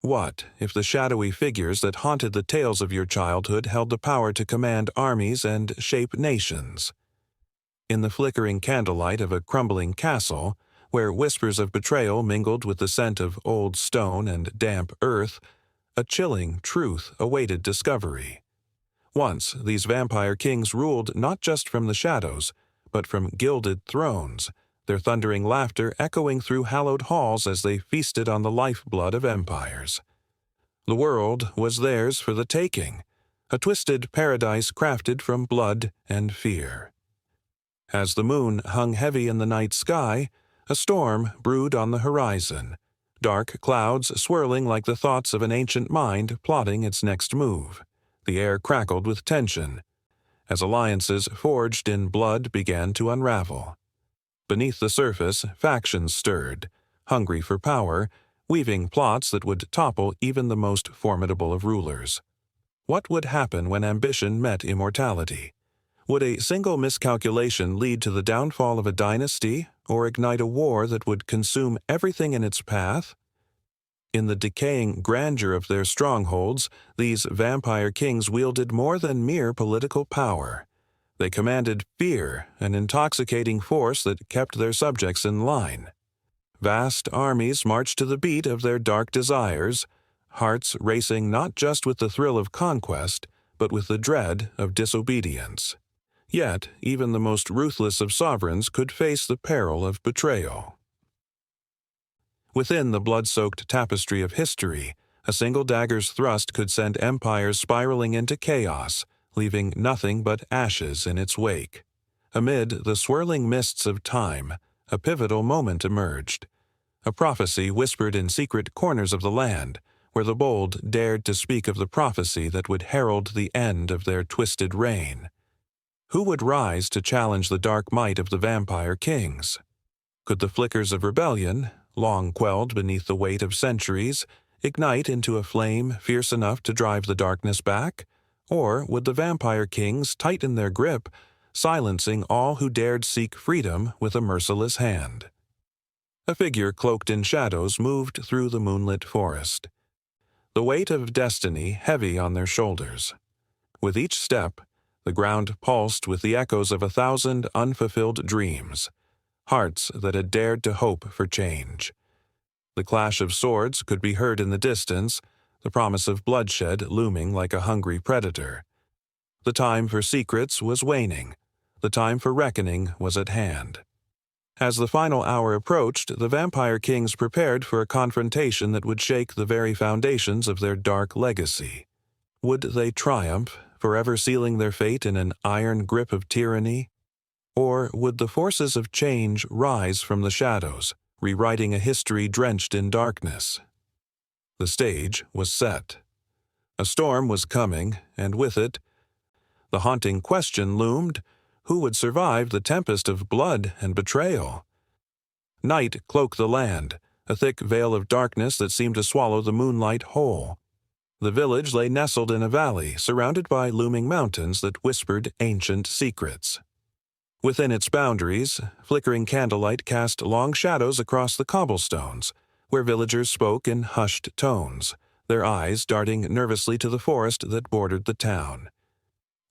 What if the shadowy figures that haunted the tales of your childhood held the power to command armies and shape nations? In the flickering candlelight of a crumbling castle, where whispers of betrayal mingled with the scent of old stone and damp earth, a chilling truth awaited discovery. Once, these vampire kings ruled not just from the shadows, but from gilded thrones, their thundering laughter echoing through hallowed halls as they feasted on the lifeblood of empires. The world was theirs for the taking, a twisted paradise crafted from blood and fear. As the moon hung heavy in the night sky, a storm brewed on the horizon, dark clouds swirling like the thoughts of an ancient mind plotting its next move. The air crackled with tension, as alliances forged in blood began to unravel. Beneath the surface, factions stirred, hungry for power, weaving plots that would topple even the most formidable of rulers. What would happen when ambition met immortality? Would a single miscalculation lead to the downfall of a dynasty, or ignite a war that would consume everything in its path? In the decaying grandeur of their strongholds, these vampire kings wielded more than mere political power. They commanded fear, an intoxicating force that kept their subjects in line. Vast armies marched to the beat of their dark desires, hearts racing not just with the thrill of conquest, but with the dread of disobedience. Yet, even the most ruthless of sovereigns could face the peril of betrayal. Within the blood-soaked tapestry of history, a single dagger's thrust could send empires spiraling into chaos, leaving nothing but ashes in its wake. Amid the swirling mists of time, a pivotal moment emerged. A prophecy whispered in secret corners of the land, where the bold dared to speak of the prophecy that would herald the end of their twisted reign. Who would rise to challenge the dark might of the vampire kings? Could the flickers of rebellion, long quelled beneath the weight of centuries, ignite into a flame fierce enough to drive the darkness back? Or would the vampire kings tighten their grip, silencing all who dared seek freedom with a merciless hand? A figure cloaked in shadows moved through the moonlit forest, the weight of destiny heavy on their shoulders. With each step, the ground pulsed with the echoes of 1,000 unfulfilled dreams, hearts that had dared to hope for change. The clash of swords could be heard in the distance, the promise of bloodshed looming like a hungry predator. The time for secrets was waning. The time for reckoning was at hand. As the final hour approached, the vampire kings prepared for a confrontation that would shake the very foundations of their dark legacy. Would they triumph, forever sealing their fate in an iron grip of tyranny? Or would the forces of change rise from the shadows, rewriting a history drenched in darkness? The stage was set. A storm was coming, and with it, the haunting question loomed: who would survive the tempest of blood and betrayal? Night cloaked the land, a thick veil of darkness that seemed to swallow the moonlight whole. The village lay nestled in a valley, surrounded by looming mountains that whispered ancient secrets. Within its boundaries, flickering candlelight cast long shadows across the cobblestones, where villagers spoke in hushed tones, their eyes darting nervously to the forest that bordered the town.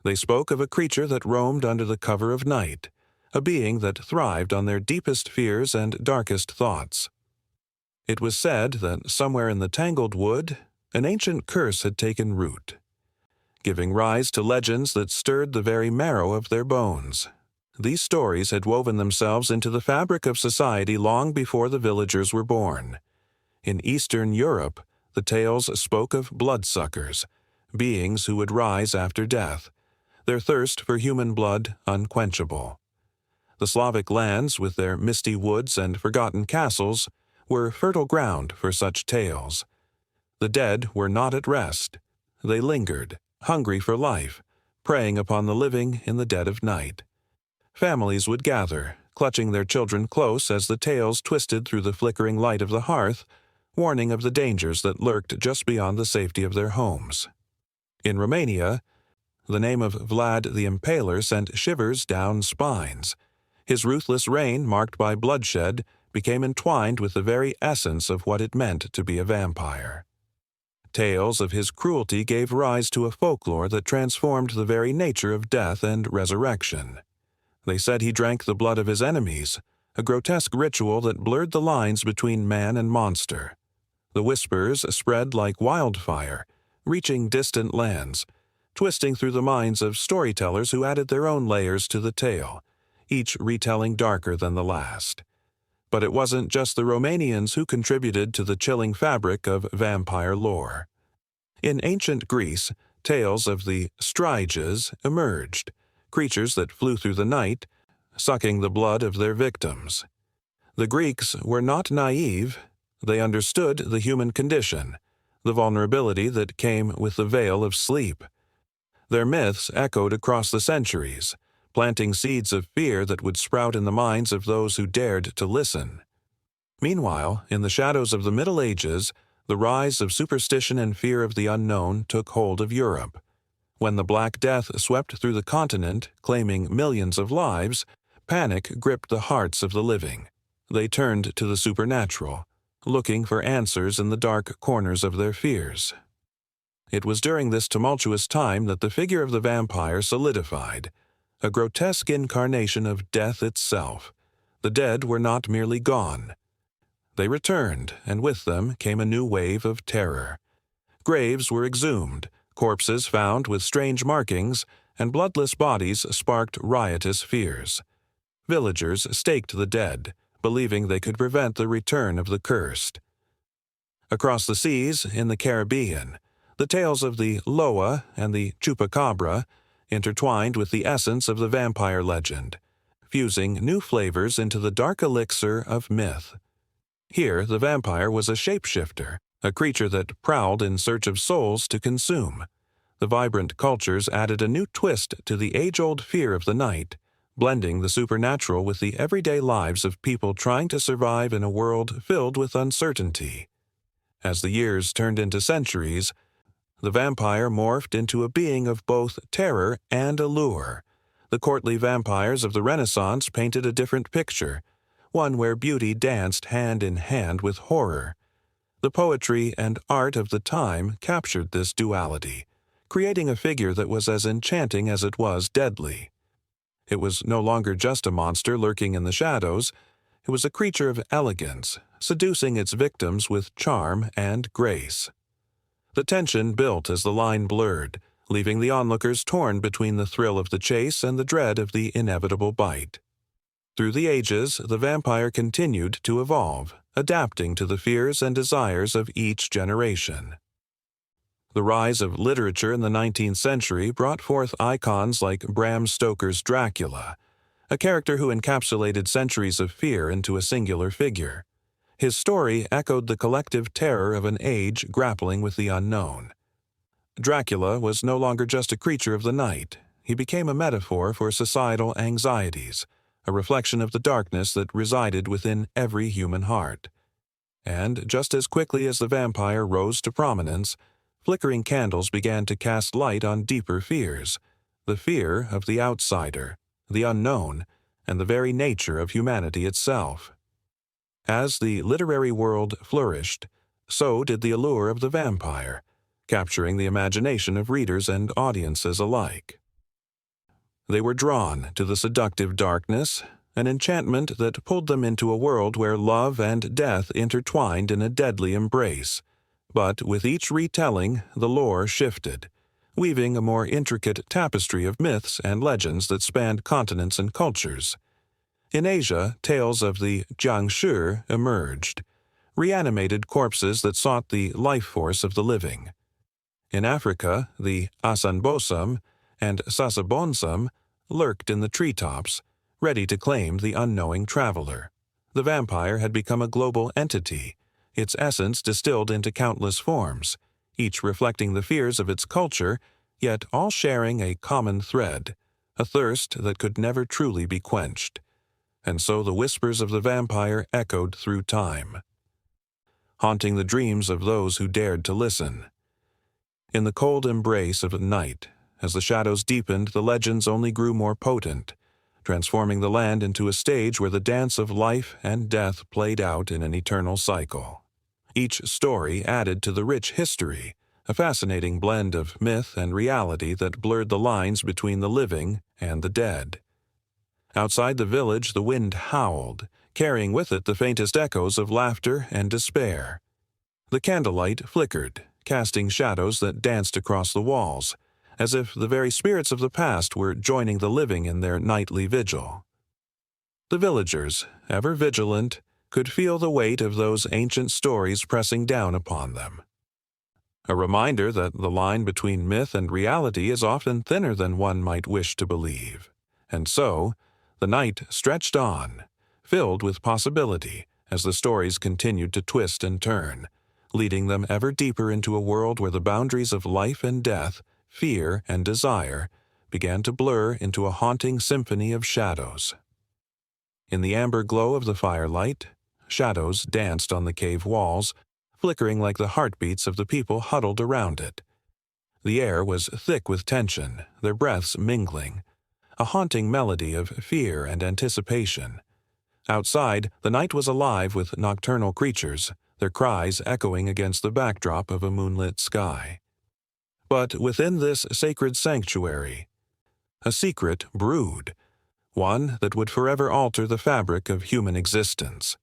They spoke of a creature that roamed under the cover of night, a being that thrived on their deepest fears and darkest thoughts. It was said that somewhere in the tangled wood, an ancient curse had taken root, giving rise to legends that stirred the very marrow of their bones. These stories had woven themselves into the fabric of society long before the villagers were born. In Eastern Europe, the tales spoke of bloodsuckers, beings who would rise after death, their thirst for human blood unquenchable. The Slavic lands, with their misty woods and forgotten castles, were fertile ground for such tales. The dead were not at rest. They lingered, hungry for life, preying upon the living in the dead of night. Families would gather, clutching their children close as the tales twisted through the flickering light of the hearth, warning of the dangers that lurked just beyond the safety of their homes. In Romania, the name of Vlad the Impaler sent shivers down spines. His ruthless reign, marked by bloodshed, became entwined with the very essence of what it meant to be a vampire. Tales of his cruelty gave rise to a folklore that transformed the very nature of death and resurrection. They said he drank the blood of his enemies, a grotesque ritual that blurred the lines between man and monster. The whispers spread like wildfire, reaching distant lands, twisting through the minds of storytellers who added their own layers to the tale, each retelling darker than the last. But it wasn't just the Romanians who contributed to the chilling fabric of vampire lore. In ancient Greece, tales of the striges emerged, creatures that flew through the night, sucking the blood of their victims. The Greeks were not naive. They understood the human condition, the vulnerability that came with the veil of sleep. Their myths echoed across the centuries, planting seeds of fear that would sprout in the minds of those who dared to listen. Meanwhile, in the shadows of the Middle Ages, the rise of superstition and fear of the unknown took hold of Europe. When the Black Death swept through the continent, claiming millions of lives, panic gripped the hearts of the living. They turned to the supernatural, looking for answers in the dark corners of their fears. It was during this tumultuous time that the figure of the vampire solidified, a grotesque incarnation of death itself. The dead were not merely gone. They returned, and with them came a new wave of terror. Graves were exhumed, corpses found with strange markings, and bloodless bodies sparked riotous fears. Villagers staked the dead, believing they could prevent the return of the cursed. Across the seas, in the Caribbean, the tales of the Loa and the Chupacabra intertwined with the essence of the vampire legend, fusing new flavors into the dark elixir of myth. Here, the vampire was a shapeshifter, a creature that prowled in search of souls to consume. The vibrant cultures added a new twist to the age-old fear of the night, blending the supernatural with the everyday lives of people trying to survive in a world filled with uncertainty. As the years turned into centuries, the vampire morphed into a being of both terror and allure. The courtly vampires of the Renaissance painted a different picture, one where beauty danced hand in hand with horror. The poetry and art of the time captured this duality, creating a figure that was as enchanting as it was deadly. It was no longer just a monster lurking in the shadows. It was a creature of elegance, seducing its victims with charm and grace. The tension built as the line blurred, leaving the onlookers torn between the thrill of the chase and the dread of the inevitable bite. Through the ages, the vampire continued to evolve, adapting to the fears and desires of each generation. The rise of literature in the 19th century brought forth icons like Bram Stoker's Dracula, a character who encapsulated centuries of fear into a singular figure. His story echoed the collective terror of an age grappling with the unknown. Dracula was no longer just a creature of the night. He became a metaphor for societal anxieties, a reflection of the darkness that resided within every human heart. And just as quickly as the vampire rose to prominence, flickering candles began to cast light on deeper fears, the fear of the outsider, the unknown, and the very nature of humanity itself. As the literary world flourished, so did the allure of the vampire, capturing the imagination of readers and audiences alike. They were drawn to the seductive darkness, an enchantment that pulled them into a world where love and death intertwined in a deadly embrace. But with each retelling, the lore shifted, weaving a more intricate tapestry of myths and legends that spanned continents and cultures. In Asia, tales of the Jiangshi emerged, reanimated corpses that sought the life force of the living. In Africa, the Asanbosum and Sasabonsum lurked in the treetops, ready to claim the unknowing traveler. The vampire had become a global entity, its essence distilled into countless forms, each reflecting the fears of its culture, yet all sharing a common thread, a thirst that could never truly be quenched. And so the whispers of the vampire echoed through time, haunting the dreams of those who dared to listen. In the cold embrace of night, as the shadows deepened, the legends only grew more potent, transforming the land into a stage where the dance of life and death played out in an eternal cycle. Each story added to the rich history, a fascinating blend of myth and reality that blurred the lines between the living and the dead. Outside the village, the wind howled, carrying with it the faintest echoes of laughter and despair. The candlelight flickered, casting shadows that danced across the walls, as if the very spirits of the past were joining the living in their nightly vigil. The villagers, ever vigilant, could feel the weight of those ancient stories pressing down upon them. A reminder that the line between myth and reality is often thinner than one might wish to believe. And so, the night stretched on, filled with possibility as the stories continued to twist and turn, leading them ever deeper into a world where the boundaries of life and death, fear and desire, began to blur into a haunting symphony of shadows. In the amber glow of the firelight, shadows danced on the cave walls, flickering like the heartbeats of the people huddled around it. The air was thick with tension, their breaths mingling, a haunting melody of fear and anticipation. Outside, the night was alive with nocturnal creatures, their cries echoing against the backdrop of a moonlit sky. But within this sacred sanctuary, a secret brewed, one that would forever alter the fabric of human existence.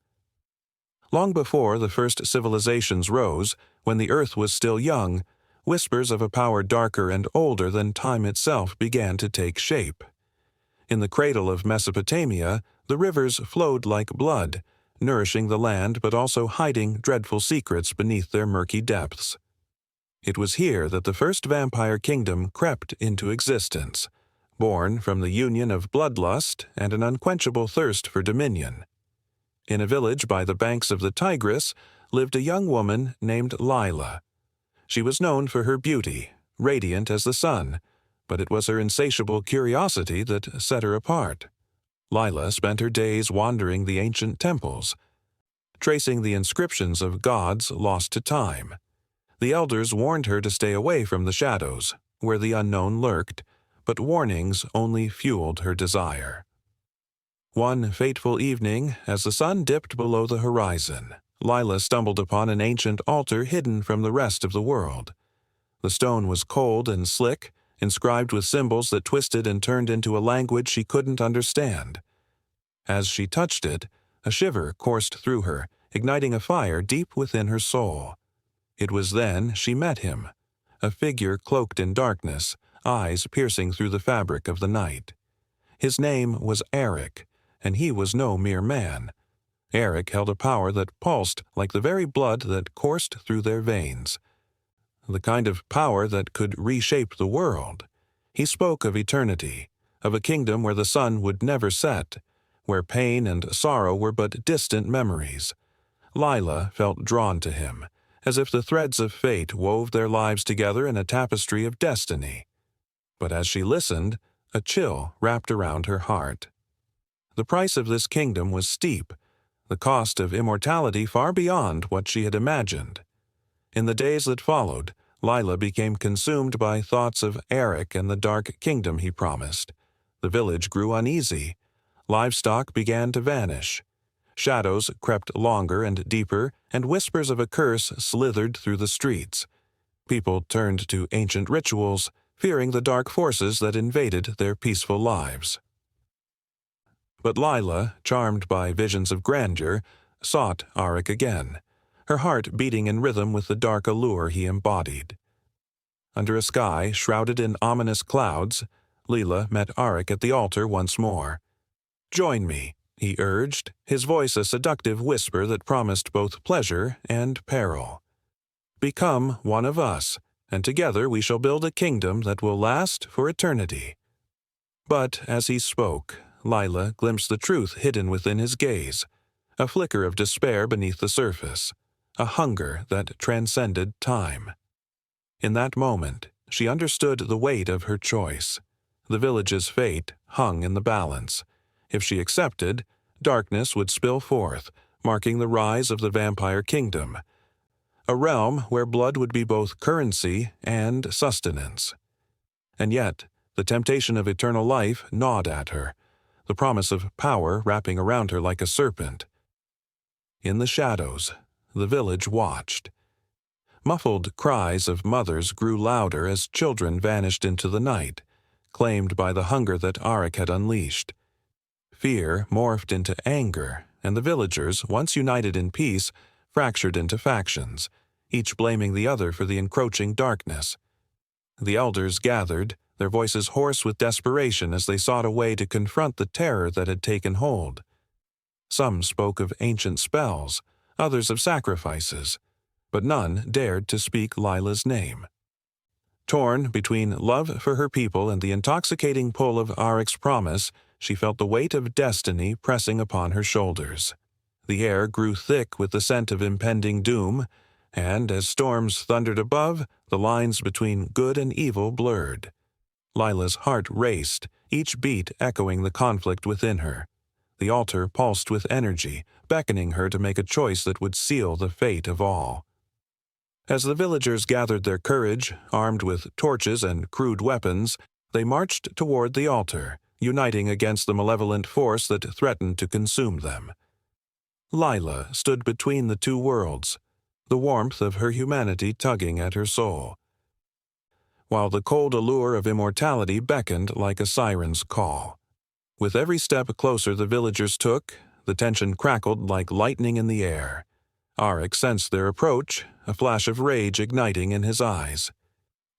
Long before the first civilizations rose, when the earth was still young, whispers of a power darker and older than time itself began to take shape. In the cradle of Mesopotamia, the rivers flowed like blood, nourishing the land but also hiding dreadful secrets beneath their murky depths. It was here that the first vampire kingdom crept into existence, born from the union of bloodlust and an unquenchable thirst for dominion. In a village by the banks of the Tigris lived a young woman named Lila. She was known for her beauty, radiant as the sun, but it was her insatiable curiosity that set her apart. Lila spent her days wandering the ancient temples, tracing the inscriptions of gods lost to time. The elders warned her to stay away from the shadows, where the unknown lurked, but warnings only fueled her desire. One fateful evening, as the sun dipped below the horizon, Lila stumbled upon an ancient altar hidden from the rest of the world. The stone was cold and slick, inscribed with symbols that twisted and turned into a language she couldn't understand. As she touched it, a shiver coursed through her, igniting a fire deep within her soul. It was then she met him, a figure cloaked in darkness, eyes piercing through the fabric of the night. His name was Eric, and he was no mere man. Eric held a power that pulsed like the very blood that coursed through their veins. The kind of power that could reshape the world. He spoke of eternity, of a kingdom where the sun would never set, where pain and sorrow were but distant memories. Lila felt drawn to him, as if the threads of fate wove their lives together in a tapestry of destiny. But as she listened, a chill wrapped around her heart. The price of this kingdom was steep, the cost of immortality far beyond what she had imagined. In the days that followed, Lila became consumed by thoughts of Eric and the dark kingdom he promised. The village grew uneasy. Livestock began to vanish. Shadows crept longer and deeper, and whispers of a curse slithered through the streets. People turned to ancient rituals, fearing the dark forces that invaded their peaceful lives. But Lila, charmed by visions of grandeur, sought Arik again, her heart beating in rhythm with the dark allure he embodied. Under a sky shrouded in ominous clouds, Lila met Arik at the altar once more. "Join me," he urged, his voice a seductive whisper that promised both pleasure and peril. "Become one of us, and together we shall build a kingdom that will last for eternity." But as he spoke, Lila glimpsed the truth hidden within his gaze, a flicker of despair beneath the surface, a hunger that transcended time. In that moment, she understood the weight of her choice. The village's fate hung in the balance. If she accepted, darkness would spill forth, marking the rise of the vampire kingdom, a realm where blood would be both currency and sustenance. And yet, the temptation of eternal life gnawed at her, the promise of power wrapping around her like a serpent. In the shadows, the village watched. Muffled cries of mothers grew louder as children vanished into the night, claimed by the hunger that Arik had unleashed. Fear morphed into anger, and the villagers, once united in peace, fractured into factions, each blaming the other for the encroaching darkness. The elders gathered, their voices hoarse with desperation as they sought a way to confront the terror that had taken hold. Some spoke of ancient spells, others of sacrifices, but none dared to speak Lila's name. Torn between love for her people and the intoxicating pull of Arik's promise, she felt the weight of destiny pressing upon her shoulders. The air grew thick with the scent of impending doom, and as storms thundered above, the lines between good and evil blurred. Lila's heart raced, each beat echoing the conflict within her. The altar pulsed with energy, beckoning her to make a choice that would seal the fate of all. As the villagers gathered their courage, armed with torches and crude weapons, they marched toward the altar, uniting against the malevolent force that threatened to consume them. Lila stood between the two worlds, the warmth of her humanity tugging at her soul, while the cold allure of immortality beckoned like a siren's call. With every step closer the villagers took, the tension crackled like lightning in the air. Arik sensed their approach, a flash of rage igniting in his eyes.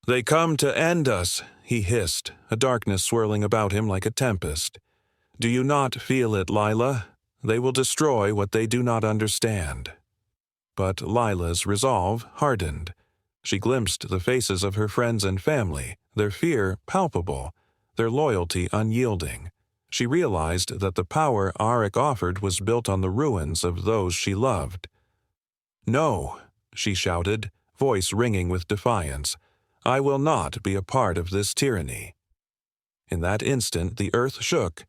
"They come to end us," he hissed, a darkness swirling about him like a tempest. "Do you not feel it, Lila? They will destroy what they do not understand." But Lila's resolve hardened. She glimpsed the faces of her friends and family, their fear palpable, their loyalty unyielding. She realized that the power Arik offered was built on the ruins of those she loved. "No," she shouted, voice ringing with defiance. "I will not be a part of this tyranny." In that instant the earth shook,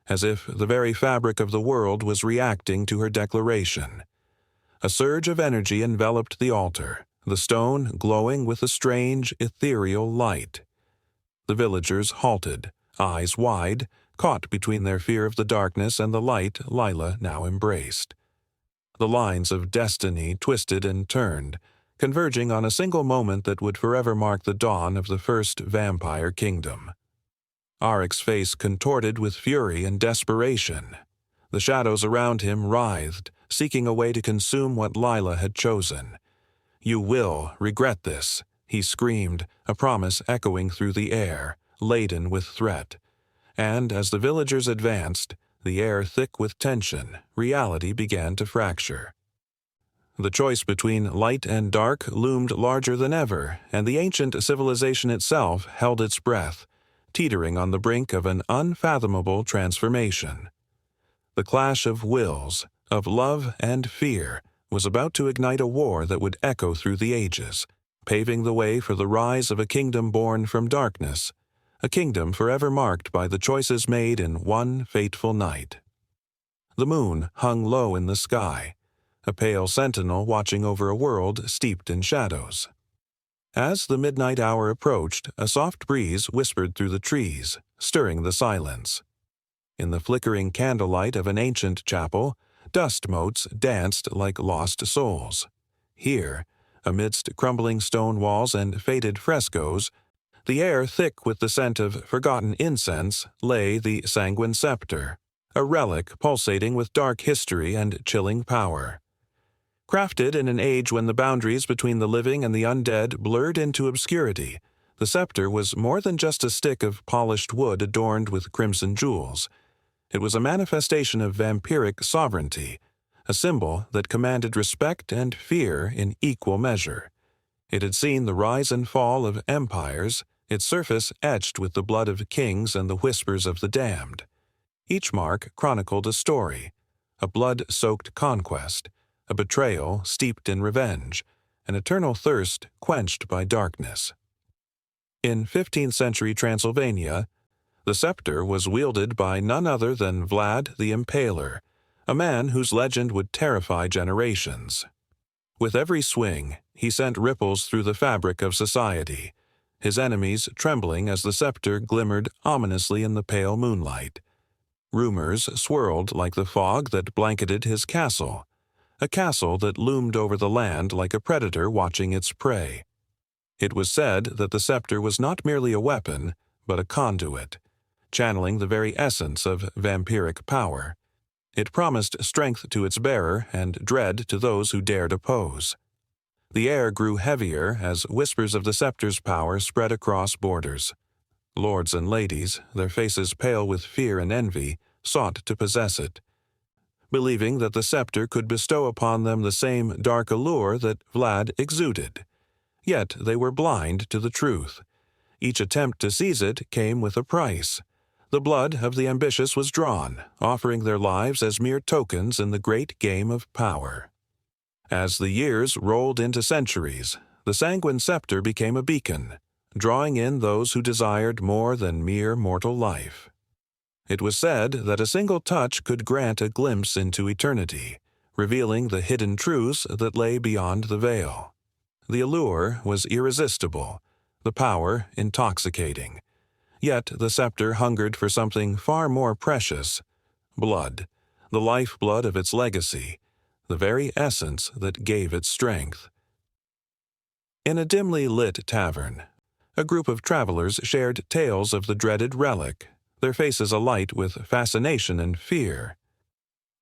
as if the very fabric of the world was reacting to her declaration. A surge of energy enveloped the altar, the stone glowing with a strange, ethereal light. The villagers halted, eyes wide, caught between their fear of the darkness and the light Lila now embraced. The lines of destiny twisted and turned, converging on a single moment that would forever mark the dawn of the first vampire kingdom. Arik's face contorted with fury and desperation. The shadows around him writhed, seeking a way to consume what Lila had chosen. "You will regret this," he screamed, a promise echoing through the air, laden with threat. And as the villagers advanced, the air thick with tension, reality began to fracture. The choice between light and dark loomed larger than ever, and the ancient civilization itself held its breath, teetering on the brink of an unfathomable transformation. The clash of wills, of love and fear, was about to ignite a war that would echo through the ages, paving the way for the rise of a kingdom born from darkness, a kingdom forever marked by the choices made in one fateful night. The moon hung low in the sky, a pale sentinel watching over a world steeped in shadows. As the midnight hour approached, a soft breeze whispered through the trees, stirring the silence. In the flickering candlelight of an ancient chapel, dust motes danced like lost souls. Here, amidst crumbling stone walls and faded frescoes, the air thick with the scent of forgotten incense, lay the sanguine scepter, a relic pulsating with dark history and chilling power. Crafted in an age when the boundaries between the living and the undead blurred into obscurity, the scepter was more than just a stick of polished wood adorned with crimson jewels. It was a manifestation of vampiric sovereignty, a symbol that commanded respect and fear in equal measure. It had seen the rise and fall of empires, its surface etched with the blood of kings and the whispers of the damned. Each mark chronicled a story, a blood-soaked conquest, a betrayal steeped in revenge, an eternal thirst quenched by darkness. In 15th-century Transylvania, the scepter was wielded by none other than Vlad the Impaler, a man whose legend would terrify generations. With every swing, he sent ripples through the fabric of society, his enemies trembling as the scepter glimmered ominously in the pale moonlight. Rumors swirled like the fog that blanketed his castle. a castle that loomed over the land like a predator watching its prey. It was said that the scepter was not merely a weapon, but a conduit, channeling the very essence of vampiric power. It promised strength to its bearer and dread to those who dared oppose. The air grew heavier as whispers of the scepter's power spread across borders. Lords and ladies, their faces pale with fear and envy, sought to possess it, believing that the scepter could bestow upon them the same dark allure that Vlad exuded. Yet they were blind to the truth. Each attempt to seize it came with a price. The blood of the ambitious was drawn, offering their lives as mere tokens in the great game of power. As the years rolled into centuries, the sanguine scepter became a beacon, drawing in those who desired more than mere mortal life. It was said that a single touch could grant a glimpse into eternity, revealing the hidden truths that lay beyond the veil. The allure was irresistible, the power intoxicating. Yet the scepter hungered for something far more precious: blood, the lifeblood of its legacy, the very essence that gave it strength. In a dimly lit tavern, a group of travelers shared tales of the dreaded relic, their faces alight with fascination and fear.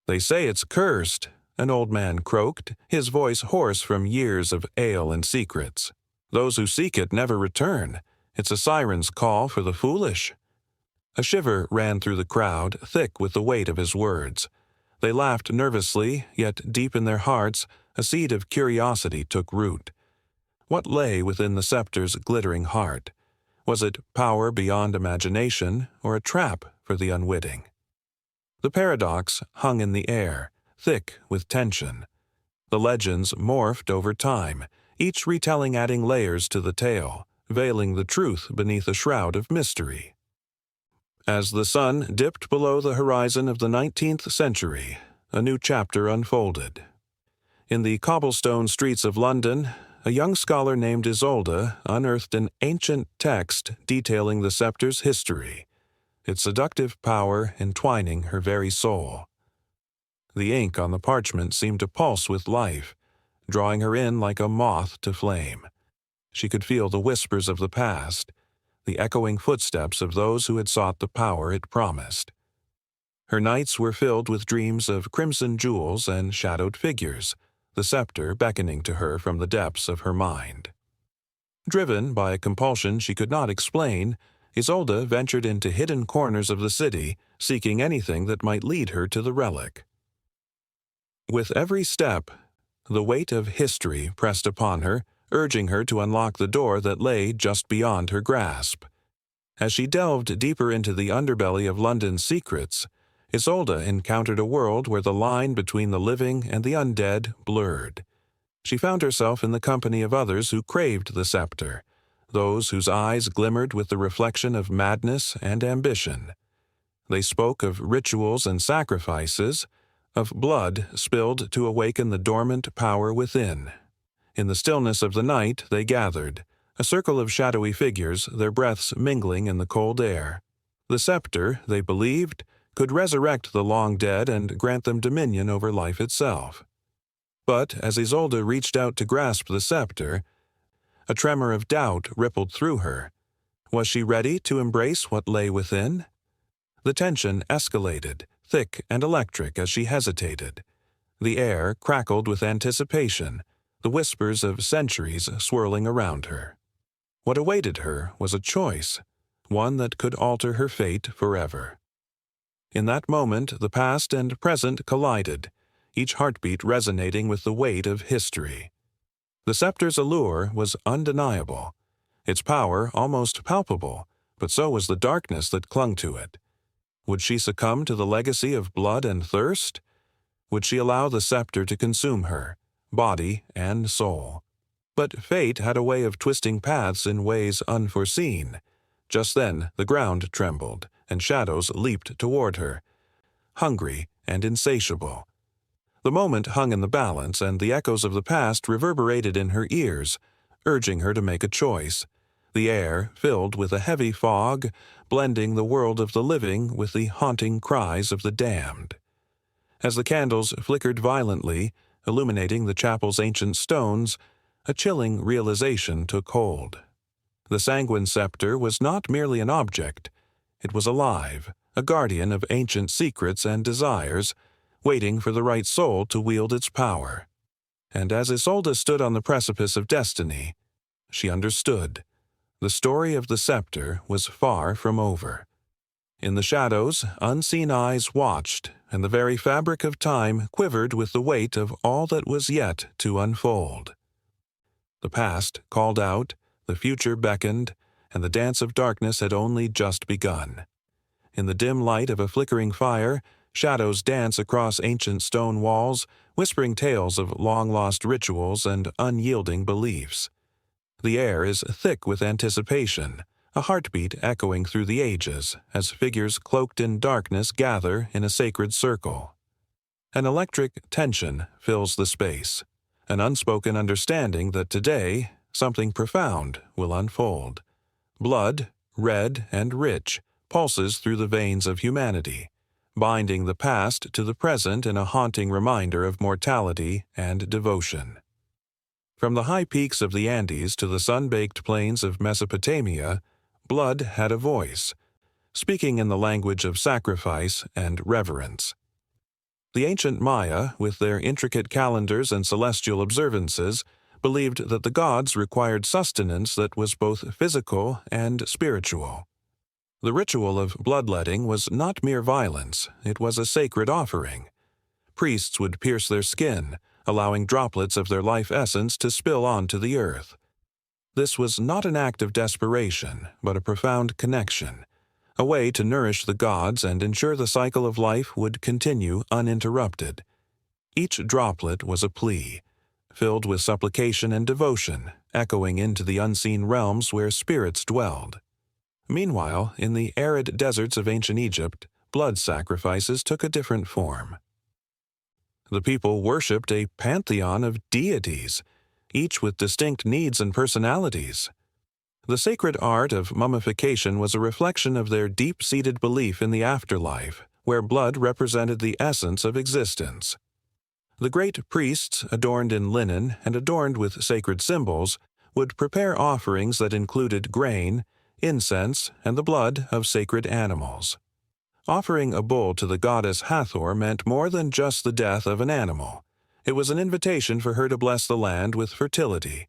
"They say it's cursed," an old man croaked, his voice hoarse from years of ale and secrets. "Those who seek it never return. It's a siren's call for the foolish." A shiver ran through the crowd, thick with the weight of his words. They laughed nervously, yet deep in their hearts a seed of curiosity took root. What lay within the scepter's glittering heart? Was it power beyond imagination, or a trap for the unwitting? The paradox hung in the air, thick with tension. The legends morphed over time, each retelling adding layers to the tale, veiling the truth beneath a shroud of mystery. As the sun dipped below the horizon of the 19th century, a new chapter unfolded. In the cobblestone streets of London, a young scholar named Isolde unearthed an ancient text detailing the scepter's history, its seductive power entwining her very soul. The ink on the parchment seemed to pulse with life, drawing her in like a moth to flame. She could feel the whispers of the past, the echoing footsteps of those who had sought the power it promised. Her nights were filled with dreams of crimson jewels and shadowed figures, the scepter beckoning to her from the depths of her mind. Driven by a compulsion she could not explain, Isolde ventured into hidden corners of the city, seeking anything that might lead her to the relic. With every step, the weight of history pressed upon her, urging her to unlock the door that lay just beyond her grasp. As she delved deeper into the underbelly of London's secrets, Isolde encountered a world where the line between the living and the undead blurred. She found herself in the company of others who craved the scepter, those whose eyes glimmered with the reflection of madness and ambition. They spoke of rituals and sacrifices, of blood spilled to awaken the dormant power within. In the stillness of the night they gathered, a circle of shadowy figures, their breaths mingling in the cold air. The scepter, they believed, could resurrect the long dead and grant them dominion over life itself. But as Isolde reached out to grasp the scepter, a tremor of doubt rippled through her. Was she ready to embrace what lay within? The tension escalated, thick and electric as she hesitated. The air crackled with anticipation, the whispers of centuries swirling around her. What awaited her was a choice, one that could alter her fate forever. In that moment, the past and present collided, each heartbeat resonating with the weight of history. The scepter's allure was undeniable, its power almost palpable, but so was the darkness that clung to it. Would she succumb to the legacy of blood and thirst? Would she allow the scepter to consume her, body and soul? But fate had a way of twisting paths in ways unforeseen. Just then the ground trembled, and shadows leaped toward her, hungry and insatiable. The moment hung in the balance, and the echoes of the past reverberated in her ears, urging her to make a choice. The air filled with a heavy fog, blending the world of the living with the haunting cries of the damned. As the candles flickered violently, illuminating the chapel's ancient stones, a chilling realization took hold. The sanguine scepter was not merely an object. It was alive, a guardian of ancient secrets and desires, waiting for the right soul to wield its power. And as Isolde stood on the precipice of destiny, she understood. The story of the scepter was far from over. In the shadows, unseen eyes watched, and the very fabric of time quivered with the weight of all that was yet to unfold. The past called out, the future beckoned, and the dance of darkness had only just begun. In the dim light of a flickering fire, shadows dance across ancient stone walls, whispering tales of long-lost rituals and unyielding beliefs. The air is thick with anticipation, a heartbeat echoing through the ages as figures cloaked in darkness gather in a sacred circle. An electric tension fills the space, an unspoken understanding that today something profound will unfold. Blood, red and rich, pulses through the veins of humanity, binding the past to the present in a haunting reminder of mortality and devotion. From the high peaks of the Andes to the sun-baked plains of Mesopotamia, blood had a voice, speaking in the language of sacrifice and reverence. The ancient Maya, with their intricate calendars and celestial observances, believed that the gods required sustenance that was both physical and spiritual. The ritual of bloodletting was not mere violence, it was a sacred offering. Priests would pierce their skin, allowing droplets of their life essence to spill onto the earth. This was not an act of desperation, but a profound connection, a way to nourish the gods and ensure the cycle of life would continue uninterrupted. Each droplet was a plea, filled with supplication and devotion, echoing into the unseen realms where spirits dwelled. Meanwhile, in the arid deserts of ancient Egypt, blood sacrifices took a different form. The people worshipped a pantheon of deities, each with distinct needs and personalities. The sacred art of mummification was a reflection of their deep-seated belief in the afterlife, where blood represented the essence of existence. The great priests, adorned in linen and adorned with sacred symbols, would prepare offerings that included grain, incense, and the blood of sacred animals. Offering a bull to the goddess Hathor meant more than just the death of an animal. It was an invitation for her to bless the land with fertility.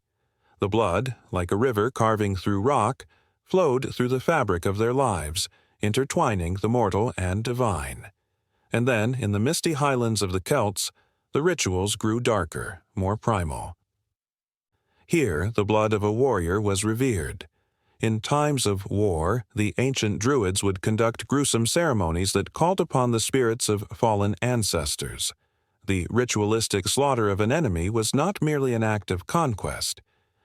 The blood, like a river carving through rock, flowed through the fabric of their lives, intertwining the mortal and divine. And then, in the misty highlands of the Celts, the rituals grew darker, more primal. Here, the blood of a warrior was revered. In times of war, the ancient Druids would conduct gruesome ceremonies that called upon the spirits of fallen ancestors. The ritualistic slaughter of an enemy was not merely an act of conquest.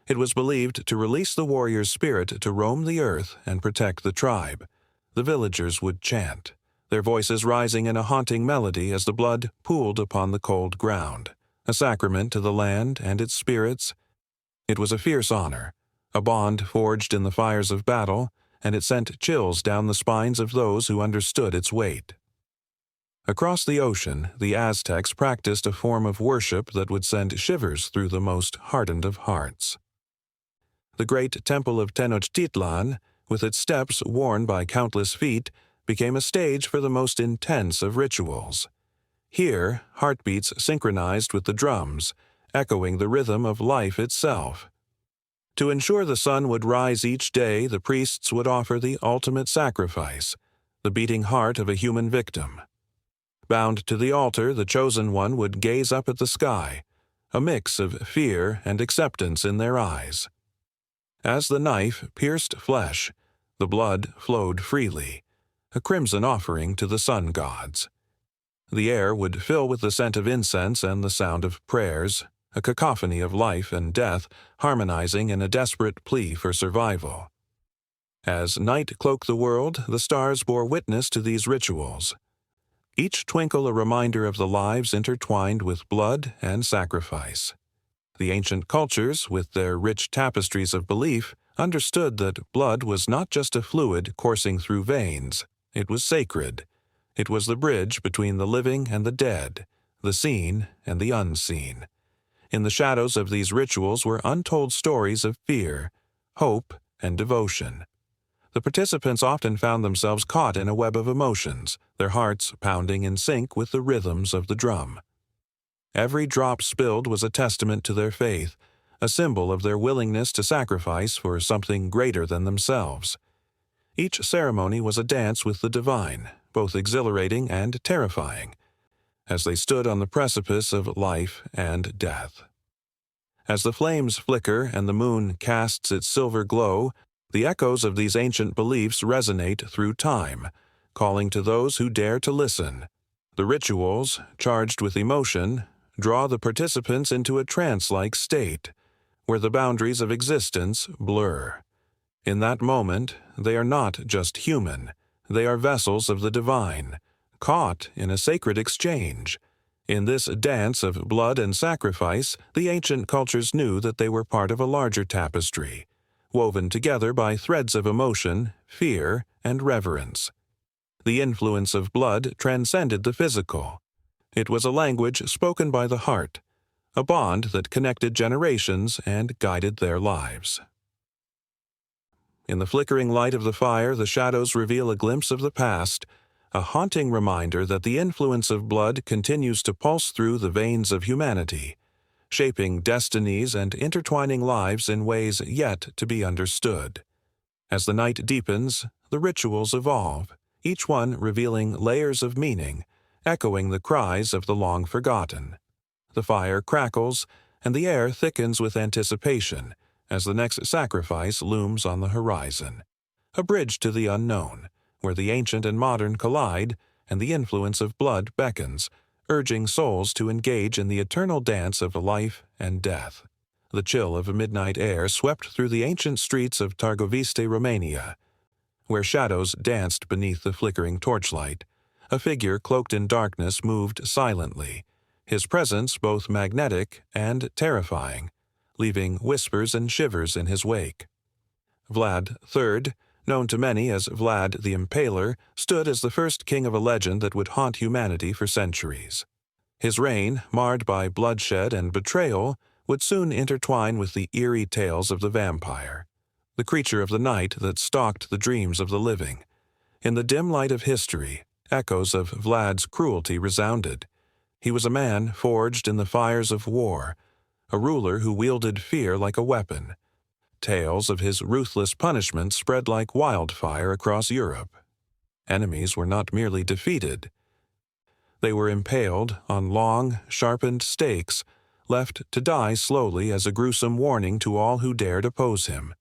It was believed to release the warrior's spirit to roam the earth and protect the tribe. The villagers would chant, their voices rising in a haunting melody as the blood pooled upon the cold ground, a sacrament to the land and its spirits. It was a fierce honor, a bond forged in the fires of battle, and it sent chills down the spines of those who understood its weight. Across the ocean, the Aztecs practiced a form of worship that would send shivers through the most hardened of hearts. The great temple of Tenochtitlan, with its steps worn by countless feet, became a stage for the most intense of rituals. Here, heartbeats synchronized with the drums, echoing the rhythm of life itself. To ensure the sun would rise each day, the priests would offer the ultimate sacrifice, the beating heart of a human victim. Bound to the altar, the chosen one would gaze up at the sky, a mix of fear and acceptance in their eyes. As the knife pierced flesh, the blood flowed freely, a crimson offering to the sun gods. The air would fill with the scent of incense and the sound of prayers, a cacophony of life and death harmonizing in a desperate plea for survival. As night cloaked the world, the stars bore witness to these rituals, each twinkle a reminder of the lives intertwined with blood and sacrifice. The ancient cultures, with their rich tapestries of belief, understood that blood was not just a fluid coursing through veins. It was sacred. It was the bridge between the living and the dead, the seen and the unseen. In the shadows of these rituals were untold stories of fear, hope, and devotion. The participants often found themselves caught in a web of emotions, their hearts pounding in sync with the rhythms of the drum. Every drop spilled was a testament to their faith, a symbol of their willingness to sacrifice for something greater than themselves. Each ceremony was a dance with the divine, both exhilarating and terrifying, as they stood on the precipice of life and death. As the flames flicker and the moon casts its silver glow, the echoes of these ancient beliefs resonate through time, calling to those who dare to listen. The rituals, charged with emotion, draw the participants into a trance-like state, where the boundaries of existence blur. In that moment, they are not just human, they are vessels of the divine, caught in a sacred exchange. In this dance of blood and sacrifice, the ancient cultures knew that they were part of a larger tapestry, woven together by threads of emotion, fear, and reverence. The influence of blood transcended the physical. It was a language spoken by the heart, a bond that connected generations and guided their lives. In the flickering light of the fire, the shadows reveal a glimpse of the past, a haunting reminder that the influence of blood continues to pulse through the veins of humanity, shaping destinies and intertwining lives in ways yet to be understood. As the night deepens, the rituals evolve, each one revealing layers of meaning, echoing the cries of the long forgotten. The fire crackles, and the air thickens with anticipation as the next sacrifice looms on the horizon. A bridge to the unknown, where the ancient and modern collide, and the influence of blood beckons, urging souls to engage in the eternal dance of life and death. The chill of a midnight air swept through the ancient streets of Târgoviste, Romania, where shadows danced beneath the flickering torchlight. A figure cloaked in darkness moved silently, his presence both magnetic and terrifying, leaving whispers and shivers in his wake. Vlad III, known to many as Vlad the Impaler, stood as the first king of a legend that would haunt humanity for centuries. His reign, marred by bloodshed and betrayal, would soon intertwine with the eerie tales of the vampire, the creature of the night that stalked the dreams of the living. In the dim light of history, echoes of Vlad's cruelty resounded. He was a man forged in the fires of war, a ruler who wielded fear like a weapon. Tales of his ruthless punishment spread like wildfire across Europe. Enemies were not merely defeated. They were impaled on long, sharpened stakes, left to die slowly as a gruesome warning to all who dared oppose him.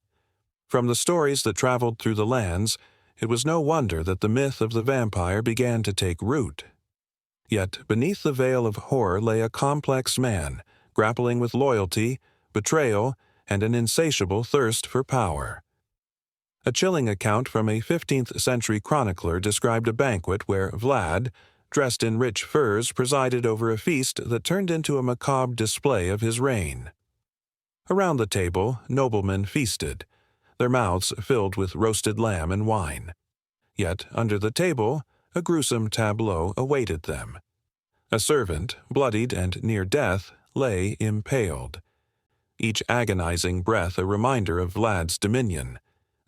From the stories that traveled through the lands, it was no wonder that the myth of the vampire began to take root. Yet beneath the veil of horror lay a complex man, grappling with loyalty, betrayal, and an insatiable thirst for power. A chilling account from a 15th-century chronicler described a banquet where Vlad, dressed in rich furs, presided over a feast that turned into a macabre display of his reign. Around the table, noblemen feasted, their mouths filled with roasted lamb and wine. Yet under the table, a gruesome tableau awaited them. A servant, bloodied and near death, lay impaled, each agonizing breath a reminder of Vlad's dominion.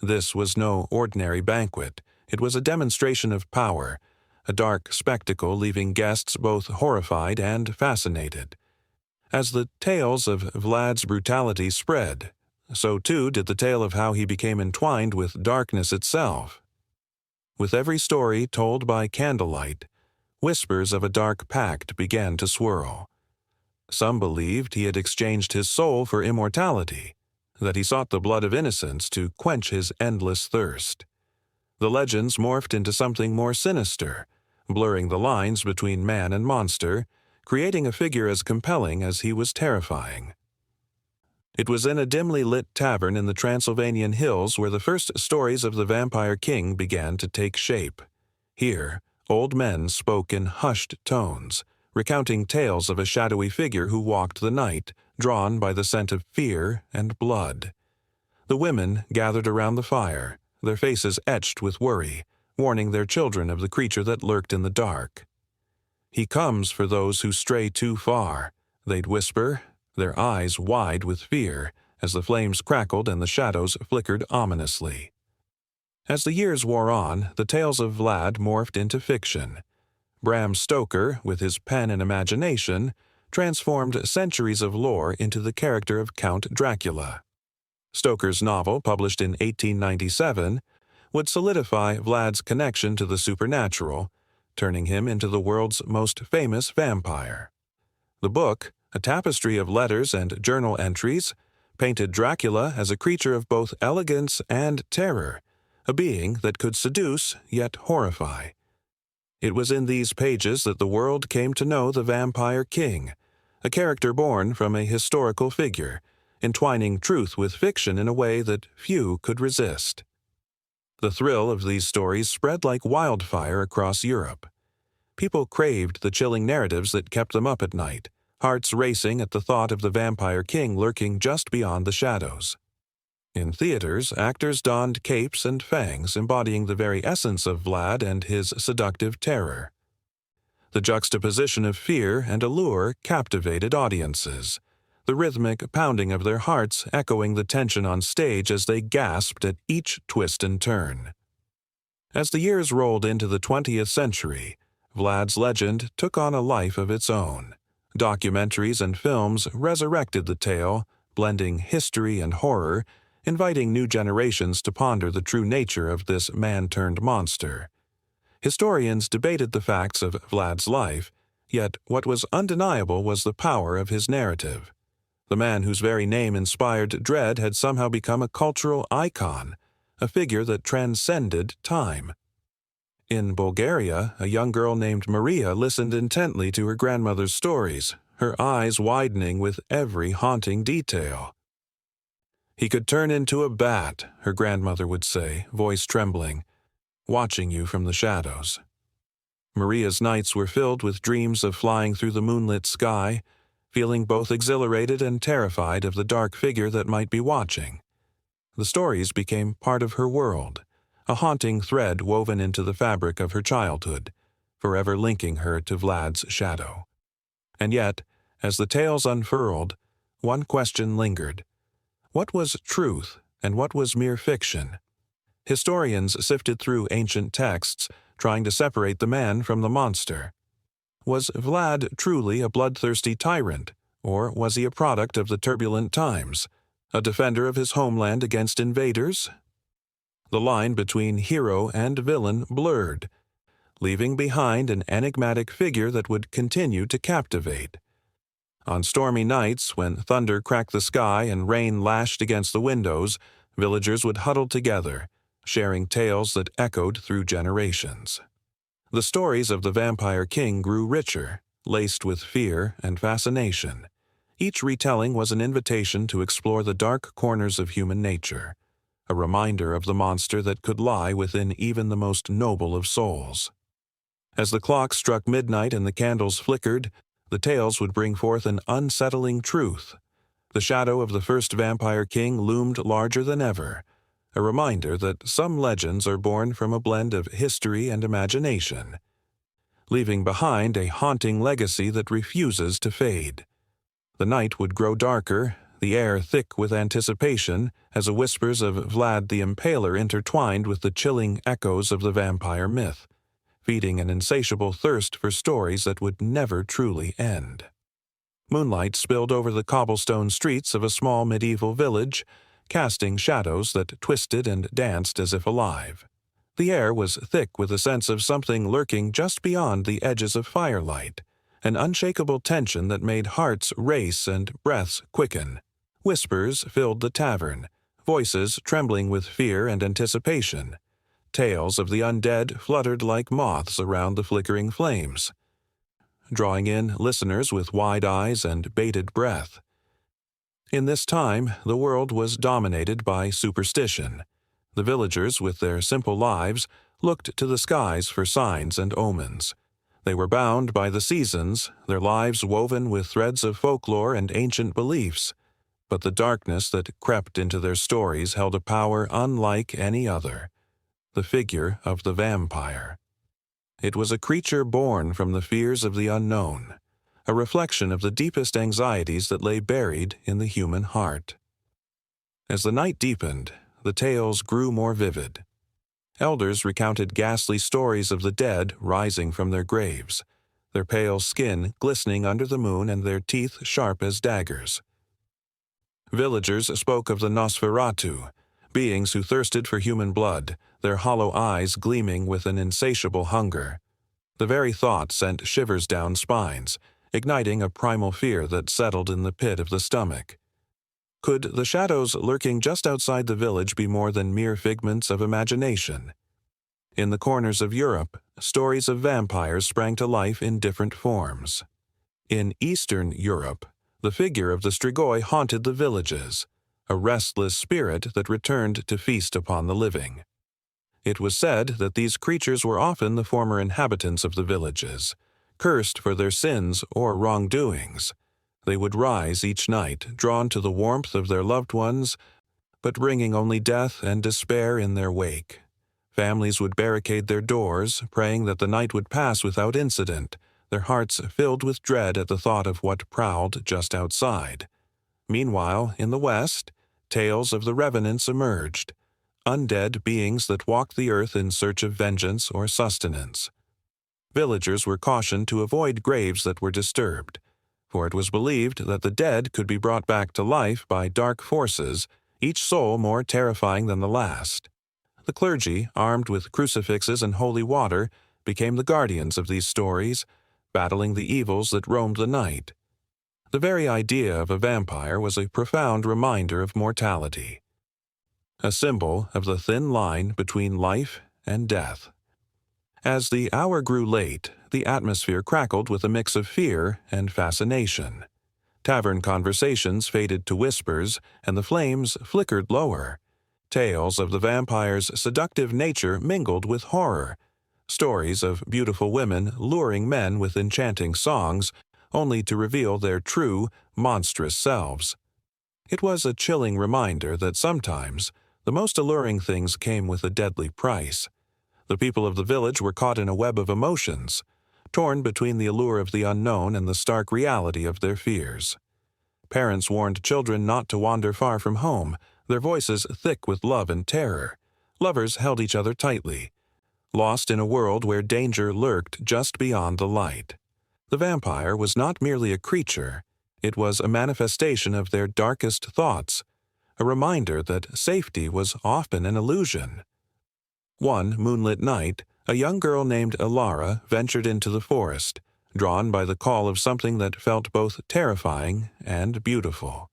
This was no ordinary banquet. It was a demonstration of power, a dark spectacle leaving guests both horrified and fascinated. As the tales of Vlad's brutality spread, so too did the tale of how he became entwined with darkness itself. With every story told by candlelight, whispers of a dark pact began to swirl. Some believed he had exchanged his soul for immortality, that he sought the blood of innocents to quench his endless thirst. The legends morphed into something more sinister, blurring the lines between man and monster, creating a figure as compelling as he was terrifying. It was in a dimly lit tavern in the Transylvanian hills where the first stories of the vampire king began to take shape. Here, old men spoke in hushed tones, recounting tales of a shadowy figure who walked the night, drawn by the scent of fear and blood. The women gathered around the fire, their faces etched with worry, warning their children of the creature that lurked in the dark. "He comes for those who stray too far," they'd whisper, their eyes wide with fear, as the flames crackled and the shadows flickered ominously. As the years wore on, the tales of Vlad morphed into fiction. Bram Stoker, with his pen and imagination, transformed centuries of lore into the character of Count Dracula. Stoker's novel, published in 1897, would solidify Vlad's connection to the supernatural, turning him into the world's most famous vampire. The book, a tapestry of letters and journal entries, painted Dracula as a creature of both elegance and terror, a being that could seduce yet horrify. It was in these pages that the world came to know the Vampire King, a character born from a historical figure, entwining truth with fiction in a way that few could resist. The thrill of these stories spread like wildfire across Europe. People craved the chilling narratives that kept them up at night, hearts racing at the thought of the Vampire King lurking just beyond the shadows. In theaters, actors donned capes and fangs, embodying the very essence of Vlad and his seductive terror. The juxtaposition of fear and allure captivated audiences, the rhythmic pounding of their hearts echoing the tension on stage as they gasped at each twist and turn. As the years rolled into the 20th century, Vlad's legend took on a life of its own. Documentaries and films resurrected the tale, blending history and horror, inviting new generations to ponder the true nature of this man-turned-monster. Historians debated the facts of Vlad's life, yet what was undeniable was the power of his narrative. The man whose very name inspired dread had somehow become a cultural icon, a figure that transcended time. In Bulgaria, a young girl named Maria listened intently to her grandmother's stories, her eyes widening with every haunting detail. "He could turn into a bat," her grandmother would say, voice trembling, "watching you from the shadows." Maria's nights were filled with dreams of flying through the moonlit sky, feeling both exhilarated and terrified of the dark figure that might be watching. The stories became part of her world, a haunting thread woven into the fabric of her childhood, forever linking her to Vlad's shadow. And yet, as the tales unfurled, one question lingered. What was truth and what was mere fiction? Historians sifted through ancient texts, trying to separate the man from the monster. Was Vlad truly a bloodthirsty tyrant, or was he a product of the turbulent times, a defender of his homeland against invaders? The line between hero and villain blurred, leaving behind an enigmatic figure that would continue to captivate. On stormy nights, when thunder cracked the sky and rain lashed against the windows, villagers would huddle together, sharing tales that echoed through generations. The stories of the Vampire King grew richer, laced with fear and fascination. Each retelling was an invitation to explore the dark corners of human nature, a reminder of the monster that could lie within even the most noble of souls. As the clock struck midnight and the candles flickered, the tales would bring forth an unsettling truth. The shadow of the first Vampire King loomed larger than ever, a reminder that some legends are born from a blend of history and imagination, leaving behind a haunting legacy that refuses to fade. The night would grow darker, the air thick with anticipation, as the whispers of Vlad the Impaler intertwined with the chilling echoes of the vampire myth, feeding an insatiable thirst for stories that would never truly end. Moonlight spilled over the cobblestone streets of a small medieval village, casting shadows that twisted and danced as if alive. The air was thick with a sense of something lurking just beyond the edges of firelight, an unshakable tension that made hearts race and breaths quicken. Whispers filled the tavern, voices trembling with fear and anticipation. Tales of the undead fluttered like moths around the flickering flames, drawing in listeners with wide eyes and bated breath. In this time, the world was dominated by superstition. The villagers, with their simple lives, looked to the skies for signs and omens. They were bound by the seasons, their lives woven with threads of folklore and ancient beliefs. But the darkness that crept into their stories held a power unlike any other, the figure of the vampire. It was a creature born from the fears of the unknown, a reflection of the deepest anxieties that lay buried in the human heart. As the night deepened, the tales grew more vivid. Elders recounted ghastly stories of the dead rising from their graves, their pale skin glistening under the moon and their teeth sharp as daggers. Villagers spoke of the Nosferatu, beings who thirsted for human blood, their hollow eyes gleaming with an insatiable hunger. The very thought sent shivers down spines, igniting a primal fear that settled in the pit of the stomach. Could the shadows lurking just outside the village be more than mere figments of imagination? In the corners of Europe, stories of vampires sprang to life in different forms. In Eastern Europe, the figure of the Strigoi haunted the villages, a restless spirit that returned to feast upon the living. It was said that these creatures were often the former inhabitants of the villages, cursed for their sins or wrongdoings. They would rise each night, drawn to the warmth of their loved ones, but bringing only death and despair in their wake. Families would barricade their doors, praying that the night would pass without incident, their hearts filled with dread at the thought of what prowled just outside. Meanwhile, in the West, tales of the revenants emerged, undead beings that walked the earth in search of vengeance or sustenance. Villagers were cautioned to avoid graves that were disturbed, for it was believed that the dead could be brought back to life by dark forces, each soul more terrifying than the last. The clergy, armed with crucifixes and holy water, became the guardians of these stories, battling the evils that roamed the night. The very idea of a vampire was a profound reminder of mortality, a symbol of the thin line between life and death. As the hour grew late, the atmosphere crackled with a mix of fear and fascination. Tavern conversations faded to whispers, and the flames flickered lower. Tales of the vampire's seductive nature mingled with horror, stories of beautiful women luring men with enchanting songs, only to reveal their true, monstrous selves. It was a chilling reminder that sometimes the most alluring things came with a deadly price. The people of the village were caught in a web of emotions, torn between the allure of the unknown and the stark reality of their fears. Parents warned children not to wander far from home, their voices thick with love and terror. Lovers held each other tightly, lost in a world where danger lurked just beyond the light. The vampire was not merely a creature, it was a manifestation of their darkest thoughts, a reminder that safety was often an illusion. One moonlit night, a young girl named Ilara ventured into the forest, drawn by the call of something that felt both terrifying and beautiful.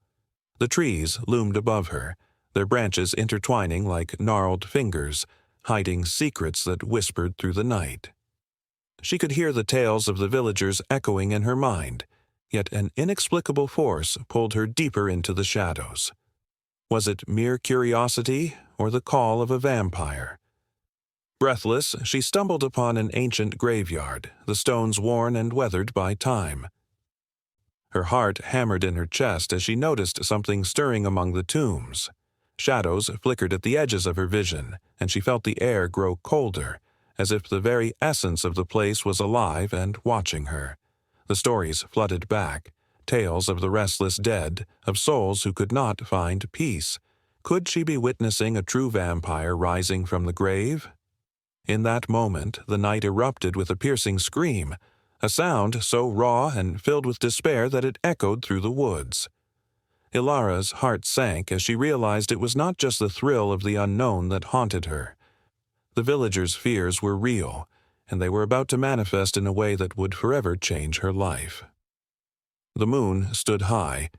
The trees loomed above her, their branches intertwining like gnarled fingers, hiding secrets that whispered through the night. She could hear the tales of the villagers echoing in her mind, yet an inexplicable force pulled her deeper into the shadows. Was it mere curiosity or the call of a vampire? Breathless, she stumbled upon an ancient graveyard, the stones worn and weathered by time. Her heart hammered in her chest as she noticed something stirring among the tombs. Shadows flickered at the edges of her vision, and she felt the air grow colder, as if the very essence of the place was alive and watching her. The stories flooded back, tales of the restless dead, of souls who could not find peace. Could she be witnessing a true vampire rising from the grave? In that moment, the night erupted with a piercing scream, a sound so raw and filled with despair that it echoed through the woods. Ilara's heart sank as she realized it was not just the thrill of the unknown that haunted her. The villagers' fears were real, and they were about to manifest in a way that would forever change her life. The moon stood high,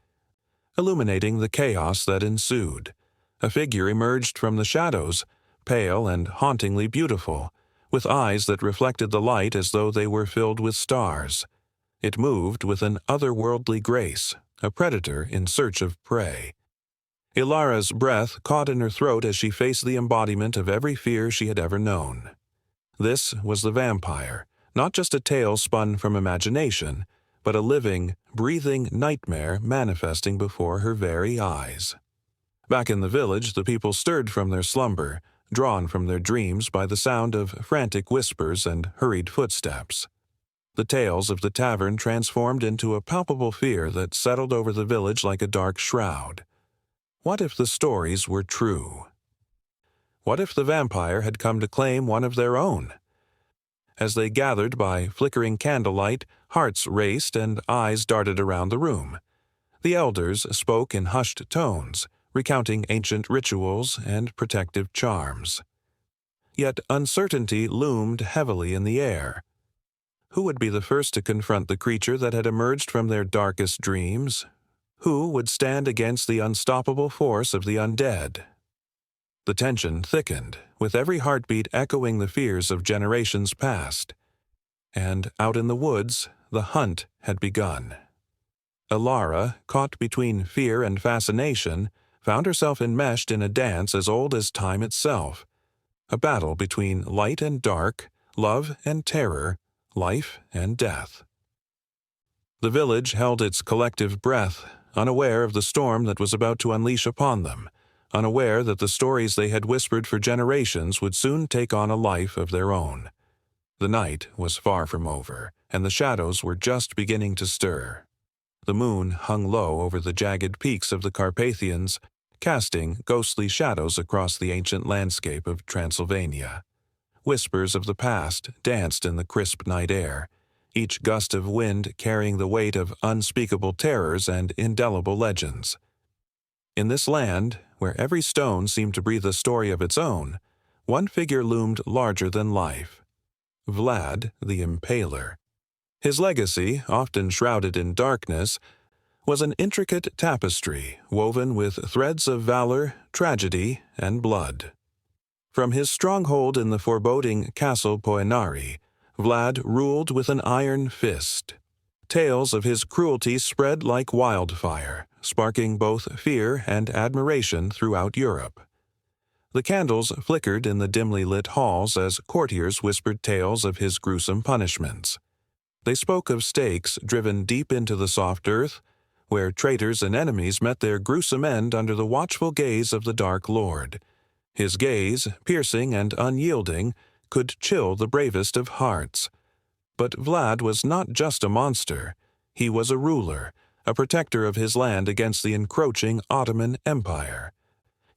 illuminating the chaos that ensued. A figure emerged from the shadows, pale and hauntingly beautiful, with eyes that reflected the light as though they were filled with stars. It moved with an otherworldly grace, a predator in search of prey. Ilara's breath caught in her throat as she faced the embodiment of every fear she had ever known. This was the vampire, not just a tale spun from imagination, but a living, breathing nightmare manifesting before her very eyes. Back in the village, the people stirred from their slumber, drawn from their dreams by the sound of frantic whispers and hurried footsteps. The tales of the tavern transformed into a palpable fear that settled over the village like a dark shroud. What if the stories were true? What if the vampire had come to claim one of their own? As they gathered by flickering candlelight, hearts raced and eyes darted around the room. The elders spoke in hushed tones, recounting ancient rituals and protective charms. Yet uncertainty loomed heavily in the air. Who would be the first to confront the creature that had emerged from their darkest dreams? Who would stand against the unstoppable force of the undead? The tension thickened, with every heartbeat echoing the fears of generations past. And out in the woods, the hunt had begun. Elara, caught between fear and fascination, found herself enmeshed in a dance as old as time itself, a battle between light and dark, love and terror, life and death. The village held its collective breath, unaware of the storm that was about to unleash upon them, unaware that the stories they had whispered for generations would soon take on a life of their own. The night was far from over, and the shadows were just beginning to stir. The moon hung low over the jagged peaks of the Carpathians, casting ghostly shadows across the ancient landscape of Transylvania. Whispers of the past danced in the crisp night air, each gust of wind carrying the weight of unspeakable terrors and indelible legends. In this land, where every stone seemed to breathe a story of its own, one figure loomed larger than life: Vlad the Impaler. His legacy, often shrouded in darkness, was an intricate tapestry woven with threads of valor, tragedy, and blood. From his stronghold in the foreboding Castle Poenari, Vlad ruled with an iron fist. Tales of his cruelty spread like wildfire, sparking both fear and admiration throughout Europe. The candles flickered in the dimly lit halls as courtiers whispered tales of his gruesome punishments. They spoke of stakes driven deep into the soft earth, where traitors and enemies met their gruesome end under the watchful gaze of the Dark Lord. His gaze, piercing and unyielding, could chill the bravest of hearts. But Vlad was not just a monster. He was a ruler, a protector of his land against the encroaching Ottoman Empire.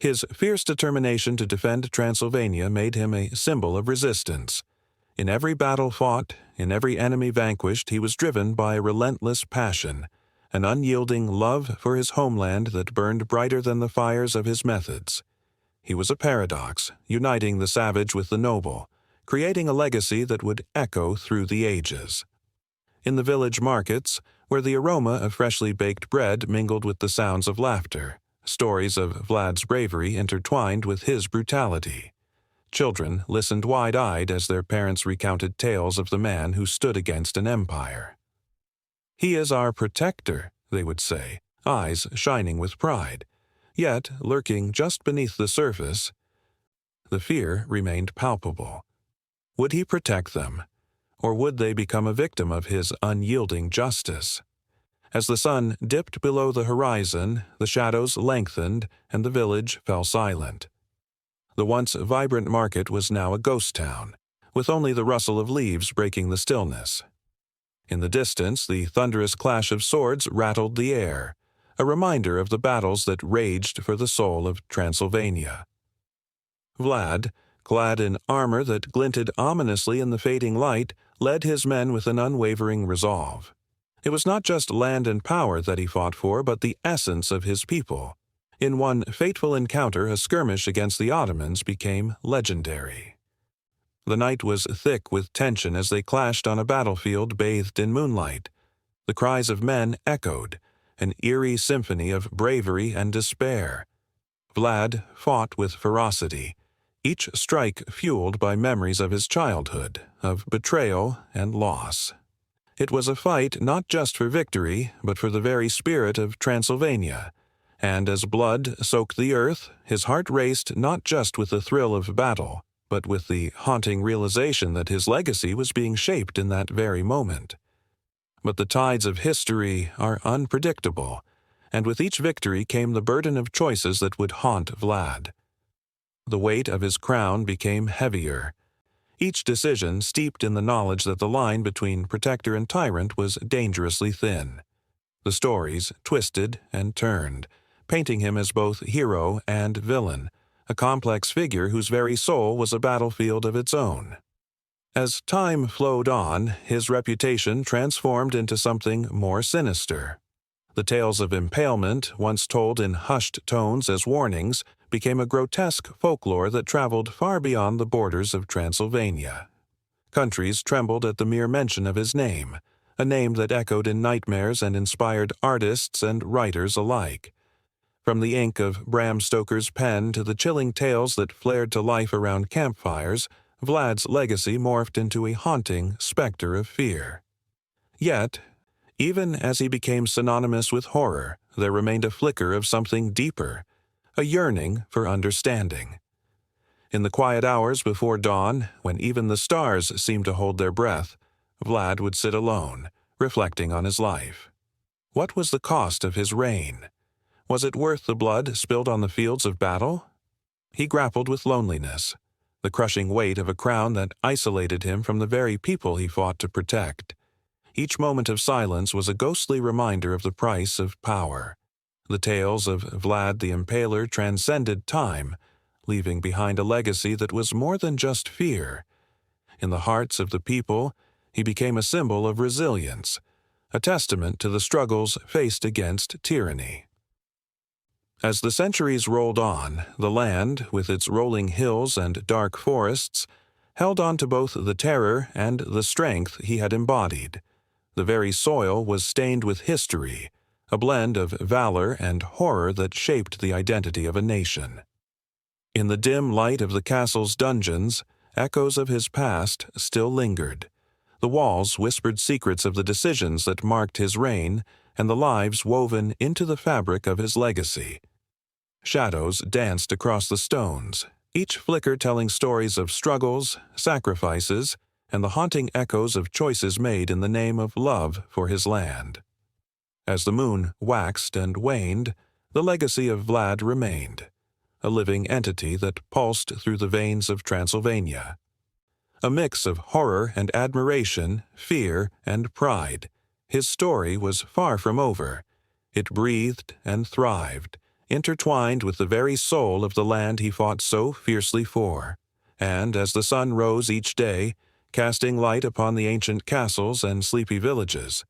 His fierce determination to defend Transylvania made him a symbol of resistance. In every battle fought, in every enemy vanquished, he was driven by a relentless passion, an unyielding love for his homeland that burned brighter than the fires of his methods. He was a paradox, uniting the savage with the noble, creating a legacy that would echo through the ages. In the village markets, where the aroma of freshly baked bread mingled with the sounds of laughter, stories of Vlad's bravery intertwined with his brutality. Children listened wide-eyed as their parents recounted tales of the man who stood against an empire. "He is our protector," they would say, eyes shining with pride. Yet, lurking just beneath the surface, the fear remained palpable. Would he protect them, or would they become a victim of his unyielding justice? As the sun dipped below the horizon, the shadows lengthened and the village fell silent. The once vibrant market was now a ghost town, with only the rustle of leaves breaking the stillness. In the distance, the thunderous clash of swords rattled the air, a reminder of the battles that raged for the soul of Transylvania. Vlad, clad in armor that glinted ominously in the fading light, led his men with an unwavering resolve. It was not just land and power that he fought for, but the essence of his people. In one fateful encounter, a skirmish against the Ottomans became legendary. The night was thick with tension as they clashed on a battlefield bathed in moonlight. The cries of men echoed, an eerie symphony of bravery and despair. Vlad fought with ferocity, each strike fueled by memories of his childhood, of betrayal and loss. It was a fight not just for victory, but for the very spirit of Transylvania. And as blood soaked the earth, his heart raced not just with the thrill of battle, but with the haunting realization that his legacy was being shaped in that very moment. But the tides of history are unpredictable, and with each victory came the burden of choices that would haunt Vlad. The weight of his crown became heavier, each decision steeped in the knowledge that the line between protector and tyrant was dangerously thin. The stories twisted and turned, painting him as both hero and villain, a complex figure whose very soul was a battlefield of its own. As time flowed on, his reputation transformed into something more sinister. The tales of impalement, once told in hushed tones as warnings, became a grotesque folklore that traveled far beyond the borders of Transylvania. Countries trembled at the mere mention of his name, a name that echoed in nightmares and inspired artists and writers alike. From the ink of Bram Stoker's pen to the chilling tales that flared to life around campfires, Vlad's legacy morphed into a haunting specter of fear. Yet, even as he became synonymous with horror, there remained a flicker of something deeper, a yearning for understanding. In the quiet hours before dawn, when even the stars seemed to hold their breath, Vlad would sit alone, reflecting on his life. What was the cost of his reign? Was it worth the blood spilled on the fields of battle? He grappled with loneliness, the crushing weight of a crown that isolated him from the very people he fought to protect. Each moment of silence was a ghostly reminder of the price of power. The tales of Vlad the Impaler transcended time, leaving behind a legacy that was more than just fear. In the hearts of the people, he became a symbol of resilience, a testament to the struggles faced against tyranny. As the centuries rolled on, the land, with its rolling hills and dark forests, held on to both the terror and the strength he had embodied. The very soil was stained with history, a blend of valor and horror that shaped the identity of a nation. In the dim light of the castle's dungeons, echoes of his past still lingered. The walls whispered secrets of the decisions that marked his reign and the lives woven into the fabric of his legacy. Shadows danced across the stones, each flicker telling stories of struggles, sacrifices, and the haunting echoes of choices made in the name of love for his land. As the moon waxed and waned, the legacy of Vlad remained, a living entity that pulsed through the veins of Transylvania. A mix of horror and admiration, fear and pride, his story was far from over. It breathed and thrived, intertwined with the very soul of the land he fought so fiercely for. And as the sun rose each day, casting light upon the ancient castles and sleepy villages,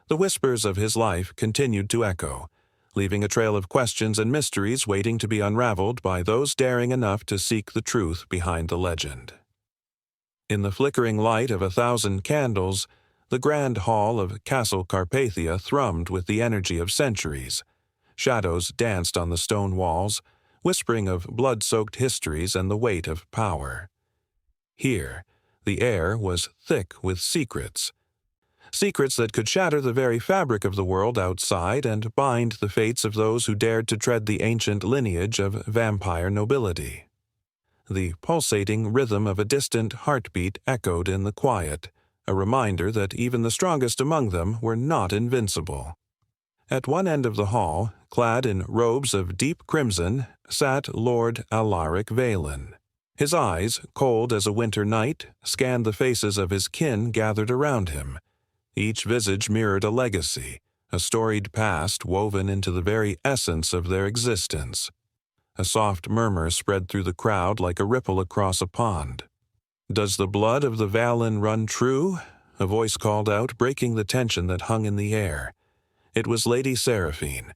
the whispers of his life continued to echo, leaving a trail of questions and mysteries waiting to be unraveled by those daring enough to seek the truth behind the legend. In the flickering light of 1,000 candles, the grand hall of Castle Carpathia thrummed with the energy of centuries. Shadows danced on the stone walls, whispering of blood-soaked histories and the weight of power. Here, the air was thick with secrets that could shatter the very fabric of the world outside and bind the fates of those who dared to tread the ancient lineage of vampire nobility. The pulsating rhythm of a distant heartbeat echoed in the quiet, a reminder that even the strongest among them were not invincible. At one end of the hall, clad in robes of deep crimson, sat Lord Alaric Valen. His eyes, cold as a winter night, scanned the faces of his kin gathered around him. Each visage mirrored a legacy, a storied past woven into the very essence of their existence. A soft murmur spread through the crowd like a ripple across a pond. "Does the blood of the Valen run true?" a voice called out, breaking the tension that hung in the air. It was Lady Seraphine,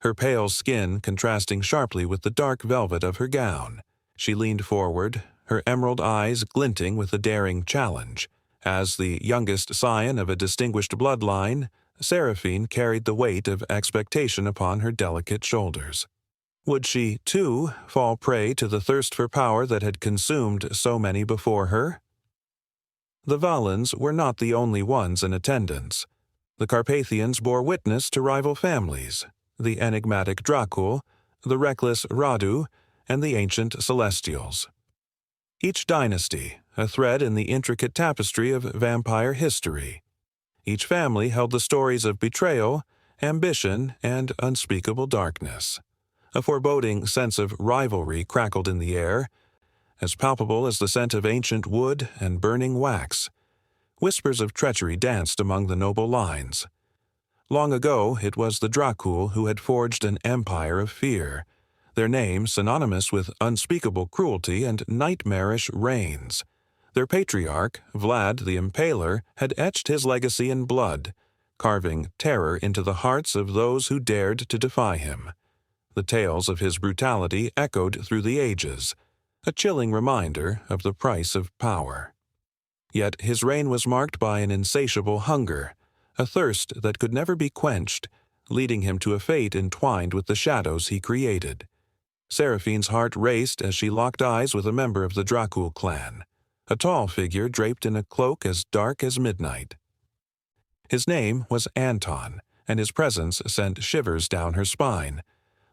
her pale skin contrasting sharply with the dark velvet of her gown. She leaned forward, her emerald eyes glinting with a daring challenge. As the youngest scion of a distinguished bloodline, Seraphine carried the weight of expectation upon her delicate shoulders. Would she, too, fall prey to the thirst for power that had consumed so many before her? The Valens were not the only ones in attendance. The Carpathians bore witness to rival families, the enigmatic Dracula, the reckless Radu, and the ancient Celestials. Each dynasty, a thread in the intricate tapestry of vampire history. Each family held the stories of betrayal, ambition, and unspeakable darkness. A foreboding sense of rivalry crackled in the air, as palpable as the scent of ancient wood and burning wax. Whispers of treachery danced among the noble lines. Long ago, it was the Dracul who had forged an empire of fear, their name synonymous with unspeakable cruelty and nightmarish reigns. Their patriarch, Vlad the Impaler, had etched his legacy in blood, carving terror into the hearts of those who dared to defy him. The tales of his brutality echoed through the ages, a chilling reminder of the price of power. Yet his reign was marked by an insatiable hunger, a thirst that could never be quenched, leading him to a fate entwined with the shadows he created. Seraphine's heart raced as she locked eyes with a member of the Dracul clan, a tall figure draped in a cloak as dark as midnight. His name was Anton, and his presence sent shivers down her spine.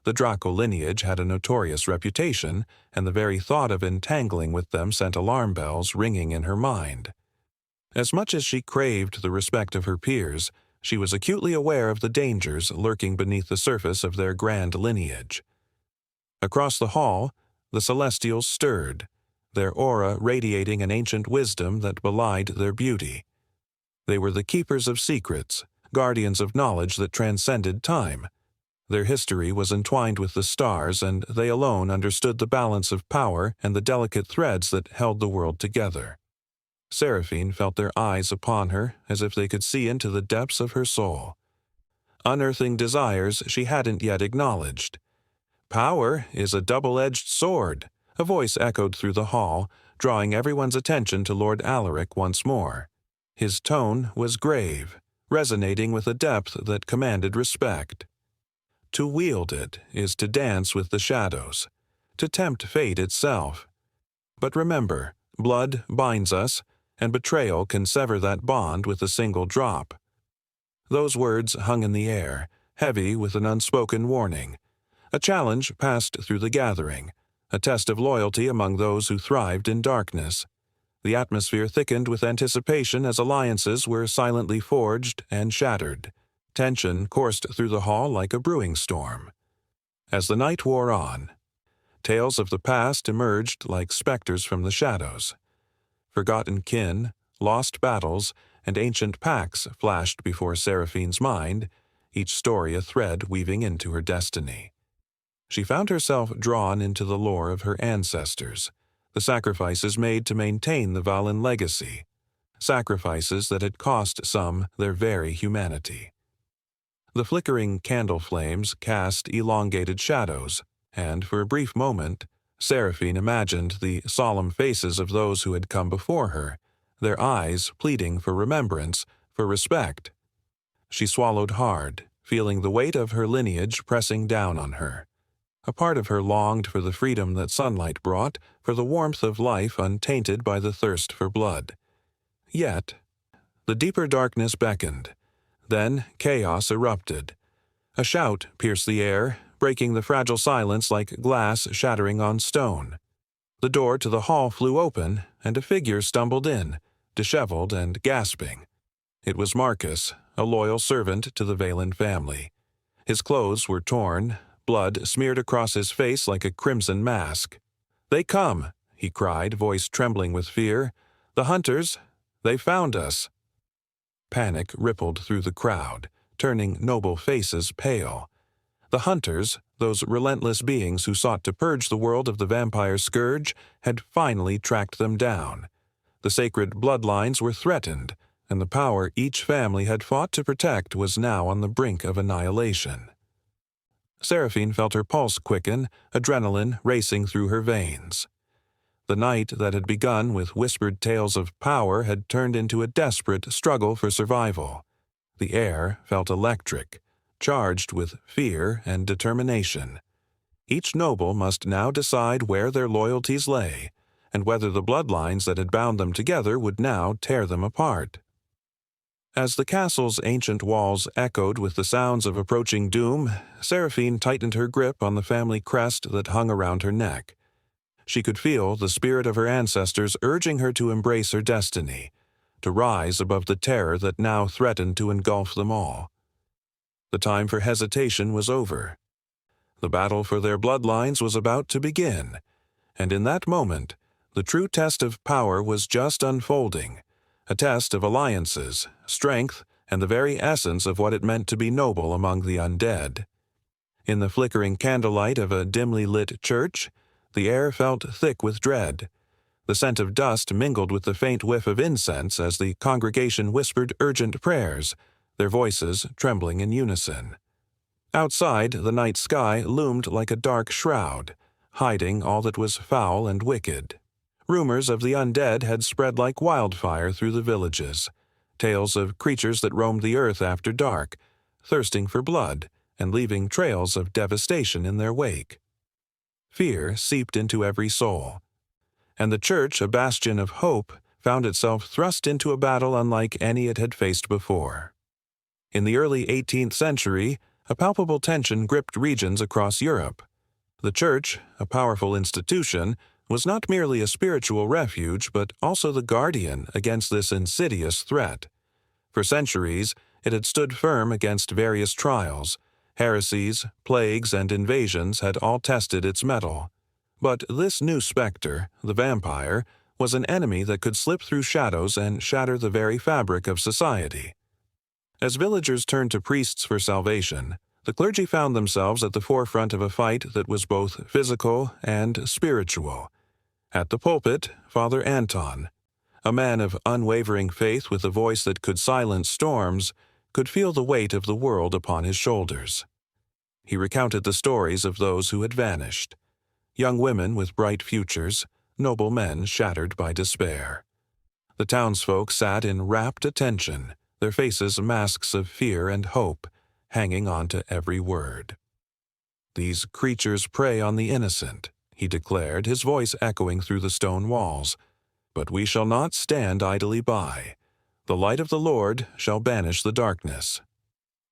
The Dracul lineage had a notorious reputation, and the very thought of entangling with them sent alarm bells ringing in her mind. As much as she craved the respect of her peers, she was acutely aware of the dangers lurking beneath the surface of their grand lineage. Across the hall, the Celestials stirred, their aura radiating an ancient wisdom that belied their beauty. They were the keepers of secrets, guardians of knowledge that transcended time. Their history was entwined with the stars, and they alone understood the balance of power and the delicate threads that held the world together. Seraphine felt their eyes upon her as if they could see into the depths of her soul, unearthing desires she hadn't yet acknowledged. "Power is a double-edged sword," a voice echoed through the hall, drawing everyone's attention to Lord Alaric once more. His tone was grave, resonating with a depth that commanded respect. To wield it is to dance with the shadows, to tempt fate itself. But remember, blood binds us, and betrayal can sever that bond with a single drop. Those words hung in the air, heavy with an unspoken warning. A challenge passed through the gathering, a test of loyalty among those who thrived in darkness. The atmosphere thickened with anticipation as alliances were silently forged and shattered. Tension coursed through the hall like a brewing storm. As the night wore on, tales of the past emerged like specters from the shadows. Forgotten kin, lost battles, and ancient pacts flashed before Seraphine's mind, each story a thread weaving into her destiny. She found herself drawn into the lore of her ancestors, the sacrifices made to maintain the Valen legacy, sacrifices that had cost some their very humanity. The flickering candle flames cast elongated shadows, and for a brief moment, Seraphine imagined the solemn faces of those who had come before her, their eyes pleading for remembrance, for respect. She swallowed hard, feeling the weight of her lineage pressing down on her. A part of her longed for the freedom that sunlight brought, for the warmth of life untainted by the thirst for blood. Yet, the deeper darkness beckoned. Then chaos erupted. A shout pierced the air, breaking the fragile silence like glass shattering on stone. The door to the hall flew open, and a figure stumbled in, disheveled and gasping. It was Marcus, a loyal servant to the Valen family. His clothes were torn, blood smeared across his face like a crimson mask. "They come," he cried, voice trembling with fear. "The hunters, they found us." Panic rippled through the crowd, turning noble faces pale. The hunters, those relentless beings who sought to purge the world of the vampire scourge, had finally tracked them down. The sacred bloodlines were threatened, and the power each family had fought to protect was now on the brink of annihilation. Seraphine felt her pulse quicken, adrenaline racing through her veins. The night that had begun with whispered tales of power had turned into a desperate struggle for survival. The air felt electric, charged with fear and determination. Each noble must now decide where their loyalties lay, and whether the bloodlines that had bound them together would now tear them apart. As the castle's ancient walls echoed with the sounds of approaching doom, Seraphine tightened her grip on the family crest that hung around her neck. She could feel the spirit of her ancestors urging her to embrace her destiny, to rise above the terror that now threatened to engulf them all. The time for hesitation was over. The battle for their bloodlines was about to begin, and in that moment, the true test of power was just unfolding, a test of alliances, strength, and the very essence of what it meant to be noble among the undead. In the flickering candlelight of a dimly lit church, the air felt thick with dread. The scent of dust mingled with the faint whiff of incense as the congregation whispered urgent prayers, their voices trembling in unison. Outside, the night sky loomed like a dark shroud, hiding all that was foul and wicked. Rumors of the undead had spread like wildfire through the villages, tales of creatures that roamed the earth after dark, thirsting for blood and leaving trails of devastation in their wake. Fear seeped into every soul, and the church, a bastion of hope, found itself thrust into a battle unlike any it had faced before. In the early 18th century, a palpable tension gripped regions across Europe. The church, a powerful institution, was not merely a spiritual refuge but also the guardian against this insidious threat. For centuries, it had stood firm against various trials. Heresies, plagues, and invasions had all tested its mettle. But this new specter, the vampire, was an enemy that could slip through shadows and shatter the very fabric of society. As villagers turned to priests for salvation, the clergy found themselves at the forefront of a fight that was both physical and spiritual. At the pulpit, Father Anton, a man of unwavering faith with a voice that could silence storms, could feel the weight of the world upon his shoulders. He recounted the stories of those who had vanished, young women with bright futures, noble men shattered by despair. The townsfolk sat in rapt attention, their faces masks of fear and hope, hanging on to every word. "These creatures prey on the innocent," he declared, his voice echoing through the stone walls. "But we shall not stand idly by. The light of the Lord shall banish the darkness."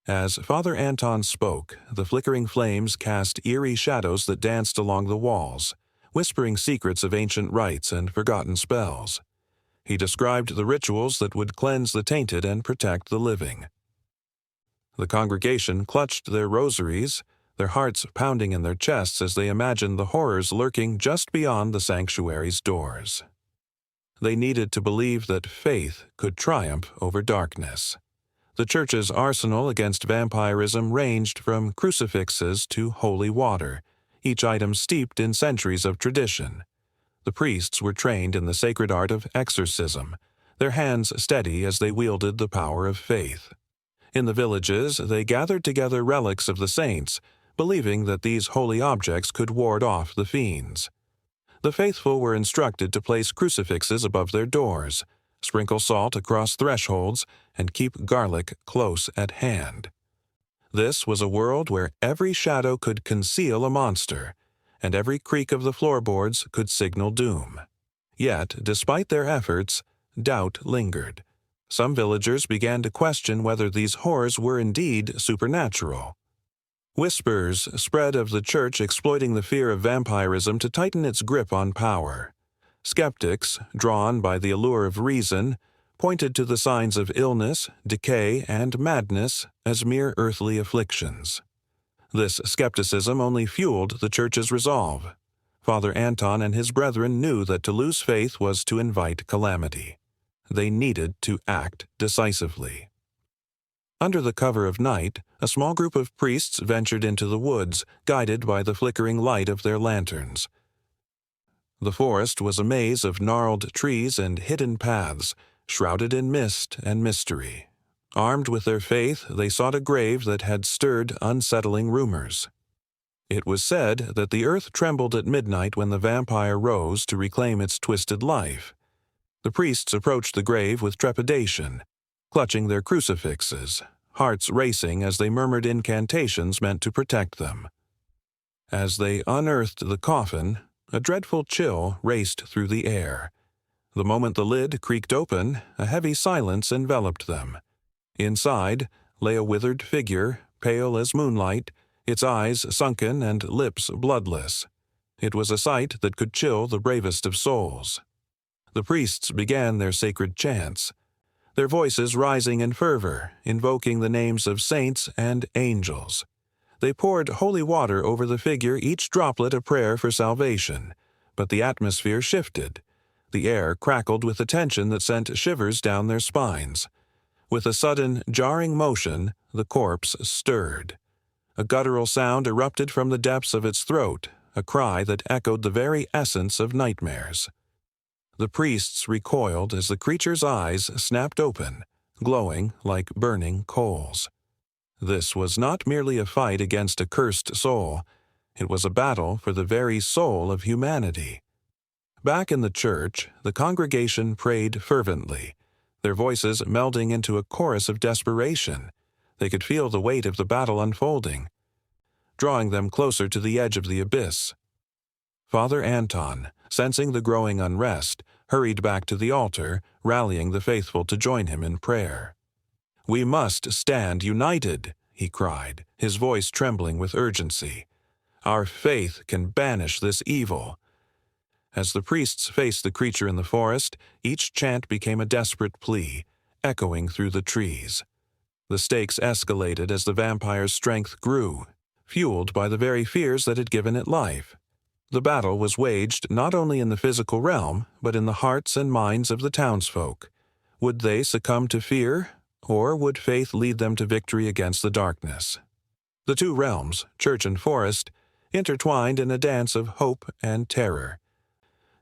As Father Anton spoke, the flickering flames cast eerie shadows that danced along the walls, whispering secrets of ancient rites and forgotten spells. He described the rituals that would cleanse the tainted and protect the living. The congregation clutched their rosaries, their hearts pounding in their chests as they imagined the horrors lurking just beyond the sanctuary's doors. They needed to believe that faith could triumph over darkness. The church's arsenal against vampirism ranged from crucifixes to holy water, each item steeped in centuries of tradition. The priests were trained in the sacred art of exorcism, their hands steady as they wielded the power of faith. In the villages, they gathered together relics of the saints, believing that these holy objects could ward off the fiends. The faithful were instructed to place crucifixes above their doors, sprinkle salt across thresholds, and keep garlic close at hand. This was a world where every shadow could conceal a monster, and every creak of the floorboards could signal doom. Yet, despite their efforts, doubt lingered. Some villagers began to question whether these horrors were indeed supernatural. Whispers spread of the church exploiting the fear of vampirism to tighten its grip on power. Skeptics, drawn by the allure of reason, pointed to the signs of illness, decay, and madness as mere earthly afflictions. This skepticism only fueled the church's resolve. Father Anton and his brethren knew that to lose faith was to invite calamity. They needed to act decisively. Under the cover of night, a small group of priests ventured into the woods, guided by the flickering light of their lanterns. The forest was a maze of gnarled trees and hidden paths, shrouded in mist and mystery. Armed with their faith, they sought a grave that had stirred unsettling rumors. It was said that the earth trembled at midnight when the vampire rose to reclaim its twisted life. The priests approached the grave with trepidation, clutching their crucifixes, hearts racing as they murmured incantations meant to protect them. As they unearthed the coffin, a dreadful chill raced through the air. The moment the lid creaked open, a heavy silence enveloped them. Inside lay a withered figure, pale as moonlight, its eyes sunken and lips bloodless. It was a sight that could chill the bravest of souls. The priests began their sacred chants, their voices rising in fervor, invoking the names of saints and angels. They poured holy water over the figure, each droplet a prayer for salvation. But the atmosphere shifted. The air crackled with a tension that sent shivers down their spines. With a sudden, jarring motion, the corpse stirred. A guttural sound erupted from the depths of its throat, a cry that echoed the very essence of nightmares. The priests recoiled as the creature's eyes snapped open, glowing like burning coals. This was not merely a fight against a cursed soul. It was a battle for the very soul of humanity. Back in the church, the congregation prayed fervently, their voices melding into a chorus of desperation. They could feel the weight of the battle unfolding, drawing them closer to the edge of the abyss. Father Anton, sensing the growing unrest, hurried back to the altar, rallying the faithful to join him in prayer. "We must stand united," he cried, his voice trembling with urgency. "Our faith can banish this evil." As the priests faced the creature in the forest, each chant became a desperate plea, echoing through the trees. The stakes escalated as the vampire's strength grew, fueled by the very fears that had given it life. The battle was waged not only in the physical realm, but in the hearts and minds of the townsfolk. Would they succumb to fear, or would faith lead them to victory against the darkness? The two realms, church and forest, intertwined in a dance of hope and terror.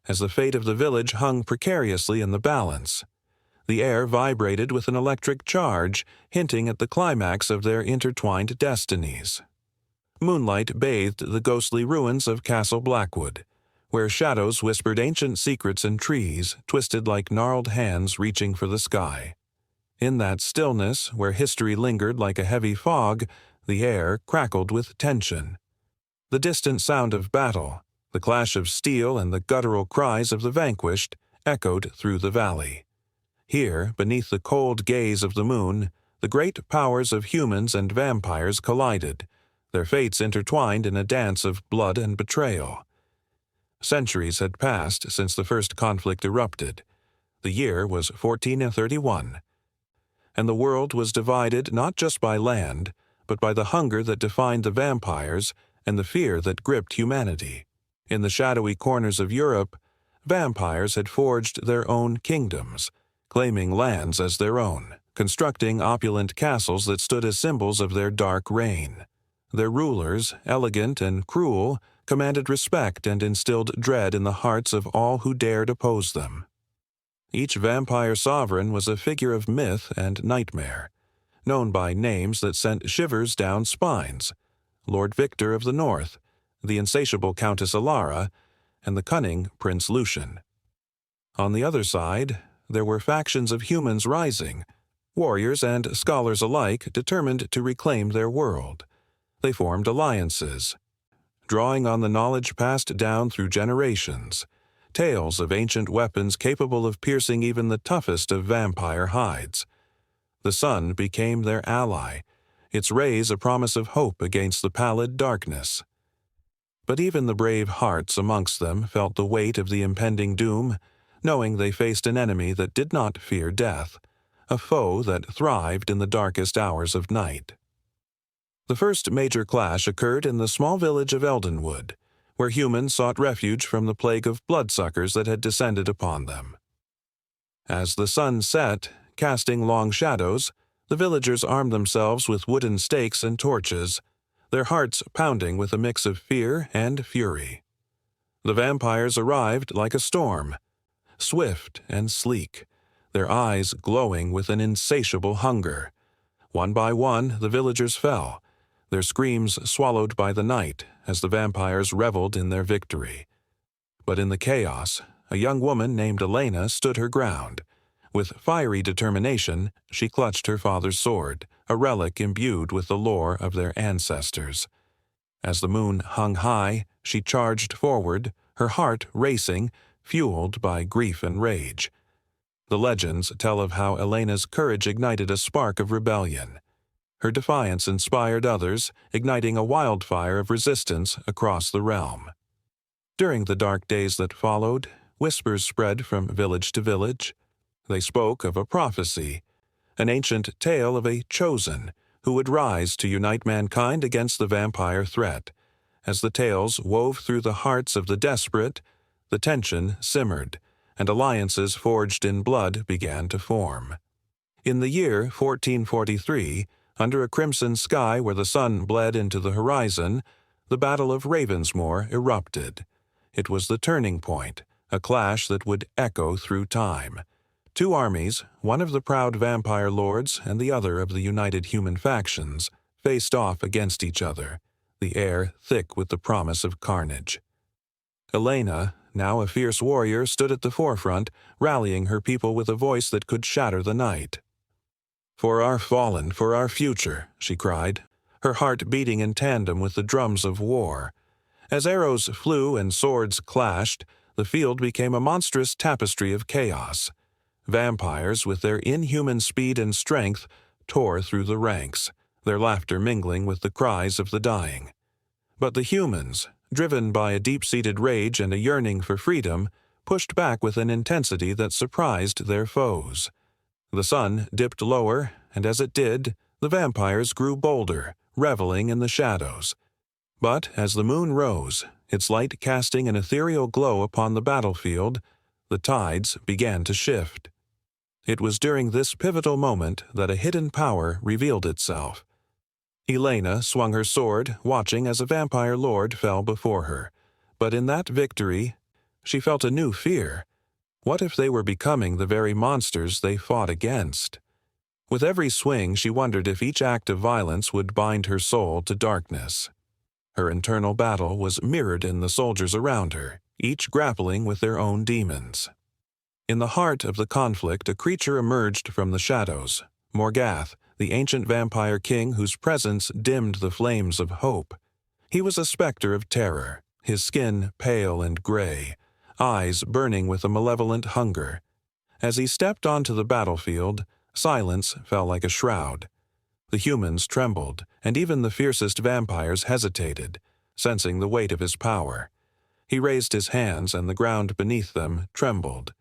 As the fate of the village hung precariously in the balance, the air vibrated with an electric charge, hinting at the climax of their intertwined destinies. Moonlight bathed the ghostly ruins of Castle Blackwood, where shadows whispered ancient secrets in trees twisted like gnarled hands reaching for the sky. In that stillness, where history lingered like a heavy fog, the air crackled with tension. The distant sound of battle, the clash of steel and the guttural cries of the vanquished, echoed through the valley. Here, beneath the cold gaze of the moon, the great powers of humans and vampires collided, their fates intertwined in a dance of blood and betrayal. Centuries had passed since the first conflict erupted. The year was 1431, and the world was divided not just by land, but by the hunger that defined the vampires and the fear that gripped humanity. In the shadowy corners of Europe, vampires had forged their own kingdoms, claiming lands as their own, constructing opulent castles that stood as symbols of their dark reign. Their rulers, elegant and cruel, commanded respect and instilled dread in the hearts of all who dared oppose them. Each vampire sovereign was a figure of myth and nightmare, known by names that sent shivers down spines: Lord Victor of the North, the insatiable Countess Alara, and the cunning Prince Lucian. On the other side, there were factions of humans rising, warriors and scholars alike determined to reclaim their world. They formed alliances, drawing on the knowledge passed down through generations, tales of ancient weapons capable of piercing even the toughest of vampire hides. The sun became their ally, its rays a promise of hope against the pallid darkness. But even the brave hearts amongst them felt the weight of the impending doom, knowing they faced an enemy that did not fear death, a foe that thrived in the darkest hours of night. The first major clash occurred in the small village of Eldenwood, where humans sought refuge from the plague of bloodsuckers that had descended upon them. As the sun set, casting long shadows, the villagers armed themselves with wooden stakes and torches, their hearts pounding with a mix of fear and fury. The vampires arrived like a storm, swift and sleek, their eyes glowing with an insatiable hunger. One by one, the villagers fell, their screams swallowed by the night as the vampires reveled in their victory. But in the chaos, a young woman named Elena stood her ground. With fiery determination, she clutched her father's sword, a relic imbued with the lore of their ancestors. As the moon hung high, she charged forward, her heart racing, fueled by grief and rage. The legends tell of how Elena's courage ignited a spark of rebellion. Her defiance inspired others, igniting a wildfire of resistance across the realm. During the dark days that followed, whispers spread from village to village. They spoke of a prophecy, an ancient tale of a chosen who would rise to unite mankind against the vampire threat. As the tales wove through the hearts of the desperate, the tension simmered, and alliances forged in blood began to form. In the year 1443, under a crimson sky where the sun bled into the horizon, the Battle of Ravensmoor erupted. It was the turning point, a clash that would echo through time. Two armies, one of the proud vampire lords and the other of the united human factions, faced off against each other, the air thick with the promise of carnage. Elena, now a fierce warrior, stood at the forefront, rallying her people with a voice that could shatter the night. "For our fallen, for our future," she cried, her heart beating in tandem with the drums of war. As arrows flew and swords clashed, the field became a monstrous tapestry of chaos. Vampires, with their inhuman speed and strength, tore through the ranks, their laughter mingling with the cries of the dying. But the humans, driven by a deep-seated rage and a yearning for freedom, pushed back with an intensity that surprised their foes. The sun dipped lower, and as it did, the vampires grew bolder, reveling in the shadows. But as the moon rose, its light casting an ethereal glow upon the battlefield, the tides began to shift. It was during this pivotal moment that a hidden power revealed itself. Elena swung her sword, watching as a vampire lord fell before her. But in that victory, she felt a new fear. What if they were becoming the very monsters they fought against? With every swing, she wondered if each act of violence would bind her soul to darkness. Her internal battle was mirrored in the soldiers around her, each grappling with their own demons. In the heart of the conflict, a creature emerged from the shadows, Morgath, the ancient vampire king whose presence dimmed the flames of hope. He was a specter of terror, his skin pale and gray, eyes burning with a malevolent hunger. As he stepped onto the battlefield, silence fell like a shroud. The humans trembled, and even the fiercest vampires hesitated, sensing the weight of his power. He raised his hands, and the ground beneath them trembled.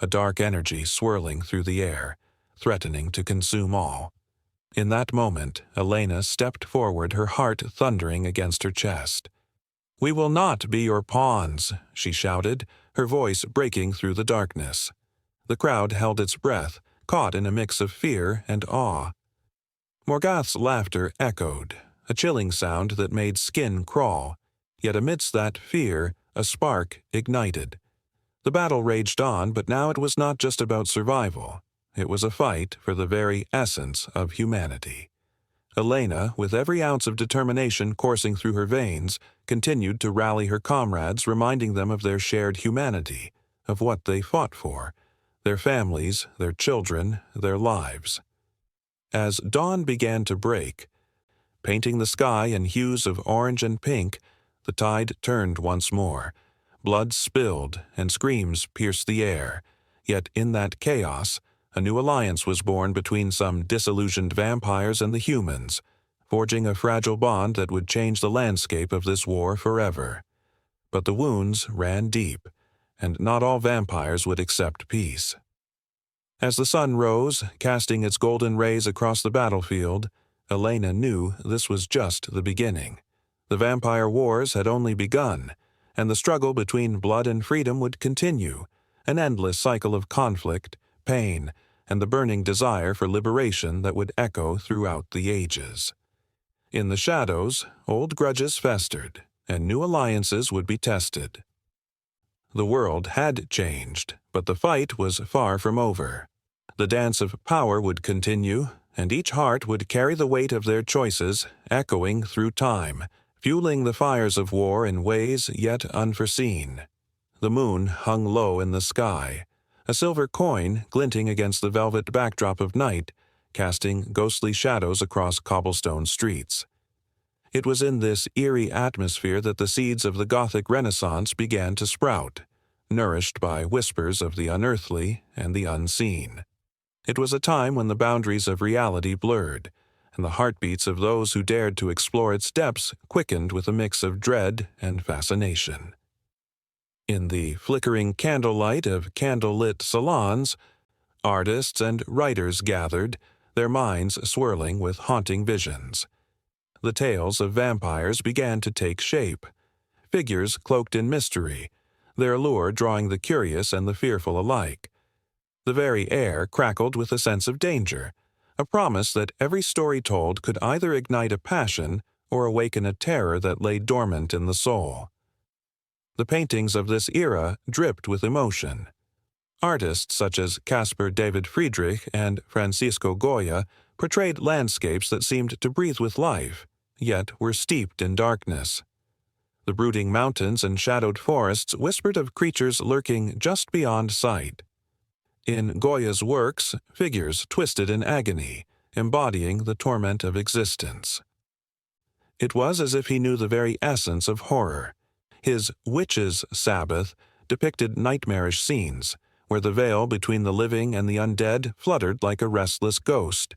A dark energy swirling through the air, threatening to consume all. In that moment, Elena stepped forward, her heart thundering against her chest. "We will not be your pawns," she shouted, her voice breaking through the darkness. The crowd held its breath, caught in a mix of fear and awe. Morgath's laughter echoed, a chilling sound that made skin crawl. Yet amidst that fear, a spark ignited. The battle raged on, but now it was not just about survival. It was a fight for the very essence of humanity. Elena, with every ounce of determination coursing through her veins, continued to rally her comrades, reminding them of their shared humanity, of what they fought for, their families, their children, their lives. As dawn began to break, painting the sky in hues of orange and pink, the tide turned once more. Blood spilled, and screams pierced the air. Yet in that chaos, a new alliance was born between some disillusioned vampires and the humans, forging a fragile bond that would change the landscape of this war forever. But the wounds ran deep, and not all vampires would accept peace. As the sun rose, casting its golden rays across the battlefield, Elena knew this was just the beginning. The vampire wars had only begun, and the struggle between blood and freedom would continue, an endless cycle of conflict, pain, and the burning desire for liberation that would echo throughout the ages. In the shadows, old grudges festered, and new alliances would be tested. The world had changed, but the fight was far from over. The dance of power would continue, and each heart would carry the weight of their choices, echoing through time, fueling the fires of war in ways yet unforeseen. The moon hung low in the sky, a silver coin glinting against the velvet backdrop of night, casting ghostly shadows across cobblestone streets. It was in this eerie atmosphere that the seeds of the Gothic Renaissance began to sprout, nourished by whispers of the unearthly and the unseen. It was a time when the boundaries of reality blurred, and the heartbeats of those who dared to explore its depths quickened with a mix of dread and fascination. In the flickering candlelight of candle-lit salons, artists and writers gathered, their minds swirling with haunting visions. The tales of vampires began to take shape, figures cloaked in mystery, their allure drawing the curious and the fearful alike. The very air crackled with a sense of danger, a promise that every story told could either ignite a passion or awaken a terror that lay dormant in the soul. The paintings of this era dripped with emotion. Artists such as Caspar David Friedrich and Francisco Goya portrayed landscapes that seemed to breathe with life, yet were steeped in darkness. The brooding mountains and shadowed forests whispered of creatures lurking just beyond sight. In Goya's works, figures twisted in agony, embodying the torment of existence. It was as if he knew the very essence of horror. His Witches' Sabbath depicted nightmarish scenes, where the veil between the living and the undead fluttered like a restless ghost.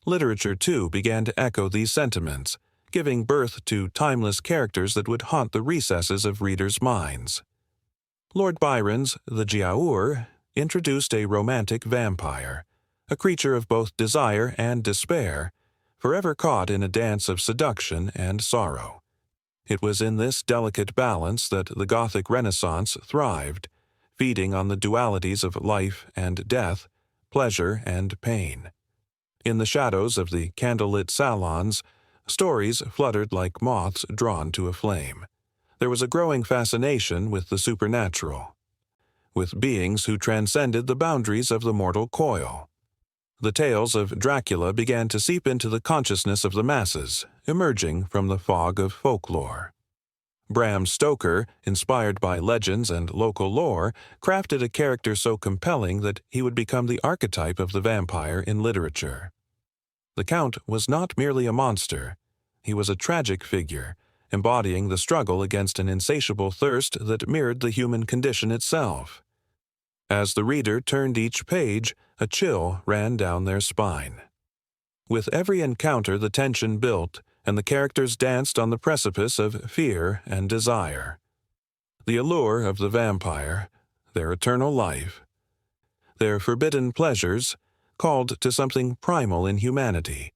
Literature, too, began to echo these sentiments, giving birth to timeless characters that would haunt the recesses of readers' minds. Lord Byron's The Giaour introduced a romantic vampire, a creature of both desire and despair, forever caught in a dance of seduction and sorrow. It was in this delicate balance that the Gothic Renaissance thrived, feeding on the dualities of life and death, pleasure and pain. In the shadows of the candlelit salons, stories fluttered like moths drawn to a flame. There was a growing fascination with the supernatural, with beings who transcended the boundaries of the mortal coil. The tales of Dracula began to seep into the consciousness of the masses, emerging from the fog of folklore. Bram Stoker, inspired by legends and local lore, crafted a character so compelling that he would become the archetype of the vampire in literature. The Count was not merely a monster. He was a tragic figure, embodying the struggle against an insatiable thirst that mirrored the human condition itself. As the reader turned each page, a chill ran down their spine. With every encounter, the tension built, and the characters danced on the precipice of fear and desire. The allure of the vampire, their eternal life, their forbidden pleasures, called to something primal in humanity.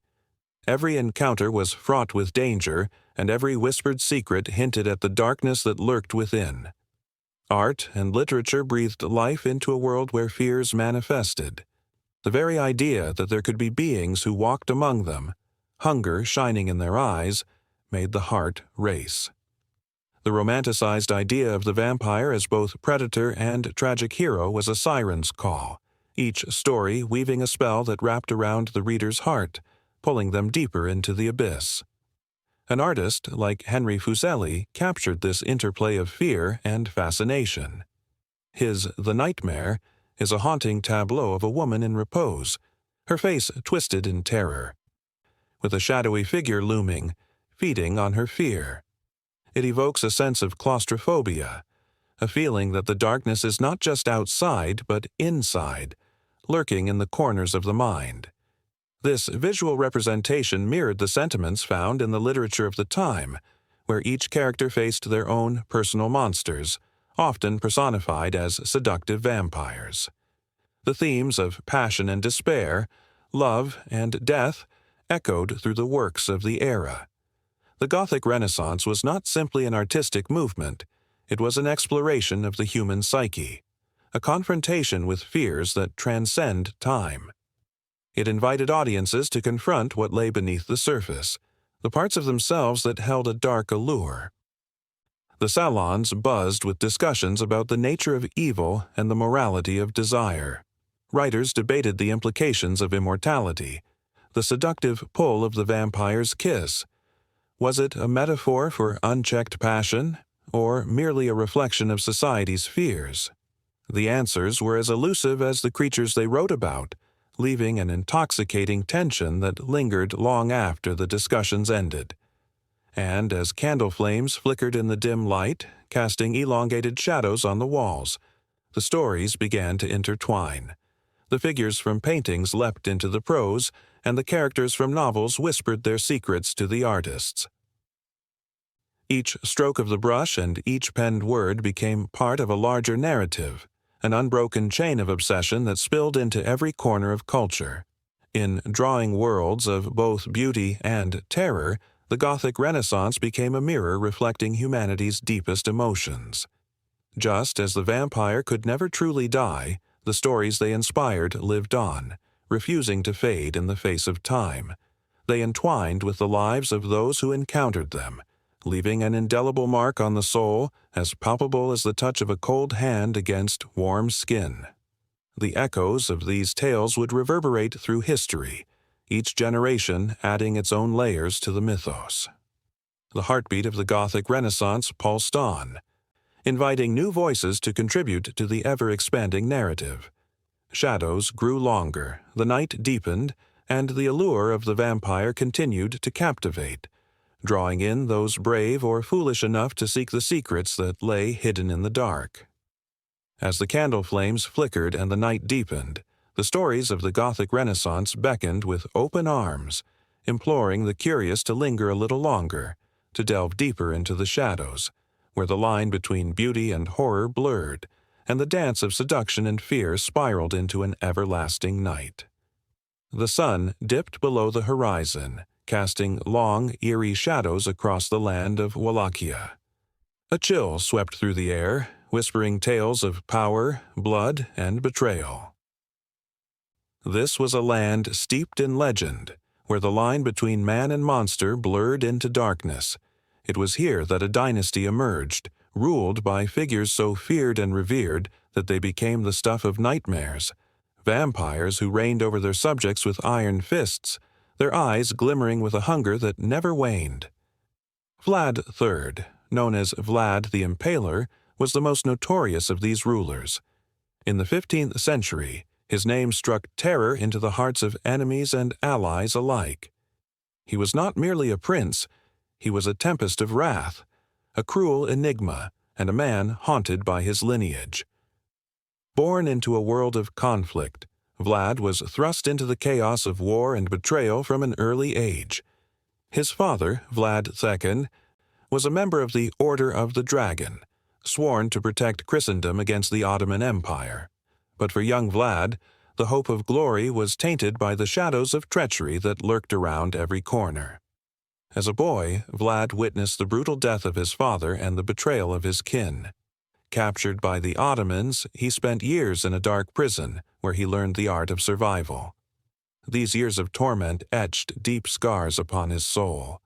Every encounter was fraught with danger, and every whispered secret hinted at the darkness that lurked within. Art and literature breathed life into a world where fears manifested. The very idea that there could be beings who walked among them, hunger shining in their eyes, made the heart race. The romanticized idea of the vampire as both predator and tragic hero was a siren's call, each story weaving a spell that wrapped around the reader's heart, pulling them deeper into the abyss. An artist like Henry Fuseli captured this interplay of fear and fascination. His The Nightmare is a haunting tableau of a woman in repose, her face twisted in terror, with a shadowy figure looming, feeding on her fear. It evokes a sense of claustrophobia, a feeling that the darkness is not just outside but inside, lurking in the corners of the mind. This visual representation mirrored the sentiments found in the literature of the time, where each character faced their own personal monsters, often personified as seductive vampires. The themes of passion and despair, love and death, echoed through the works of the era. The Gothic Renaissance was not simply an artistic movement, it was an exploration of the human psyche, a confrontation with fears that transcend time. It invited audiences to confront what lay beneath the surface, the parts of themselves that held a dark allure. The salons buzzed with discussions about the nature of evil and the morality of desire. Writers debated the implications of immortality, the seductive pull of the vampire's kiss. Was it a metaphor for unchecked passion, or merely a reflection of society's fears? The answers were as elusive as the creatures they wrote about, leaving an intoxicating tension that lingered long after the discussions ended. And as candle flames flickered in the dim light, casting elongated shadows on the walls, the stories began to intertwine. The figures from paintings leapt into the prose, and the characters from novels whispered their secrets to the artists. Each stroke of the brush and each penned word became part of a larger narrative, an unbroken chain of obsession that spilled into every corner of culture. In drawing worlds of both beauty and terror, the Gothic Renaissance became a mirror reflecting humanity's deepest emotions. Just as the vampire could never truly die, the stories they inspired lived on, refusing to fade in the face of time. They entwined with the lives of those who encountered them, leaving an indelible mark on the soul as palpable as the touch of a cold hand against warm skin. The echoes of these tales would reverberate through history, each generation adding its own layers to the mythos. The heartbeat of the Gothic Renaissance pulsed on, inviting new voices to contribute to the ever-expanding narrative. Shadows grew longer, the night deepened, and the allure of the vampire continued to captivate, drawing in those brave or foolish enough to seek the secrets that lay hidden in the dark. As the candle flames flickered and the night deepened, the stories of the Gothic Renaissance beckoned with open arms, imploring the curious to linger a little longer, to delve deeper into the shadows, where the line between beauty and horror blurred, and the dance of seduction and fear spiraled into an everlasting night. The sun dipped below the horizon, casting long, eerie shadows across the land of Wallachia. A chill swept through the air, whispering tales of power, blood, and betrayal. This was a land steeped in legend, where the line between man and monster blurred into darkness. It was here that a dynasty emerged, ruled by figures so feared and revered that they became the stuff of nightmares, vampires who reigned over their subjects with iron fists, their eyes glimmering with a hunger that never waned. Vlad III, known as Vlad the Impaler, was the most notorious of these rulers. In the 15th century, his name struck terror into the hearts of enemies and allies alike. He was not merely a prince, he was a tempest of wrath, a cruel enigma, and a man haunted by his lineage. Born into a world of conflict, Vlad was thrust into the chaos of war and betrayal from an early age. His father, Vlad II, was a member of the Order of the Dragon, sworn to protect Christendom against the Ottoman Empire. But for young Vlad, the hope of glory was tainted by the shadows of treachery that lurked around every corner. As a boy, Vlad witnessed the brutal death of his father and the betrayal of his kin. Captured by the Ottomans, he spent years in a dark prison where he learned the art of survival. These years of torment etched deep scars upon his soul.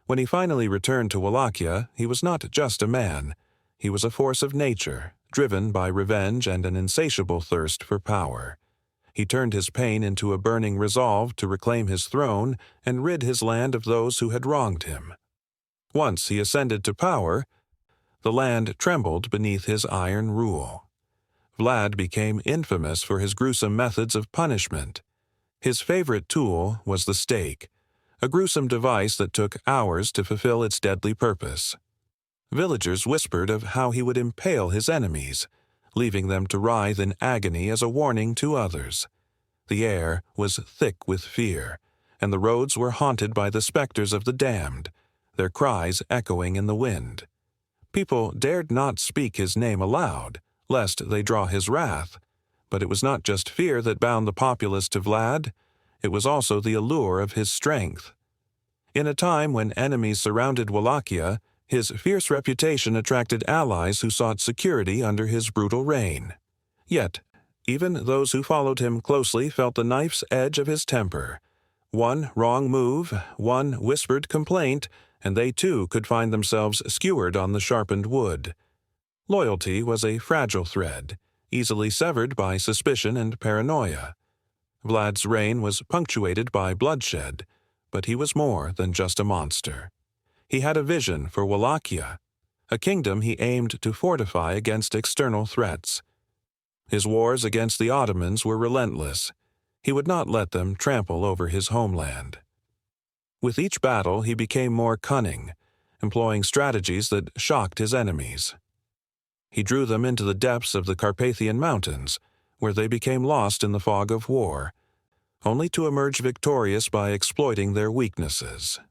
When he finally returned to Wallachia, he was not just a man. He was a force of nature, driven by revenge and an insatiable thirst for power. He turned his pain into a burning resolve to reclaim his throne and rid his land of those who had wronged him. Once he ascended to power, the land trembled beneath his iron rule. Vlad became infamous for his gruesome methods of punishment. His favorite tool was the stake, a gruesome device that took hours to fulfill its deadly purpose. Villagers whispered of how he would impale his enemies, leaving them to writhe in agony as a warning to others. The air was thick with fear, and the roads were haunted by the specters of the damned, their cries echoing in the wind. People dared not speak his name aloud, lest they draw his wrath, but it was not just fear that bound the populace to Vlad, it was also the allure of his strength. In a time when enemies surrounded Wallachia, his fierce reputation attracted allies who sought security under his brutal reign. Yet, even those who followed him closely felt the knife's edge of his temper. One wrong move, one whispered complaint, and they too could find themselves skewered on the sharpened wood. Loyalty was a fragile thread, easily severed by suspicion and paranoia. Vlad's reign was punctuated by bloodshed, but he was more than just a monster. He had a vision for Wallachia, a kingdom he aimed to fortify against external threats. His wars against the Ottomans were relentless. He would not let them trample over his homeland. With each battle, he became more cunning, employing strategies that shocked his enemies. He drew them into the depths of the Carpathian Mountains, where they became lost in the fog of war, only to emerge victorious by exploiting their weaknesses.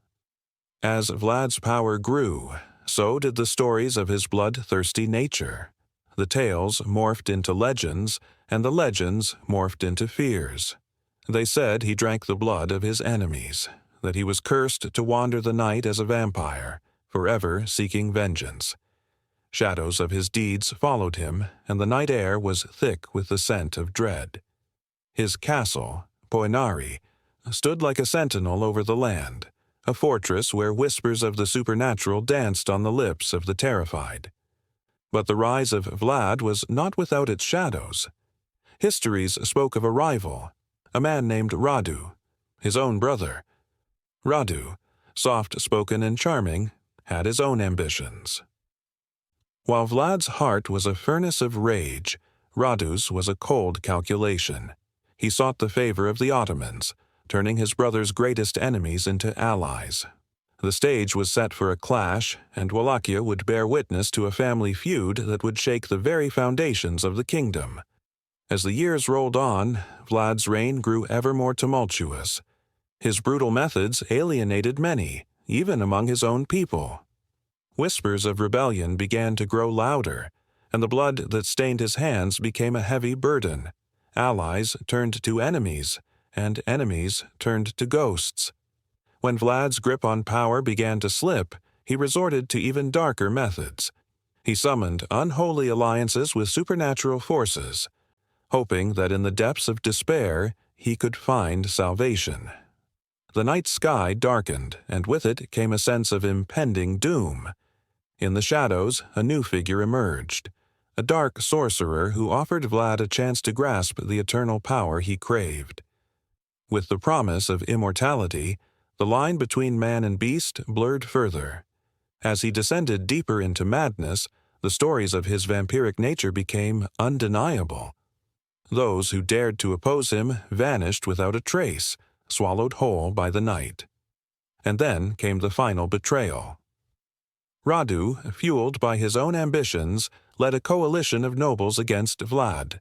As Vlad's power grew, so did the stories of his bloodthirsty nature. The tales morphed into legends, and the legends morphed into fears. They said he drank the blood of his enemies, that he was cursed to wander the night as a vampire, forever seeking vengeance. Shadows of his deeds followed him, and the night air was thick with the scent of dread. His castle, Poenari, stood like a sentinel over the land, a fortress where whispers of the supernatural danced on the lips of the terrified. But the rise of Vlad was not without its shadows. Histories spoke of a rival, a man named Radu, his own brother. Radu, soft-spoken and charming, had his own ambitions. While Vlad's heart was a furnace of rage, Radu's was a cold calculation. He sought the favor of the Ottomans, turning his brother's greatest enemies into allies. The stage was set for a clash, and Wallachia would bear witness to a family feud that would shake the very foundations of the kingdom. As the years rolled on, Vlad's reign grew ever more tumultuous. His brutal methods alienated many, even among his own people. Whispers of rebellion began to grow louder, and the blood that stained his hands became a heavy burden. Allies turned to enemies, and enemies turned to ghosts. When Vlad's grip on power began to slip, he resorted to even darker methods. He summoned unholy alliances with supernatural forces, hoping that in the depths of despair he could find salvation. The night sky darkened, and with it came a sense of impending doom. In the shadows, a new figure emerged, a dark sorcerer who offered Vlad a chance to grasp the eternal power he craved. With the promise of immortality, the line between man and beast blurred further. As he descended deeper into madness, the stories of his vampiric nature became undeniable. Those who dared to oppose him vanished without a trace, swallowed whole by the night. And then came the final betrayal. Radu, fueled by his own ambitions, led a coalition of nobles against Vlad.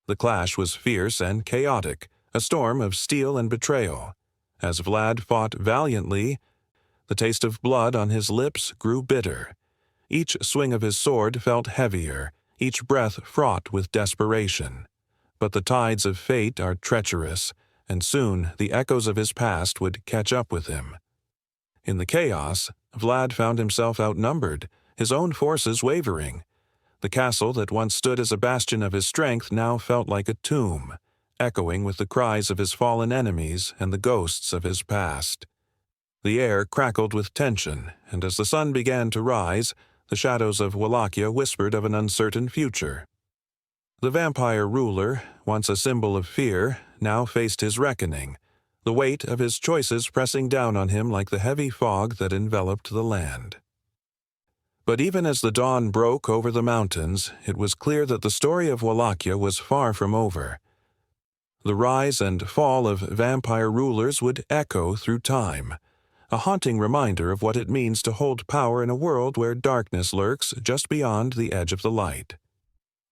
The clash was fierce and chaotic, a storm of steel and betrayal. As Vlad fought valiantly, the taste of blood on his lips grew bitter. Each swing of his sword felt heavier, each breath fraught with desperation. But the tides of fate are treacherous, and soon the echoes of his past would catch up with him. In the chaos, Vlad found himself outnumbered, his own forces wavering. The castle that once stood as a bastion of his strength now felt like a tomb, echoing with the cries of his fallen enemies and the ghosts of his past. The air crackled with tension, and as the sun began to rise, the shadows of Wallachia whispered of an uncertain future. The vampire ruler, once a symbol of fear, now faced his reckoning, the weight of his choices pressing down on him like the heavy fog that enveloped the land. But even as the dawn broke over the mountains, it was clear that the story of Wallachia was far from over. The rise and fall of vampire rulers would echo through time, a haunting reminder of what it means to hold power in a world where darkness lurks just beyond the edge of the light.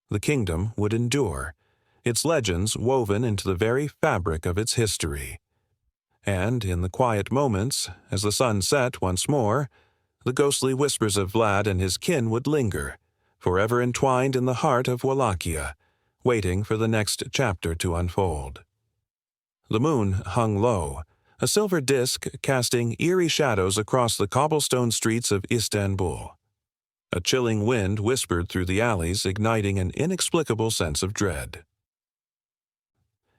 The kingdom would endure, its legends woven into the very fabric of its history. And in the quiet moments, as the sun set once more, the ghostly whispers of Vlad and his kin would linger, forever entwined in the heart of Wallachia, waiting for the next chapter to unfold. The moon hung low, a silver disk casting eerie shadows across the cobblestone streets of Istanbul. A chilling wind whispered through the alleys, igniting an inexplicable sense of dread.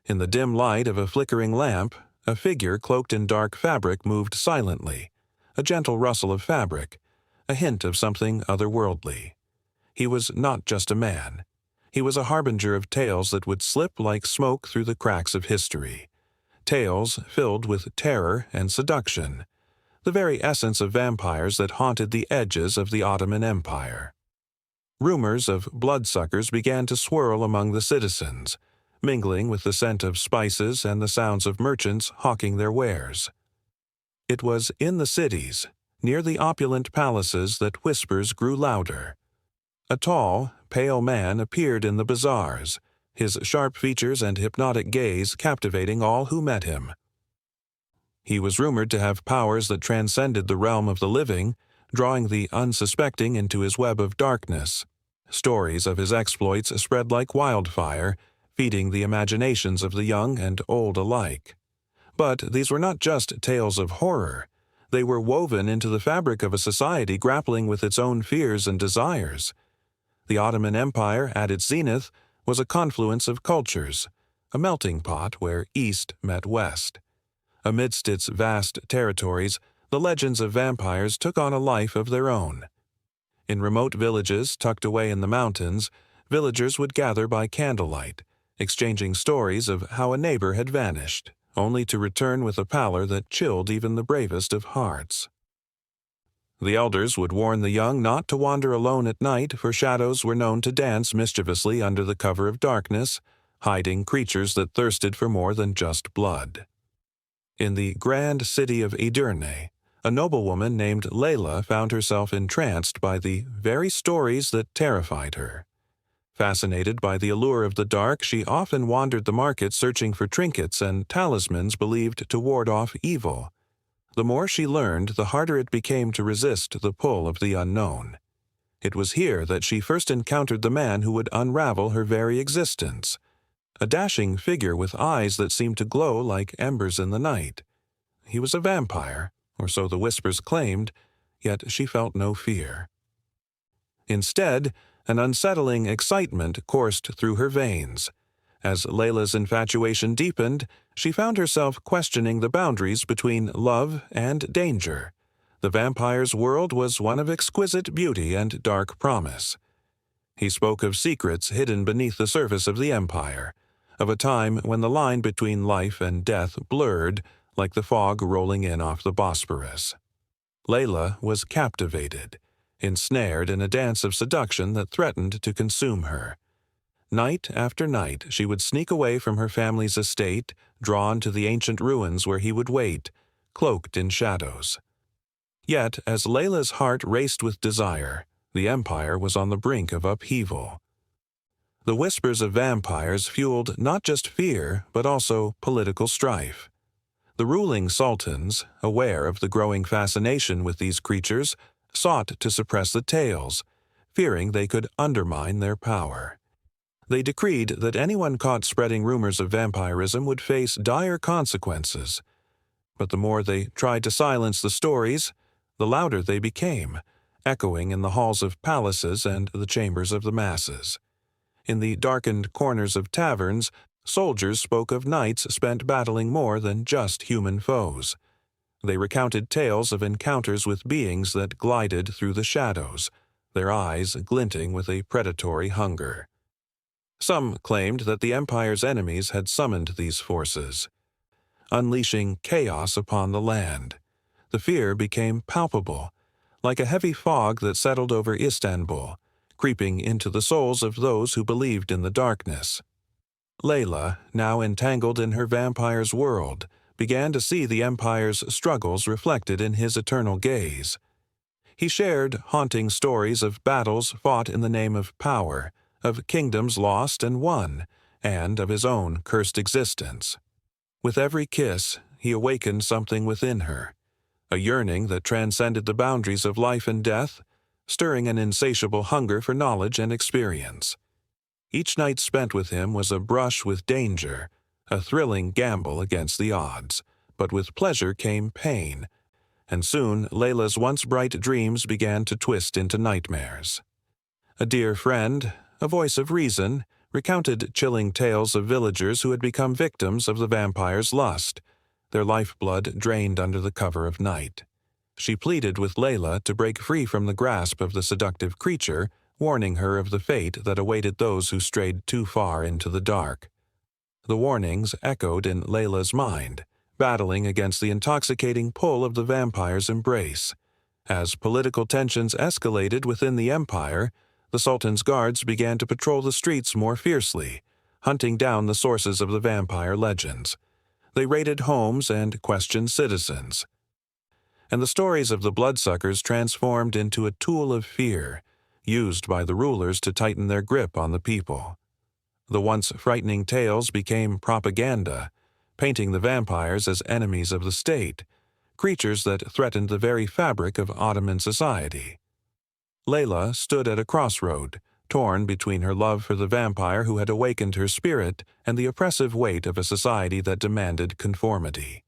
In the dim light of a flickering lamp, a figure cloaked in dark fabric moved silently, a gentle rustle of fabric, a hint of something otherworldly. He was not just a man. He was a harbinger of tales that would slip like smoke through the cracks of history. Tales filled with terror and seduction, the very essence of vampires that haunted the edges of the Ottoman Empire. Rumors of bloodsuckers began to swirl among the citizens, mingling with the scent of spices and the sounds of merchants hawking their wares. It was in the cities, near the opulent palaces, that whispers grew louder. A tall, pale man appeared in the bazaars, his sharp features and hypnotic gaze captivating all who met him. He was rumored to have powers that transcended the realm of the living, drawing the unsuspecting into his web of darkness. Stories of his exploits spread like wildfire, feeding the imaginations of the young and old alike. But these were not just tales of horror. They were woven into the fabric of a society grappling with its own fears and desires. The Ottoman Empire, at its zenith, was a confluence of cultures, a melting pot where East met West. Amidst its vast territories, the legends of vampires took on a life of their own. In remote villages tucked away in the mountains, villagers would gather by candlelight, exchanging stories of how a neighbor had vanished, only to return with a pallor that chilled even the bravest of hearts. The elders would warn the young not to wander alone at night, for shadows were known to dance mischievously under the cover of darkness, hiding creatures that thirsted for more than just blood. In the grand city of Edirne, a noblewoman named Layla found herself entranced by the very stories that terrified her. Fascinated by the allure of the dark, she often wandered the market searching for trinkets and talismans believed to ward off evil. The more she learned, the harder it became to resist the pull of the unknown. It was here that she first encountered the man who would unravel her very existence, a dashing figure with eyes that seemed to glow like embers in the night. He was a vampire, or so the whispers claimed, yet she felt no fear. Instead, an unsettling excitement coursed through her veins. As Layla's infatuation deepened, she found herself questioning the boundaries between love and danger. The vampire's world was one of exquisite beauty and dark promise. He spoke of secrets hidden beneath the surface of the empire, of a time when the line between life and death blurred like the fog rolling in off the Bosporus. Layla was captivated, ensnared in a dance of seduction that threatened to consume her. Night after night, she would sneak away from her family's estate, drawn to the ancient ruins where he would wait, cloaked in shadows. Yet, as Layla's heart raced with desire, the empire was on the brink of upheaval. The whispers of vampires fueled not just fear, but also political strife. The ruling sultans, aware of the growing fascination with these creatures, sought to suppress the tales, fearing they could undermine their power. They decreed that anyone caught spreading rumors of vampirism would face dire consequences. But the more they tried to silence the stories, the louder they became, echoing in the halls of palaces and the chambers of the masses. In the darkened corners of taverns, soldiers spoke of nights spent battling more than just human foes. They recounted tales of encounters with beings that glided through the shadows, their eyes glinting with a predatory hunger. Some claimed that the Empire's enemies had summoned these forces, unleashing chaos upon the land. The fear became palpable, like a heavy fog that settled over Istanbul, creeping into the souls of those who believed in the darkness. Layla, now entangled in her vampire's world, began to see the Empire's struggles reflected in his eternal gaze. He shared haunting stories of battles fought in the name of power, of kingdoms lost and won, and of his own cursed existence. With every kiss, he awakened something within her, a yearning that transcended the boundaries of life and death, stirring an insatiable hunger for knowledge and experience. Each night spent with him was a brush with danger, a thrilling gamble against the odds, but with pleasure came pain, and soon Layla's once bright dreams began to twist into nightmares. A dear friend, a voice of reason, recounted chilling tales of villagers who had become victims of the vampire's lust, their lifeblood drained under the cover of night. She pleaded with Layla to break free from the grasp of the seductive creature, warning her of the fate that awaited those who strayed too far into the dark. The warnings echoed in Layla's mind, battling against the intoxicating pull of the vampire's embrace. As political tensions escalated within the empire, the Sultan's guards began to patrol the streets more fiercely, hunting down the sources of the vampire legends. They raided homes and questioned citizens. And the stories of the bloodsuckers transformed into a tool of fear, used by the rulers to tighten their grip on the people. The once frightening tales became propaganda, painting the vampires as enemies of the state, creatures that threatened the very fabric of Ottoman society. Layla stood at a crossroad, torn between her love for the vampire who had awakened her spirit and the oppressive weight of a society that demanded conformity.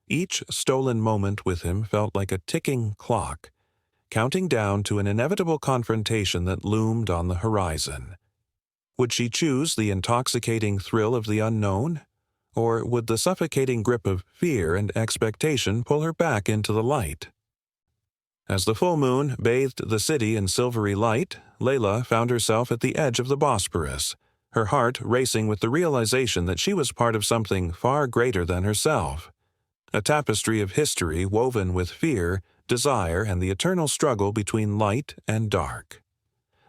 Each stolen moment with him felt like a ticking clock, counting down to an inevitable confrontation that loomed on the horizon. Would she choose the intoxicating thrill of the unknown? Or would the suffocating grip of fear and expectation pull her back into the light? As the full moon bathed the city in silvery light, Layla found herself at the edge of the Bosporus, her heart racing with the realization that she was part of something far greater than herself. A tapestry of history woven with fear, desire, and the eternal struggle between light and dark.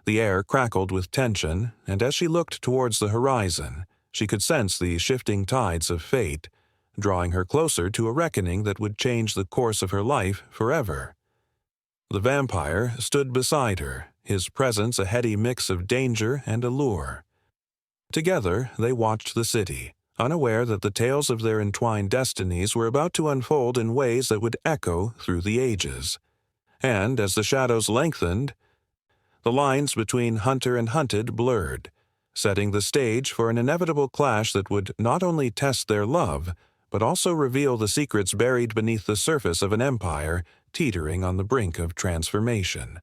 The air crackled with tension, and as she looked towards the horizon, she could sense the shifting tides of fate, drawing her closer to a reckoning that would change the course of her life forever. The vampire stood beside her, his presence a heady mix of danger and allure. Together, they watched the city, unaware that the tales of their entwined destinies were about to unfold in ways that would echo through the ages. And as the shadows lengthened, the lines between hunter and hunted blurred, setting the stage for an inevitable clash that would not only test their love, but also reveal the secrets buried beneath the surface of an empire teetering on the brink of transformation.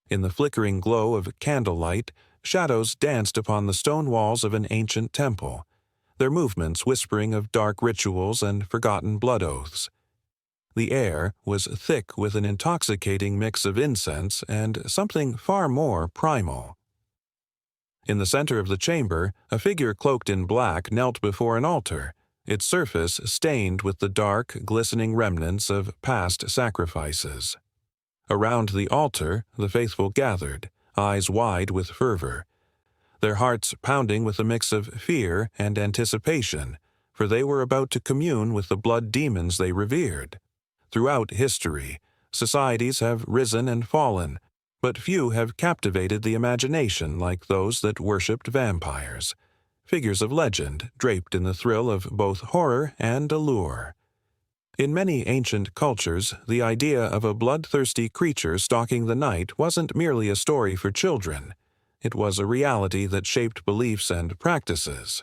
In the flickering glow of candlelight, shadows danced upon the stone walls of an ancient temple, their movements whispering of dark rituals and forgotten blood oaths. The air was thick with an intoxicating mix of incense and something far more primal. In the center of the chamber, a figure cloaked in black knelt before an altar, its surface stained with the dark, glistening remnants of past sacrifices. Around the altar, the faithful gathered, eyes wide with fervor, their hearts pounding with a mix of fear and anticipation, for they were about to commune with the blood demons they revered. Throughout history, societies have risen and fallen, but few have captivated the imagination like those that worshipped vampires, figures of legend draped in the thrill of both horror and allure. In many ancient cultures, the idea of a bloodthirsty creature stalking the night wasn't merely a story for children. It was a reality that shaped beliefs and practices.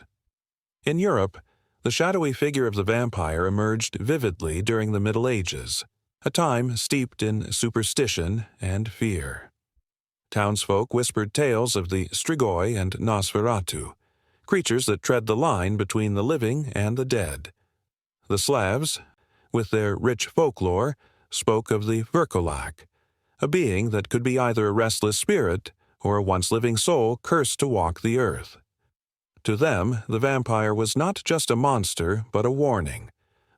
In Europe, the shadowy figure of the vampire emerged vividly during the Middle Ages, a time steeped in superstition and fear. Townsfolk whispered tales of the Strigoi and Nosferatu, creatures that tread the line between the living and the dead. The Slavs, with their rich folklore, spoke of the Verkolak, a being that could be either a restless spirit or a once-living soul cursed to walk the earth. To them, the vampire was not just a monster, but a warning,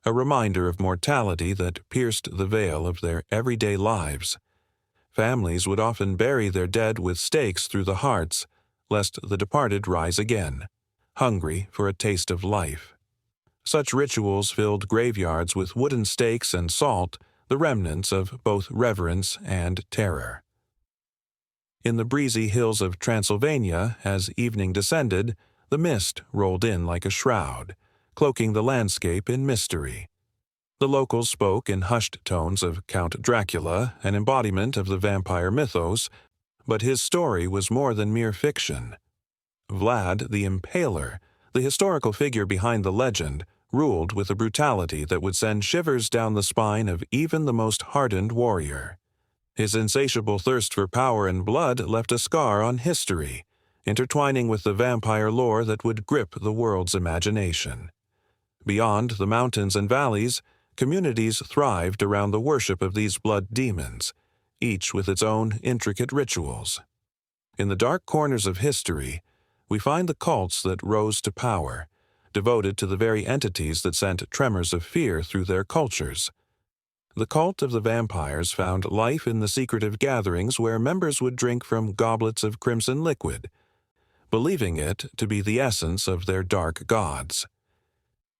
a reminder of mortality that pierced the veil of their everyday lives. Families would often bury their dead with stakes through the hearts, lest the departed rise again, hungry for a taste of life. Such rituals filled graveyards with wooden stakes and salt, the remnants of both reverence and terror. In the breezy hills of Transylvania, as evening descended, the mist rolled in like a shroud, cloaking the landscape in mystery. The locals spoke in hushed tones of Count Dracula, an embodiment of the vampire mythos, but his story was more than mere fiction. Vlad the Impaler, the historical figure behind the legend, ruled with a brutality that would send shivers down the spine of even the most hardened warrior. His insatiable thirst for power and blood left a scar on history, intertwining with the vampire lore that would grip the world's imagination. Beyond the mountains and valleys, communities thrived around the worship of these blood demons, each with its own intricate rituals. In the dark corners of history, we find the cults that rose to power, devoted to the very entities that sent tremors of fear through their cultures. The cult of the vampires found life in the secretive gatherings where members would drink from goblets of crimson liquid, believing it to be the essence of their dark gods.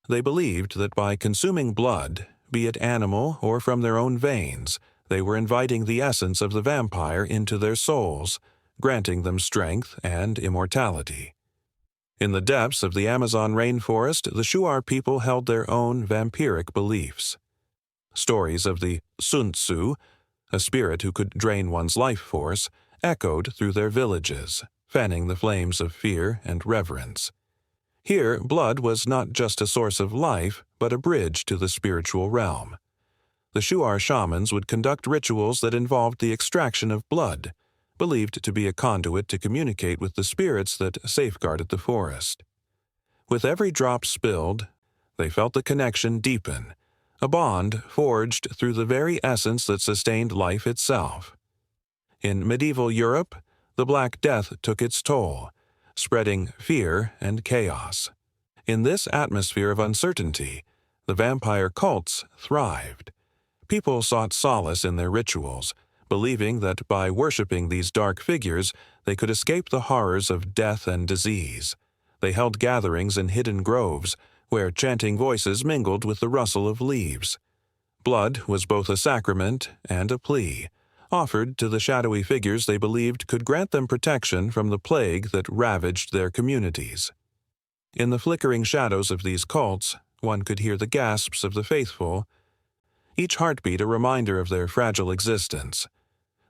They believed that by consuming blood, be it animal or from their own veins, they were inviting the essence of the vampire into their souls, granting them strength and immortality. In the depths of the Amazon rainforest, the Shuar people held their own vampiric beliefs. Stories of the Sun Tzu, a spirit who could drain one's life force, echoed through their villages, fanning the flames of fear and reverence. Here, blood was not just a source of life, but a bridge to the spiritual realm. The Shuar shamans would conduct rituals that involved the extraction of blood, believed to be a conduit to communicate with the spirits that safeguarded the forest. With every drop spilled, they felt the connection deepen, a bond forged through the very essence that sustained life itself. In medieval Europe, the Black Death took its toll, spreading fear and chaos. In this atmosphere of uncertainty, the vampire cults thrived. People sought solace in their rituals, believing that by worshipping these dark figures, they could escape the horrors of death and disease. They held gatherings in hidden groves, where chanting voices mingled with the rustle of leaves. Blood was both a sacrament and a plea, offered to the shadowy figures they believed could grant them protection from the plague that ravaged their communities. In the flickering shadows of these cults, one could hear the gasps of the faithful, each heartbeat a reminder of their fragile existence.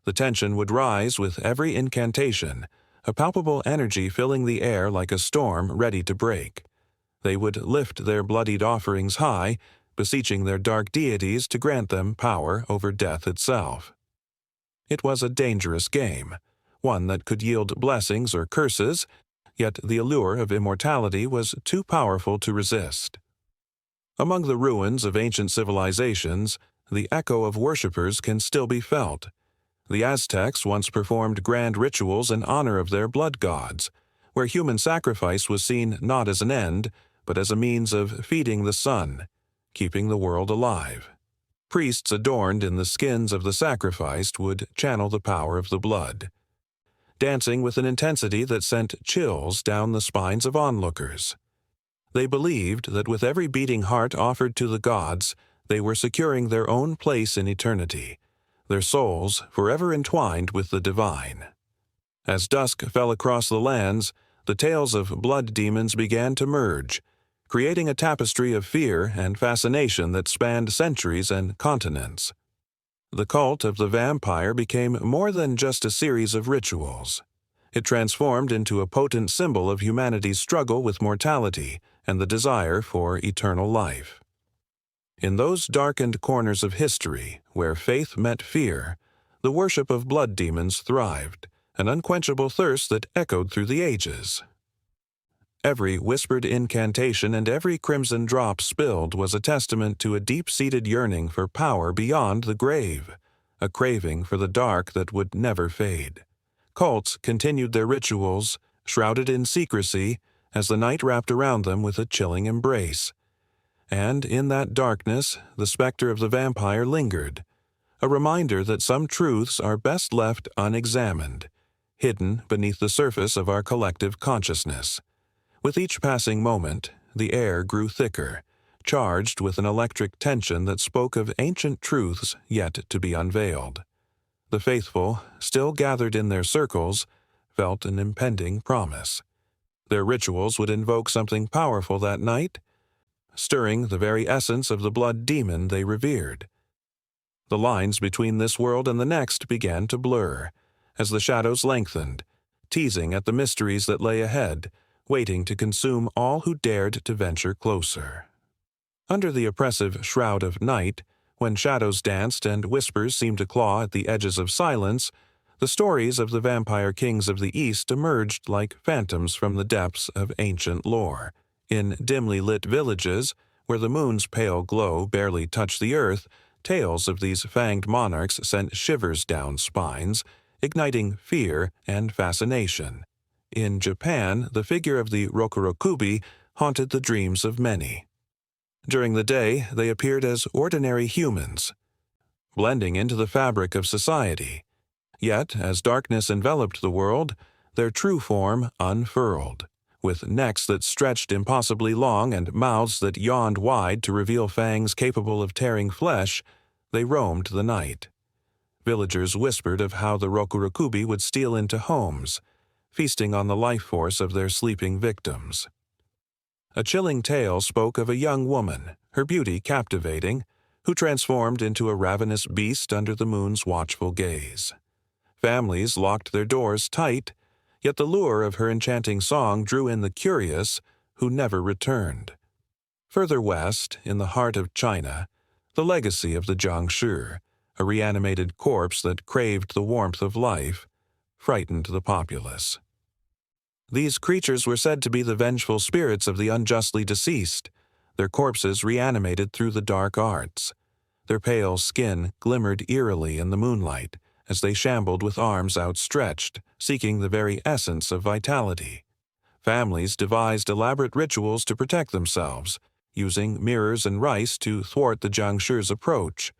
The tension would rise with every incantation, a palpable energy filling the air like a storm ready to break. They would lift their bloodied offerings high, beseeching their dark deities to grant them power over death itself. It was a dangerous game, one that could yield blessings or curses, yet the allure of immortality was too powerful to resist. Among the ruins of ancient civilizations, the echo of worshippers can still be felt. The Aztecs once performed grand rituals in honor of their blood gods, where human sacrifice was seen not as an end, but as a means of feeding the sun, keeping the world alive. Priests adorned in the skins of the sacrificed would channel the power of the blood, dancing with an intensity that sent chills down the spines of onlookers. They believed that with every beating heart offered to the gods, they were securing their own place in eternity, their souls forever entwined with the divine. As dusk fell across the lands, the tales of blood demons began to merge, creating a tapestry of fear and fascination that spanned centuries and continents. The cult of the vampire became more than just a series of rituals. It transformed into a potent symbol of humanity's struggle with mortality and the desire for eternal life. In those darkened corners of history, where faith met fear, the worship of blood demons thrived, an unquenchable thirst that echoed through the ages. Every whispered incantation and every crimson drop spilled was a testament to a deep-seated yearning for power beyond the grave, a craving for the dark that would never fade. Cults continued their rituals, shrouded in secrecy, as the night wrapped around them with a chilling embrace. And in that darkness, the specter of the vampire lingered, a reminder that some truths are best left unexamined, hidden beneath the surface of our collective consciousness. With each passing moment, the air grew thicker, charged with an electric tension that spoke of ancient truths yet to be unveiled. The faithful, still gathered in their circles, felt an impending promise. Their rituals would invoke something powerful that night, stirring the very essence of the blood demon they revered. The lines between this world and the next began to blur, as the shadows lengthened, teasing at the mysteries that lay ahead, waiting to consume all who dared to venture closer. Under the oppressive shroud of night, when shadows danced and whispers seemed to claw at the edges of silence, the stories of the vampire kings of the East emerged like phantoms from the depths of ancient lore. In dimly lit villages, where the moon's pale glow barely touched the earth, tales of these fanged monarchs sent shivers down spines, igniting fear and fascination. In Japan, the figure of the Rokurokubi haunted the dreams of many. During the day, they appeared as ordinary humans, blending into the fabric of society. Yet, as darkness enveloped the world, their true form unfurled. With necks that stretched impossibly long and mouths that yawned wide to reveal fangs capable of tearing flesh, they roamed the night. Villagers whispered of how the Rokurokubi would steal into homes, feasting on the life force of their sleeping victims. A chilling tale spoke of a young woman, her beauty captivating, who transformed into a ravenous beast under the moon's watchful gaze. Families locked their doors tight, yet the lure of her enchanting song drew in the curious, who never returned. Further west, in the heart of China, the legacy of the Jiangshi, a reanimated corpse that craved the warmth of life, frightened the populace. These creatures were said to be the vengeful spirits of the unjustly deceased, their corpses reanimated through the dark arts. Their pale skin glimmered eerily in the moonlight as they shambled with arms outstretched, seeking the very essence of vitality. Families devised elaborate rituals to protect themselves, using mirrors and rice to thwart the Jiangshi's approach.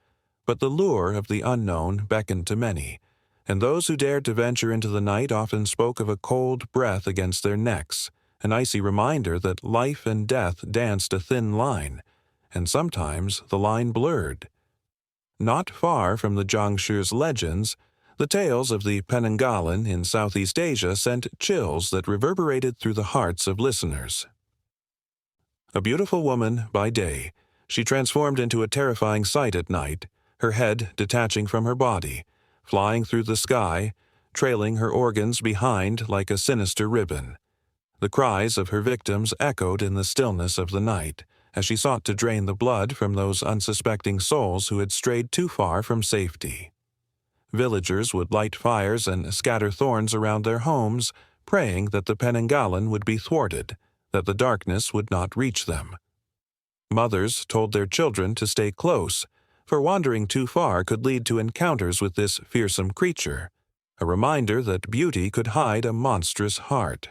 But the lure of the unknown beckoned to many, and those who dared to venture into the night often spoke of a cold breath against their necks, an icy reminder that life and death danced a thin line, and sometimes the line blurred. Not far from the Jiangshi's legends, the tales of the Penanggalan in Southeast Asia sent chills that reverberated through the hearts of listeners. A beautiful woman by day, she transformed into a terrifying sight at night, her head detaching from her body, flying through the sky, trailing her organs behind like a sinister ribbon. The cries of her victims echoed in the stillness of the night, as she sought to drain the blood from those unsuspecting souls who had strayed too far from safety. Villagers would light fires and scatter thorns around their homes, praying that the Penanggalan would be thwarted, that the darkness would not reach them. Mothers told their children to stay close, for wandering too far could lead to encounters with this fearsome creature, a reminder that beauty could hide a monstrous heart.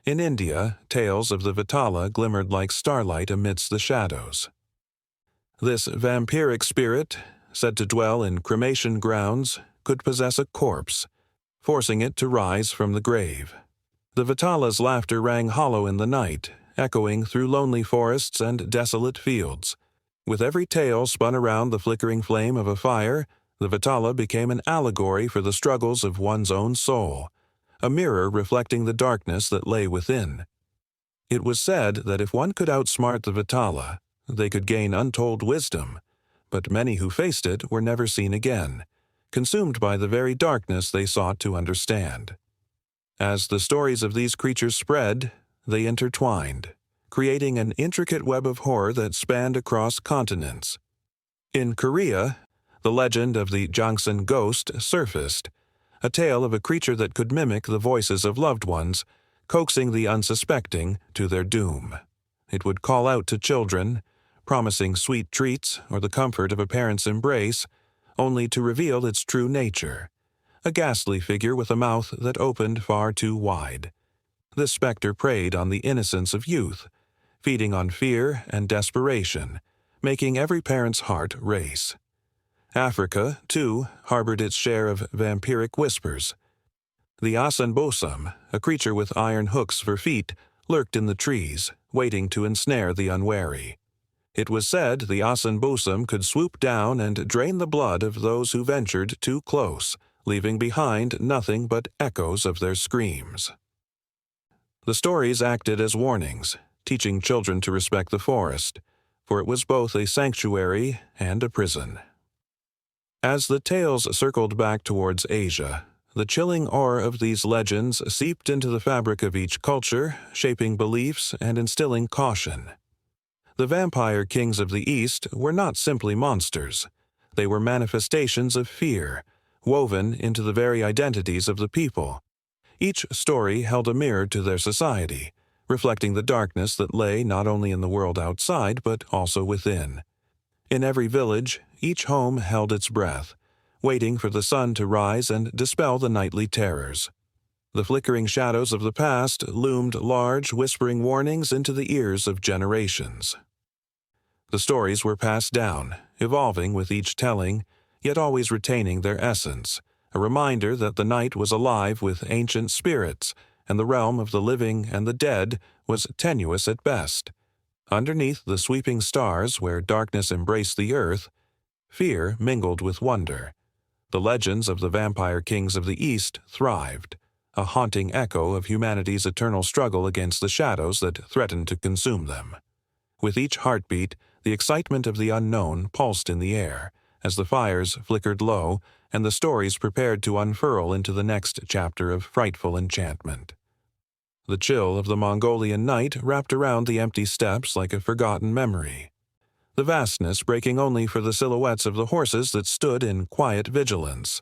In India, tales of the Vitala glimmered like starlight amidst the shadows. This vampiric spirit, said to dwell in cremation grounds, could possess a corpse, forcing it to rise from the grave. The Vitala's laughter rang hollow in the night, echoing through lonely forests and desolate fields. With every tale spun around the flickering flame of a fire, the Vitala became an allegory for the struggles of one's own soul, a mirror reflecting the darkness that lay within. It was said that if one could outsmart the Vitala, they could gain untold wisdom, but many who faced it were never seen again, consumed by the very darkness they sought to understand. As the stories of these creatures spread, they intertwined, creating an intricate web of horror that spanned across continents. In Korea, the legend of the Jangsan ghost surfaced, a tale of a creature that could mimic the voices of loved ones, coaxing the unsuspecting to their doom. It would call out to children, promising sweet treats or the comfort of a parent's embrace, only to reveal its true nature, a ghastly figure with a mouth that opened far too wide. This specter preyed on the innocence of youth, feeding on fear and desperation, making every parent's heart race. Africa, too, harbored its share of vampiric whispers. The asanbosam, a creature with iron hooks for feet, lurked in the trees, waiting to ensnare the unwary. It was said the asanbosam could swoop down and drain the blood of those who ventured too close, leaving behind nothing but echoes of their screams. The stories acted as warnings, teaching children to respect the forest, for it was both a sanctuary and a prison. As the tales circled back towards Asia, the chilling awe of these legends seeped into the fabric of each culture, shaping beliefs and instilling caution. The vampire kings of the East were not simply monsters. They were manifestations of fear, woven into the very identities of the people. Each story held a mirror to their society, reflecting the darkness that lay not only in the world outside but also within. In every village, each home held its breath, waiting for the sun to rise and dispel the nightly terrors. The flickering shadows of the past loomed large, whispering warnings into the ears of generations. The stories were passed down, evolving with each telling, yet always retaining their essence, a reminder that the night was alive with ancient spirits, and the realm of the living and the dead was tenuous at best. Underneath the sweeping stars, where darkness embraced the earth, fear mingled with wonder. The legends of the vampire kings of the East thrived, a haunting echo of humanity's eternal struggle against the shadows that threatened to consume them. With each heartbeat, the excitement of the unknown pulsed in the air, as the fires flickered low and the stories prepared to unfurl into the next chapter of frightful enchantment. The chill of the Mongolian night wrapped around the empty steppes like a forgotten memory, the vastness breaking only for the silhouettes of the horses that stood in quiet vigilance.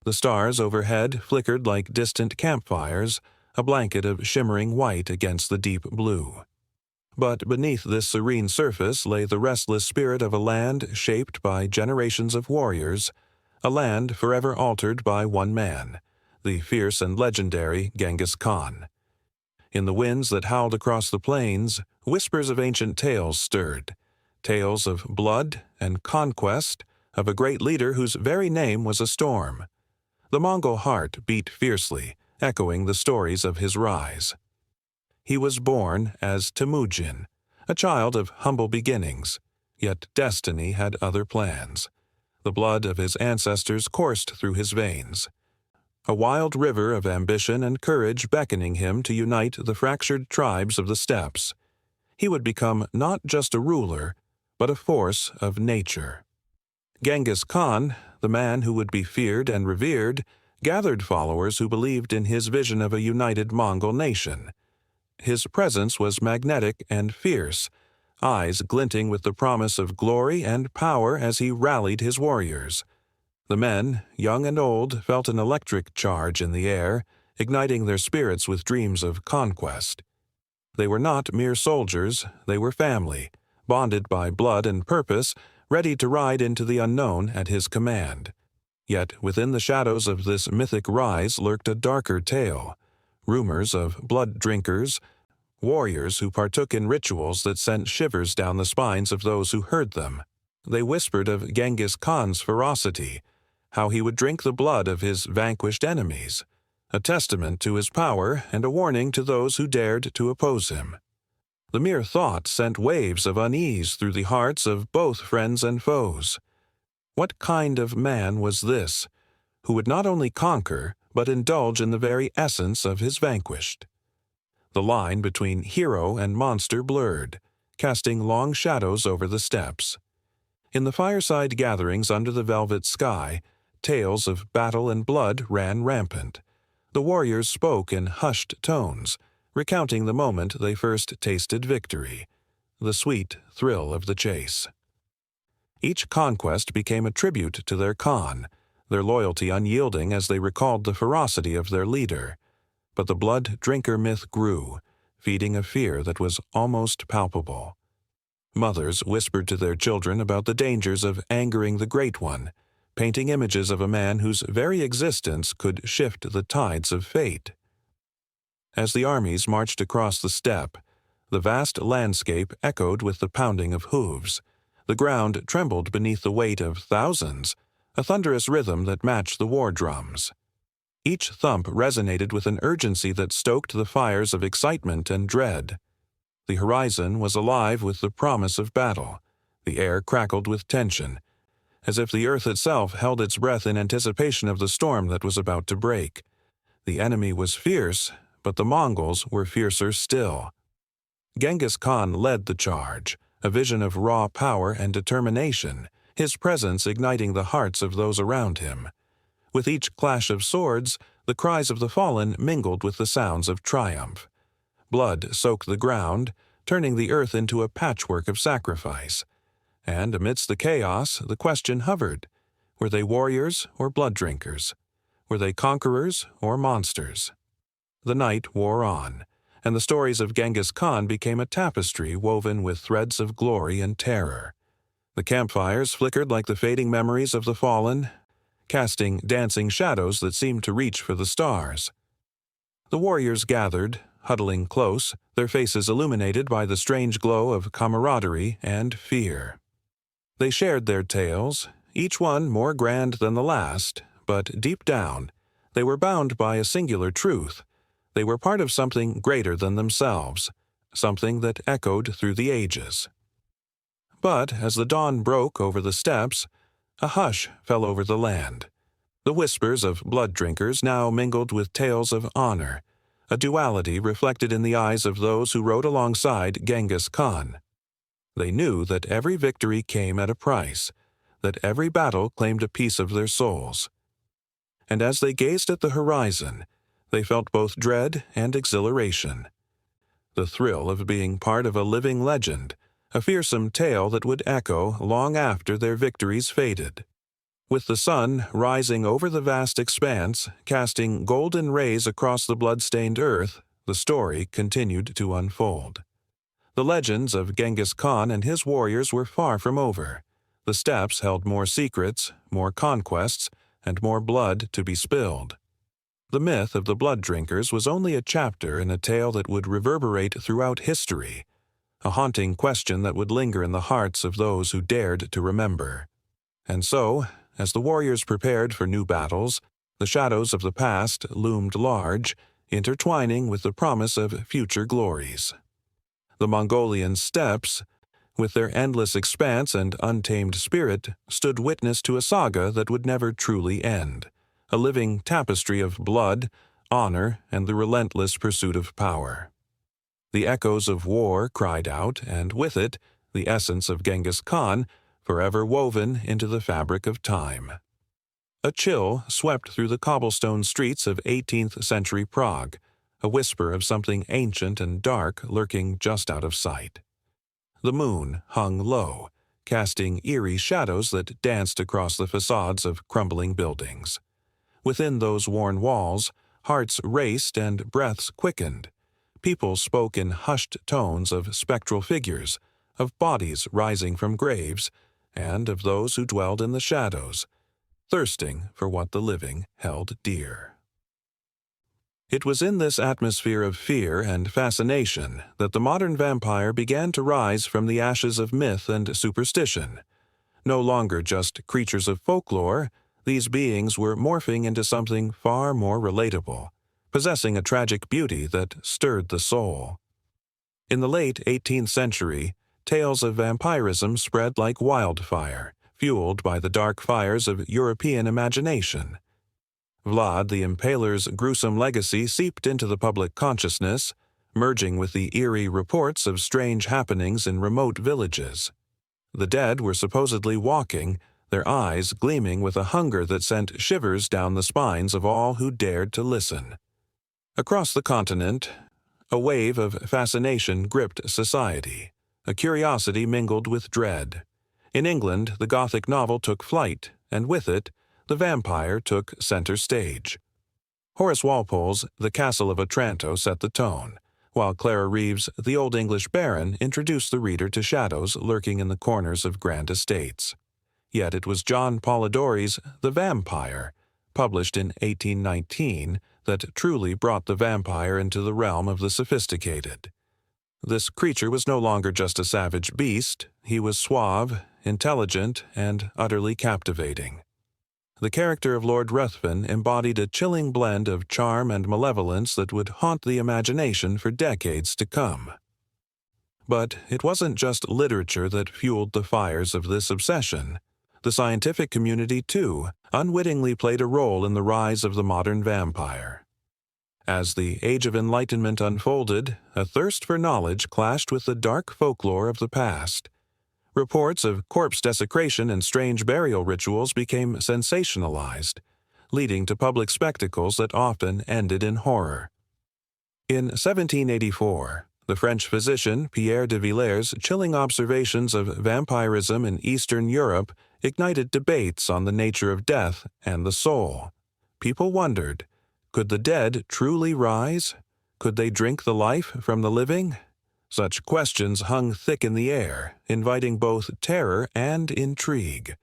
The stars overhead flickered like distant campfires, a blanket of shimmering white against the deep blue. But beneath this serene surface lay the restless spirit of a land shaped by generations of warriors, a land forever altered by one man, the fierce and legendary Genghis Khan. In the winds that howled across the plains, whispers of ancient tales stirred, tales of blood and conquest, of a great leader whose very name was a storm. The Mongol heart beat fiercely, echoing the stories of his rise. He was born as Temujin, a child of humble beginnings, yet destiny had other plans. The blood of his ancestors coursed through his veins, a wild river of ambition and courage beckoning him to unite the fractured tribes of the steppes. He would become not just a ruler, but a force of nature. Genghis Khan, the man who would be feared and revered, gathered followers who believed in his vision of a united Mongol nation. His presence was magnetic and fierce, eyes glinting with the promise of glory and power as he rallied his warriors. The men, young and old, felt an electric charge in the air, igniting their spirits with dreams of conquest. They were not mere soldiers, they were family, bonded by blood and purpose, ready to ride into the unknown at his command. Yet within the shadows of this mythic rise lurked a darker tale, rumors of blood drinkers, warriors who partook in rituals that sent shivers down the spines of those who heard them. They whispered of Genghis Khan's ferocity, how he would drink the blood of his vanquished enemies, a testament to his power and a warning to those who dared to oppose him. The mere thought sent waves of unease through the hearts of both friends and foes. What kind of man was this, who would not only conquer, but indulge in the very essence of his vanquished? The line between hero and monster blurred, casting long shadows over the steppes. In the fireside gatherings under the velvet sky, tales of battle and blood ran rampant. The warriors spoke in hushed tones, recounting the moment they first tasted victory, the sweet thrill of the chase. Each conquest became a tribute to their Khan, their loyalty unyielding as they recalled the ferocity of their leader. But the blood drinker myth grew, feeding a fear that was almost palpable. Mothers whispered to their children about the dangers of angering the Great One, painting images of a man whose very existence could shift the tides of fate. As the armies marched across the steppe, the vast landscape echoed with the pounding of hooves. The ground trembled beneath the weight of thousands, a thunderous rhythm that matched the war drums. Each thump resonated with an urgency that stoked the fires of excitement and dread. The horizon was alive with the promise of battle. The air crackled with tension, as if the earth itself held its breath in anticipation of the storm that was about to break. The enemy was fierce, but the Mongols were fiercer still. Genghis Khan led the charge, a vision of raw power and determination, his presence igniting the hearts of those around him. With each clash of swords, the cries of the fallen mingled with the sounds of triumph. Blood soaked the ground, turning the earth into a patchwork of sacrifice. And amidst the chaos, the question hovered. Were they warriors or blood drinkers? Were they conquerors or monsters? The night wore on, and the stories of Genghis Khan became a tapestry woven with threads of glory and terror. The campfires flickered like the fading memories of the fallen, casting dancing shadows that seemed to reach for the stars. The warriors gathered, huddling close, their faces illuminated by the strange glow of camaraderie and fear. They shared their tales, each one more grand than the last, but deep down, they were bound by a singular truth. They were part of something greater than themselves, something that echoed through the ages. But as the dawn broke over the steppes, a hush fell over the land. The whispers of blood drinkers now mingled with tales of honor, a duality reflected in the eyes of those who rode alongside Genghis Khan. They knew that every victory came at a price, that every battle claimed a piece of their souls. And as they gazed at the horizon, they felt both dread and exhilaration. The thrill of being part of a living legend, a fearsome tale that would echo long after their victories faded. With the sun rising over the vast expanse, casting golden rays across the blood-stained earth, the story continued to unfold. The legends of Genghis Khan and his warriors were far from over. The steppes held more secrets, more conquests, and more blood to be spilled. The myth of the blood drinkers was only a chapter in a tale that would reverberate throughout history, a haunting question that would linger in the hearts of those who dared to remember. And so, as the warriors prepared for new battles, the shadows of the past loomed large, intertwining with the promise of future glories. The Mongolian steppes, with their endless expanse and untamed spirit, stood witness to a saga that would never truly end, a living tapestry of blood, honor, and the relentless pursuit of power. The echoes of war cried out, and with it, the essence of Genghis Khan, forever woven into the fabric of time. A chill swept through the cobblestone streets of 18th-century Prague, a whisper of something ancient and dark lurking just out of sight. The moon hung low, casting eerie shadows that danced across the facades of crumbling buildings. Within those worn walls, hearts raced and breaths quickened. People spoke in hushed tones of spectral figures, of bodies rising from graves, and of those who dwelled in the shadows, thirsting for what the living held dear. It was in this atmosphere of fear and fascination that the modern vampire began to rise from the ashes of myth and superstition. No longer just creatures of folklore, these beings were morphing into something far more relatable, possessing a tragic beauty that stirred the soul. In the late 18th century, tales of vampirism spread like wildfire, fueled by the dark fires of European imagination. Vlad the Impaler's gruesome legacy seeped into the public consciousness, merging with the eerie reports of strange happenings in remote villages. The dead were supposedly walking, their eyes gleaming with a hunger that sent shivers down the spines of all who dared to listen. Across the continent, a wave of fascination gripped society, a curiosity mingled with dread. In England, the Gothic novel took flight, and with it, the vampire took center stage. Horace Walpole's The Castle of Otranto set the tone, while Clara Reeves' The Old English Baron introduced the reader to shadows lurking in the corners of grand estates. Yet it was John Polidori's The Vampire, published in 1819, that truly brought the vampire into the realm of the sophisticated. This creature was no longer just a savage beast, he was suave, intelligent, and utterly captivating. The character of Lord Ruthven embodied a chilling blend of charm and malevolence that would haunt the imagination for decades to come. But it wasn't just literature that fueled the fires of this obsession. The scientific community, too, unwittingly played a role in the rise of the modern vampire. As the Age of Enlightenment unfolded, a thirst for knowledge clashed with the dark folklore of the past. Reports of corpse desecration and strange burial rituals became sensationalized, leading to public spectacles that often ended in horror. In 1784, the French physician Pierre de Villers' chilling observations of vampirism in Eastern Europe ignited debates on the nature of death and the soul. People wondered, could the dead truly rise? Could they drink the life from the living? Such questions hung thick in the air, inviting both terror and intrigue.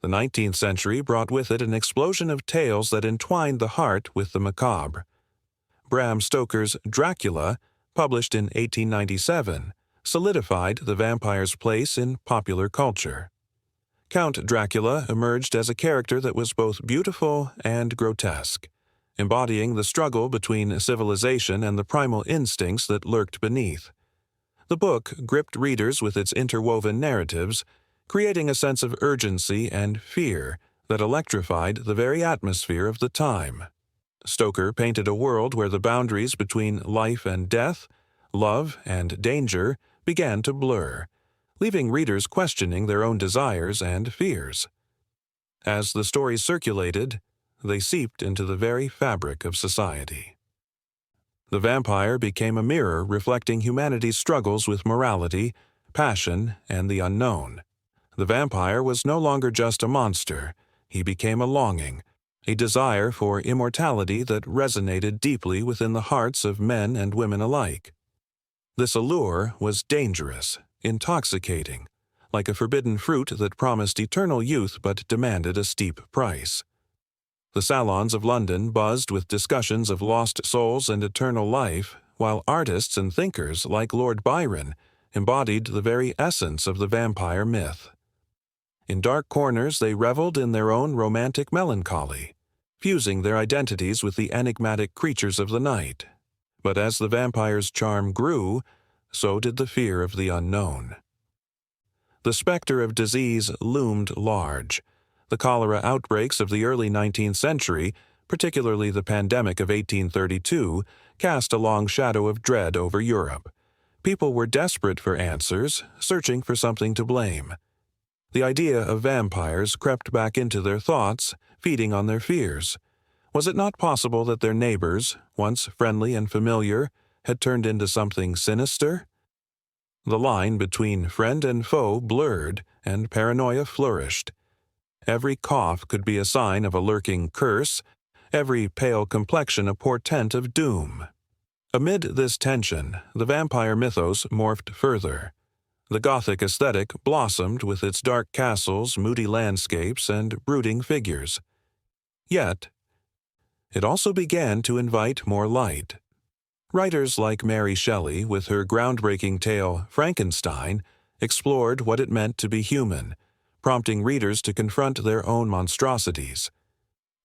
The 19th century brought with it an explosion of tales that entwined the heart with the macabre. Bram Stoker's Dracula, published in 1897, solidified the vampire's place in popular culture. Count Dracula emerged as a character that was both beautiful and grotesque, embodying the struggle between civilization and the primal instincts that lurked beneath. The book gripped readers with its interwoven narratives, creating a sense of urgency and fear that electrified the very atmosphere of the time. Stoker painted a world where the boundaries between life and death, love and danger, began to blur, leaving readers questioning their own desires and fears. As the stories circulated, they seeped into the very fabric of society. The vampire became a mirror reflecting humanity's struggles with morality, passion, and the unknown. The vampire was no longer just a monster. He became a longing, a desire for immortality that resonated deeply within the hearts of men and women alike. This allure was dangerous, intoxicating, like a forbidden fruit that promised eternal youth but demanded a steep price. The salons of London buzzed with discussions of lost souls and eternal life, while artists and thinkers like Lord Byron embodied the very essence of the vampire myth. In dark corners they reveled in their own romantic melancholy, fusing their identities with the enigmatic creatures of the night. But as the vampire's charm grew, so did the fear of the unknown. The specter of disease loomed large. The cholera outbreaks of the early 19th century, particularly the pandemic of 1832, cast a long shadow of dread over Europe. People were desperate for answers, searching for something to blame. The idea of vampires crept back into their thoughts, feeding on their fears. Was it not possible that their neighbors, once friendly and familiar, had turned into something sinister? The line between friend and foe blurred, and paranoia flourished. Every cough could be a sign of a lurking curse, every pale complexion a portent of doom. Amid this tension, the vampire mythos morphed further. The Gothic aesthetic blossomed with its dark castles, moody landscapes, and brooding figures. Yet, it also began to invite more light. Writers like Mary Shelley, with her groundbreaking tale Frankenstein, explored what it meant to be human, prompting readers to confront their own monstrosities.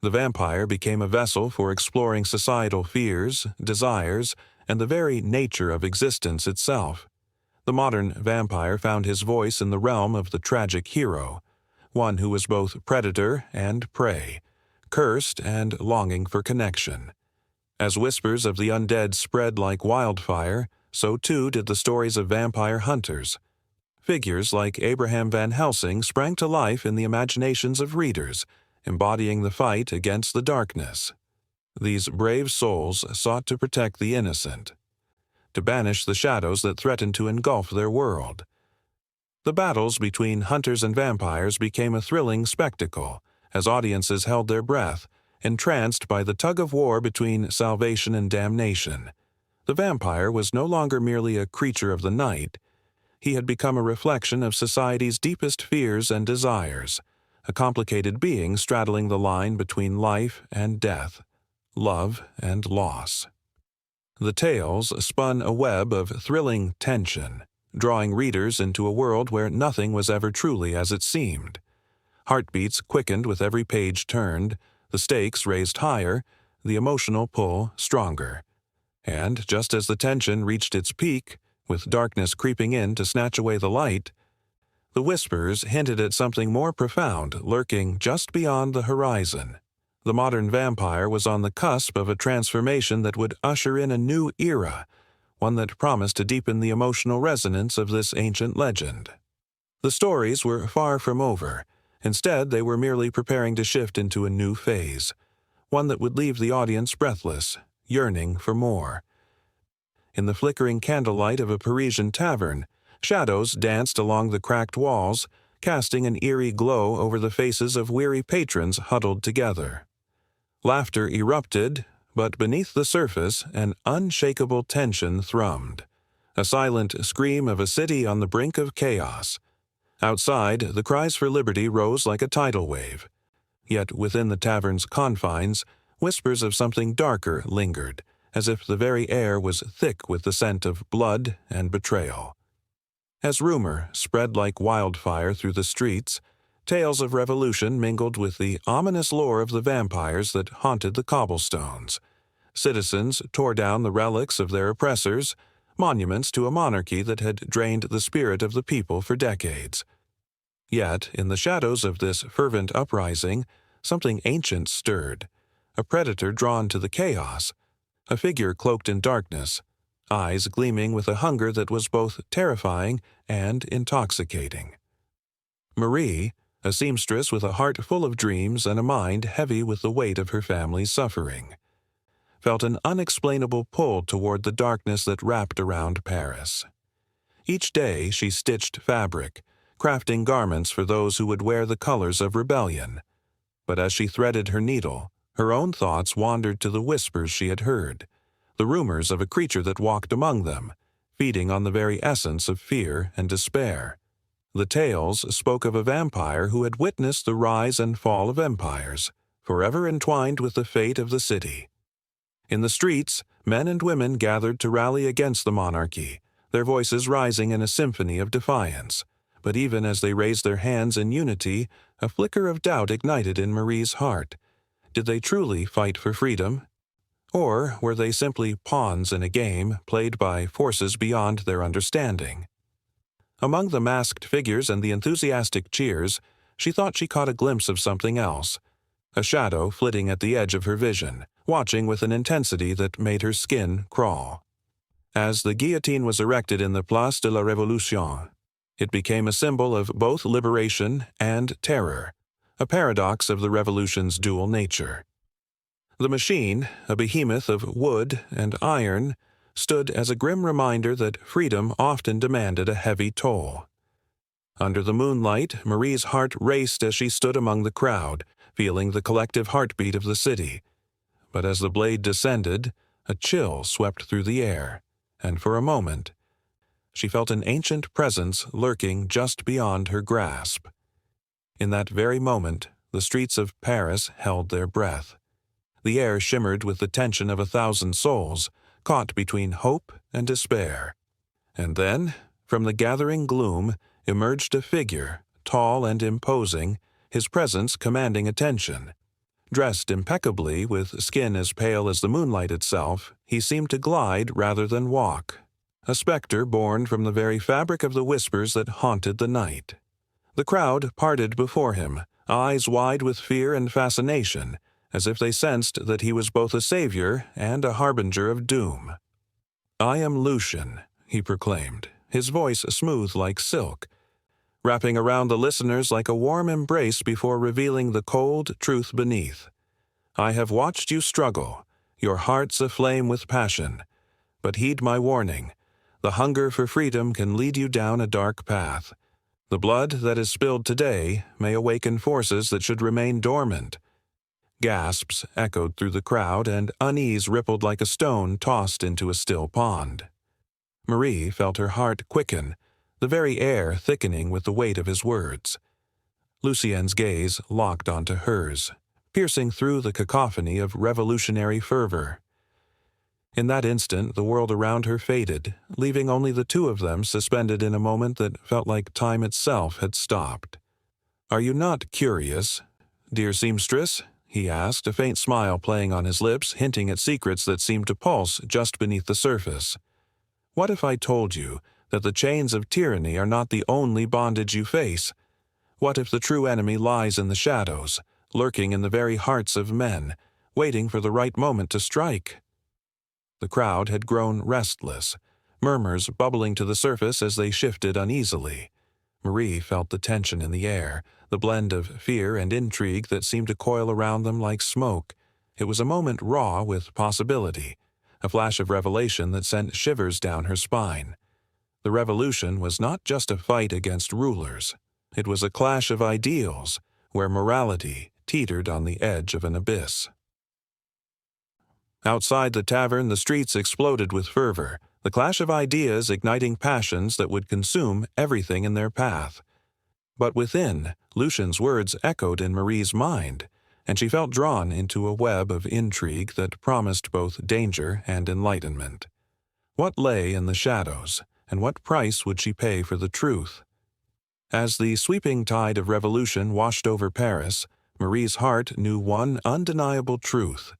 The vampire became a vessel for exploring societal fears, desires, and the very nature of existence itself. The modern vampire found his voice in the realm of the tragic hero, one who was both predator and prey, cursed and longing for connection. As whispers of the undead spread like wildfire, so too did the stories of vampire hunters. Figures like Abraham Van Helsing sprang to life in the imaginations of readers, embodying the fight against the darkness. These brave souls sought to protect the innocent, to banish the shadows that threatened to engulf their world. The battles between hunters and vampires became a thrilling spectacle, as audiences held their breath, entranced by the tug-of-war between salvation and damnation. The vampire was no longer merely a creature of the night. He had become a reflection of society's deepest fears and desires, a complicated being straddling the line between life and death, love and loss. The tales spun a web of thrilling tension, drawing readers into a world where nothing was ever truly as it seemed. Heartbeats quickened with every page turned, the stakes raised higher, the emotional pull stronger. And just as the tension reached its peak, with darkness creeping in to snatch away the light, the whispers hinted at something more profound lurking just beyond the horizon. The modern vampire was on the cusp of a transformation that would usher in a new era, one that promised to deepen the emotional resonance of this ancient legend. The stories were far from over. Instead, they were merely preparing to shift into a new phase, one that would leave the audience breathless, yearning for more. In the flickering candlelight of a Parisian tavern, shadows danced along the cracked walls, casting an eerie glow over the faces of weary patrons huddled together. Laughter erupted, but beneath the surface, an unshakable tension thrummed, a silent scream of a city on the brink of chaos. Outside, the cries for liberty rose like a tidal wave. Yet within the tavern's confines, whispers of something darker lingered, as if the very air was thick with the scent of blood and betrayal. As rumor spread like wildfire through the streets, tales of revolution mingled with the ominous lore of the vampires that haunted the cobblestones. Citizens tore down the relics of their oppressors, monuments to a monarchy that had drained the spirit of the people for decades. Yet, in the shadows of this fervent uprising, something ancient stirred, a predator drawn to the chaos, a figure cloaked in darkness, eyes gleaming with a hunger that was both terrifying and intoxicating. Marie, a seamstress with a heart full of dreams and a mind heavy with the weight of her family's suffering, felt an unexplainable pull toward the darkness that wrapped around Paris. Each day she stitched fabric, crafting garments for those who would wear the colors of rebellion. But as she threaded her needle, her own thoughts wandered to the whispers she had heard, the rumors of a creature that walked among them, feeding on the very essence of fear and despair. The tales spoke of a vampire who had witnessed the rise and fall of empires, forever entwined with the fate of the city. In the streets, men and women gathered to rally against the monarchy, their voices rising in a symphony of defiance. But even as they raised their hands in unity, a flicker of doubt ignited in Marie's heart. Did they truly fight for freedom? Or were they simply pawns in a game played by forces beyond their understanding? Among the masked figures and the enthusiastic cheers, she thought she caught a glimpse of something else, a shadow flitting at the edge of her vision, watching with an intensity that made her skin crawl. As the guillotine was erected in the Place de la Révolution, it became a symbol of both liberation and terror, a paradox of the revolution's dual nature. The machine, a behemoth of wood and iron, stood as a grim reminder that freedom often demanded a heavy toll. Under the moonlight, Marie's heart raced as she stood among the crowd, feeling the collective heartbeat of the city. But as the blade descended, a chill swept through the air, and for a moment, she felt an ancient presence lurking just beyond her grasp. In that very moment, the streets of Paris held their breath. The air shimmered with the tension of 1,000 souls, caught between hope and despair. And then, from the gathering gloom, emerged a figure, tall and imposing, his presence commanding attention. Dressed impeccably, with skin as pale as the moonlight itself, he seemed to glide rather than walk, a specter born from the very fabric of the whispers that haunted the night. The crowd parted before him, eyes wide with fear and fascination, as if they sensed that he was both a savior and a harbinger of doom. "I am Lucian," he proclaimed, his voice smooth like silk, wrapping around the listeners like a warm embrace before revealing the cold truth beneath. "I have watched you struggle, your hearts aflame with passion. But heed my warning. The hunger for freedom can lead you down a dark path. The blood that is spilled today may awaken forces that should remain dormant." Gasps echoed through the crowd, and unease rippled like a stone tossed into a still pond. Marie felt her heart quicken, the very air thickening with the weight of his words. Lucien's gaze locked onto hers, piercing through the cacophony of revolutionary fervor. In that instant, the world around her faded, leaving only the two of them suspended in a moment that felt like time itself had stopped. "Are you not curious, dear seamstress?" he asked, a faint smile playing on his lips, hinting at secrets that seemed to pulse just beneath the surface. "What if I told you that the chains of tyranny are not the only bondage you face? What if the true enemy lies in the shadows, lurking in the very hearts of men, waiting for the right moment to strike?" The crowd had grown restless, murmurs bubbling to the surface as they shifted uneasily. Marie felt the tension in the air, the blend of fear and intrigue that seemed to coil around them like smoke. It was a moment raw with possibility, a flash of revelation that sent shivers down her spine. The revolution was not just a fight against rulers. It was a clash of ideals, where morality teetered on the edge of an abyss. Outside the tavern, the streets exploded with fervor, the clash of ideas igniting passions that would consume everything in their path. But within, Lucian's words echoed in Marie's mind, and she felt drawn into a web of intrigue that promised both danger and enlightenment. What lay in the shadows, and what price would she pay for the truth? As the sweeping tide of revolution washed over Paris, Marie's heart knew one undeniable truth.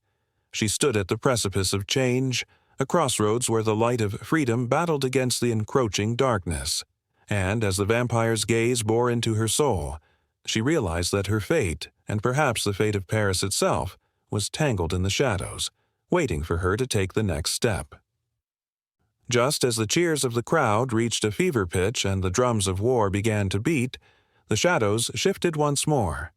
She stood at the precipice of change, a crossroads where the light of freedom battled against the encroaching darkness. And as the vampire's gaze bore into her soul, she realized that her fate, and perhaps the fate of Paris itself, was tangled in the shadows, waiting for her to take the next step. Just as the cheers of the crowd reached a fever pitch and the drums of war began to beat, the shadows shifted once more.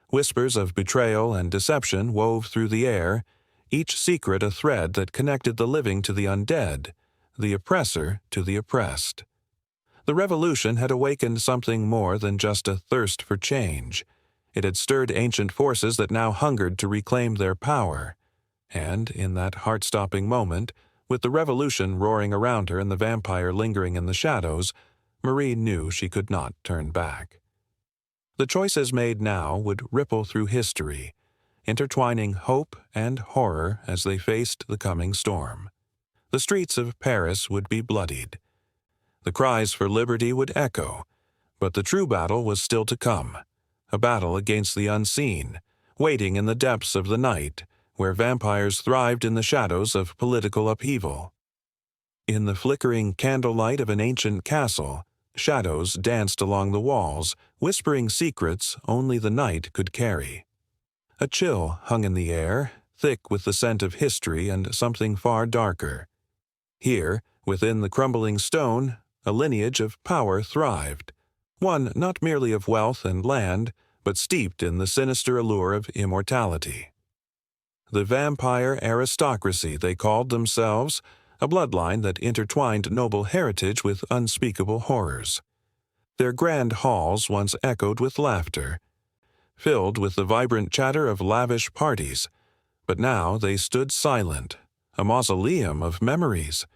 Whispers of betrayal and deception wove through the air, each secret a thread that connected the living to the undead, the oppressor to the oppressed. The revolution had awakened something more than just a thirst for change. It had stirred ancient forces that now hungered to reclaim their power. And, in that heart-stopping moment, with the revolution roaring around her and the vampire lingering in the shadows, Marie knew she could not turn back. The choices made now would ripple through history, intertwining hope and horror as they faced the coming storm. The streets of Paris would be bloodied. The cries for liberty would echo, but the true battle was still to come, a battle against the unseen, waiting in the depths of the night, where vampires thrived in the shadows of political upheaval. In the flickering candlelight of an ancient castle, shadows danced along the walls, whispering secrets only the night could carry. A chill hung in the air, thick with the scent of history and something far darker. Here, within the crumbling stone, a lineage of power thrived, one not merely of wealth and land, but steeped in the sinister allure of immortality. The vampire aristocracy they called themselves, a bloodline that intertwined noble heritage with unspeakable horrors. Their grand halls once echoed with laughter, filled with the vibrant chatter of lavish parties, but now they stood silent, a mausoleum of memories.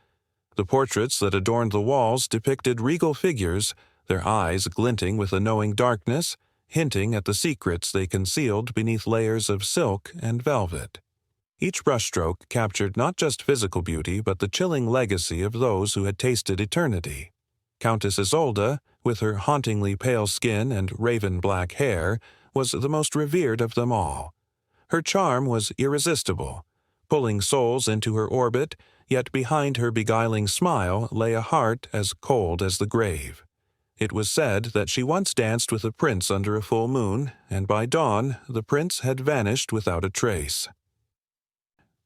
The portraits that adorned the walls depicted regal figures, their eyes glinting with a knowing darkness, hinting at the secrets they concealed beneath layers of silk and velvet. Each brushstroke captured not just physical beauty but the chilling legacy of those who had tasted eternity. Countess Isolde, with her hauntingly pale skin and raven-black hair, was the most revered of them all. Her charm was irresistible, pulling souls into her orbit, yet behind her beguiling smile lay a heart as cold as the grave. It was said that she once danced with a prince under a full moon, and by dawn the prince had vanished without a trace.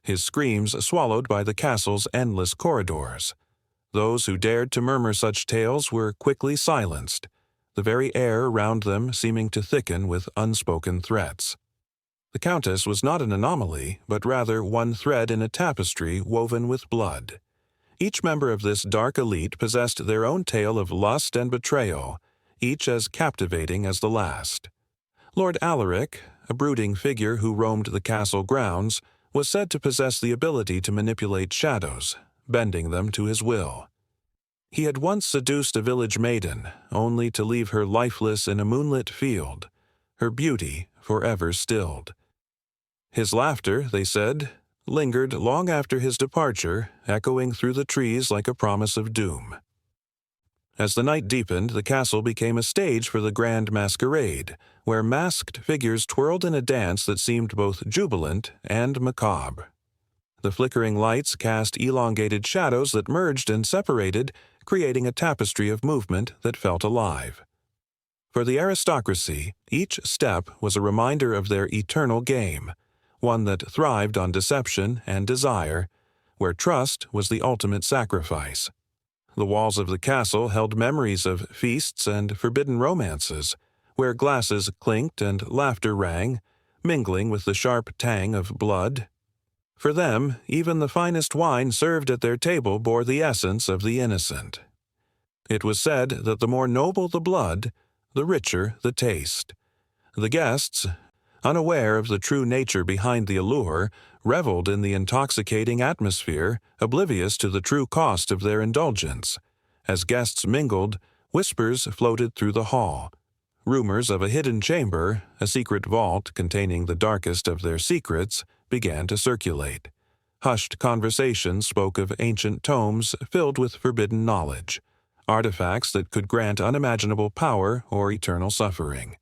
His screams swallowed by the castle's endless corridors. Those who dared to murmur such tales were quickly silenced, the very air around them seeming to thicken with unspoken threats. The Countess was not an anomaly, but rather one thread in a tapestry woven with blood. Each member of this dark elite possessed their own tale of lust and betrayal, each as captivating as the last. Lord Alaric, a brooding figure who roamed the castle grounds, was said to possess the ability to manipulate shadows, bending them to his will. He had once seduced a village maiden, only to leave her lifeless in a moonlit field, her beauty forever stilled. His laughter, they said, lingered long after his departure, echoing through the trees like a promise of doom. As the night deepened, the castle became a stage for the grand masquerade, where masked figures twirled in a dance that seemed both jubilant and macabre. The flickering lights cast elongated shadows that merged and separated, creating a tapestry of movement that felt alive. For the aristocracy, each step was a reminder of their eternal game, one that thrived on deception and desire, where trust was the ultimate sacrifice. The walls of the castle held memories of feasts and forbidden romances, where glasses clinked and laughter rang, mingling with the sharp tang of blood. For them, even the finest wine served at their table bore the essence of the innocent. It was said that the more noble the blood, the richer the taste. The guests, unaware of the true nature behind the allure, reveled in the intoxicating atmosphere, oblivious to the true cost of their indulgence. As guests mingled, whispers floated through the hall. Rumors of a hidden chamber, a secret vault containing the darkest of their secrets, began to circulate. Hushed conversations spoke of ancient tomes filled with forbidden knowledge, artifacts that could grant unimaginable power or eternal suffering.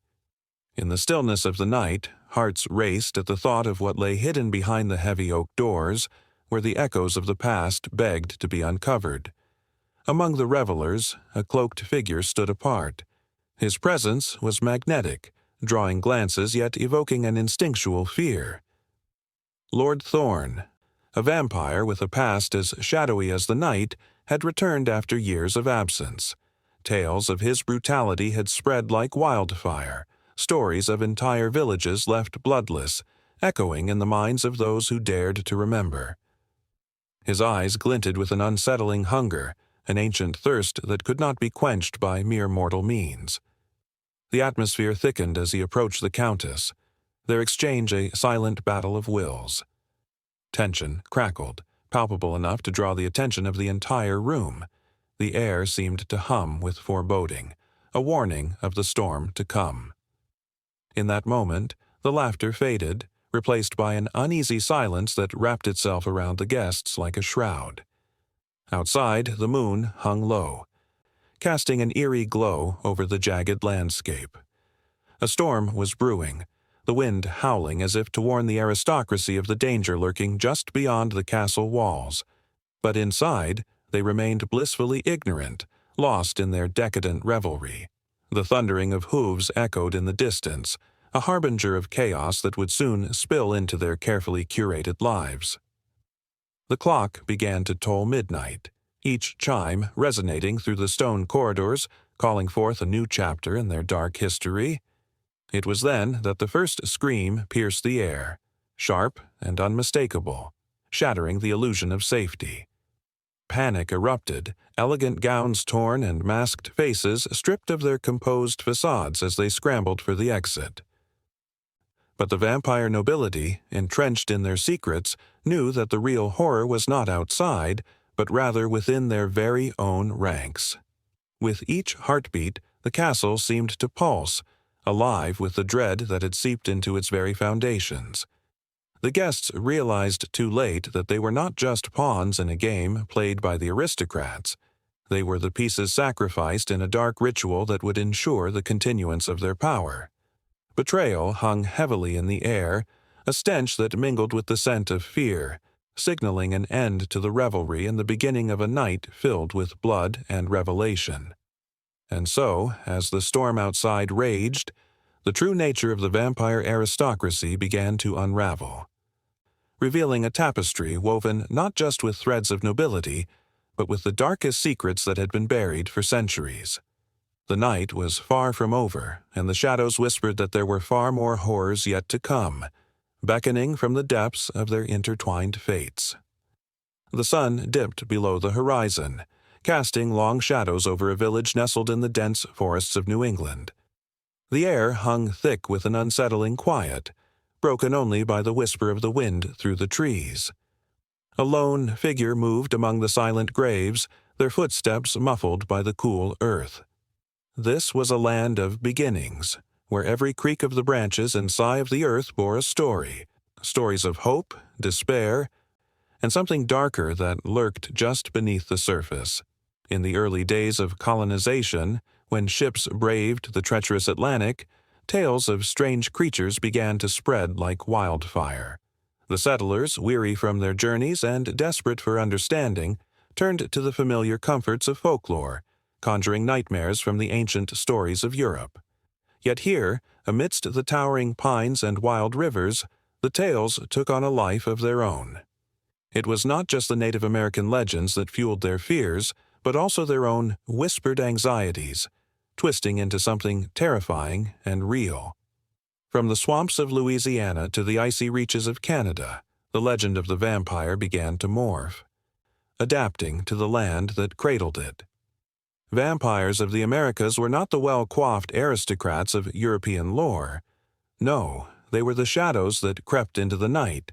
In the stillness of the night, hearts raced at the thought of what lay hidden behind the heavy oak doors, where the echoes of the past begged to be uncovered. Among the revelers, a cloaked figure stood apart. His presence was magnetic, drawing glances yet evoking an instinctual fear. Lord Thorne, a vampire with a past as shadowy as the night, had returned after years of absence. Tales of his brutality had spread like wildfire, stories of entire villages left bloodless, echoing in the minds of those who dared to remember. His eyes glinted with an unsettling hunger, an ancient thirst that could not be quenched by mere mortal means. The atmosphere thickened as he approached the Countess, their exchange a silent battle of wills. Tension crackled, palpable enough to draw the attention of the entire room. The air seemed to hum with foreboding, a warning of the storm to come. In that moment, the laughter faded, replaced by an uneasy silence that wrapped itself around the guests like a shroud. Outside, the moon hung low, casting an eerie glow over the jagged landscape. A storm was brewing, the wind howling as if to warn the aristocracy of the danger lurking just beyond the castle walls. But inside, they remained blissfully ignorant, lost in their decadent revelry. The thundering of hooves echoed in the distance, a harbinger of chaos that would soon spill into their carefully curated lives. The clock began to toll midnight, each chime resonating through the stone corridors, calling forth a new chapter in their dark history. It was then that the first scream pierced the air, sharp and unmistakable, shattering the illusion of safety. Panic erupted, elegant gowns torn and masked faces stripped of their composed facades as they scrambled for the exit. But the vampire nobility, entrenched in their secrets, knew that the real horror was not outside, but rather within their very own ranks. With each heartbeat, the castle seemed to pulse, alive with the dread that had seeped into its very foundations. The guests realized too late that they were not just pawns in a game played by the aristocrats. They were the pieces sacrificed in a dark ritual that would ensure the continuance of their power. Betrayal hung heavily in the air, a stench that mingled with the scent of fear, signaling an end to the revelry and the beginning of a night filled with blood and revelation. And so, as the storm outside raged, the true nature of the vampire aristocracy began to unravel, revealing a tapestry woven not just with threads of nobility, but with the darkest secrets that had been buried for centuries. The night was far from over, and the shadows whispered that there were far more horrors yet to come, beckoning from the depths of their intertwined fates. The sun dipped below the horizon, casting long shadows over a village nestled in the dense forests of New England. The air hung thick with an unsettling quiet, broken only by the whisper of the wind through the trees. A lone figure moved among the silent graves, their footsteps muffled by the cool earth. This was a land of beginnings, where every creak of the branches and sigh of the earth bore a story, stories of hope, despair, and something darker that lurked just beneath the surface. In the early days of colonization, when ships braved the treacherous Atlantic, tales of strange creatures began to spread like wildfire. The settlers, weary from their journeys and desperate for understanding, turned to the familiar comforts of folklore, conjuring nightmares from the ancient stories of Europe. Yet here, amidst the towering pines and wild rivers, the tales took on a life of their own. It was not just the Native American legends that fueled their fears, but also their own whispered anxieties, twisting into something terrifying and real. From the swamps of Louisiana to the icy reaches of Canada, the legend of the vampire began to morph, adapting to the land that cradled it. Vampires of the Americas were not the well-coiffed aristocrats of European lore. No, they were the shadows that crept into the night,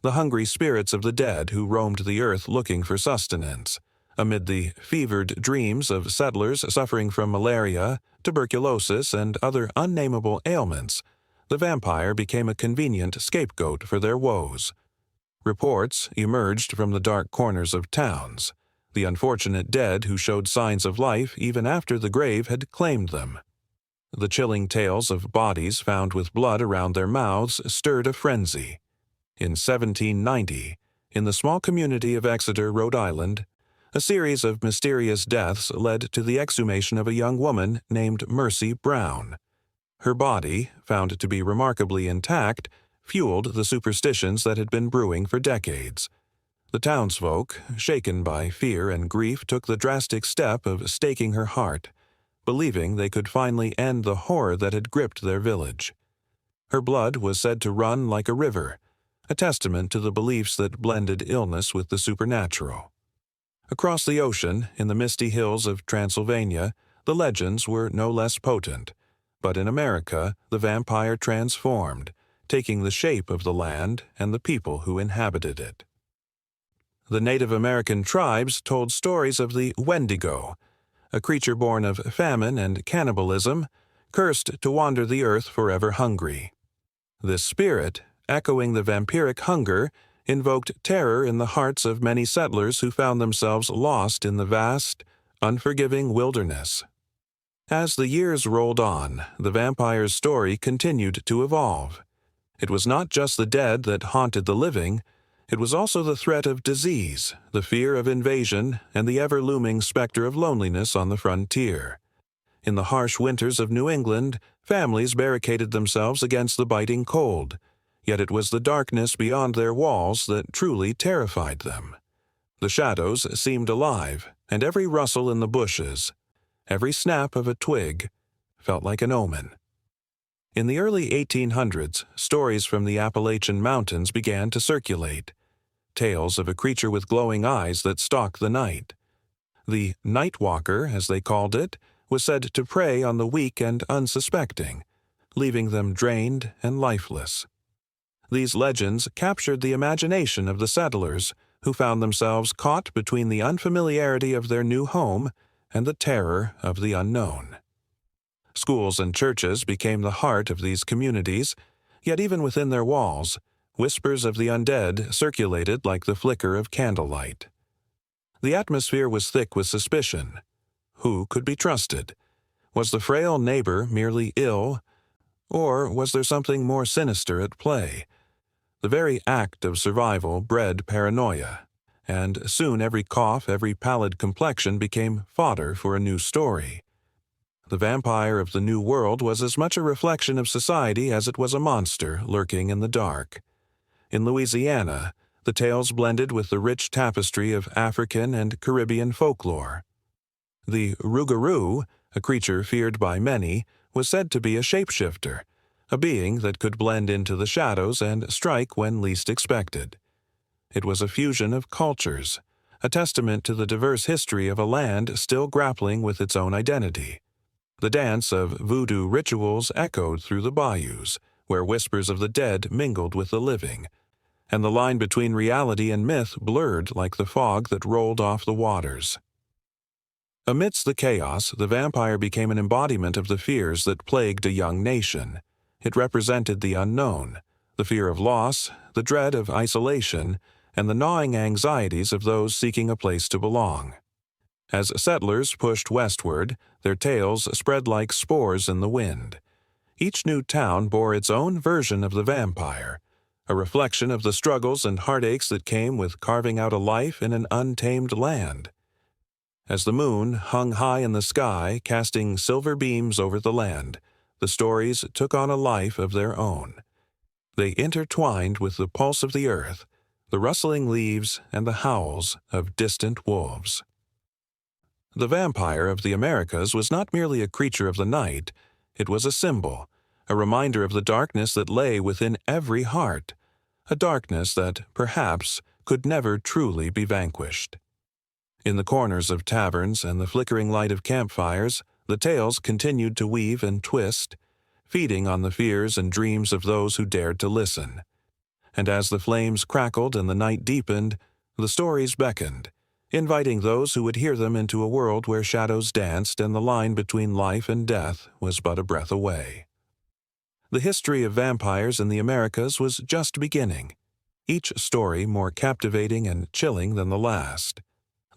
the hungry spirits of the dead who roamed the earth looking for sustenance. Amid the fevered dreams of settlers suffering from malaria, tuberculosis, and other unnamable ailments, the vampire became a convenient scapegoat for their woes. Reports emerged from the dark corners of towns, the unfortunate dead who showed signs of life even after the grave had claimed them. The chilling tales of bodies found with blood around their mouths stirred a frenzy. In 1790, in the small community of Exeter, Rhode Island, a series of mysterious deaths led to the exhumation of a young woman named Mercy Brown. Her body, found to be remarkably intact, fueled the superstitions that had been brewing for decades. The townsfolk, shaken by fear and grief, took the drastic step of staking her heart, believing they could finally end the horror that had gripped their village. Her blood was said to run like a river, a testament to the beliefs that blended illness with the supernatural. Across the ocean, in the misty hills of Transylvania, the legends were no less potent, but in America, the vampire transformed, taking the shape of the land and the people who inhabited it. The Native American tribes told stories of the Wendigo, a creature born of famine and cannibalism, cursed to wander the earth forever hungry. This spirit, echoing the vampiric hunger, invoked terror in the hearts of many settlers who found themselves lost in the vast, unforgiving wilderness. As the years rolled on, the vampire's story continued to evolve. It was not just the dead that haunted the living, it was also the threat of disease, the fear of invasion, and the ever-looming specter of loneliness on the frontier. In the harsh winters of New England, families barricaded themselves against the biting cold, yet it was the darkness beyond their walls that truly terrified them. The shadows seemed alive, and every rustle in the bushes, every snap of a twig, felt like an omen. In the early 1800s, stories from the Appalachian Mountains began to circulate, tales of a creature with glowing eyes that stalked the night. The night walker, as they called it, was said to prey on the weak and unsuspecting, leaving them drained and lifeless. These legends captured the imagination of the settlers, who found themselves caught between the unfamiliarity of their new home and the terror of the unknown. Schools and churches became the heart of these communities, yet even within their walls, whispers of the undead circulated like the flicker of candlelight. The atmosphere was thick with suspicion. Who could be trusted? Was the frail neighbor merely ill, or was there something more sinister at play? The very act of survival bred paranoia, and soon every cough, every pallid complexion became fodder for a new story. The vampire of the New World was as much a reflection of society as it was a monster lurking in the dark. In Louisiana, the tales blended with the rich tapestry of African and Caribbean folklore. The rougarou, a creature feared by many, was said to be a shapeshifter, a being that could blend into the shadows and strike when least expected. It was a fusion of cultures, a testament to the diverse history of a land still grappling with its own identity. The dance of voodoo rituals echoed through the bayous, where whispers of the dead mingled with the living, and the line between reality and myth blurred like the fog that rolled off the waters. Amidst the chaos, the vampire became an embodiment of the fears that plagued a young nation. It represented the unknown, the fear of loss, the dread of isolation, and the gnawing anxieties of those seeking a place to belong. As settlers pushed westward, their tales spread like spores in the wind. Each new town bore its own version of the vampire, a reflection of the struggles and heartaches that came with carving out a life in an untamed land. As the moon hung high in the sky, casting silver beams over the land, the stories took on a life of their own. They intertwined with the pulse of the earth, the rustling leaves, and the howls of distant wolves. The vampire of the Americas was not merely a creature of the night, it was a symbol, a reminder of the darkness that lay within every heart, a darkness that, perhaps, could never truly be vanquished. In the corners of taverns and the flickering light of campfires, the tales continued to weave and twist, feeding on the fears and dreams of those who dared to listen. And as the flames crackled and the night deepened, the stories beckoned, inviting those who would hear them into a world where shadows danced and the line between life and death was but a breath away. The history of vampires in the Americas was just beginning, each story more captivating and chilling than the last.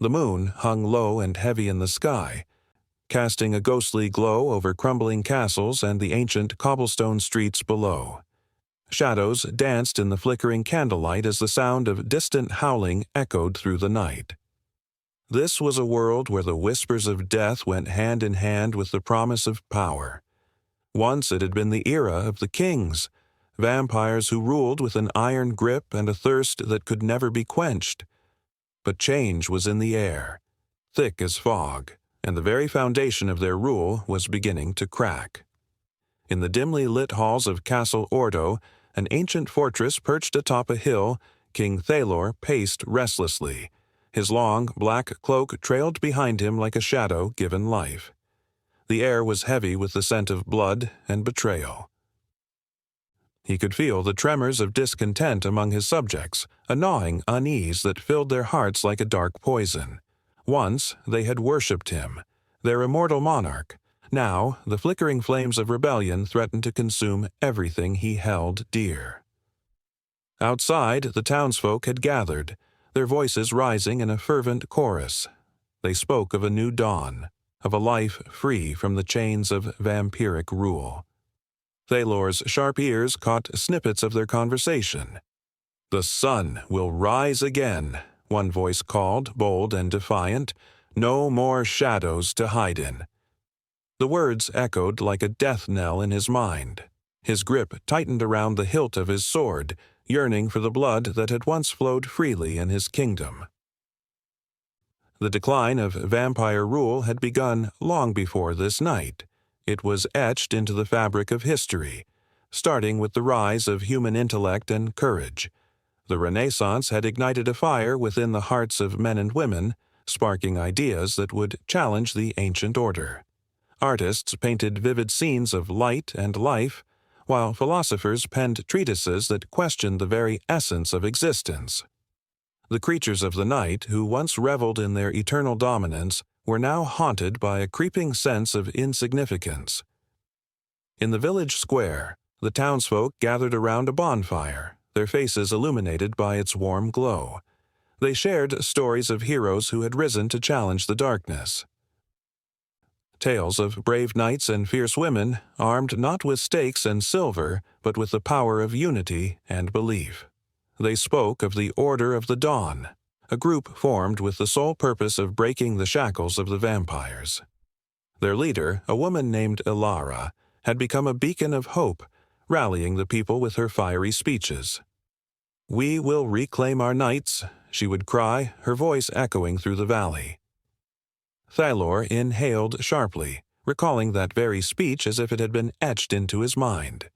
The moon hung low and heavy in the sky, casting a ghostly glow over crumbling castles and the ancient cobblestone streets below. Shadows danced in the flickering candlelight as the sound of distant howling echoed through the night. This was a world where the whispers of death went hand in hand with the promise of power. Once it had been the era of the kings, vampires who ruled with an iron grip and a thirst that could never be quenched. But change was in the air, thick as fog, and the very foundation of their rule was beginning to crack. In the dimly lit halls of Castle Ordo, an ancient fortress perched atop a hill, King Thalor paced restlessly. His long, black cloak trailed behind him like a shadow given life. The air was heavy with the scent of blood and betrayal. He could feel the tremors of discontent among his subjects, a gnawing unease that filled their hearts like a dark poison. Once they had worshipped him, their immortal monarch. Now the flickering flames of rebellion threatened to consume everything he held dear. Outside, the townsfolk had gathered, their voices rising in a fervent chorus. They spoke of a new dawn, of a life free from the chains of vampiric rule. Thalor's sharp ears caught snippets of their conversation. "The sun will rise again," one voice called, bold and defiant. "No more shadows to hide in." The words echoed like a death knell in his mind. His grip tightened around the hilt of his sword, yearning for the blood that had once flowed freely in his kingdom. The decline of vampire rule had begun long before this night. It was etched into the fabric of history, starting with the rise of human intellect and courage. The Renaissance had ignited a fire within the hearts of men and women, sparking ideas that would challenge the ancient order. Artists painted vivid scenes of light and life, while philosophers penned treatises that questioned the very essence of existence. The creatures of the night, who once reveled in their eternal dominance, were now haunted by a creeping sense of insignificance. In the village square, the townsfolk gathered around a bonfire, their faces illuminated by its warm glow. They shared stories of heroes who had risen to challenge the darkness. Tales of brave knights and fierce women, armed not with stakes and silver, but with the power of unity and belief. They spoke of the Order of the Dawn, a group formed with the sole purpose of breaking the shackles of the vampires. Their leader, a woman named Ilara, had become a beacon of hope, rallying the people with her fiery speeches. "We will reclaim our knights," she would cry, her voice echoing through the valley. Thalor inhaled sharply, recalling that very speech as if it had been etched into his mind.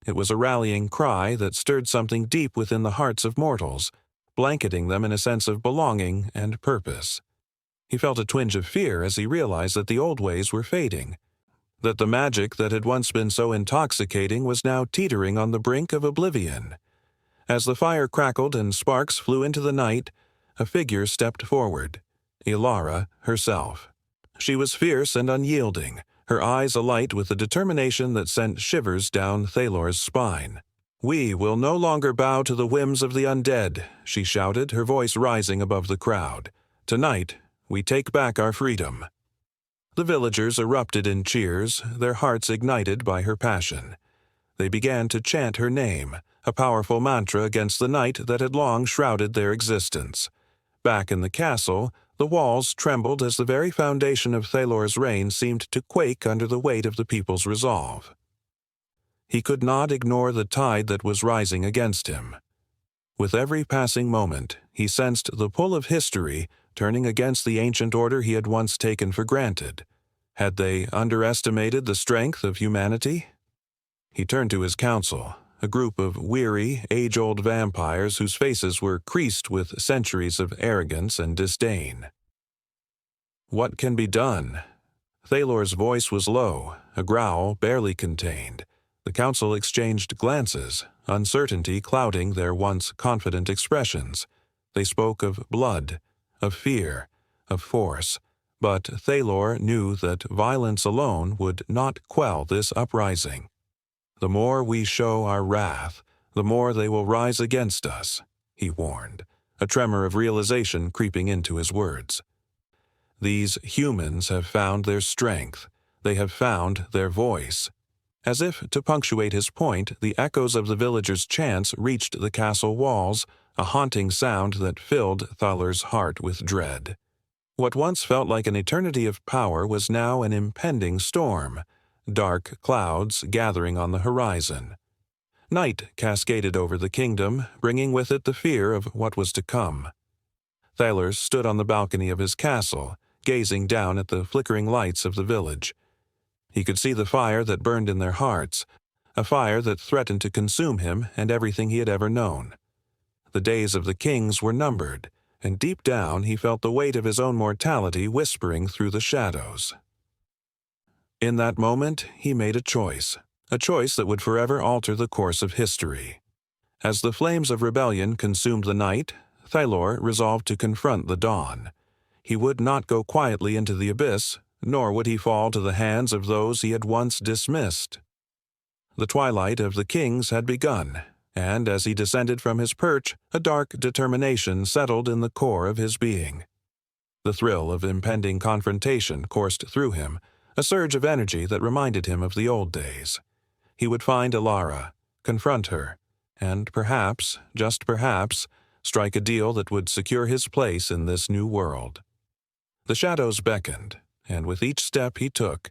It was a rallying cry that stirred something deep within the hearts of mortals, blanketing them in a sense of belonging and purpose. He felt a twinge of fear as he realized that the old ways were fading, that the magic that had once been so intoxicating was now teetering on the brink of oblivion. As the fire crackled and sparks flew into the night, a figure stepped forward. Ilara herself. She was fierce and unyielding, her eyes alight with a determination that sent shivers down Thalor's spine. "We will no longer bow to the whims of the undead," she shouted, her voice rising above the crowd. "Tonight, we take back our freedom." The villagers erupted in cheers, their hearts ignited by her passion. They began to chant her name, a powerful mantra against the night that had long shrouded their existence. Back in the castle, the walls trembled as the very foundation of Thalor's reign seemed to quake under the weight of the people's resolve. He could not ignore the tide that was rising against him. With every passing moment, he sensed the pull of history turning against the ancient order he had once taken for granted. Had they underestimated the strength of humanity? He turned to his council, a group of weary, age-old vampires whose faces were creased with centuries of arrogance and disdain. "What can be done?" Thalor's voice was low, a growl barely contained. The council exchanged glances, uncertainty clouding their once confident expressions. They spoke of blood, of fear, of force, but Thalor knew that violence alone would not quell this uprising. "The more we show our wrath, the more they will rise against us," he warned, a tremor of realization creeping into his words. "These humans have found their strength. They have found their voice." As if to punctuate his point, the echoes of the villagers' chants reached the castle walls, a haunting sound that filled Thalor's heart with dread. What once felt like an eternity of power was now an impending storm, dark clouds gathering on the horizon. Night cascaded over the kingdom, bringing with it the fear of what was to come. Thaler stood on the balcony of his castle, gazing down at the flickering lights of the village. He could see the fire that burned in their hearts, a fire that threatened to consume him and everything he had ever known. The days of the kings were numbered, and deep down he felt the weight of his own mortality whispering through the shadows. In that moment, he made a choice that would forever alter the course of history. As the flames of rebellion consumed the night, Thaler resolved to confront the dawn. He would not go quietly into the abyss, nor would he fall to the hands of those he had once dismissed. The twilight of the kings had begun, and as he descended from his perch, a dark determination settled in the core of his being. The thrill of impending confrontation coursed through him, a surge of energy that reminded him of the old days. He would find Alara, confront her, and perhaps, just perhaps, strike a deal that would secure his place in this new world. The shadows beckoned, and with each step he took,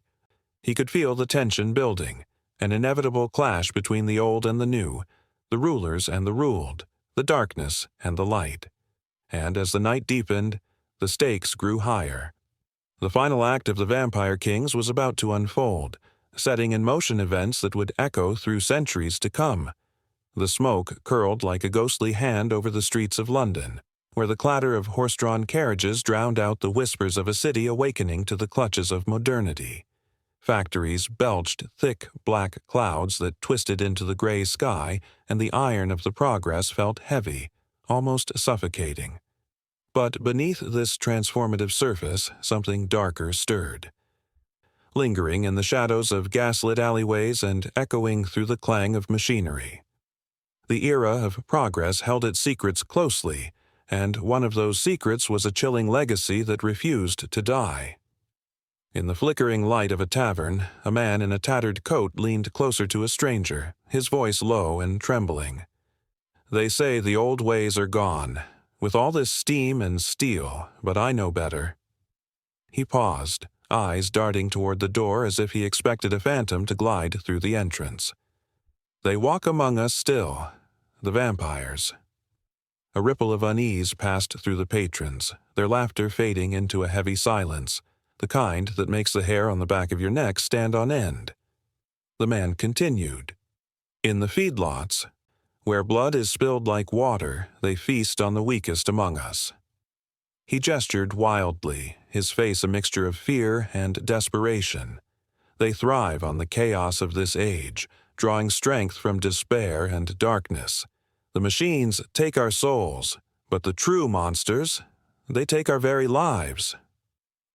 he could feel the tension building, an inevitable clash between the old and the new, the rulers and the ruled, the darkness and the light. And as the night deepened, the stakes grew higher. The final act of the Vampire Kings was about to unfold, setting in motion events that would echo through centuries to come. The smoke curled like a ghostly hand over the streets of London, where the clatter of horse-drawn carriages drowned out the whispers of a city awakening to the clutches of modernity. Factories belched thick black clouds that twisted into the gray sky, and the iron of the progress felt heavy, almost suffocating. But beneath this transformative surface, something darker stirred. Lingering in the shadows of gaslit alleyways and echoing through the clang of machinery. The era of progress held its secrets closely, and one of those secrets was a chilling legacy that refused to die. In the flickering light of a tavern, a man in a tattered coat leaned closer to a stranger, his voice low and trembling. "They say the old ways are gone, with all this steam and steel, but I know better." He paused, eyes darting toward the door as if he expected a phantom to glide through the entrance. "They walk among us still, the vampires." A ripple of unease passed through the patrons, their laughter fading into a heavy silence, the kind that makes the hair on the back of your neck stand on end. The man continued. "In the feedlots, where blood is spilled like water, they feast on the weakest among us." He gestured wildly, his face a mixture of fear and desperation. "They thrive on the chaos of this age, drawing strength from despair and darkness. The machines take our souls, but the true monsters, they take our very lives."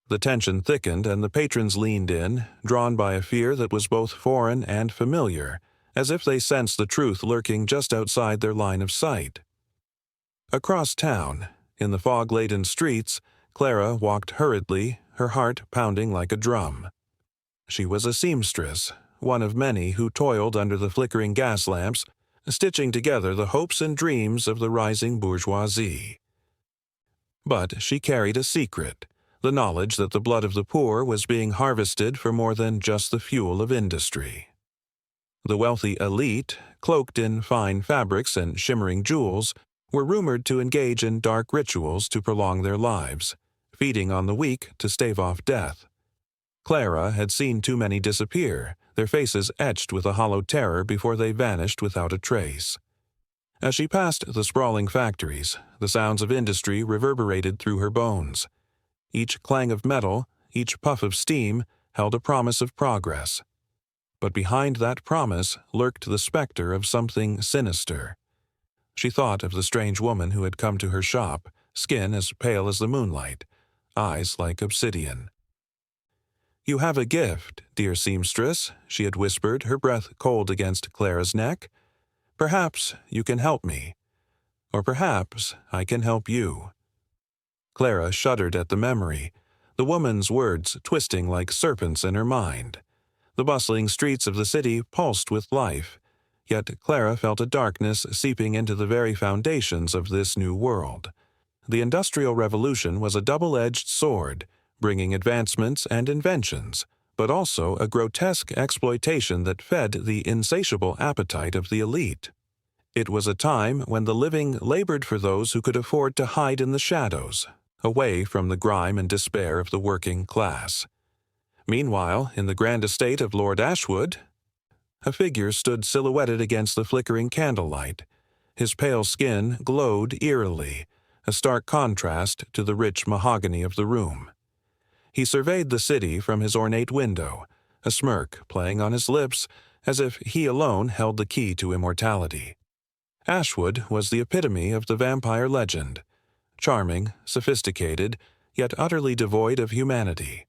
The tension thickened and the patrons leaned in, drawn by a fear that was both foreign and familiar, as if they sensed the truth lurking just outside their line of sight. Across town, in the fog-laden streets, Clara walked hurriedly, her heart pounding like a drum. She was a seamstress, one of many who toiled under the flickering gas lamps, stitching together the hopes and dreams of the rising bourgeoisie. But she carried a secret, the knowledge that the blood of the poor was being harvested for more than just the fuel of industry. The wealthy elite, cloaked in fine fabrics and shimmering jewels, were rumored to engage in dark rituals to prolong their lives, feeding on the weak to stave off death. Clara had seen too many disappear, their faces etched with a hollow terror before they vanished without a trace. As she passed the sprawling factories, the sounds of industry reverberated through her bones. Each clang of metal, each puff of steam, held a promise of progress. But behind that promise lurked the specter of something sinister. She thought of the strange woman who had come to her shop, skin as pale as the moonlight, eyes like obsidian. "You have a gift, dear seamstress," she had whispered, her breath cold against Clara's neck. "Perhaps you can help me. Or perhaps I can help you." Clara shuddered at the memory, the woman's words twisting like serpents in her mind. The bustling streets of the city pulsed with life, yet Clara felt a darkness seeping into the very foundations of this new world. The Industrial Revolution was a double-edged sword, bringing advancements and inventions, but also a grotesque exploitation that fed the insatiable appetite of the elite. It was a time when the living labored for those who could afford to hide in the shadows, away from the grime and despair of the working class. Meanwhile, in the grand estate of Lord Ashwood, a figure stood silhouetted against the flickering candlelight. His pale skin glowed eerily, a stark contrast to the rich mahogany of the room. He surveyed the city from his ornate window, a smirk playing on his lips as if he alone held the key to immortality. Ashwood was the epitome of the vampire legend, charming, sophisticated, yet utterly devoid of humanity.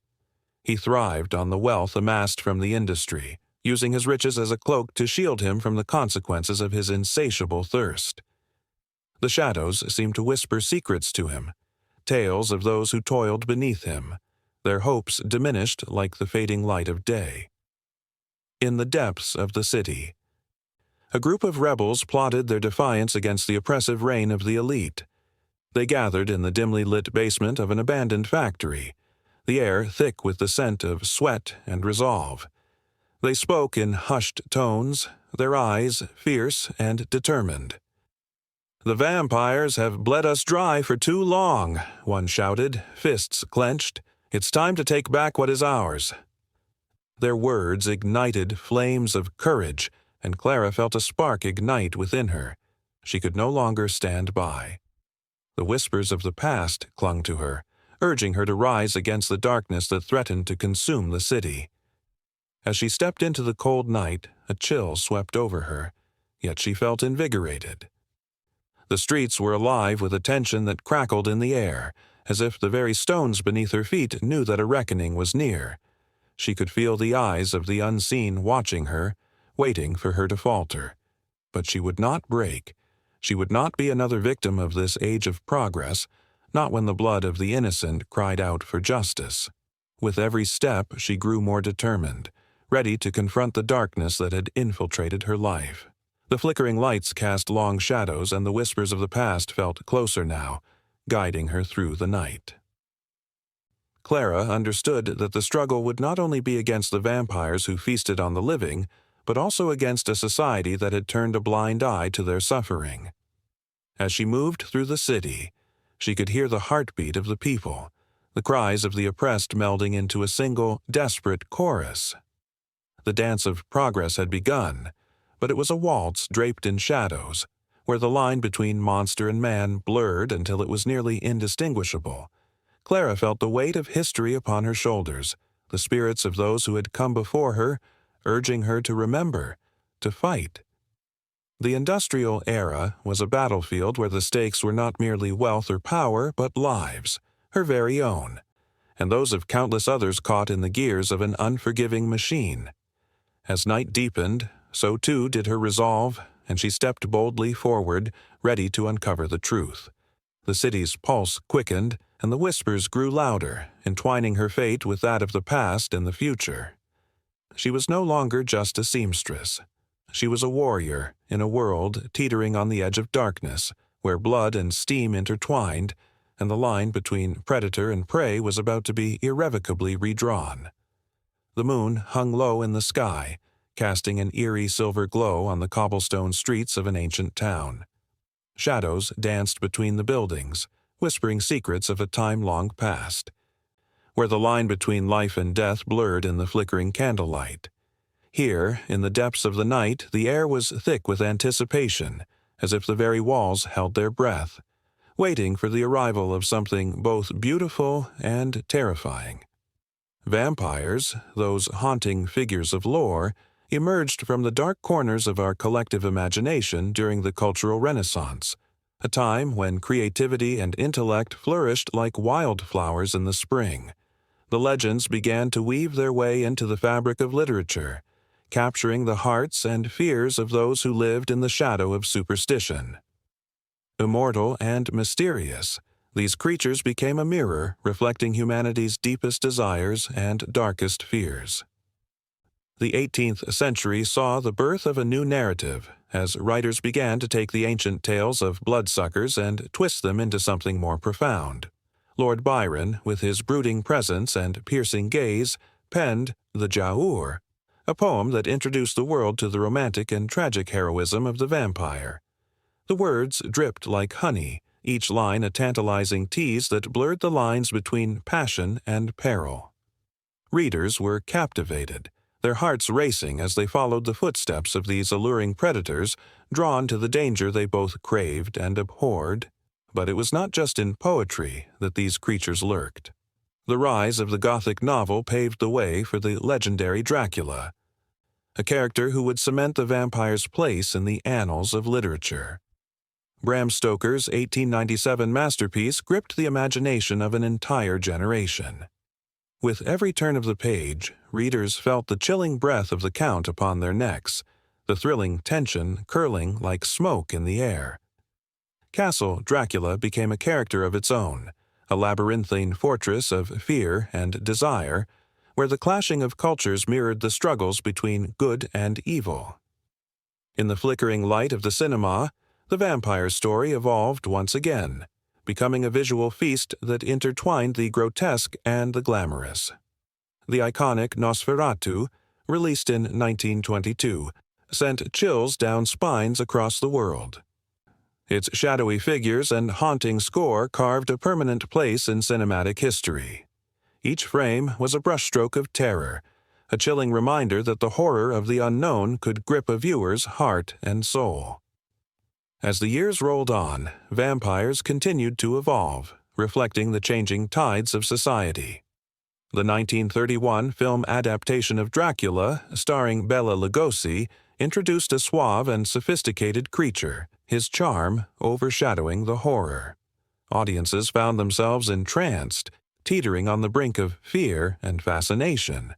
He thrived on the wealth amassed from the industry, using his riches as a cloak to shield him from the consequences of his insatiable thirst. The shadows seemed to whisper secrets to him, tales of those who toiled beneath him, their hopes diminished like the fading light of day. In the depths of the city, a group of rebels plotted their defiance against the oppressive reign of the elite. They gathered in the dimly lit basement of an abandoned factory, the air thick with the scent of sweat and resolve. They spoke in hushed tones, their eyes fierce and determined. "The vampires have bled us dry for too long," one shouted, fists clenched. "It's time to take back what is ours." Their words ignited flames of courage, and Clara felt a spark ignite within her. She could no longer stand by. The whispers of the past clung to her, urging her to rise against the darkness that threatened to consume the city. As she stepped into the cold night, a chill swept over her, yet she felt invigorated. The streets were alive with a tension that crackled in the air, as if the very stones beneath her feet knew that a reckoning was near. She could feel the eyes of the unseen watching her, waiting for her to falter. But she would not break. She would not be another victim of this age of progress, not when the blood of the innocent cried out for justice. With every step she grew more determined, ready to confront the darkness that had infiltrated her life. The flickering lights cast long shadows, and the whispers of the past felt closer now, guiding her through the night. Clara understood that the struggle would not only be against the vampires who feasted on the living, but also against a society that had turned a blind eye to their suffering. As she moved through the city, she could hear the heartbeat of the people, the cries of the oppressed melding into a single, desperate chorus. The dance of progress had begun, but it was a waltz draped in shadows, where the line between monster and man blurred until it was nearly indistinguishable. Clara felt the weight of history upon her shoulders, the spirits of those who had come before her, urging her to remember, to fight. The industrial era was a battlefield where the stakes were not merely wealth or power, but lives, her very own, and those of countless others caught in the gears of an unforgiving machine. As night deepened, so too did her resolve, and she stepped boldly forward, ready to uncover the truth. The city's pulse quickened, and the whispers grew louder, entwining her fate with that of the past and the future. She was no longer just a seamstress. She was a warrior in a world teetering on the edge of darkness, where blood and steam intertwined, and the line between predator and prey was about to be irrevocably redrawn. The moon hung low in the sky, casting an eerie silver glow on the cobblestone streets of an ancient town. Shadows danced between the buildings, whispering secrets of a time long past, where the line between life and death blurred in the flickering candlelight. Here, in the depths of the night, the air was thick with anticipation, as if the very walls held their breath, waiting for the arrival of something both beautiful and terrifying. Vampires, those haunting figures of lore, emerged from the dark corners of our collective imagination during the Cultural Renaissance, a time when creativity and intellect flourished like wildflowers in the spring. The legends began to weave their way into the fabric of literature, capturing the hearts and fears of those who lived in the shadow of superstition. Immortal and mysterious, these creatures became a mirror reflecting humanity's deepest desires and darkest fears. The 18th century saw the birth of a new narrative, as writers began to take the ancient tales of bloodsuckers and twist them into something more profound. Lord Byron, with his brooding presence and piercing gaze, penned The Giaour, a poem that introduced the world to the romantic and tragic heroism of the vampire. The words dripped like honey, each line a tantalizing tease that blurred the lines between passion and peril. Readers were captivated, their hearts racing as they followed the footsteps of these alluring predators, drawn to the danger they both craved and abhorred. But it was not just in poetry that these creatures lurked. The rise of the Gothic novel paved the way for the legendary Dracula, a character who would cement the vampire's place in the annals of literature. Bram Stoker's 1897 masterpiece gripped the imagination of an entire generation. With every turn of the page, readers felt the chilling breath of the Count upon their necks, the thrilling tension curling like smoke in the air. Castle Dracula became a character of its own, a labyrinthine fortress of fear and desire, where the clashing of cultures mirrored the struggles between good and evil. In the flickering light of the cinema, the vampire story evolved once again, becoming a visual feast that intertwined the grotesque and the glamorous. The iconic Nosferatu, released in 1922, sent chills down spines across the world. Its shadowy figures and haunting score carved a permanent place in cinematic history. Each frame was a brushstroke of terror, a chilling reminder that the horror of the unknown could grip a viewer's heart and soul. As the years rolled on, vampires continued to evolve, reflecting the changing tides of society. The 1931 film adaptation of Dracula, starring Bela Lugosi, introduced a suave and sophisticated creature, his charm overshadowing the horror. Audiences found themselves entranced, teetering on the brink of fear and fascination.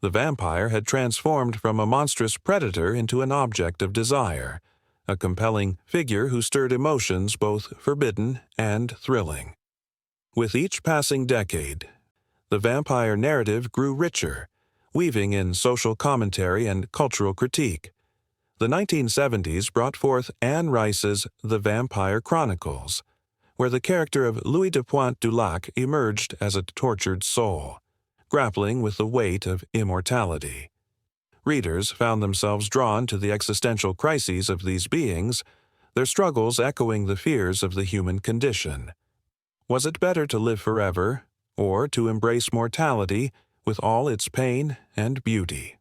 The vampire had transformed from a monstrous predator into an object of desire, a compelling figure who stirred emotions both forbidden and thrilling. With each passing decade, the vampire narrative grew richer, weaving in social commentary and cultural critique. The 1970s brought forth Anne Rice's The Vampire Chronicles, where the character of Louis de Pointe du Lac emerged as a tortured soul, grappling with the weight of immortality. Readers found themselves drawn to the existential crises of these beings, their struggles echoing the fears of the human condition. Was it better to live forever, or to embrace mortality with all its pain and beauty?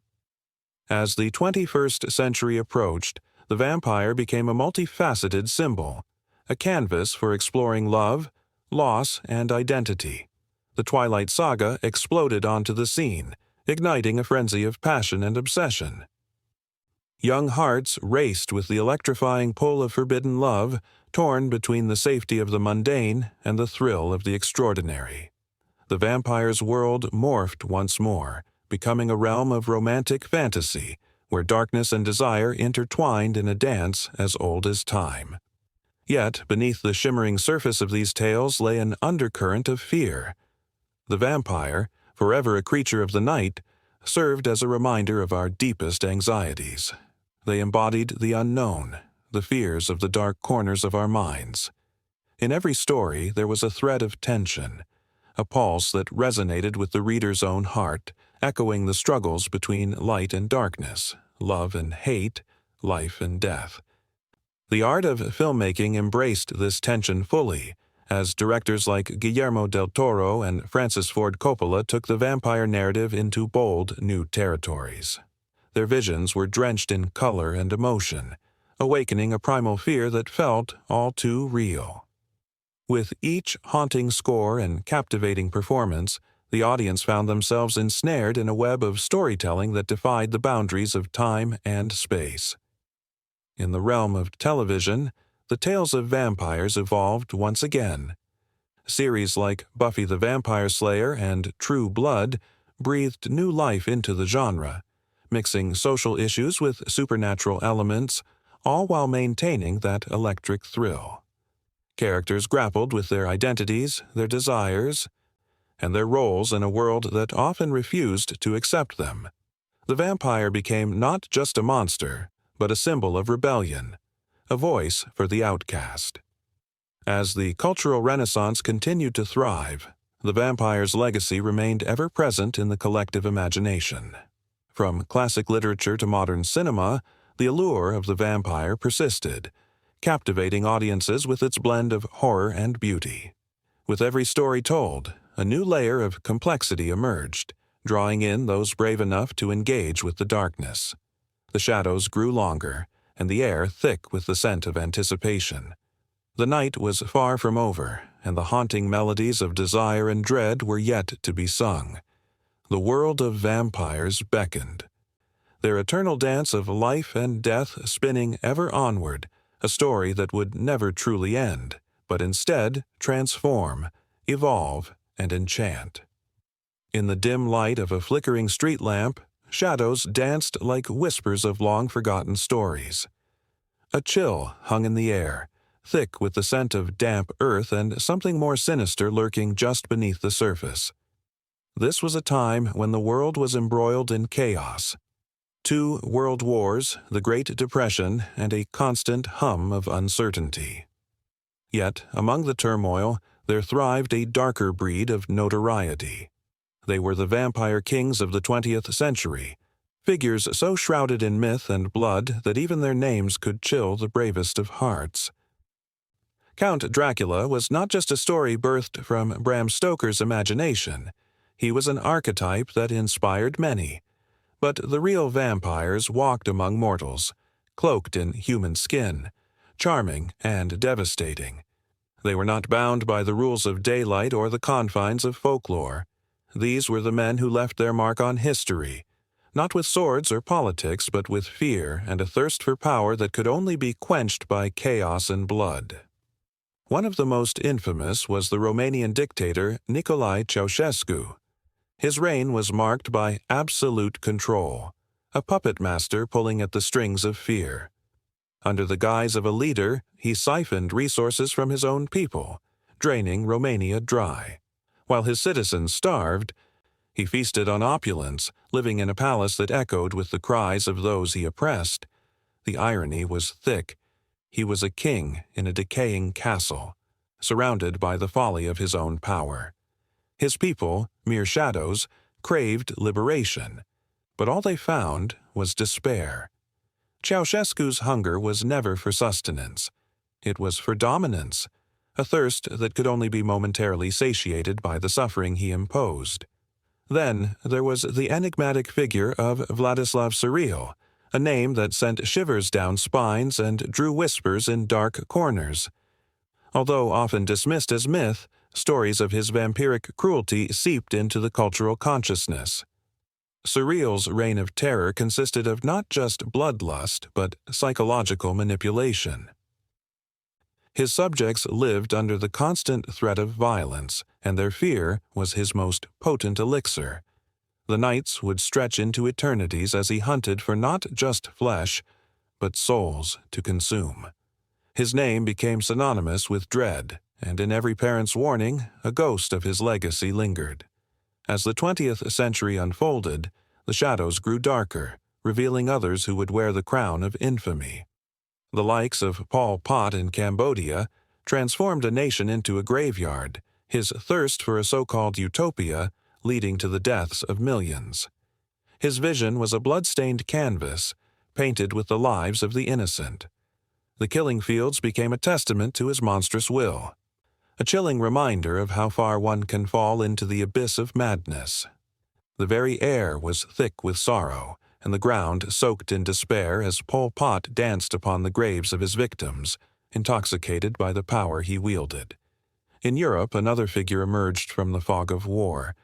As the 21st century approached, the vampire became a multifaceted symbol, a canvas for exploring love, loss, and identity. The Twilight Saga exploded onto the scene, igniting a frenzy of passion and obsession. Young hearts raced with the electrifying pull of forbidden love, torn between the safety of the mundane and the thrill of the extraordinary. The vampire's world morphed once more, becoming a realm of romantic fantasy, where darkness and desire intertwined in a dance as old as time. Yet, beneath the shimmering surface of these tales lay an undercurrent of fear. The vampire, forever a creature of the night, served as a reminder of our deepest anxieties. They embodied the unknown, the fears of the dark corners of our minds. In every story there was a thread of tension, a pulse that resonated with the reader's own heart, echoing the struggles between light and darkness, love and hate, life and death. The art of filmmaking embraced this tension fully, as directors like Guillermo del Toro and Francis Ford Coppola took the vampire narrative into bold new territories. Their visions were drenched in color and emotion, awakening a primal fear that felt all too real. With each haunting score and captivating performance, the audience found themselves ensnared in a web of storytelling that defied the boundaries of time and space. In the realm of television, the tales of vampires evolved once again. Series like Buffy the Vampire Slayer and True Blood breathed new life into the genre, mixing social issues with supernatural elements, all while maintaining that electric thrill. Characters grappled with their identities, their desires, and their roles in a world that often refused to accept them. The vampire became not just a monster, but a symbol of rebellion, a voice for the outcast. As the cultural renaissance continued to thrive, the vampire's legacy remained ever present in the collective imagination. From classic literature to modern cinema, the allure of the vampire persisted, captivating audiences with its blend of horror and beauty. With every story told, a new layer of complexity emerged, drawing in those brave enough to engage with the darkness. The shadows grew longer, and the air thick with the scent of anticipation. The night was far from over, and the haunting melodies of desire and dread were yet to be sung. The world of vampires beckoned, their eternal dance of life and death spinning ever onward, a story that would never truly end, but instead transform, evolve, and enchant. In the dim light of a flickering street lamp, shadows danced like whispers of long-forgotten stories. A chill hung in the air, thick with the scent of damp earth and something more sinister lurking just beneath the surface. This was a time when the world was embroiled in chaos. 2 world wars, the Great Depression, and a constant hum of uncertainty. Yet, among the turmoil, there thrived a darker breed of notoriety. They were the vampire kings of the 20th century, figures so shrouded in myth and blood that even their names could chill the bravest of hearts. Count Dracula was not just a story birthed from Bram Stoker's imagination. He was an archetype that inspired many. But the real vampires walked among mortals, cloaked in human skin, charming and devastating. They were not bound by the rules of daylight or the confines of folklore. These were the men who left their mark on history, not with swords or politics, but with fear and a thirst for power that could only be quenched by chaos and blood. One of the most infamous was the Romanian dictator Nicolae Ceausescu. His reign was marked by absolute control, a puppet master pulling at the strings of fear. Under the guise of a leader, he siphoned resources from his own people, draining Romania dry. While his citizens starved, he feasted on opulence, living in a palace that echoed with the cries of those he oppressed. The irony was thick. He was a king in a decaying castle, surrounded by the folly of his own power. His people, mere shadows, craved liberation, but all they found was despair. Ceausescu's hunger was never for sustenance. It was for dominance, a thirst that could only be momentarily satiated by the suffering he imposed. Then there was the enigmatic figure of Vladislav Surreal, a name that sent shivers down spines and drew whispers in dark corners. Although often dismissed as myth, stories of his vampiric cruelty seeped into the cultural consciousness. Surreal's reign of terror consisted of not just bloodlust, but psychological manipulation. His subjects lived under the constant threat of violence, and their fear was his most potent elixir. The nights would stretch into eternities as he hunted for not just flesh, but souls to consume. His name became synonymous with dread, and in every parent's warning, a ghost of his legacy lingered. As the 20th century unfolded, the shadows grew darker, revealing others who would wear the crown of infamy. The likes of Pol Pot in Cambodia transformed a nation into a graveyard, his thirst for a so-called utopia leading to the deaths of millions. His vision was a blood-stained canvas, painted with the lives of the innocent. The killing fields became a testament to his monstrous will, a chilling reminder of how far one can fall into the abyss of madness. The very air was thick with sorrow, and the ground soaked in despair as Pol Pot danced upon the graves of his victims, intoxicated by the power he wielded. In Europe, another figure emerged from the fog of war,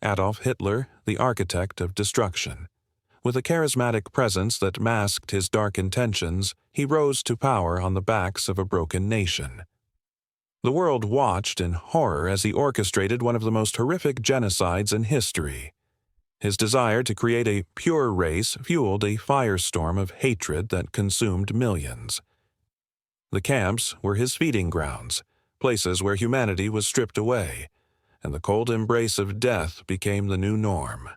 Adolf Hitler, the architect of destruction. With a charismatic presence that masked his dark intentions, he rose to power on the backs of a broken nation. The world watched in horror as he orchestrated one of the most horrific genocides in history. His desire to create a pure race fueled a firestorm of hatred that consumed millions. The camps were his feeding grounds, places where humanity was stripped away, and the cold embrace of death became the new norm.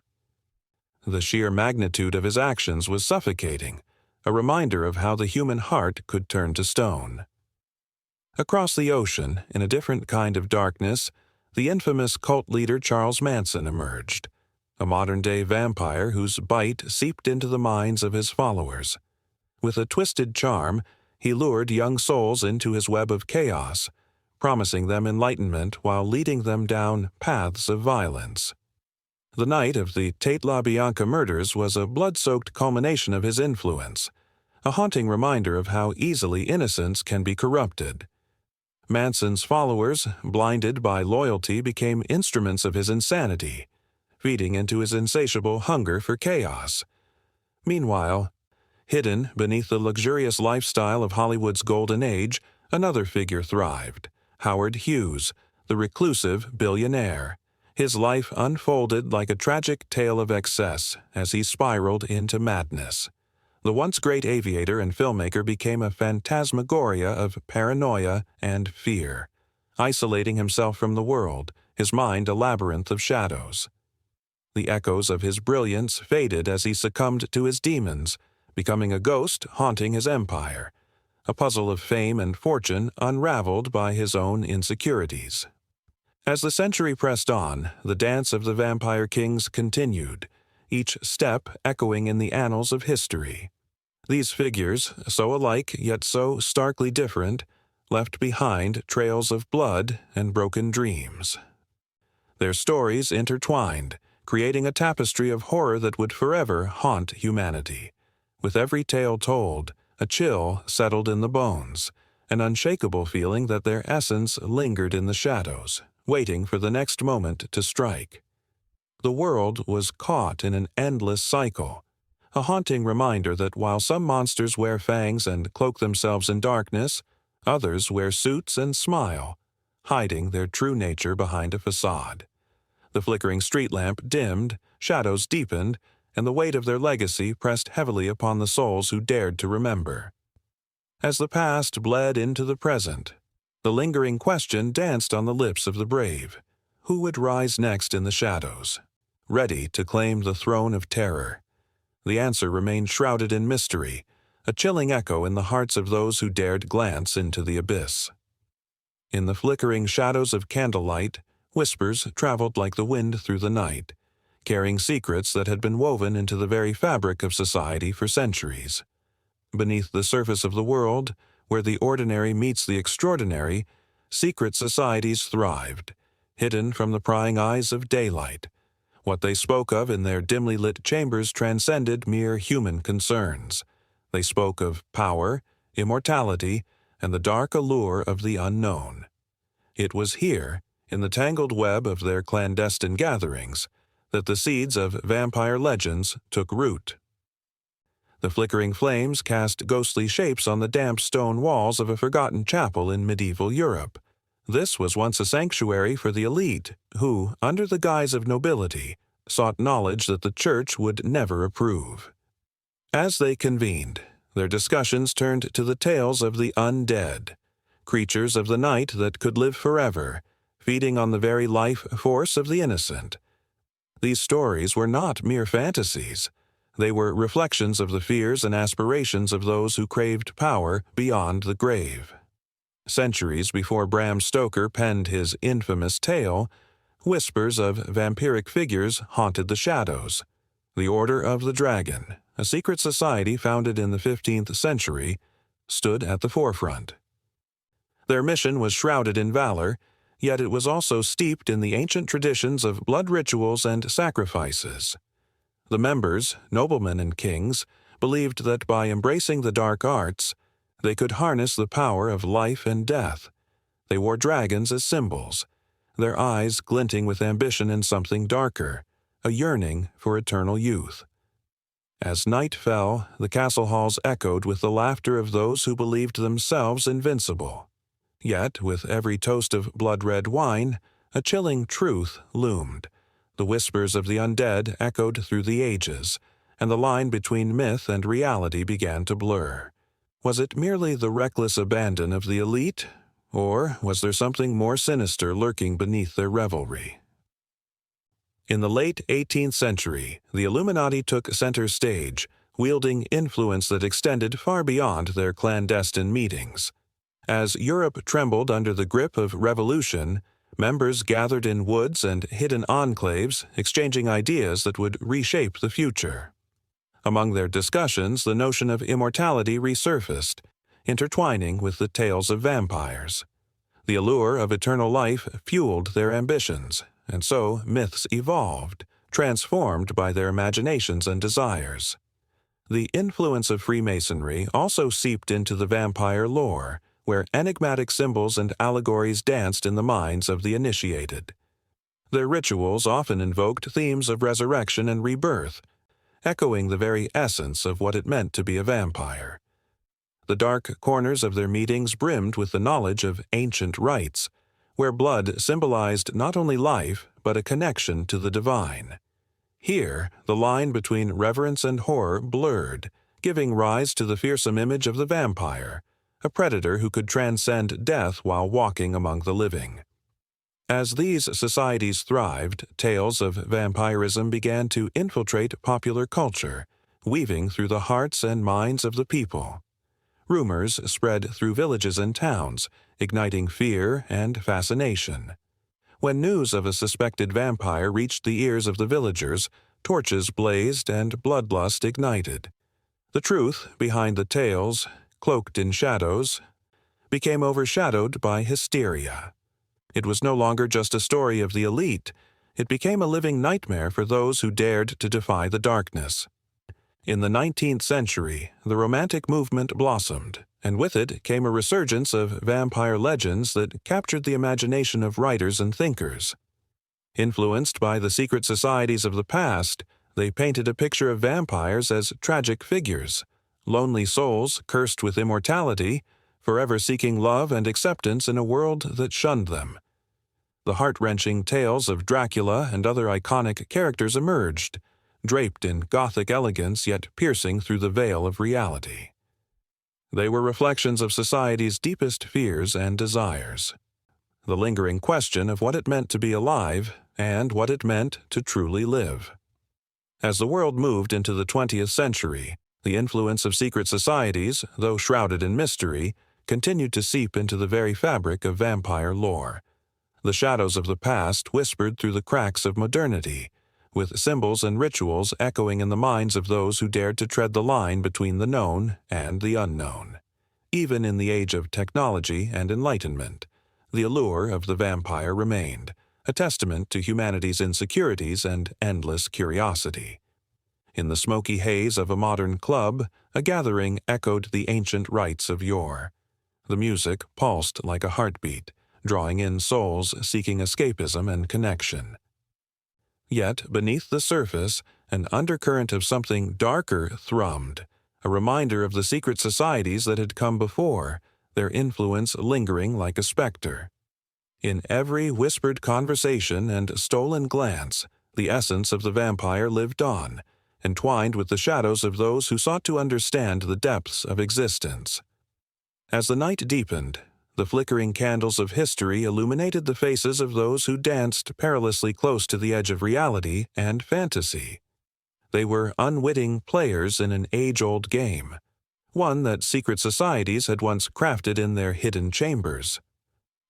The sheer magnitude of his actions was suffocating, a reminder of how the human heart could turn to stone. Across the ocean, in a different kind of darkness, the infamous cult leader Charles Manson emerged, a modern-day vampire whose bite seeped into the minds of his followers. With a twisted charm, He lured young souls into his web of chaos, promising them enlightenment while leading them down paths of violence. The night of the Tate LaBianca murders was a blood-soaked culmination of his influence, a haunting reminder of how easily innocence can be corrupted. Manson's followers, blinded by loyalty, became instruments of his insanity, feeding into his insatiable hunger for chaos. Meanwhile, hidden beneath the luxurious lifestyle of Hollywood's golden age, another figure thrived: Howard Hughes, the reclusive billionaire. His life unfolded like a tragic tale of excess as he spiraled into madness. The once great aviator and filmmaker became a phantasmagoria of paranoia and fear, isolating himself from the world, his mind a labyrinth of shadows. The echoes of his brilliance faded as he succumbed to his demons, becoming a ghost haunting his empire, a puzzle of fame and fortune unraveled by his own insecurities. As the century pressed on, the dance of the vampire kings continued, each step echoing in the annals of history. These figures, so alike yet so starkly different, left behind trails of blood and broken dreams. Their stories intertwined, creating a tapestry of horror that would forever haunt humanity. With every tale told, a chill settled in the bones, an unshakable feeling that their essence lingered in the shadows, waiting for the next moment to strike. The world was caught in an endless cycle, a haunting reminder that while some monsters wear fangs and cloak themselves in darkness, others wear suits and smile, hiding their true nature behind a facade. The flickering street lamp dimmed, shadows deepened, and the weight of their legacy pressed heavily upon the souls who dared to remember. As the past bled into the present, the lingering question danced on the lips of the brave. Who would rise next in the shadows, ready to claim the throne of terror? The answer remained shrouded in mystery, a chilling echo in the hearts of those who dared glance into the abyss. In the flickering shadows of candlelight, whispers traveled like the wind through the night, carrying secrets that had been woven into the very fabric of society for centuries. Beneath the surface of the world, where the ordinary meets the extraordinary, secret societies thrived, hidden from the prying eyes of daylight. What they spoke of in their dimly lit chambers transcended mere human concerns. They spoke of power, immortality, and the dark allure of the unknown. It was here, in the tangled web of their clandestine gatherings, that the seeds of vampire legends took root. The flickering flames cast ghostly shapes on the damp stone walls of a forgotten chapel in medieval Europe. This was once a sanctuary for the elite, who, under the guise of nobility, sought knowledge that the church would never approve. As they convened, their discussions turned to the tales of the undead, creatures of the night that could live forever, feeding on the very life force of the innocent. These stories were not mere fantasies. They were reflections of the fears and aspirations of those who craved power beyond the grave. Centuries before Bram Stoker penned his infamous tale, whispers of vampiric figures haunted the shadows. The Order of the Dragon, a secret society founded in the 15th century, stood at the forefront. Their mission was shrouded in valor, yet it was also steeped in the ancient traditions of blood rituals and sacrifices. The members, noblemen and kings, believed that by embracing the dark arts, they could harness the power of life and death. They wore dragons as symbols, their eyes glinting with ambition and something darker, a yearning for eternal youth. As night fell, the castle halls echoed with the laughter of those who believed themselves invincible. Yet, with every toast of blood-red wine, a chilling truth loomed. The whispers of the undead echoed through the ages, and the line between myth and reality began to blur. Was it merely the reckless abandon of the elite, or was there something more sinister lurking beneath their revelry? In the late 18th century, the Illuminati took center stage, wielding influence that extended far beyond their clandestine meetings. As Europe trembled under the grip of revolution, members gathered in woods and hidden enclaves, exchanging ideas that would reshape the future. Among their discussions, the notion of immortality resurfaced. intertwining with the tales of vampires. The allure of eternal life fueled their ambitions, and so myths evolved, transformed by their imaginations and desires. The influence of Freemasonry also seeped into the vampire lore, where enigmatic symbols and allegories danced in the minds of the initiated. Their rituals often invoked themes of resurrection and rebirth, echoing the very essence of what it meant to be a vampire. The dark corners of their meetings brimmed with the knowledge of ancient rites, where blood symbolized not only life, but a connection to the divine. Here, the line between reverence and horror blurred, giving rise to the fearsome image of the vampire, a predator who could transcend death while walking among the living. As these societies thrived, tales of vampirism began to infiltrate popular culture, weaving through the hearts and minds of the people. Rumors spread through villages and towns, igniting fear and fascination. When news of a suspected vampire reached the ears of the villagers, torches blazed and bloodlust ignited. The truth behind the tales, cloaked in shadows, became overshadowed by hysteria. It was no longer just a story of the elite. It became a living nightmare for those who dared to defy the darkness. In the 19th century, the Romantic movement blossomed, and with it came a resurgence of vampire legends that captured the imagination of writers and thinkers. Influenced by the secret societies of the past, they painted a picture of vampires as tragic figures, lonely souls cursed with immortality, forever seeking love and acceptance in a world that shunned them. The heart-wrenching tales of Dracula and other iconic characters emerged, draped in Gothic elegance yet piercing through the veil of reality. They were reflections of society's deepest fears and desires, the lingering question of what it meant to be alive and what it meant to truly live. As the world moved into the 20th century, the influence of secret societies, though shrouded in mystery, continued to seep into the very fabric of vampire lore. The shadows of the past whispered through the cracks of modernity, with symbols and rituals echoing in the minds of those who dared to tread the line between the known and the unknown. Even in the age of technology and enlightenment, the allure of the vampire remained, a testament to humanity's insecurities and endless curiosity. In the smoky haze of a modern club, a gathering echoed the ancient rites of yore. The music pulsed like a heartbeat, drawing in souls seeking escapism and connection. Yet, beneath the surface, an undercurrent of something darker thrummed, a reminder of the secret societies that had come before, their influence lingering like a specter. In every whispered conversation and stolen glance, the essence of the vampire lived on, entwined with the shadows of those who sought to understand the depths of existence. As the night deepened, the flickering candles of history illuminated the faces of those who danced perilously close to the edge of reality and fantasy. They were unwitting players in an age-old game, one that secret societies had once crafted in their hidden chambers.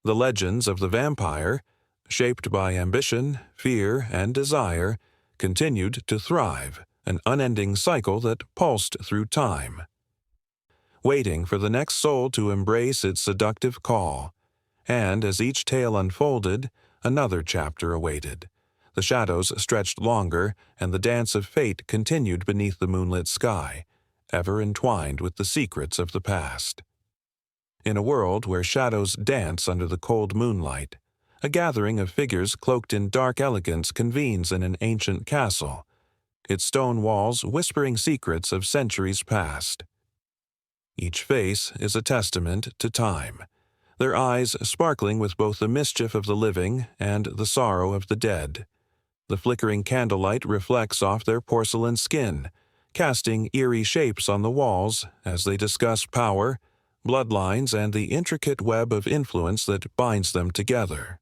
The legends of the vampire, shaped by ambition, fear, and desire, continued to thrive, an unending cycle that pulsed through time, waiting for the next soul to embrace its seductive call. And as each tale unfolded, another chapter awaited. The shadows stretched longer, and the dance of fate continued beneath the moonlit sky, ever entwined with the secrets of the past. In a world where shadows dance under the cold moonlight, a gathering of figures cloaked in dark elegance convenes in an ancient castle, its stone walls whispering secrets of centuries past. Each face is a testament to time, their eyes sparkling with both the mischief of the living and the sorrow of the dead. The flickering candlelight reflects off their porcelain skin, casting eerie shapes on the walls as they discuss power, bloodlines, and the intricate web of influence that binds them together.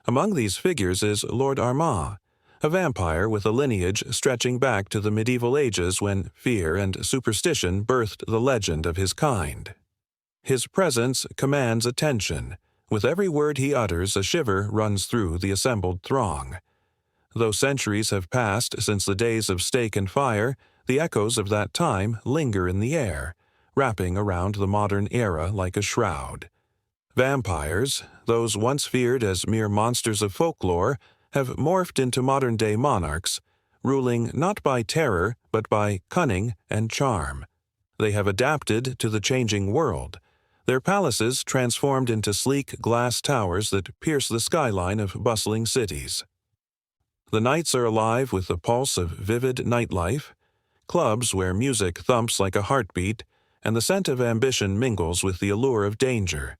Among these figures is Lord Armagh, a vampire with a lineage stretching back to the medieval ages when fear and superstition birthed the legend of his kind. His presence commands attention. With every word he utters, a shiver runs through the assembled throng. Though centuries have passed since the days of stake and fire, the echoes of that time linger in the air, wrapping around the modern era like a shroud. Vampires, those once feared as mere monsters of folklore, have morphed into modern-day monarchs, ruling not by terror but by cunning and charm. They have adapted to the changing world, their palaces transformed into sleek glass towers that pierce the skyline of bustling cities. The nights are alive with the pulse of vivid nightlife, clubs where music thumps like a heartbeat, and the scent of ambition mingles with the allure of danger.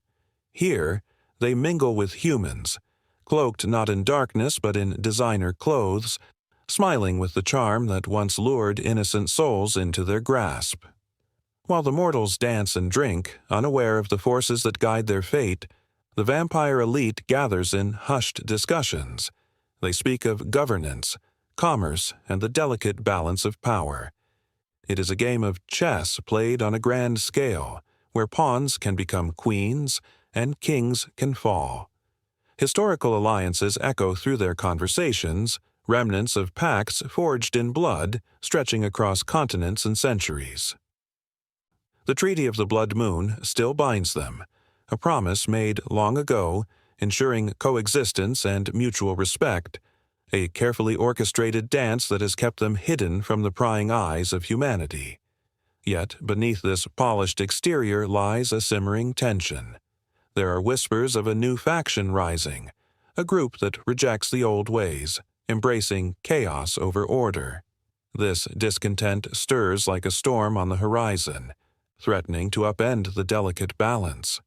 Here, they mingle with humans, cloaked not in darkness but in designer clothes, smiling with the charm that once lured innocent souls into their grasp. While the mortals dance and drink, unaware of the forces that guide their fate, the vampire elite gathers in hushed discussions. They speak of governance, commerce, and the delicate balance of power. It is a game of chess played on a grand scale, where pawns can become queens and kings can fall. Historical alliances echo through their conversations, remnants of pacts forged in blood, stretching across continents and centuries. The Treaty of the Blood Moon still binds them, a promise made long ago, ensuring coexistence and mutual respect, a carefully orchestrated dance that has kept them hidden from the prying eyes of humanity. Yet beneath this polished exterior lies a simmering tension. There are whispers of a new faction rising, a group that rejects the old ways, embracing chaos over order. This discontent stirs like a storm on the horizon, threatening to upend the delicate balance.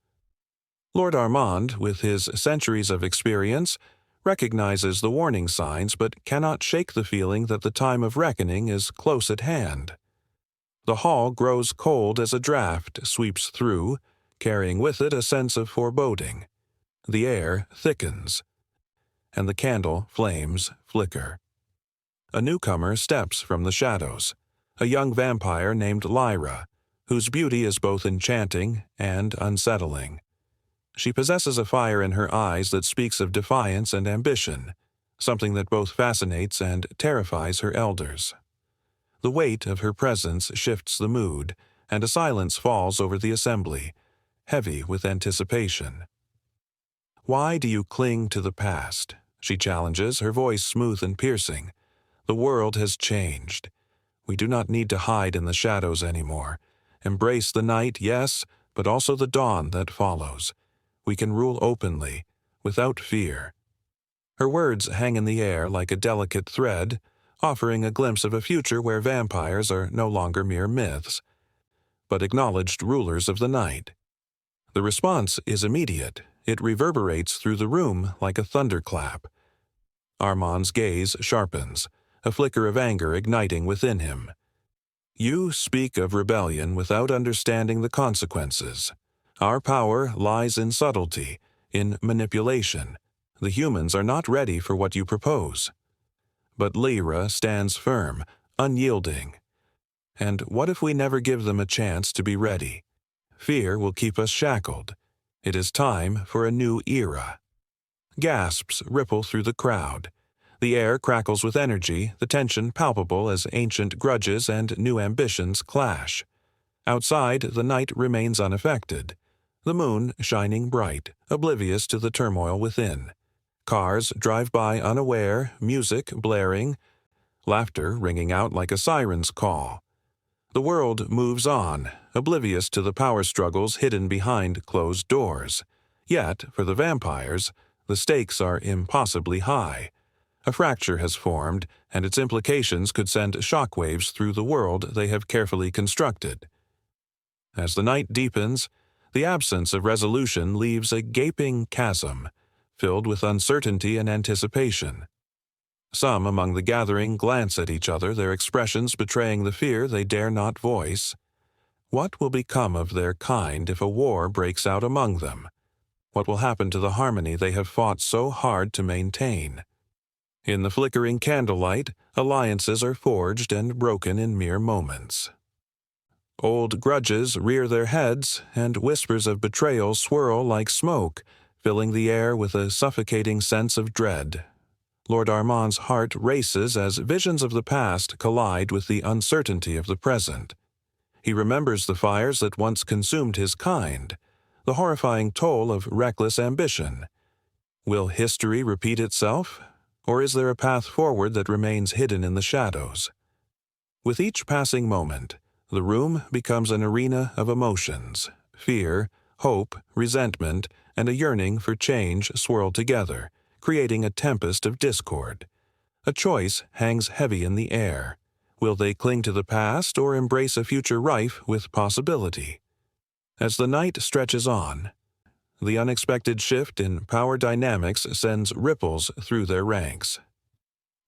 Lord Armand, with his centuries of experience, recognizes the warning signs but cannot shake the feeling that the time of reckoning is close at hand. The hall grows cold as a draft sweeps through, carrying with it a sense of foreboding. The air thickens, and the candle flames flicker. A newcomer steps from the shadows, a young vampire named Lyra, whose beauty is both enchanting and unsettling. She possesses a fire in her eyes that speaks of defiance and ambition, something that both fascinates and terrifies her elders. The weight of her presence shifts the mood, and a silence falls over the assembly, heavy with anticipation. "Why do you cling to the past?" she challenges, her voice smooth and piercing. "The world has changed. We do not need to hide in the shadows anymore. Embrace the night, yes, but also the dawn that follows. We can rule openly, without fear." Her words hang in the air like a delicate thread, offering a glimpse of a future where vampires are no longer mere myths, but acknowledged rulers of the night. The response is immediate. It reverberates through the room like a thunderclap. Armand's gaze sharpens, a flicker of anger igniting within him. "You speak of rebellion without understanding the consequences. Our power lies in subtlety, in manipulation. The humans are not ready for what you propose." But Lyra stands firm, unyielding. "And what if we never give them a chance to be ready? Fear will keep us shackled. It is time for a new era." Gasps ripple through the crowd. The air crackles with energy, the tension palpable as ancient grudges and new ambitions clash. Outside, the night remains unaffected, the moon shining bright, oblivious to the turmoil within. Cars drive by unaware, music blaring, laughter ringing out like a siren's call. The world moves on, oblivious to the power struggles hidden behind closed doors. Yet, for the vampires, the stakes are impossibly high. A fracture has formed, and its implications could send shockwaves through the world they have carefully constructed. As the night deepens, the absence of resolution leaves a gaping chasm, filled with uncertainty and anticipation. Some among the gathering glance at each other, their expressions betraying the fear they dare not voice. What will become of their kind if a war breaks out among them? What will happen to the harmony they have fought so hard to maintain? In the flickering candlelight, alliances are forged and broken in mere moments. Old grudges rear their heads, and whispers of betrayal swirl like smoke, filling the air with a suffocating sense of dread. Lord Armand's heart races as visions of the past collide with the uncertainty of the present. He remembers the fires that once consumed his kind, the horrifying toll of reckless ambition. Will history repeat itself, or is there a path forward that remains hidden in the shadows? With each passing moment, the room becomes an arena of emotions. Fear, hope, resentment, and a yearning for change swirl together, creating a tempest of discord. A choice hangs heavy in the air. Will they cling to the past or embrace a future rife with possibility? As the night stretches on, the unexpected shift in power dynamics sends ripples through their ranks.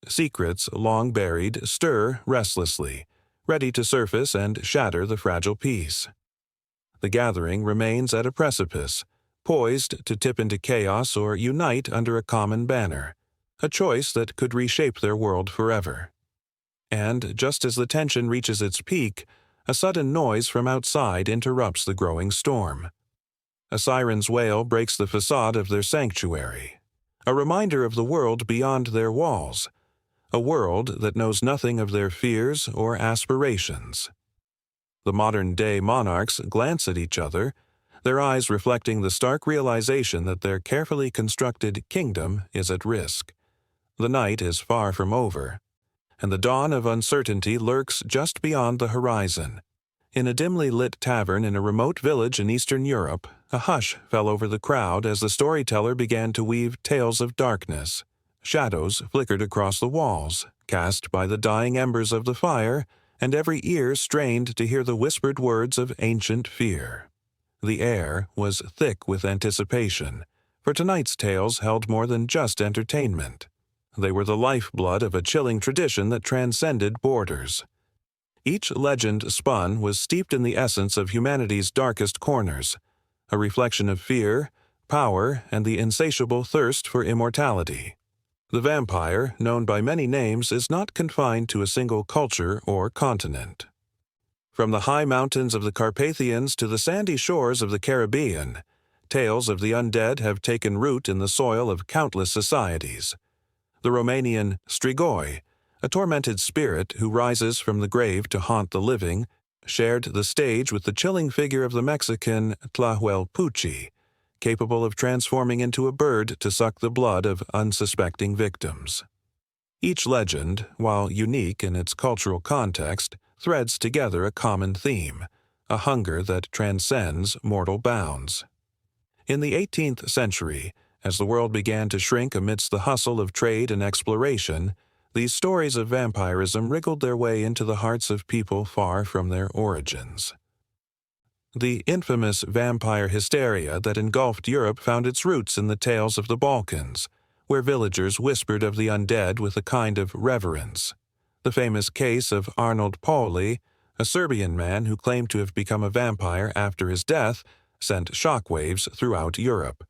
Secrets long buried stir restlessly, ready to surface and shatter the fragile peace. The gathering remains at a precipice, poised to tip into chaos or unite under a common banner, a choice that could reshape their world forever. And just as the tension reaches its peak, a sudden noise from outside interrupts the growing storm. A siren's wail breaks the facade of their sanctuary, a reminder of the world beyond their walls, a world that knows nothing of their fears or aspirations. The modern-day monarchs glance at each other, their eyes reflecting the stark realization that their carefully constructed kingdom is at risk. The night is far from over, and the dawn of uncertainty lurks just beyond the horizon. In a dimly lit tavern in a remote village in Eastern Europe, a hush fell over the crowd as the storyteller began to weave tales of darkness. Shadows flickered across the walls, cast by the dying embers of the fire, and every ear strained to hear the whispered words of ancient fear. The air was thick with anticipation, for tonight's tales held more than just entertainment. They were the lifeblood of a chilling tradition that transcended borders. Each legend spun was steeped in the essence of humanity's darkest corners, a reflection of fear, power, and the insatiable thirst for immortality. The vampire, known by many names, is not confined to a single culture or continent. From the high mountains of the Carpathians to the sandy shores of the Caribbean, tales of the undead have taken root in the soil of countless societies. The Romanian strigoi, a tormented spirit who rises from the grave to haunt the living, shared the stage with the chilling figure of the Mexican Tlahuelpuchi, capable of transforming into a bird to suck the blood of unsuspecting victims. Each legend, while unique in its cultural context, threads together a common theme, a hunger that transcends mortal bounds. In the 18th century, as the world began to shrink amidst the hustle of trade and exploration, these stories of vampirism wriggled their way into the hearts of people far from their origins. The infamous vampire hysteria that engulfed Europe found its roots in the tales of the Balkans, where villagers whispered of the undead with a kind of reverence. The famous case of Arnold Pauli, a Serbian man who claimed to have become a vampire after his death, sent shockwaves throughout Europe.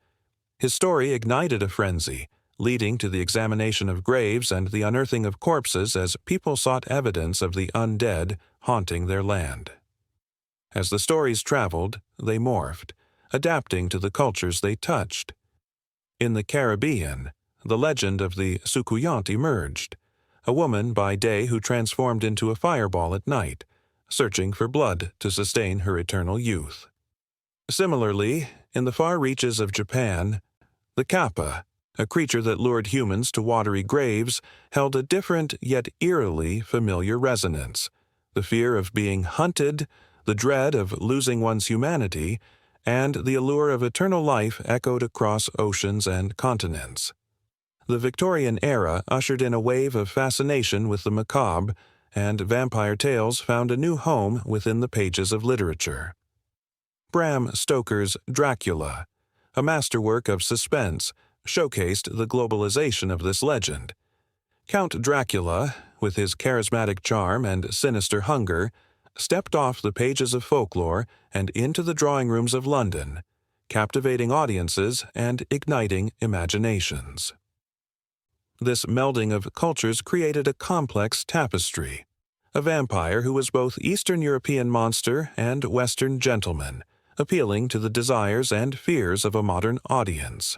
His story ignited a frenzy, leading to the examination of graves and the unearthing of corpses as people sought evidence of the undead haunting their land. As the stories traveled, they morphed, adapting to the cultures they touched. In the Caribbean, the legend of the Sucuyant emerged, a woman by day who transformed into a fireball at night, searching for blood to sustain her eternal youth. Similarly, in the far reaches of Japan, the Kappa, a creature that lured humans to watery graves, held a different yet eerily familiar resonance. The fear of being hunted, the dread of losing one's humanity, and the allure of eternal life echoed across oceans and continents. The Victorian era ushered in a wave of fascination with the macabre, and vampire tales found a new home within the pages of literature. Bram Stoker's Dracula, a masterwork of suspense, showcased the globalization of this legend. Count Dracula, with his charismatic charm and sinister hunger, stepped off the pages of folklore and into the drawing rooms of London, captivating audiences and igniting imaginations. This melding of cultures created a complex tapestry, a vampire who was both Eastern European monster and Western gentleman, appealing to the desires and fears of a modern audience.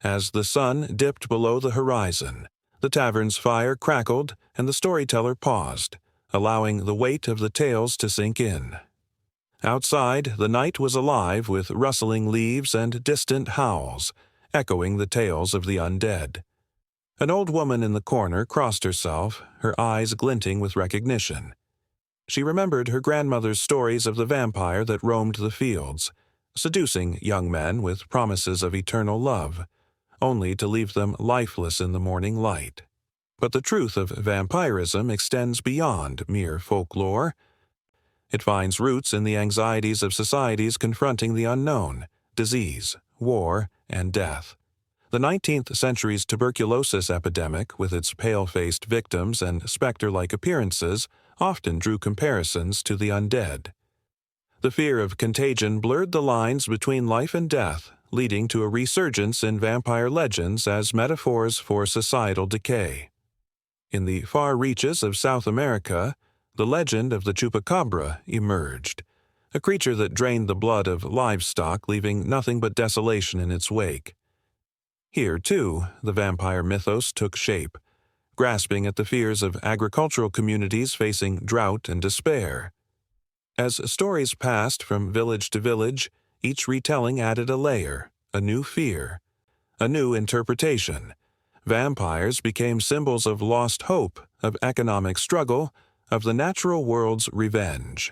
As the sun dipped below the horizon, the tavern's fire crackled and the storyteller paused, allowing the weight of the tales to sink in. Outside, the night was alive with rustling leaves and distant howls, echoing the tales of the undead. An old woman in the corner crossed herself, her eyes glinting with recognition. She remembered her grandmother's stories of the vampire that roamed the fields, seducing young men with promises of eternal love, only to leave them lifeless in the morning light. But the truth of vampirism extends beyond mere folklore. It finds roots in the anxieties of societies confronting the unknown, disease, war, and death. The 19th century's tuberculosis epidemic, with its pale-faced victims and specter-like appearances, often drew comparisons to the undead. The fear of contagion blurred the lines between life and death, leading to a resurgence in vampire legends as metaphors for societal decay. In the far reaches of South America, the legend of the chupacabra emerged, a creature that drained the blood of livestock, leaving nothing but desolation in its wake. Here, too, the vampire mythos took shape, grasping at the fears of agricultural communities facing drought and despair. As stories passed from village to village, each retelling added a layer, a new fear, a new interpretation. Vampires became symbols of lost hope, of economic struggle, of the natural world's revenge.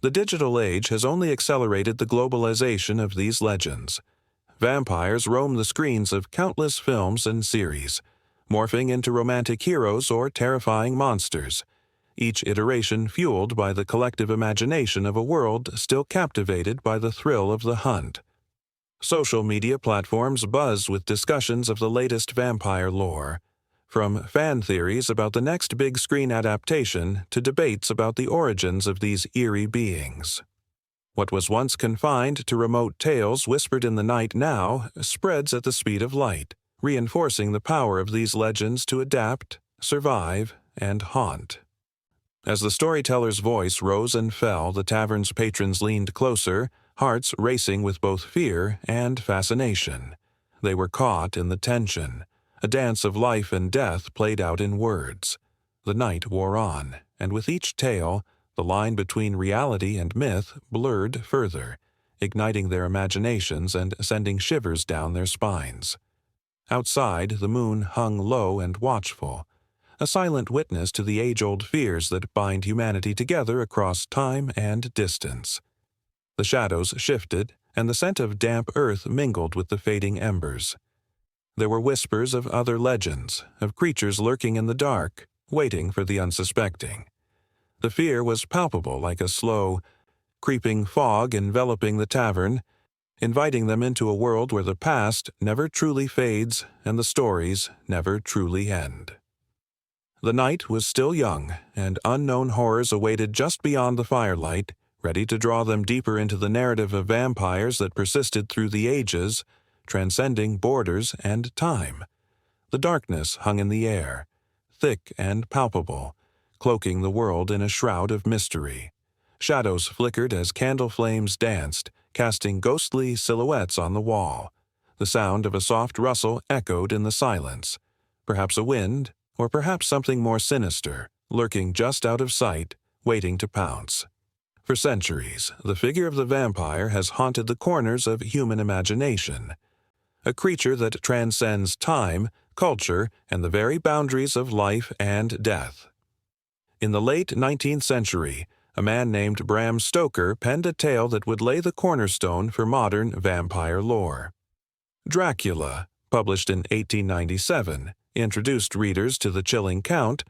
The digital age has only accelerated the globalization of these legends. Vampires roam the screens of countless films and series, morphing into romantic heroes or terrifying monsters, each iteration fueled by the collective imagination of a world still captivated by the thrill of the hunt. Social media platforms buzz with discussions of the latest vampire lore, from fan theories about the next big screen adaptation to debates about the origins of these eerie beings. What was once confined to remote tales whispered in the night now spreads at the speed of light, reinforcing the power of these legends to adapt, survive, and haunt. As the storyteller's voice rose and fell, the tavern's patrons leaned closer, hearts racing with both fear and fascination. They were caught in the tension, a dance of life and death played out in words. The night wore on, and with each tale, the line between reality and myth blurred further, igniting their imaginations and sending shivers down their spines. Outside, the moon hung low and watchful, a silent witness to the age-old fears that bind humanity together across time and distance. The shadows shifted, and the scent of damp earth mingled with the fading embers. There were whispers of other legends, of creatures lurking in the dark, waiting for the unsuspecting. The fear was palpable, like a slow, creeping fog enveloping the tavern, inviting them into a world where the past never truly fades and the stories never truly end. The night was still young, and unknown horrors awaited just beyond the firelight, ready to draw them deeper into the narrative of vampires that persisted through the ages, transcending borders and time. The darkness hung in the air, thick and palpable, cloaking the world in a shroud of mystery. Shadows flickered as candle flames danced, casting ghostly silhouettes on the wall. The sound of a soft rustle echoed in the silence. Perhaps a wind, or perhaps something more sinister, lurking just out of sight, waiting to pounce. For centuries, the figure of the vampire has haunted the corners of human imagination, a creature that transcends time, culture, and the very boundaries of life and death. In the late 19th century, a man named Bram Stoker penned a tale that would lay the cornerstone for modern vampire lore. Dracula, published in 1897, introduced readers to the chilling count,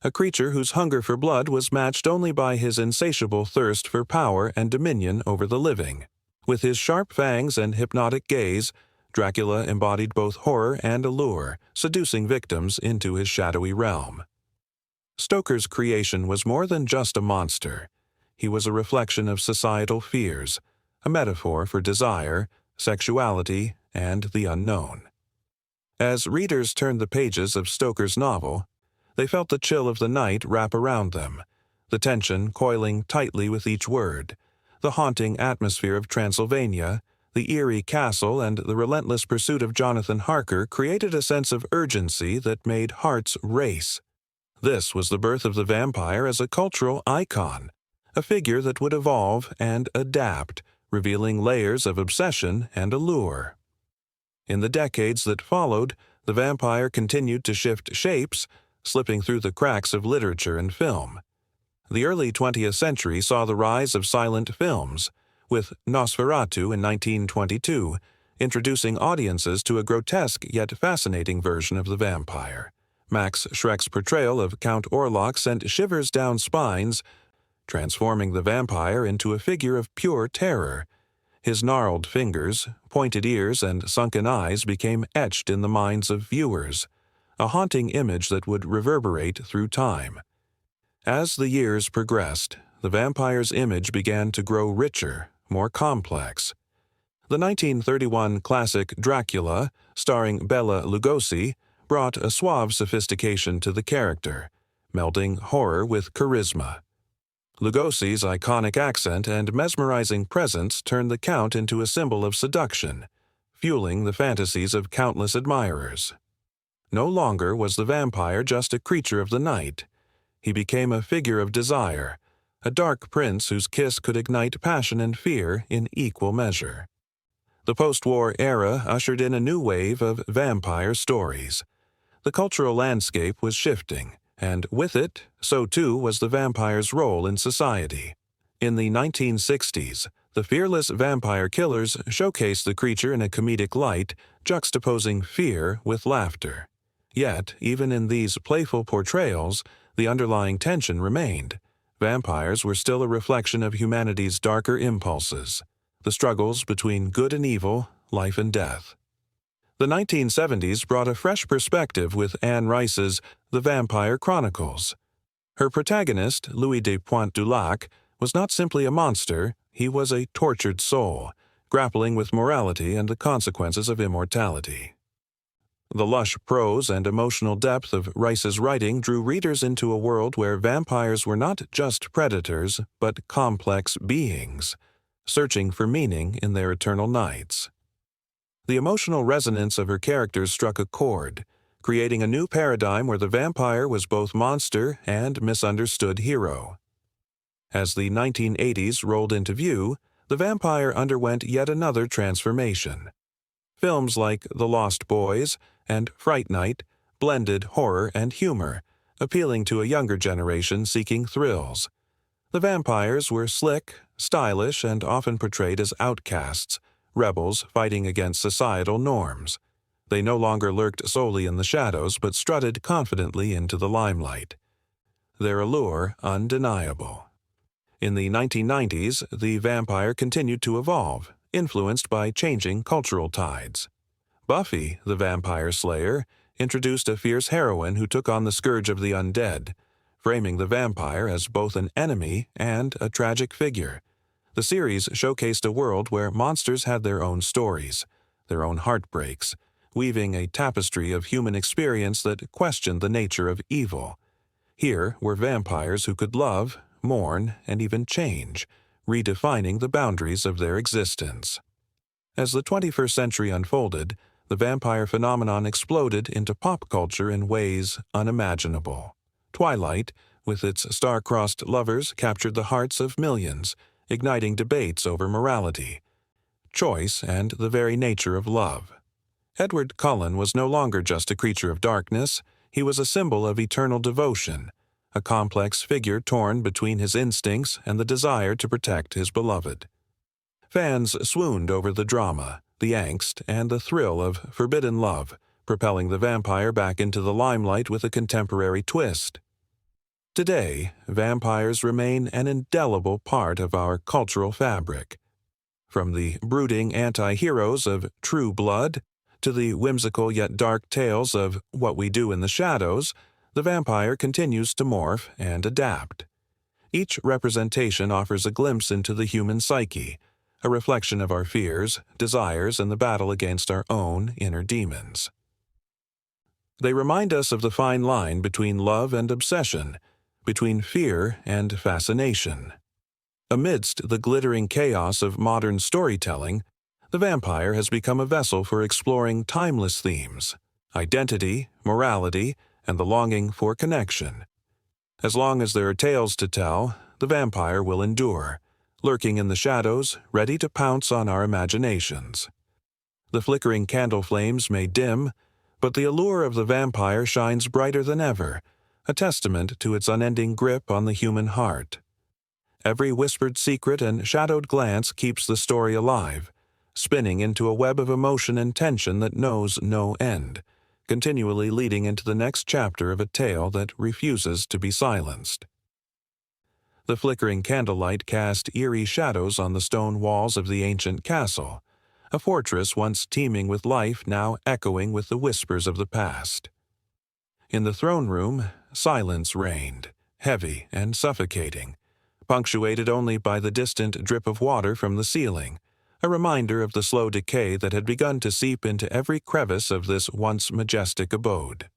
a creature whose hunger for blood was matched only by his insatiable thirst for power and dominion over the living. With his sharp fangs and hypnotic gaze, Dracula embodied both horror and allure, seducing victims into his shadowy realm. Stoker's creation was more than just a monster. He was a reflection of societal fears, a metaphor for desire, sexuality, and the unknown. As readers turned the pages of Stoker's novel, they felt the chill of the night wrap around them, the tension coiling tightly with each word, the haunting atmosphere of Transylvania, the eerie castle, and the relentless pursuit of Jonathan Harker created a sense of urgency that made hearts race. This was the birth of the vampire as a cultural icon, a figure that would evolve and adapt, revealing layers of obsession and allure. In the decades that followed, the vampire continued to shift shapes, slipping through the cracks of literature and film. The early 20th century saw the rise of silent films, with Nosferatu in 1922 introducing audiences to a grotesque yet fascinating version of the vampire. Max Schreck's portrayal of Count Orlok sent shivers down spines, transforming the vampire into a figure of pure terror. His gnarled fingers, pointed ears, and sunken eyes became etched in the minds of viewers, a haunting image that would reverberate through time. As the years progressed, the vampire's image began to grow richer, more complex. The 1931 classic Dracula, starring Bela Lugosi, brought a suave sophistication to the character, melding horror with charisma. Lugosi's iconic accent and mesmerizing presence turned the Count into a symbol of seduction, fueling the fantasies of countless admirers. No longer was the vampire just a creature of the night. He became a figure of desire, a dark prince whose kiss could ignite passion and fear in equal measure. The post-war era ushered in a new wave of vampire stories. The cultural landscape was shifting, and with it, so too was the vampire's role in society. In the 1960s, the fearless vampire killers showcased the creature in a comedic light, juxtaposing fear with laughter. Yet, even in these playful portrayals, the underlying tension remained. Vampires were still a reflection of humanity's darker impulses, the struggles between good and evil, life and death. The 1970s brought a fresh perspective with Anne Rice's The Vampire Chronicles. Her protagonist, Louis de Pointe-du-Lac, was not simply a monster, he was a tortured soul, grappling with morality and the consequences of immortality. The lush prose and emotional depth of Rice's writing drew readers into a world where vampires were not just predators, but complex beings, searching for meaning in their eternal nights. The emotional resonance of her characters struck a chord, creating a new paradigm where the vampire was both monster and misunderstood hero. As the 1980s rolled into view, the vampire underwent yet another transformation. Films like The Lost Boys and Fright Night blended horror and humor, appealing to a younger generation seeking thrills. The vampires were slick, stylish, and often portrayed as outcasts, rebels fighting against societal norms. They no longer lurked solely in the shadows but strutted confidently into the limelight. Their allure undeniable. In the 1990s, the vampire continued to evolve, influenced by changing cultural tides. Buffy, the Vampire Slayer, introduced a fierce heroine who took on the scourge of the undead, framing the vampire as both an enemy and a tragic figure. The series showcased a world where monsters had their own stories, their own heartbreaks, weaving a tapestry of human experience that questioned the nature of evil. Here were vampires who could love, mourn, and even change, redefining the boundaries of their existence. As the 21st century unfolded, the vampire phenomenon exploded into pop culture in ways unimaginable. Twilight, with its star-crossed lovers, captured the hearts of millions, igniting debates over morality, choice, and the very nature of love. Edward Cullen was no longer just a creature of darkness, he was a symbol of eternal devotion, a complex figure torn between his instincts and the desire to protect his beloved. Fans swooned over the drama, the angst, and the thrill of forbidden love, propelling the vampire back into the limelight with a contemporary twist. Today, vampires remain an indelible part of our cultural fabric. From the brooding anti-heroes of True Blood to the whimsical yet dark tales of What We Do in the Shadows, the vampire continues to morph and adapt. Each representation offers a glimpse into the human psyche, a reflection of our fears, desires, and the battle against our own inner demons. They remind us of the fine line between love and obsession, between fear and fascination. Amidst the glittering chaos of modern storytelling, the vampire has become a vessel for exploring timeless themes, identity, morality, and the longing for connection. As long as there are tales to tell, the vampire will endure, lurking in the shadows, ready to pounce on our imaginations. The flickering candle flames may dim, but the allure of the vampire shines brighter than ever, a testament to its unending grip on the human heart. Every whispered secret and shadowed glance keeps the story alive, spinning into a web of emotion and tension that knows no end, continually leading into the next chapter of a tale that refuses to be silenced. The flickering candlelight cast eerie shadows on the stone walls of the ancient castle, a fortress once teeming with life now echoing with the whispers of the past. In the throne room, silence reigned, heavy and suffocating, punctuated only by the distant drip of water from the ceiling, a reminder of the slow decay that had begun to seep into every crevice of this once majestic abode.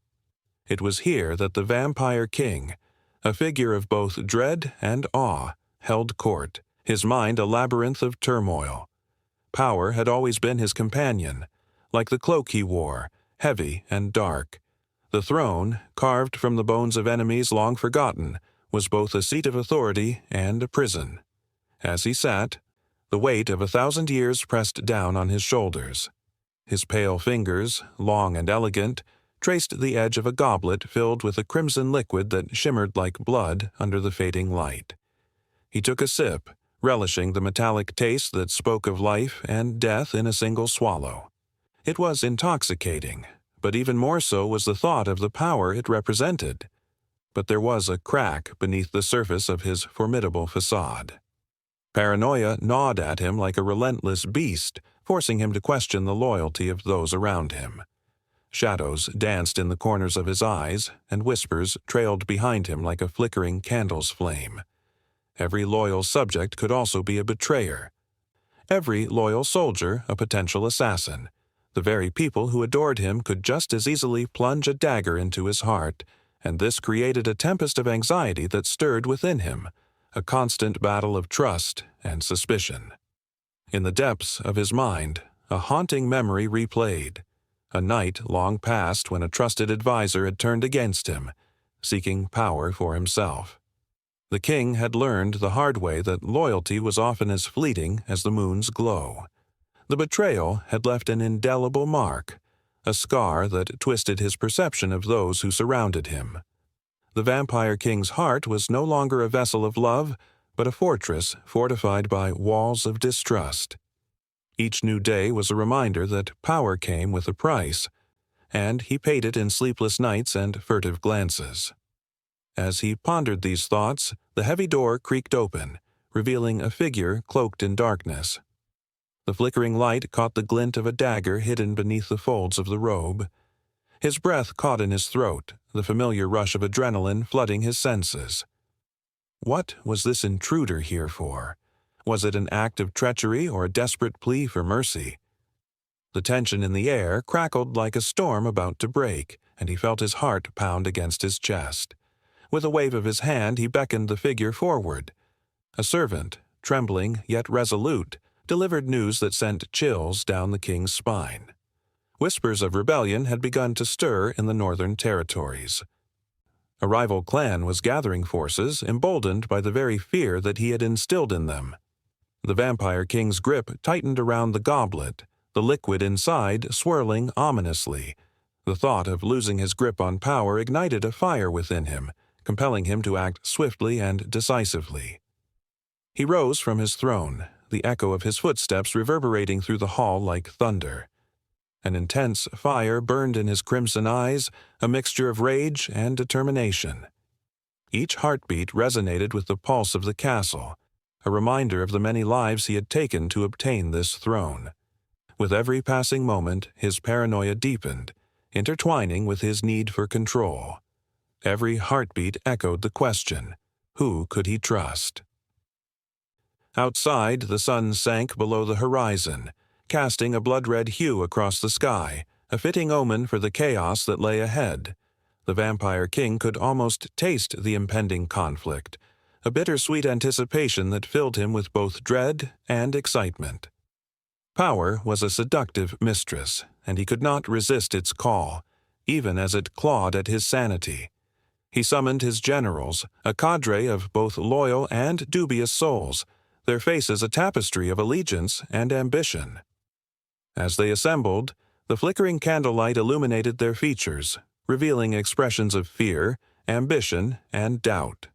It was here that the vampire king, a figure of both dread and awe, held court, his mind a labyrinth of turmoil. Power had always been his companion, like the cloak he wore, heavy and dark. The throne, carved from the bones of enemies long forgotten, was both a seat of authority and a prison. As he sat, the weight of 1,000 years pressed down on his shoulders. His pale fingers, long and elegant, traced the edge of a goblet filled with a crimson liquid that shimmered like blood under the fading light. He took a sip, relishing the metallic taste that spoke of life and death in a single swallow. It was intoxicating, but even more so was the thought of the power it represented. But there was a crack beneath the surface of his formidable facade. Paranoia gnawed at him like a relentless beast, forcing him to question the loyalty of those around him. Shadows danced in the corners of his eyes, and whispers trailed behind him like a flickering candle's flame. Every loyal subject could also be a betrayer. Every loyal soldier a potential assassin. The very people who adored him could just as easily plunge a dagger into his heart, and this created a tempest of anxiety that stirred within him, a constant battle of trust and suspicion. In the depths of his mind, a haunting memory replayed, a night long past when a trusted advisor had turned against him, seeking power for himself. The king had learned the hard way that loyalty was often as fleeting as the moon's glow. The betrayal had left an indelible mark, a scar that twisted his perception of those who surrounded him. The vampire king's heart was no longer a vessel of love, but a fortress fortified by walls of distrust. Each new day was a reminder that power came with a price, and he paid it in sleepless nights and furtive glances. As he pondered these thoughts, the heavy door creaked open, revealing a figure cloaked in darkness. The flickering light caught the glint of a dagger hidden beneath the folds of the robe. His breath caught in his throat, the familiar rush of adrenaline flooding his senses. What was this intruder here for? Was it an act of treachery or a desperate plea for mercy? The tension in the air crackled like a storm about to break, and he felt his heart pound against his chest. With a wave of his hand, he beckoned the figure forward. A servant, trembling yet resolute, delivered news that sent chills down the king's spine. Whispers of rebellion had begun to stir in the northern territories. A rival clan was gathering forces, emboldened by the very fear that he had instilled in them. The vampire king's grip tightened around the goblet, the liquid inside swirling ominously. The thought of losing his grip on power ignited a fire within him, compelling him to act swiftly and decisively. He rose from his throne, the echo of his footsteps reverberating through the hall like thunder. An intense fire burned in his crimson eyes, a mixture of rage and determination. Each heartbeat resonated with the pulse of the castle, a reminder of the many lives he had taken to obtain this throne. With every passing moment, his paranoia deepened, intertwining with his need for control. Every heartbeat echoed the question, who could he trust? Outside, the sun sank below the horizon, casting a blood-red hue across the sky, a fitting omen for the chaos that lay ahead. The vampire king could almost taste the impending conflict, a bittersweet anticipation that filled him with both dread and excitement. Power was a seductive mistress, and he could not resist its call, even as it clawed at his sanity. He summoned his generals, a cadre of both loyal and dubious souls, their faces a tapestry of allegiance and ambition. As they assembled, the flickering candlelight illuminated their features, revealing expressions of fear, ambition, and doubt.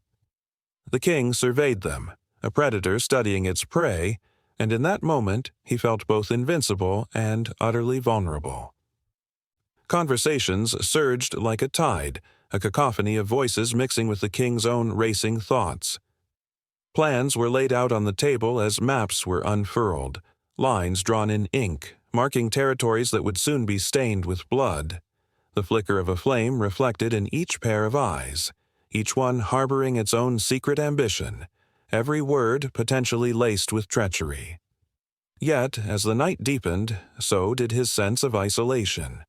The king surveyed them, a predator studying its prey, and in that moment he felt both invincible and utterly vulnerable. Conversations surged like a tide, a cacophony of voices mixing with the king's own racing thoughts. Plans were laid out on the table as maps were unfurled, lines drawn in ink, marking territories that would soon be stained with blood. The flicker of a flame reflected in each pair of eyes, each one harboring its own secret ambition, every word potentially laced with treachery. Yet, as the night deepened, so did his sense of isolation.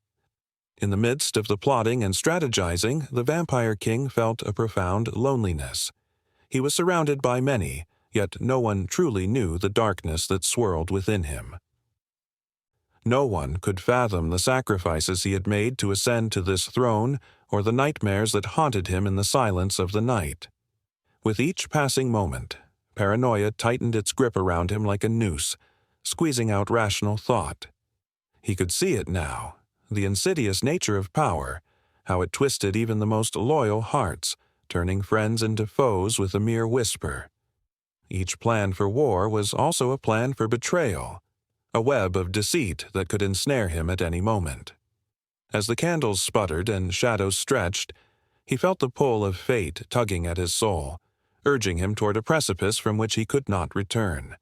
In the midst of the plotting and strategizing, the Vampire King felt a profound loneliness. He was surrounded by many, yet no one truly knew the darkness that swirled within him. No one could fathom the sacrifices he had made to ascend to this throne or the nightmares that haunted him in the silence of the night. With each passing moment, paranoia tightened its grip around him like a noose, squeezing out rational thought. He could see it now, the insidious nature of power, how it twisted even the most loyal hearts, turning friends into foes with a mere whisper. Each plan for war was also a plan for betrayal, a web of deceit that could ensnare him at any moment. As the candles sputtered and shadows stretched, he felt the pull of fate tugging at his soul, urging him toward a precipice from which he could not return.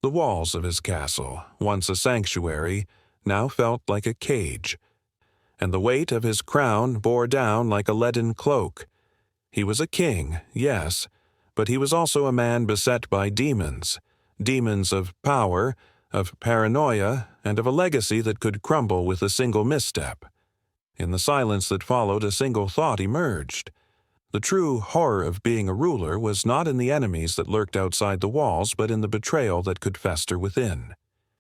The walls of his castle, once a sanctuary, now felt like a cage, and the weight of his crown bore down like a leaden cloak. He was a king, yes, but he was also a man beset by demons, demons of power, of paranoia, and of a legacy that could crumble with a single misstep. In the silence that followed, a single thought emerged. The true horror of being a ruler was not in the enemies that lurked outside the walls, but in the betrayal that could fester within.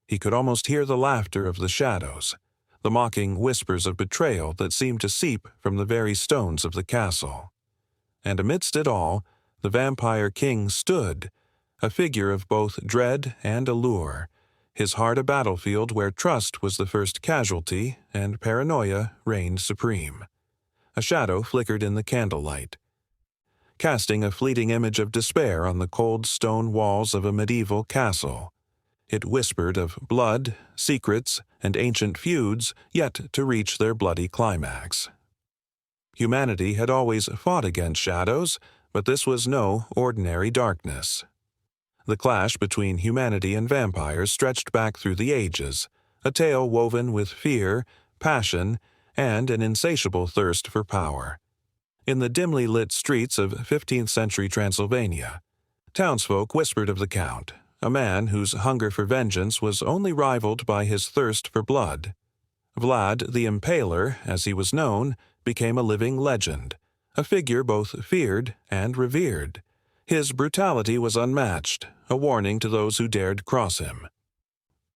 He could almost hear the laughter of the shadows, the mocking whispers of betrayal that seemed to seep from the very stones of the castle. And amidst it all, the Vampire King stood, a figure of both dread and allure, his heart a battlefield where trust was the first casualty and paranoia reigned supreme. A shadow flickered in the candlelight, casting a fleeting image of despair on the cold stone walls of a medieval castle. It whispered of blood, secrets, and ancient feuds yet to reach their bloody climax. Humanity had always fought against shadows, but this was no ordinary darkness. The clash between humanity and vampires stretched back through the ages, a tale woven with fear, passion, and an insatiable thirst for power. In the dimly lit streets of 15th-century Transylvania, townsfolk whispered of the Count, a man whose hunger for vengeance was only rivaled by his thirst for blood. Vlad the Impaler, as he was known, became a living legend, a figure both feared and revered. His brutality was unmatched, a warning to those who dared cross him.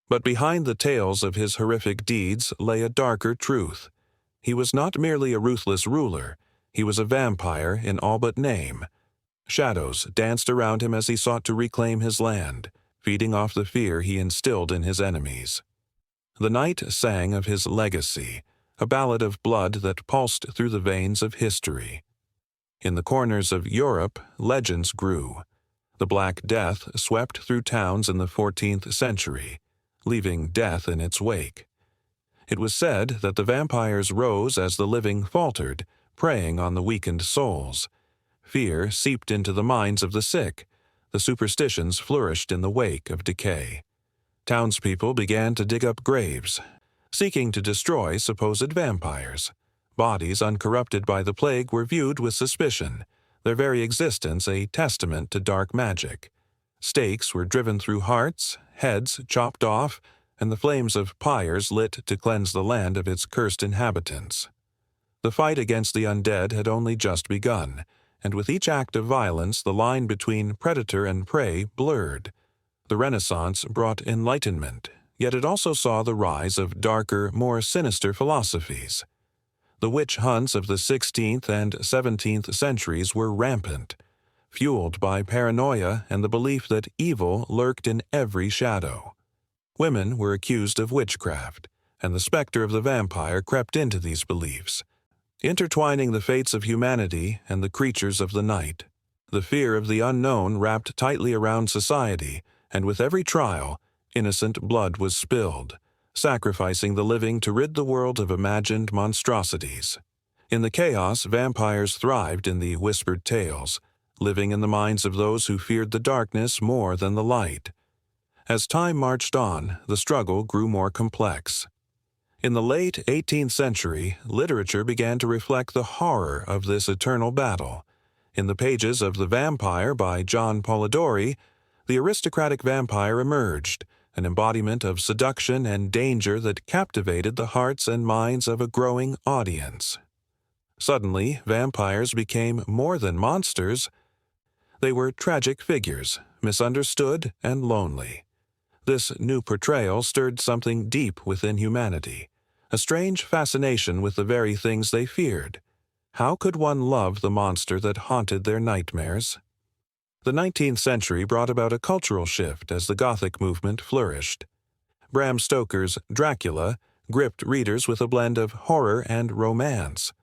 But behind the tales of his horrific deeds lay a darker truth. He was not merely a ruthless ruler, he was a vampire in all but name. Shadows danced around him as he sought to reclaim his land, feeding off the fear he instilled in his enemies. The night sang of his legacy, a ballad of blood that pulsed through the veins of history. In the corners of Europe, legends grew. The Black Death swept through towns in the 14th century, leaving death in its wake. It was said that the vampires rose as the living faltered, preying on the weakened souls. Fear seeped into the minds of the sick. The superstitions flourished in the wake of decay. Townspeople began to dig up graves, seeking to destroy supposed vampires. Bodies uncorrupted by the plague were viewed with suspicion, their very existence a testament to dark magic. Stakes were driven through hearts, heads chopped off, and the flames of pyres lit to cleanse the land of its cursed inhabitants. The fight against the undead had only just begun, and with each act of violence the line between predator and prey blurred. The Renaissance brought enlightenment, yet it also saw the rise of darker, more sinister philosophies. The witch hunts of the 16th and 17th centuries were rampant, fueled by paranoia and the belief that evil lurked in every shadow. Women were accused of witchcraft, and the specter of the vampire crept into these beliefs, intertwining the fates of humanity and the creatures of the night. The fear of the unknown wrapped tightly around society, and with every trial, innocent blood was spilled, sacrificing the living to rid the world of imagined monstrosities. In the chaos, vampires thrived in the whispered tales, living in the minds of those who feared the darkness more than the light. As time marched on, the struggle grew more complex. In the late 18th century, literature began to reflect the horror of this eternal battle. In the pages of The Vampire by John Polidori, the aristocratic vampire emerged, an embodiment of seduction and danger that captivated the hearts and minds of a growing audience. Suddenly, vampires became more than monsters. They were tragic figures, misunderstood and lonely. This new portrayal stirred something deep within humanity, a strange fascination with the very things they feared. How could one love the monster that haunted their nightmares? The 19th century brought about a cultural shift as the Gothic movement flourished. Bram Stoker's Dracula gripped readers with a blend of horror and romance.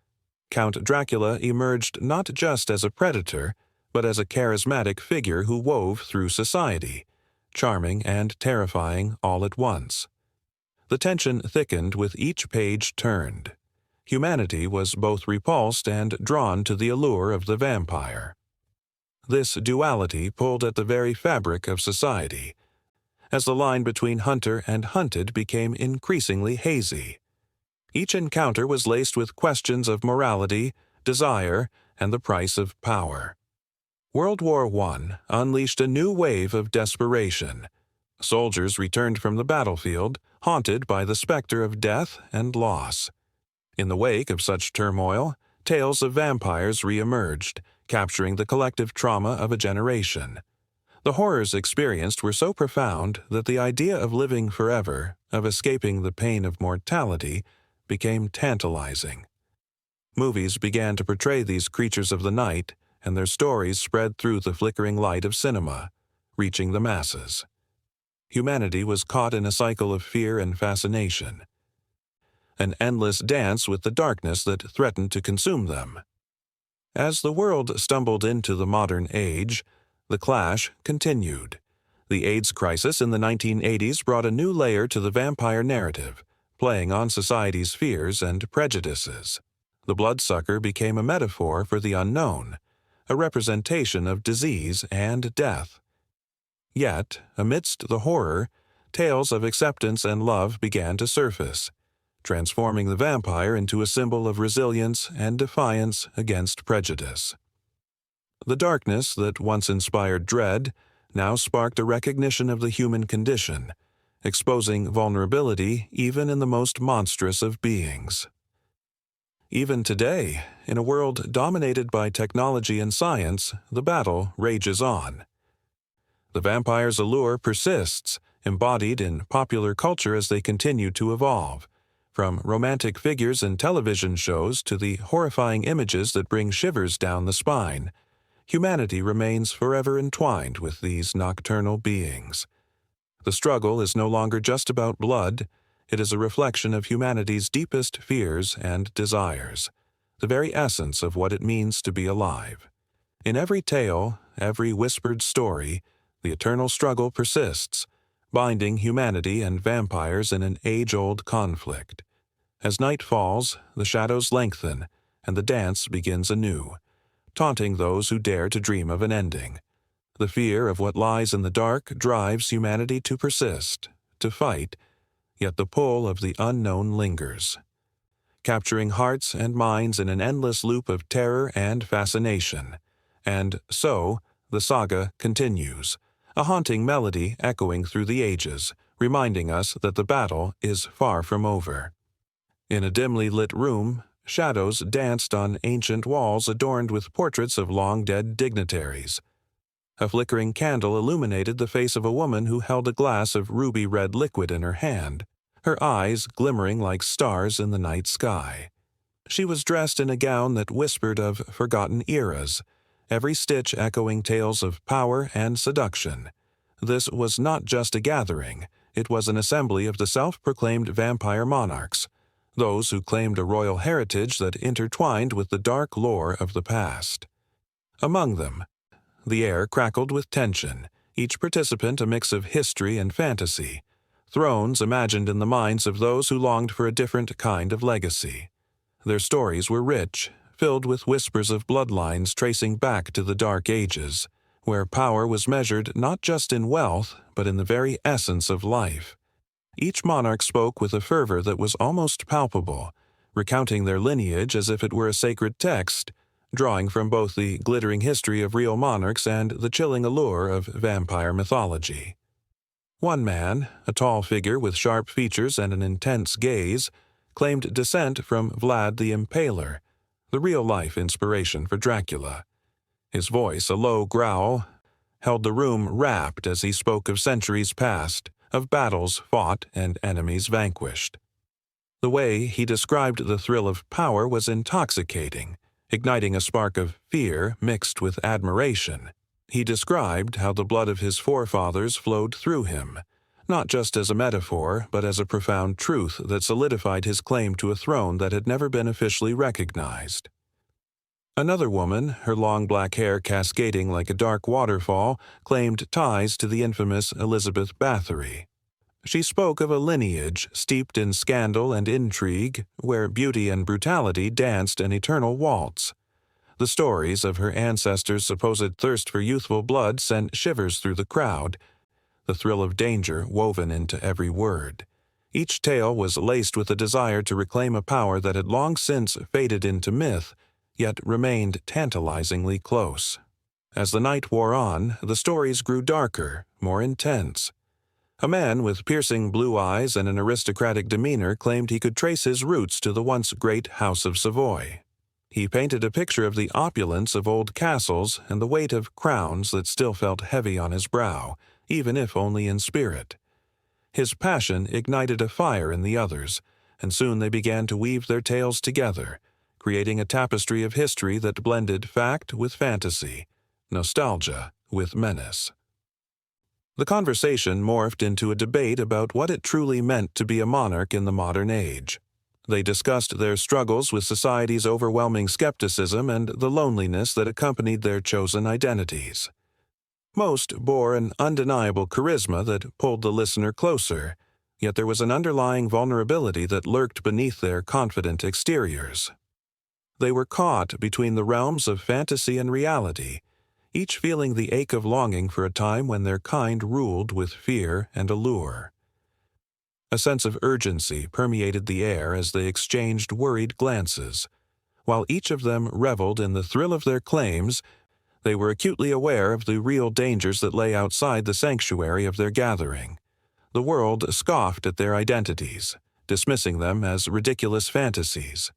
Count Dracula emerged not just as a predator, but as a charismatic figure who wove through society, charming and terrifying all at once. The tension thickened with each page turned. Humanity was both repulsed and drawn to the allure of the vampire. This duality pulled at the very fabric of society, as the line between hunter and hunted became increasingly hazy. Each encounter was laced with questions of morality, desire, and the price of power. World War I unleashed a new wave of desperation. Soldiers returned from the battlefield, haunted by the specter of death and loss. In the wake of such turmoil, tales of vampires re-emerged, capturing the collective trauma of a generation. The horrors experienced were so profound that the idea of living forever, of escaping the pain of mortality, became tantalizing. Movies began to portray these creatures of the night, and their stories spread through the flickering light of cinema, reaching the masses. Humanity was caught in a cycle of fear and fascination, an endless dance with the darkness that threatened to consume them. As the world stumbled into the modern age, the clash continued. The AIDS crisis in the 1980s brought a new layer to the vampire narrative, playing on society's fears and prejudices. The bloodsucker became a metaphor for the unknown, a representation of disease and death. Yet, amidst the horror, tales of acceptance and love began to surface, transforming the vampire into a symbol of resilience and defiance against prejudice. The darkness that once inspired dread now sparked a recognition of the human condition, exposing vulnerability even in the most monstrous of beings. Even today, in a world dominated by technology and science, the battle rages on. The vampire's allure persists, embodied in popular culture as they continue to evolve. From romantic figures in television shows to the horrifying images that bring shivers down the spine, humanity remains forever entwined with these nocturnal beings. The struggle is no longer just about blood. It is a reflection of humanity's deepest fears and desires, the very essence of what it means to be alive. In every tale, every whispered story, the eternal struggle persists, binding humanity and vampires in an age-old conflict. As night falls, the shadows lengthen, and the dance begins anew, taunting those who dare to dream of an ending. The fear of what lies in the dark drives humanity to persist, to fight, yet the pull of the unknown lingers, capturing hearts and minds in an endless loop of terror and fascination. And so, the saga continues, a haunting melody echoing through the ages, reminding us that the battle is far from over. In a dimly lit room, shadows danced on ancient walls adorned with portraits of long-dead dignitaries. A flickering candle illuminated the face of a woman who held a glass of ruby-red liquid in her hand, her eyes glimmering like stars in the night sky. She was dressed in a gown that whispered of forgotten eras, every stitch echoing tales of power and seduction. This was not just a gathering, it was an assembly of the self-proclaimed vampire monarchs, those who claimed a royal heritage that intertwined with the dark lore of the past. Among them, the air crackled with tension, each participant a mix of history and fantasy, thrones imagined in the minds of those who longed for a different kind of legacy. Their stories were rich, filled with whispers of bloodlines tracing back to the Dark Ages, where power was measured not just in wealth, but in the very essence of life. Each monarch spoke with a fervor that was almost palpable, recounting their lineage as if it were a sacred text, drawing from both the glittering history of real monarchs and the chilling allure of vampire mythology. One man, a tall figure with sharp features and an intense gaze, claimed descent from Vlad the Impaler, the real-life inspiration for Dracula. His voice, a low growl, held the room rapt as he spoke of centuries past, of battles fought and enemies vanquished. The way he described the thrill of power was intoxicating, igniting a spark of fear mixed with admiration. He described how the blood of his forefathers flowed through him, not just as a metaphor, but as a profound truth that solidified his claim to a throne that had never been officially recognized. Another woman, her long black hair cascading like a dark waterfall, claimed ties to the infamous Elizabeth Bathory. She spoke of a lineage steeped in scandal and intrigue, where beauty and brutality danced an eternal waltz. The stories of her ancestors' supposed thirst for youthful blood sent shivers through the crowd, the thrill of danger woven into every word. Each tale was laced with a desire to reclaim a power that had long since faded into myth, yet remained tantalizingly close. As the night wore on, the stories grew darker, more intense. A man with piercing blue eyes and an aristocratic demeanor claimed he could trace his roots to the once great House of Savoy. He painted a picture of the opulence of old castles and the weight of crowns that still felt heavy on his brow, even if only in spirit. His passion ignited a fire in the others, and soon they began to weave their tales together, creating a tapestry of history that blended fact with fantasy, nostalgia with menace. The conversation morphed into a debate about what it truly meant to be a monarch in the modern age. They discussed their struggles with society's overwhelming skepticism and the loneliness that accompanied their chosen identities. Most bore an undeniable charisma that pulled the listener closer, yet there was an underlying vulnerability that lurked beneath their confident exteriors. They were caught between the realms of fantasy and reality, each feeling the ache of longing for a time when their kind ruled with fear and allure. A sense of urgency permeated the air as they exchanged worried glances. While each of them reveled in the thrill of their claims, they were acutely aware of the real dangers that lay outside the sanctuary of their gathering. The world scoffed at their identities, dismissing them as ridiculous fantasies.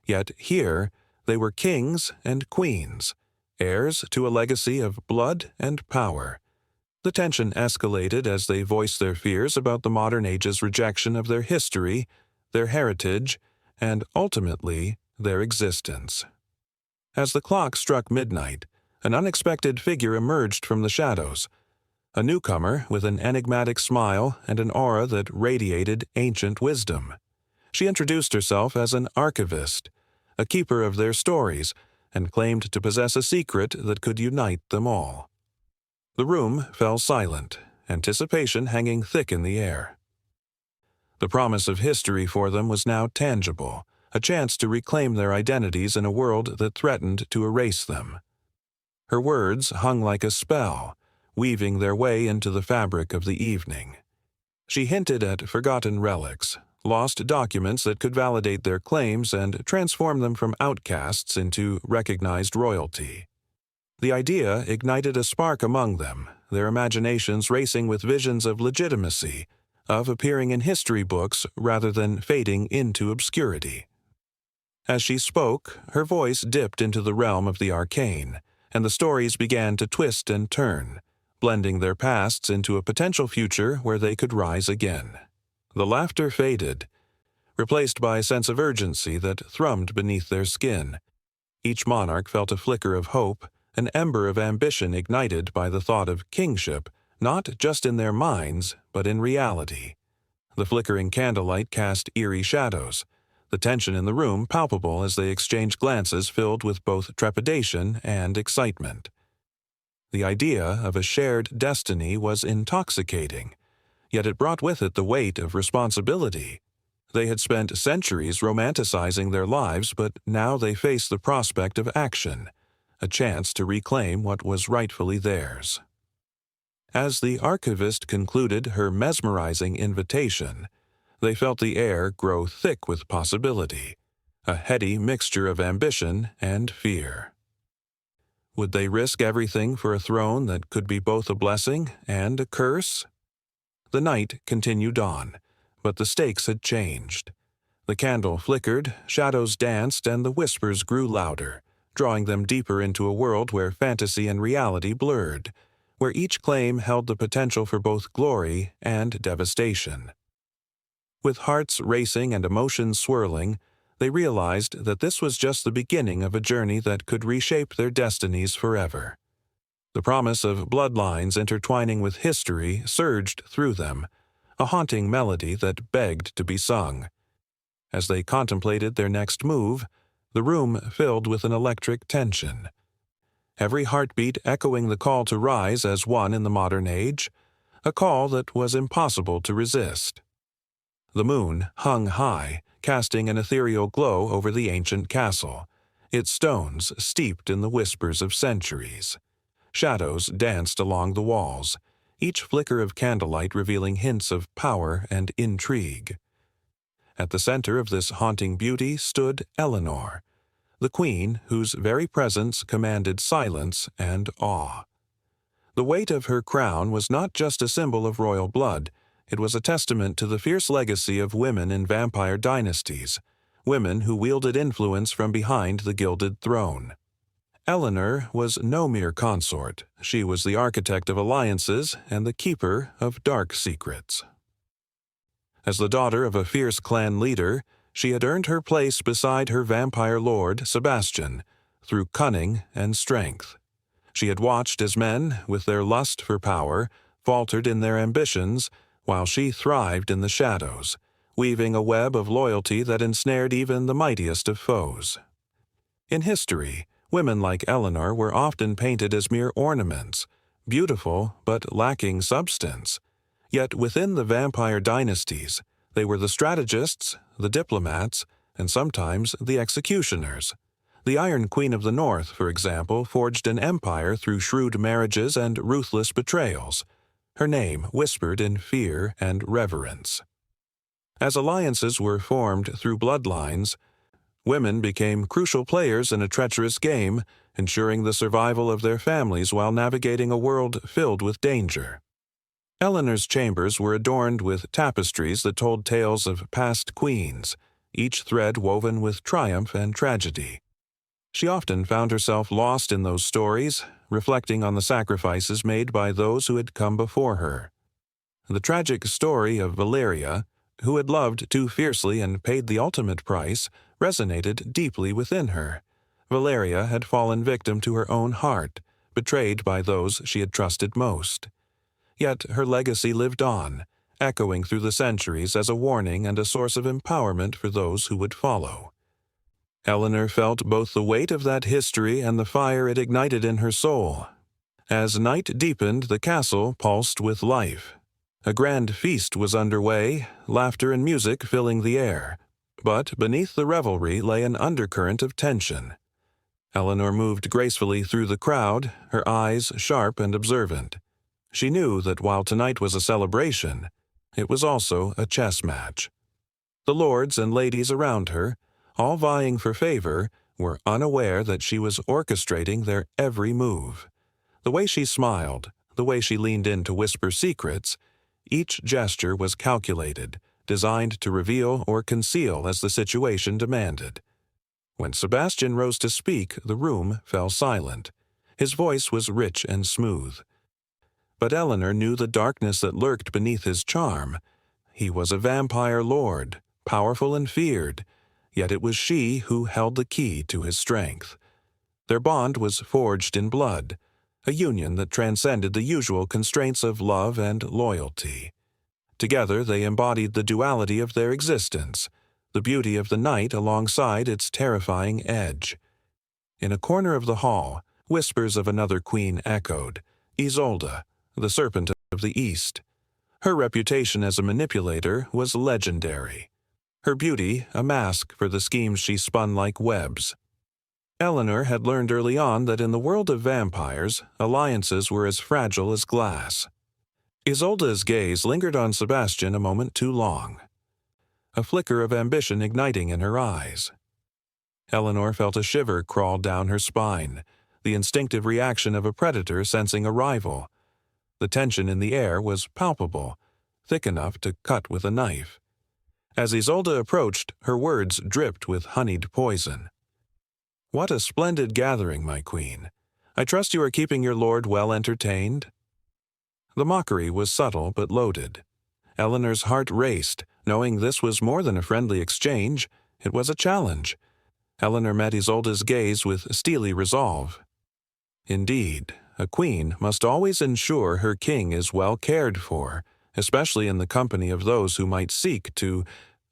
Yet here, they were kings and queens, heirs to a legacy of blood and power. The tension escalated as they voiced their fears about the modern age's rejection of their history, their heritage, and ultimately, their existence. As the clock struck midnight, an unexpected figure emerged from the shadows, a newcomer with an enigmatic smile and an aura that radiated ancient wisdom. She introduced herself as an archivist, a keeper of their stories, and claimed to possess a secret that could unite them all. The room fell silent, anticipation hanging thick in the air. The promise of history for them was now tangible, a chance to reclaim their identities in a world that threatened to erase them. Her words hung like a spell, weaving their way into the fabric of the evening. She hinted at forgotten relics, lost documents that could validate their claims and transform them from outcasts into recognized royalty. The idea ignited a spark among them, their imaginations racing with visions of legitimacy, of appearing in history books rather than fading into obscurity. As she spoke, her voice dipped into the realm of the arcane, and the stories began to twist and turn, blending their pasts into a potential future where they could rise again. The laughter faded, replaced by a sense of urgency that thrummed beneath their skin. Each monarch felt a flicker of hope, an ember of ambition ignited by the thought of kingship, not just in their minds, but in reality. The flickering candlelight cast eerie shadows, the tension in the room palpable as they exchanged glances filled with both trepidation and excitement. The idea of a shared destiny was intoxicating, yet it brought with it the weight of responsibility. They had spent centuries romanticizing their lives, but now they faced the prospect of action, a chance to reclaim what was rightfully theirs. As the archivist concluded her mesmerizing invitation, they felt the air grow thick with possibility, a heady mixture of ambition and fear. Would they risk everything for a throne that could be both a blessing and a curse? The night continued on, but the stakes had changed. The candle flickered, shadows danced, and the whispers grew louder, drawing them deeper into a world where fantasy and reality blurred, where each claim held the potential for both glory and devastation. With hearts racing and emotions swirling, they realized that this was just the beginning of a journey that could reshape their destinies forever. The promise of bloodlines intertwining with history surged through them, a haunting melody that begged to be sung. As they contemplated their next move, the room filled with an electric tension. Every heartbeat echoing the call to rise as one in the modern age, a call that was impossible to resist. The moon hung high, casting an ethereal glow over the ancient castle, its stones steeped in the whispers of centuries. Shadows danced along the walls, each flicker of candlelight revealing hints of power and intrigue. At the center of this haunting beauty stood Eleanor, the queen whose very presence commanded silence and awe. The weight of her crown was not just a symbol of royal blood, it was a testament to the fierce legacy of women in vampire dynasties, women who wielded influence from behind the gilded throne. Eleanor was no mere consort, she was the architect of alliances and the keeper of dark secrets. As the daughter of a fierce clan leader, she had earned her place beside her vampire lord, Sebastian, through cunning and strength. She had watched as men, with their lust for power, faltered in their ambitions, while she thrived in the shadows, weaving a web of loyalty that ensnared even the mightiest of foes. In history, women like Eleanor were often painted as mere ornaments, beautiful but lacking substance. Yet within the vampire dynasties, they were the strategists, the diplomats, and sometimes the executioners. The Iron Queen of the North, for example, forged an empire through shrewd marriages and ruthless betrayals, her name whispered in fear and reverence. As alliances were formed through bloodlines, women became crucial players in a treacherous game, ensuring the survival of their families while navigating a world filled with danger. Eleanor's chambers were adorned with tapestries that told tales of past queens, each thread woven with triumph and tragedy. She often found herself lost in those stories, reflecting on the sacrifices made by those who had come before her. The tragic story of Valeria, who had loved too fiercely and paid the ultimate price, resonated deeply within her. Valeria had fallen victim to her own heart, betrayed by those she had trusted most. Yet her legacy lived on, echoing through the centuries as a warning and a source of empowerment for those who would follow. Eleanor felt both the weight of that history and the fire it ignited in her soul. As night deepened, the castle pulsed with life. A grand feast was underway, laughter and music filling the air. But beneath the revelry lay an undercurrent of tension. Eleanor moved gracefully through the crowd, her eyes sharp and observant. She knew that while tonight was a celebration, it was also a chess match. The lords and ladies around her, all vying for favor, were unaware that she was orchestrating their every move. The way she smiled, the way she leaned in to whisper secrets, each gesture was calculated, designed to reveal or conceal as the situation demanded. When Sebastian rose to speak, the room fell silent. His voice was rich and smooth. But Eleanor knew the darkness that lurked beneath his charm. He was a vampire lord, powerful and feared, yet it was she who held the key to his strength. Their bond was forged in blood, a union that transcended the usual constraints of love and loyalty. Together they embodied the duality of their existence, the beauty of the night alongside its terrifying edge. In a corner of the hall, whispers of another queen echoed, Isolde, the Serpent of the East. Her reputation as a manipulator was legendary. Her beauty a mask for the schemes she spun like webs. Eleanor had learned early on that in the world of vampires, alliances were as fragile as glass. Isolde's gaze lingered on Sebastian a moment too long, a flicker of ambition igniting in her eyes. Eleanor felt a shiver crawl down her spine, the instinctive reaction of a predator sensing a rival. The tension in the air was palpable, thick enough to cut with a knife. As Isolde approached, her words dripped with honeyed poison. "What a splendid gathering, my queen. I trust you are keeping your lord well entertained?" The mockery was subtle but loaded. Eleanor's heart raced, knowing this was more than a friendly exchange. It was a challenge. Eleanor met Isolde's gaze with steely resolve. Indeed, a queen must always ensure her king is well cared for, especially in the company of those who might seek to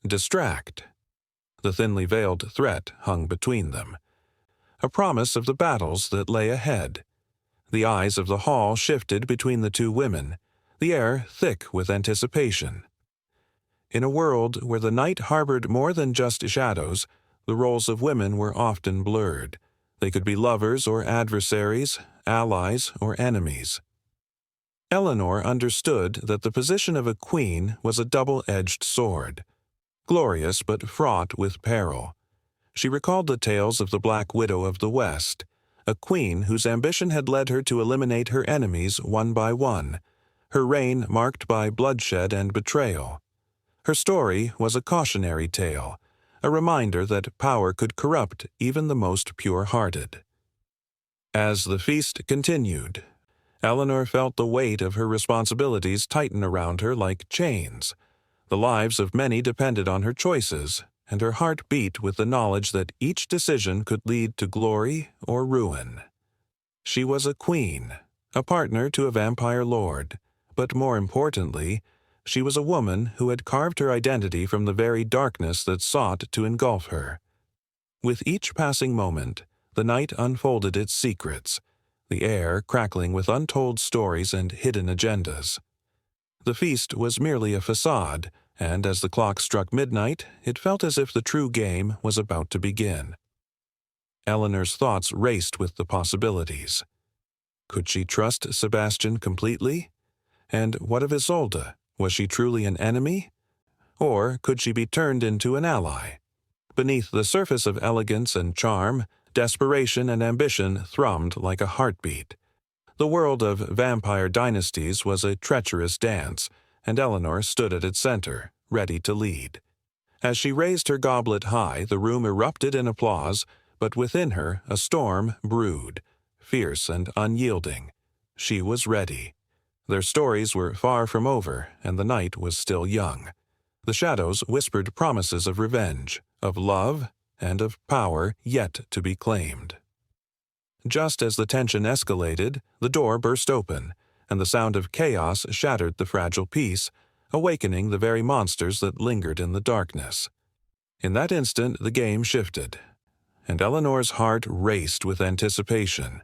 distract. The thinly veiled threat hung between them, a promise of the battles that lay ahead. The eyes of the hall shifted between the two women, the air thick with anticipation. In a world where the night harbored more than just shadows, the roles of women were often blurred. They could be lovers or adversaries, allies or enemies. Eleanor understood that the position of a queen was a double-edged sword, glorious but fraught with peril. She recalled the tales of the Black Widow of the West, a queen whose ambition had led her to eliminate her enemies one by one, her reign marked by bloodshed and betrayal. Her story was a cautionary tale, a reminder that power could corrupt even the most pure-hearted. As the feast continued, Eleanor felt the weight of her responsibilities tighten around her like chains. The lives of many depended on her choices, and her heart beat with the knowledge that each decision could lead to glory or ruin. She was a queen, a partner to a vampire lord, but more importantly, she was a woman who had carved her identity from the very darkness that sought to engulf her. With each passing moment, the night unfolded its secrets, the air crackling with untold stories and hidden agendas. The feast was merely a facade, and as the clock struck midnight, it felt as if the true game was about to begin. Eleanor's thoughts raced with the possibilities. Could she trust Sebastian completely? And what of Isolde? Was she truly an enemy? Or could she be turned into an ally? Beneath the surface of elegance and charm, desperation and ambition thrummed like a heartbeat. The world of vampire dynasties was a treacherous dance, and Eleanor stood at its center, ready to lead. As she raised her goblet high, the room erupted in applause, but within her a storm brewed, fierce and unyielding. She was ready. Their stories were far from over, and the night was still young. The shadows whispered promises of revenge, of love, and of power yet to be claimed. Just as the tension escalated, the door burst open, and the sound of chaos shattered the fragile peace, awakening the very monsters that lingered in the darkness. In that instant the game shifted, and Eleanor's heart raced with anticipation.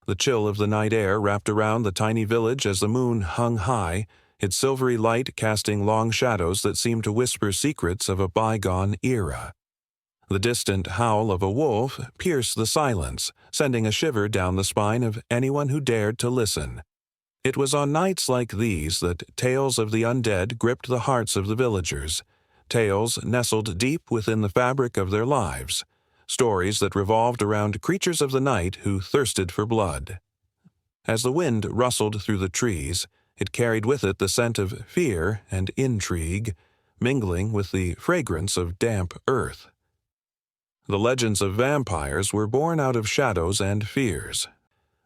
The chill of the night air wrapped around the tiny village as the moon hung high, its silvery light casting long shadows that seemed to whisper secrets of a bygone era. The distant howl of a wolf pierced the silence, sending a shiver down the spine of anyone who dared to listen. It was on nights like these that tales of the undead gripped the hearts of the villagers, tales nestled deep within the fabric of their lives, stories that revolved around creatures of the night who thirsted for blood. As the wind rustled through the trees, it carried with it the scent of fear and intrigue, mingling with the fragrance of damp earth. The legends of vampires were born out of shadows and fears,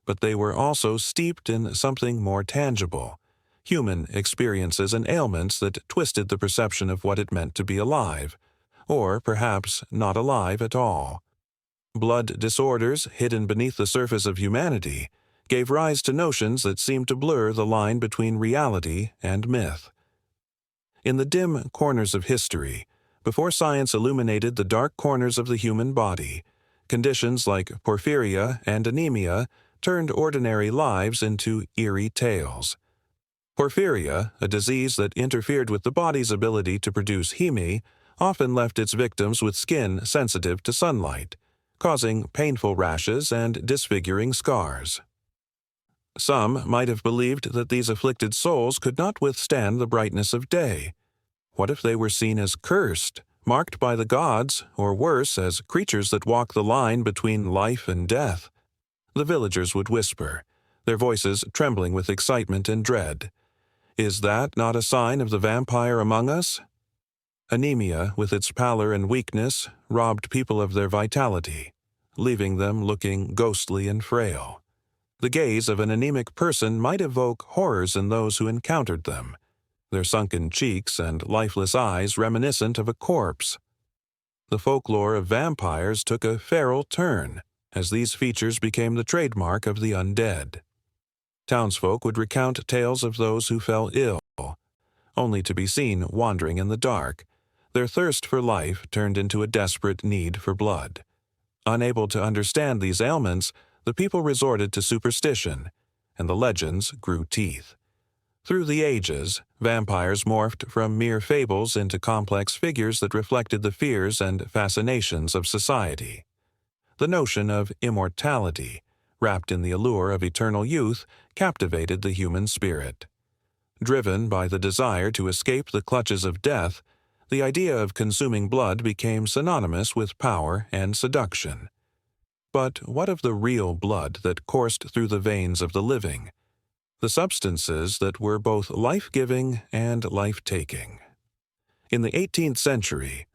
but they were also steeped in something more tangible, human experiences and ailments that twisted the perception of what it meant to be alive, or perhaps not alive at all. Blood disorders hidden beneath the surface of humanity gave rise to notions that seemed to blur the line between reality and myth. In the dim corners of history, before science illuminated the dark corners of the human body, conditions like porphyria and anemia turned ordinary lives into eerie tales. Porphyria, a disease that interfered with the body's ability to produce heme, often left its victims with skin sensitive to sunlight, causing painful rashes and disfiguring scars. Some might have believed that these afflicted souls could not withstand the brightness of day. What if they were seen as cursed, marked by the gods, or worse, as creatures that walk the line between life and death? The villagers would whisper, their voices trembling with excitement and dread. Is that not a sign of the vampire among us? Anemia, with its pallor and weakness, robbed people of their vitality, leaving them looking ghostly and frail. The gaze of an anemic person might evoke horrors in those who encountered them, their sunken cheeks and lifeless eyes reminiscent of a corpse. The folklore of vampires took a feral turn, as these features became the trademark of the undead. Townsfolk would recount tales of those who fell ill, only to be seen wandering in the dark, their thirst for life turned into a desperate need for blood. Unable to understand these ailments, the people resorted to superstition, and the legends grew teeth. Through the ages, vampires morphed from mere fables into complex figures that reflected the fears and fascinations of society. The notion of immortality, wrapped in the allure of eternal youth, captivated the human spirit. Driven by the desire to escape the clutches of death, the idea of consuming blood became synonymous with power and seduction. But what of the real blood that coursed through the veins of the living? The substances that were both life-giving and life-taking. In the 18th century,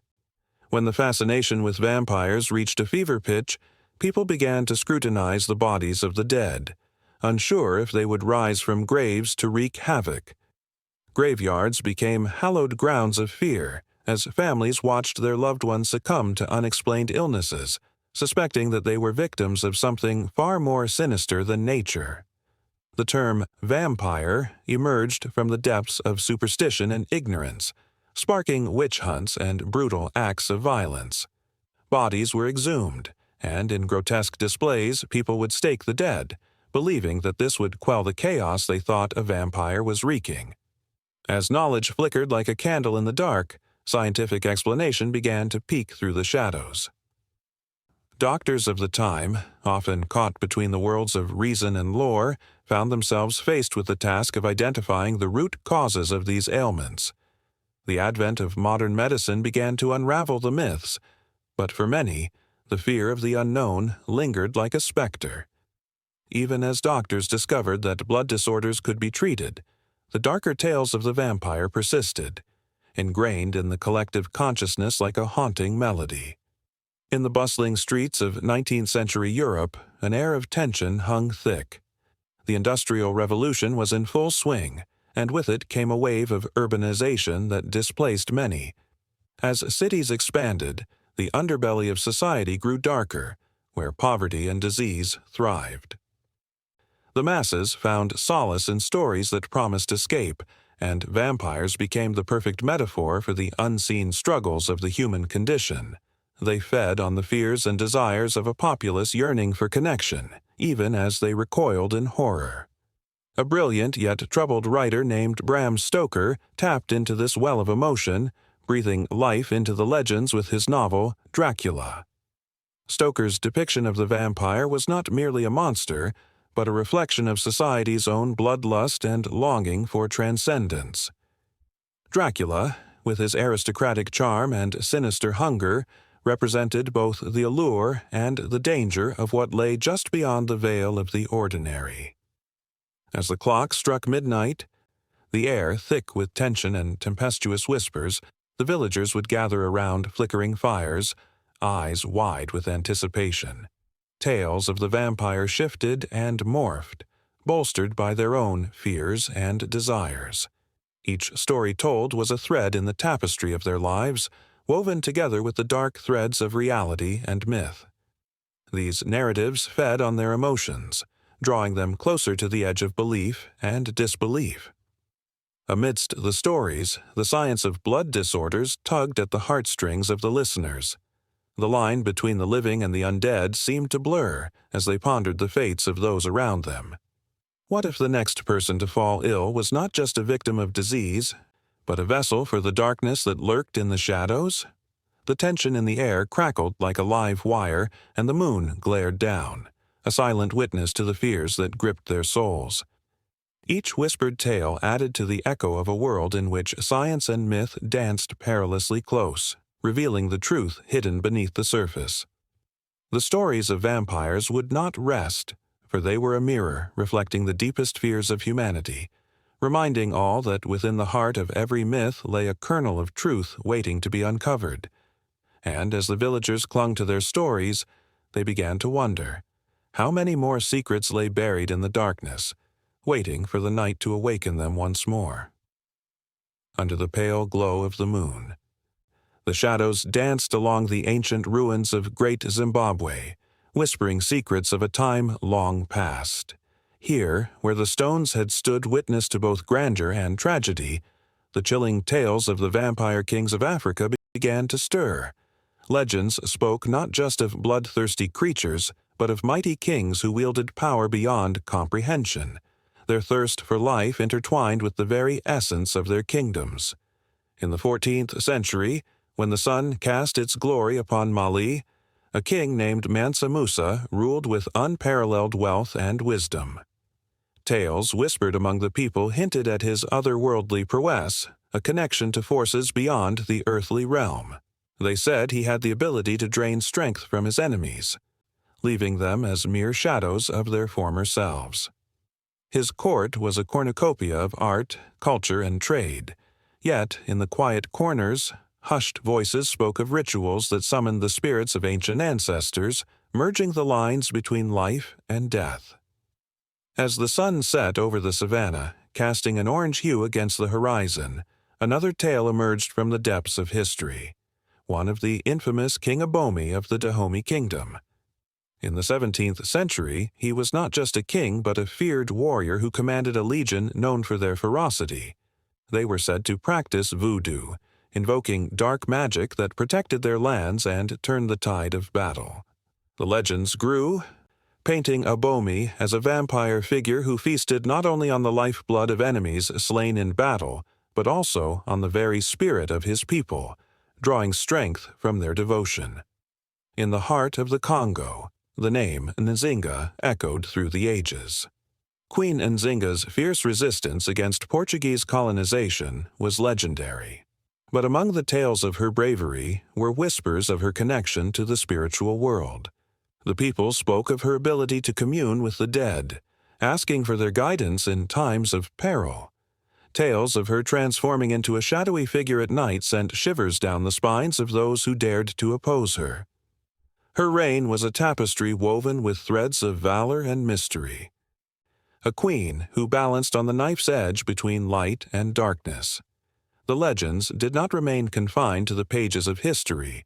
when the fascination with vampires reached a fever pitch, people began to scrutinize the bodies of the dead, unsure if they would rise from graves to wreak havoc. Graveyards became hallowed grounds of fear as families watched their loved ones succumb to unexplained illnesses, suspecting that they were victims of something far more sinister than nature. The term vampire emerged from the depths of superstition and ignorance, sparking witch hunts and brutal acts of violence. Bodies were exhumed, and in grotesque displays people would stake the dead, believing that this would quell the chaos they thought a vampire was wreaking. As knowledge flickered like a candle in the dark, scientific explanation began to peek through the shadows. Doctors of the time, often caught between the worlds of reason and lore, found themselves faced with the task of identifying the root causes of these ailments. The advent of modern medicine began to unravel the myths, but for many, the fear of the unknown lingered like a specter. Even as doctors discovered that blood disorders could be treated, the darker tales of the vampire persisted, ingrained in the collective consciousness like a haunting melody. In the bustling streets of 19th-century Europe, an air of tension hung thick. The Industrial Revolution was in full swing, and with it came a wave of urbanization that displaced many. As cities expanded, the underbelly of society grew darker, where poverty and disease thrived. The masses found solace in stories that promised escape, and vampires became the perfect metaphor for the unseen struggles of the human condition. They fed on the fears and desires of a populace yearning for connection, even as they recoiled in horror. A brilliant yet troubled writer named Bram Stoker tapped into this well of emotion, breathing life into the legends with his novel Dracula. Stoker's depiction of the vampire was not merely a monster, but a reflection of society's own bloodlust and longing for transcendence. Dracula, with his aristocratic charm and sinister hunger, represented both the allure and the danger of what lay just beyond the veil of the ordinary. As the clock struck midnight, the air thick with tension and tempestuous whispers, the villagers would gather around flickering fires, eyes wide with anticipation. Tales of the vampire shifted and morphed, bolstered by their own fears and desires. Each story told was a thread in the tapestry of their lives, woven together with the dark threads of reality and myth. These narratives fed on their emotions, drawing them closer to the edge of belief and disbelief. Amidst the stories, the science of blood disorders tugged at the heartstrings of the listeners. The line between the living and the undead seemed to blur as they pondered the fates of those around them. What if the next person to fall ill was not just a victim of disease, but a vessel for the darkness that lurked in the shadows? The tension in the air crackled like a live wire, and the moon glared down, a silent witness to the fears that gripped their souls. Each whispered tale added to the echo of a world in which science and myth danced perilously close, revealing the truth hidden beneath the surface. The stories of vampires would not rest, for they were a mirror reflecting the deepest fears of humanity, reminding all that within the heart of every myth lay a kernel of truth waiting to be uncovered. And as the villagers clung to their stories, they began to wonder, how many more secrets lay buried in the darkness, waiting for the night to awaken them once more. Under the pale glow of the moon, the shadows danced along the ancient ruins of Great Zimbabwe, whispering secrets of a time long past. Here, where the stones had stood witness to both grandeur and tragedy, the chilling tales of the vampire kings of Africa began to stir. Legends spoke not just of bloodthirsty creatures, but of mighty kings who wielded power beyond comprehension, their thirst for life intertwined with the very essence of their kingdoms. In the 14th century, when the sun cast its glory upon Mali, a king named Mansa Musa ruled with unparalleled wealth and wisdom. Tales whispered among the people hinted at his otherworldly prowess, a connection to forces beyond the earthly realm. They said he had the ability to drain strength from his enemies, leaving them as mere shadows of their former selves. His court was a cornucopia of art, culture, and trade, yet in the quiet corners, hushed voices spoke of rituals that summoned the spirits of ancient ancestors, merging the lines between life and death. As the sun set over the savannah, casting an orange hue against the horizon, another tale emerged from the depths of history, one of the infamous King Abomi of the Dahomey Kingdom. In the 17th century, he was not just a king but a feared warrior who commanded a legion known for their ferocity. They were said to practice voodoo, invoking dark magic that protected their lands and turned the tide of battle. The legends grew, painting Abomi as a vampire figure who feasted not only on the lifeblood of enemies slain in battle, but also on the very spirit of his people, drawing strength from their devotion. In the heart of the Congo, the name Nzinga echoed through the ages. Queen Nzinga's fierce resistance against Portuguese colonization was legendary. But among the tales of her bravery were whispers of her connection to the spiritual world. The people spoke of her ability to commune with the dead, asking for their guidance in times of peril. Tales of her transforming into a shadowy figure at night sent shivers down the spines of those who dared to oppose her. Her reign was a tapestry woven with threads of valor and mystery. A queen who balanced on the knife's edge between light and darkness. The legends did not remain confined to the pages of history.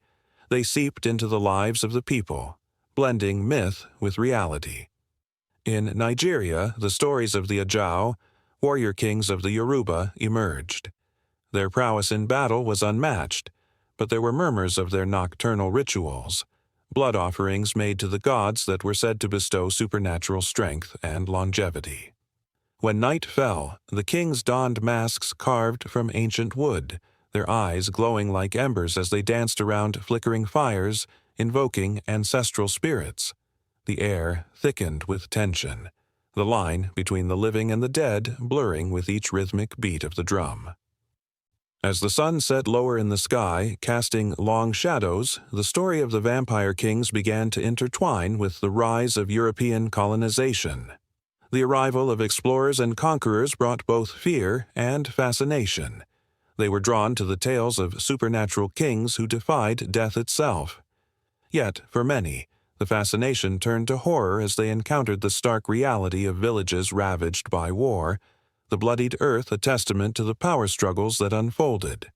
They seeped into the lives of the people, blending myth with reality. In Nigeria, the stories of the Ajao, warrior kings of the Yoruba, emerged. Their prowess in battle was unmatched, but there were murmurs of their nocturnal rituals, blood offerings made to the gods that were said to bestow supernatural strength and longevity. When night fell, the kings donned masks carved from ancient wood, their eyes glowing like embers as they danced around flickering fires, invoking ancestral spirits. The air thickened with tension, the line between the living and the dead blurring with each rhythmic beat of the drum. As the sun set lower in the sky, casting long shadows, the story of the vampire kings began to intertwine with the rise of European colonization. The arrival of explorers and conquerors brought both fear and fascination. They were drawn to the tales of supernatural kings who defied death itself. Yet, for many, the fascination turned to horror as they encountered the stark reality of villages ravaged by war, the bloodied earth a testament to the power struggles that unfolded.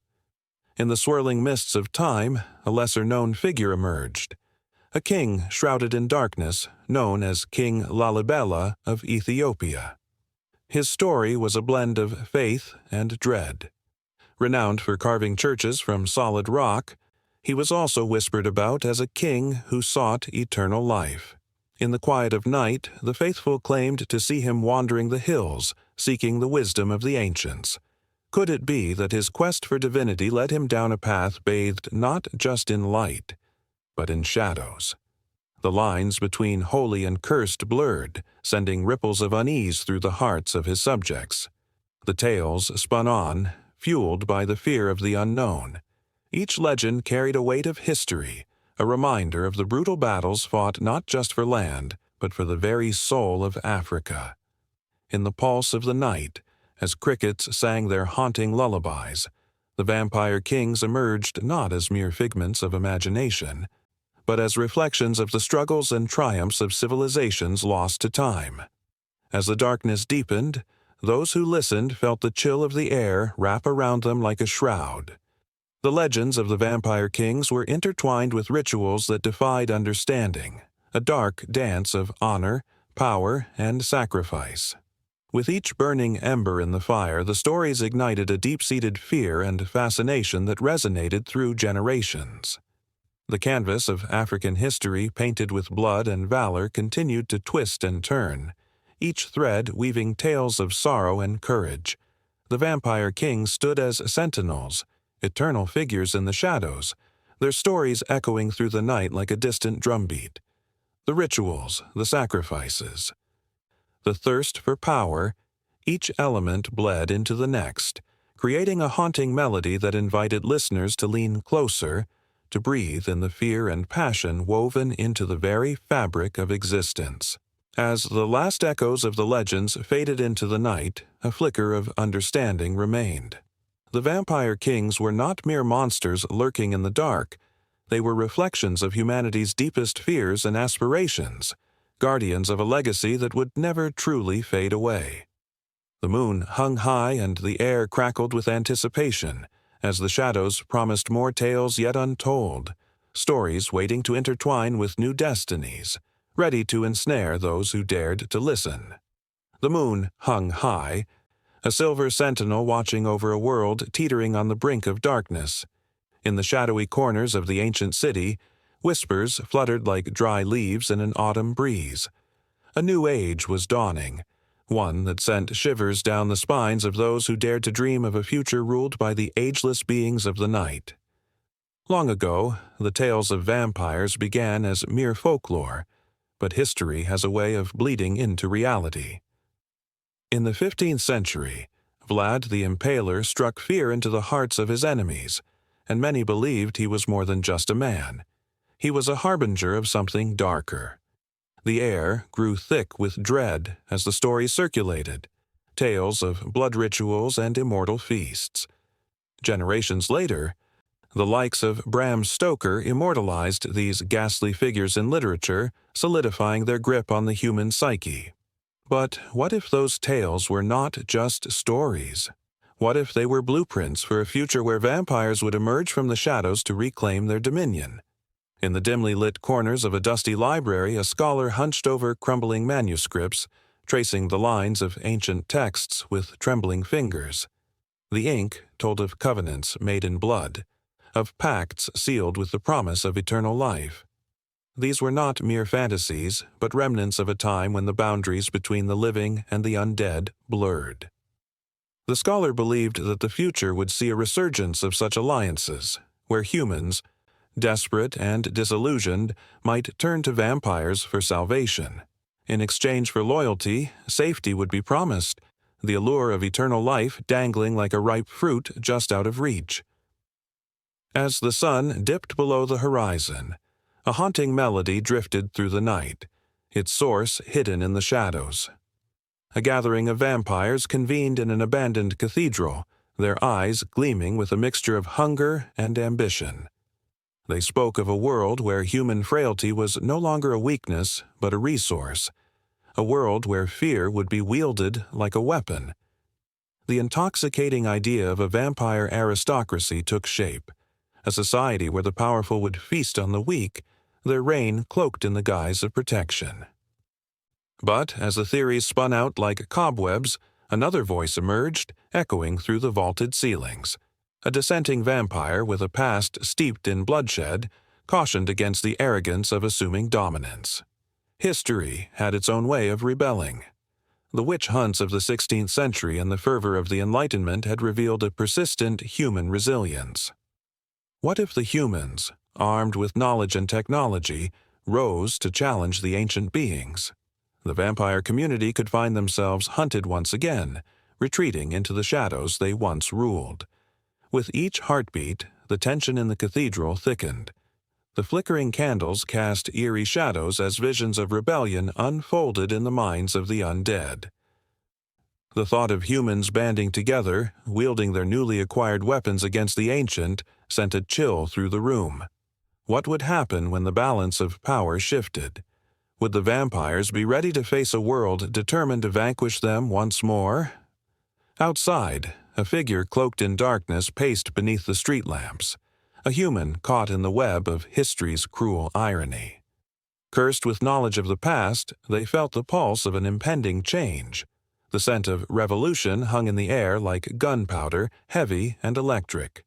In the swirling mists of time, a lesser-known figure emerged. A king shrouded in darkness, known as King Lalibela of Ethiopia. His story was a blend of faith and dread. Renowned for carving churches from solid rock, he was also whispered about as a king who sought eternal life. In the quiet of night, the faithful claimed to see him wandering the hills, seeking the wisdom of the ancients. Could it be that his quest for divinity led him down a path bathed not just in light, but in shadows? The lines between holy and cursed blurred, sending ripples of unease through the hearts of his subjects. The tales spun on, fueled by the fear of the unknown. Each legend carried a weight of history, a reminder of the brutal battles fought not just for land, but for the very soul of Africa. In the pulse of the night, as crickets sang their haunting lullabies, the vampire kings emerged not as mere figments of imagination, but as reflections of the struggles and triumphs of civilizations lost to time. As the darkness deepened, those who listened felt the chill of the air wrap around them like a shroud. The legends of the vampire kings were intertwined with rituals that defied understanding, a dark dance of honor, power, and sacrifice. With each burning ember in the fire, the stories ignited a deep-seated fear and fascination that resonated through generations. The canvas of African history, painted with blood and valor, continued to twist and turn, each thread weaving tales of sorrow and courage. The vampire kings stood as sentinels, eternal figures in the shadows, their stories echoing through the night like a distant drumbeat. The rituals, the sacrifices, the thirst for power, each element bled into the next, creating a haunting melody that invited listeners to lean closer, to breathe in the fear and passion woven into the very fabric of existence. As the last echoes of the legends faded into the night, a flicker of understanding remained. The vampire kings were not mere monsters lurking in the dark. They were reflections of humanity's deepest fears and aspirations, guardians of a legacy that would never truly fade away. The moon hung high and the air crackled with anticipation, as the shadows promised more tales yet untold, stories waiting to intertwine with new destinies, ready to ensnare those who dared to listen. The moon hung high, a silver sentinel watching over a world teetering on the brink of darkness. In the shadowy corners of the ancient city, whispers fluttered like dry leaves in an autumn breeze. A new age was dawning, one that sent shivers down the spines of those who dared to dream of a future ruled by the ageless beings of the night. Long ago, the tales of vampires began as mere folklore, but history has a way of bleeding into reality. In the 15th century, Vlad the Impaler struck fear into the hearts of his enemies, and many believed he was more than just a man. He was a harbinger of something darker. The air grew thick with dread as the stories circulated, tales of blood rituals and immortal feasts. Generations later, the likes of Bram Stoker immortalized these ghastly figures in literature, solidifying their grip on the human psyche. But what if those tales were not just stories? What if they were blueprints for a future where vampires would emerge from the shadows to reclaim their dominion? In the dimly lit corners of a dusty library, a scholar hunched over crumbling manuscripts, tracing the lines of ancient texts with trembling fingers. The ink told of covenants made in blood, of pacts sealed with the promise of eternal life. These were not mere fantasies, but remnants of a time when the boundaries between the living and the undead blurred. The scholar believed that the future would see a resurgence of such alliances, where humans, desperate and disillusioned, might turn to vampires for salvation. In exchange for loyalty, safety would be promised, the allure of eternal life dangling like a ripe fruit just out of reach. As the sun dipped below the horizon, a haunting melody drifted through the night, its source hidden in the shadows. A gathering of vampires convened in an abandoned cathedral, their eyes gleaming with a mixture of hunger and ambition. They spoke of a world where human frailty was no longer a weakness but a resource, a world where fear would be wielded like a weapon. The intoxicating idea of a vampire aristocracy took shape, a society where the powerful would feast on the weak, their reign cloaked in the guise of protection. But as the theories spun out like cobwebs, another voice emerged, echoing through the vaulted ceilings. A dissenting vampire with a past steeped in bloodshed cautioned against the arrogance of assuming dominance. History had its own way of rebelling. The witch hunts of the 16th century and the fervor of the Enlightenment had revealed a persistent human resilience. What if the humans, armed with knowledge and technology, rose to challenge the ancient beings? The vampire community could find themselves hunted once again, retreating into the shadows they once ruled. With each heartbeat, the tension in the cathedral thickened. The flickering candles cast eerie shadows as visions of rebellion unfolded in the minds of the undead. The thought of humans banding together, wielding their newly acquired weapons against the ancient, sent a chill through the room. What would happen when the balance of power shifted? Would the vampires be ready to face a world determined to vanquish them once more? Outside, a figure cloaked in darkness paced beneath the street lamps, a human caught in the web of history's cruel irony. Cursed with knowledge of the past, they felt the pulse of an impending change. The scent of revolution hung in the air like gunpowder, heavy and electric.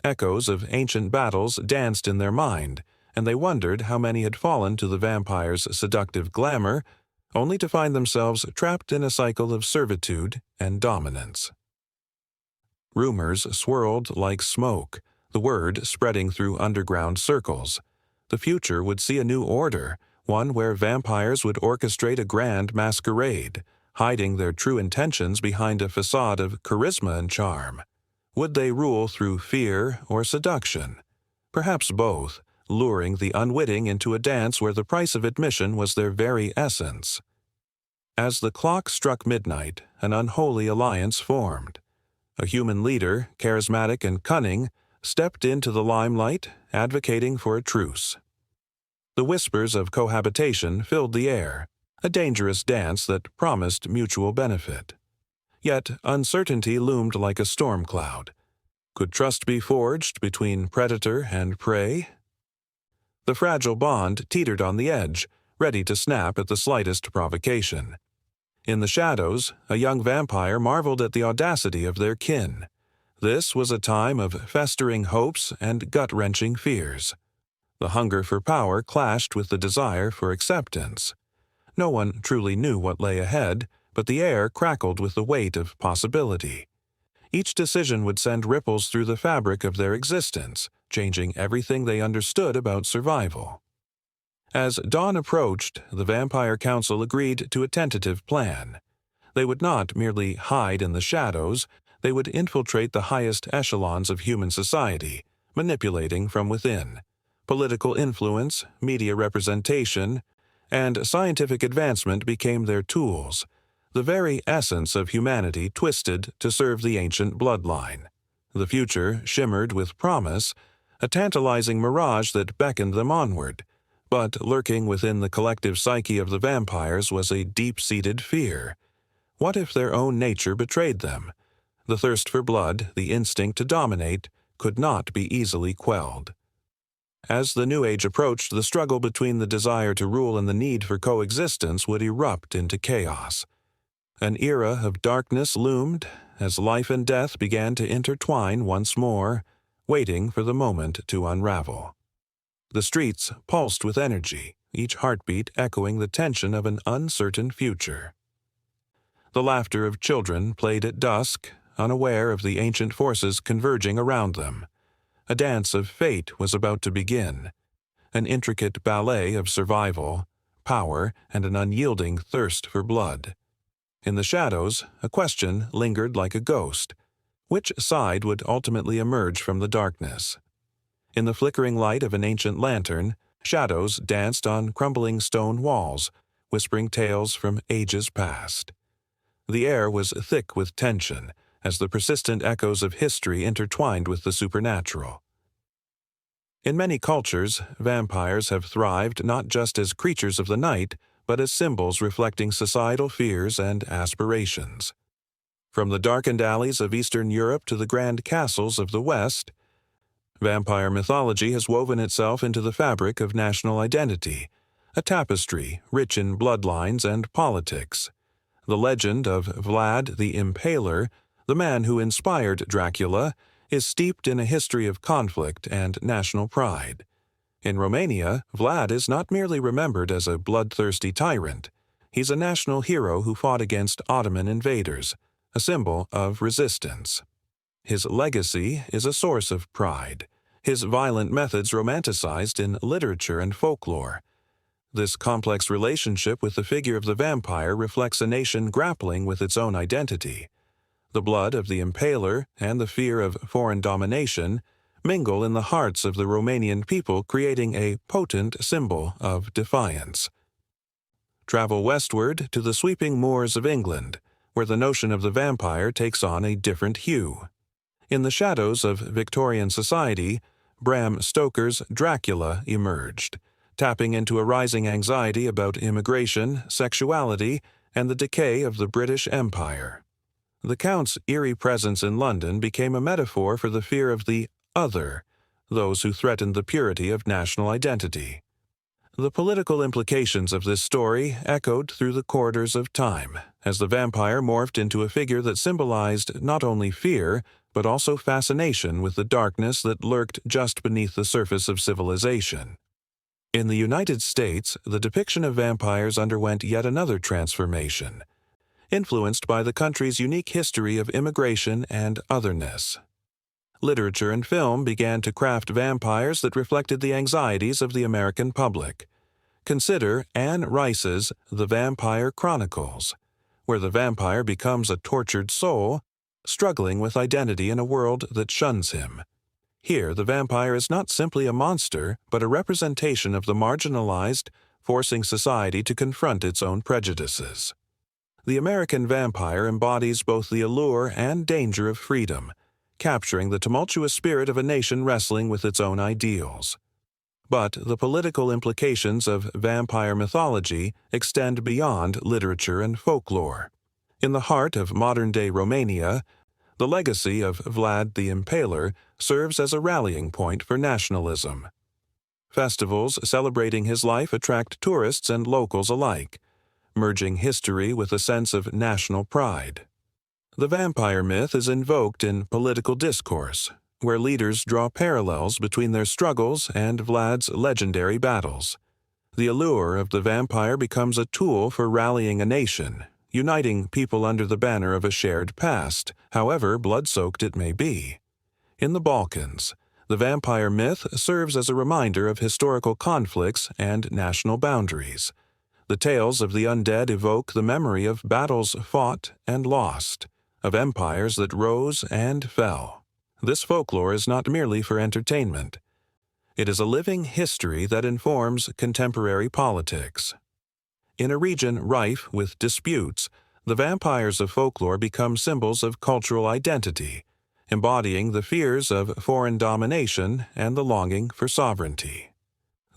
Echoes of ancient battles danced in their mind, and they wondered how many had fallen to the vampire's seductive glamour, only to find themselves trapped in a cycle of servitude and dominance. Rumors swirled like smoke, the word spreading through underground circles. The future would see a new order, one where vampires would orchestrate a grand masquerade, hiding their true intentions behind a facade of charisma and charm. Would they rule through fear or seduction? Perhaps both, luring the unwitting into a dance where the price of admission was their very essence. As the clock struck midnight, an unholy alliance formed. A human leader, charismatic and cunning, stepped into the limelight, advocating for a truce. The whispers of cohabitation filled the air, a dangerous dance that promised mutual benefit. Yet uncertainty loomed like a storm cloud. Could trust be forged between predator and prey? The fragile bond teetered on the edge, ready to snap at the slightest provocation. In the shadows, a young vampire marveled at the audacity of their kin. This was a time of festering hopes and gut-wrenching fears. The hunger for power clashed with the desire for acceptance. No one truly knew what lay ahead, but the air crackled with the weight of possibility. Each decision would send ripples through the fabric of their existence, changing everything they understood about survival. As dawn approached, the Vampire Council agreed to a tentative plan. They would not merely hide in the shadows, they would infiltrate the highest echelons of human society, manipulating from within. Political influence, media representation, and scientific advancement became their tools, the very essence of humanity twisted to serve the ancient bloodline. The future shimmered with promise, a tantalizing mirage that beckoned them onward, but lurking within the collective psyche of the vampires was a deep-seated fear. What if their own nature betrayed them? The thirst for blood, the instinct to dominate, could not be easily quelled. As the New Age approached, the struggle between the desire to rule and the need for coexistence would erupt into chaos. An era of darkness loomed as life and death began to intertwine once more, waiting for the moment to unravel. The streets pulsed with energy, each heartbeat echoing the tension of an uncertain future. The laughter of children played at dusk, unaware of the ancient forces converging around them. A dance of fate was about to begin, an intricate ballet of survival, power, and an unyielding thirst for blood. In the shadows, a question lingered like a ghost. Which side would ultimately emerge from the darkness? In the flickering light of an ancient lantern, shadows danced on crumbling stone walls, whispering tales from ages past. The air was thick with tension, as the persistent echoes of history intertwined with the supernatural. In many cultures, vampires have thrived not just as creatures of the night, but as symbols reflecting societal fears and aspirations. From the darkened alleys of Eastern Europe to the grand castles of the West, vampire mythology has woven itself into the fabric of national identity, a tapestry rich in bloodlines and politics. The legend of Vlad the Impaler, the man who inspired Dracula, is steeped in a history of conflict and national pride. In Romania, Vlad is not merely remembered as a bloodthirsty tyrant. He's a national hero who fought against Ottoman invaders, a symbol of resistance. His legacy is a source of pride, his violent methods romanticized in literature and folklore. This complex relationship with the figure of the vampire reflects a nation grappling with its own identity. The blood of the impaler and the fear of foreign domination mingle in the hearts of the Romanian people, creating a potent symbol of defiance. Travel westward to the sweeping moors of England, where the notion of the vampire takes on a different hue. In the shadows of Victorian society, Bram Stoker's Dracula emerged, tapping into a rising anxiety about immigration, sexuality, and the decay of the British Empire. The Count's eerie presence in London became a metaphor for the fear of the other, those who threatened the purity of national identity. The political implications of this story echoed through the corridors of time, as the vampire morphed into a figure that symbolized not only fear, but also fascination with the darkness that lurked just beneath the surface of civilization. In the United States, the depiction of vampires underwent yet another transformation, influenced by the country's unique history of immigration and otherness. Literature and film began to craft vampires that reflected the anxieties of the American public. Consider Anne Rice's The Vampire Chronicles, where the vampire becomes a tortured soul, struggling with identity in a world that shuns him. Here, the vampire is not simply a monster, but a representation of the marginalized, forcing society to confront its own prejudices. The American vampire embodies both the allure and danger of freedom, capturing the tumultuous spirit of a nation wrestling with its own ideals. But the political implications of vampire mythology extend beyond literature and folklore. In the heart of modern-day Romania, the legacy of Vlad the Impaler serves as a rallying point for nationalism. Festivals celebrating his life attract tourists and locals alike, merging history with a sense of national pride. The vampire myth is invoked in political discourse, where leaders draw parallels between their struggles and Vlad's legendary battles. The allure of the vampire becomes a tool for rallying a nation, uniting people under the banner of a shared past, however blood-soaked it may be. In the Balkans, the vampire myth serves as a reminder of historical conflicts and national boundaries. The tales of the undead evoke the memory of battles fought and lost, of empires that rose and fell. This folklore is not merely for entertainment. It is a living history that informs contemporary politics. In a region rife with disputes, the vampires of folklore become symbols of cultural identity, embodying the fears of foreign domination and the longing for sovereignty.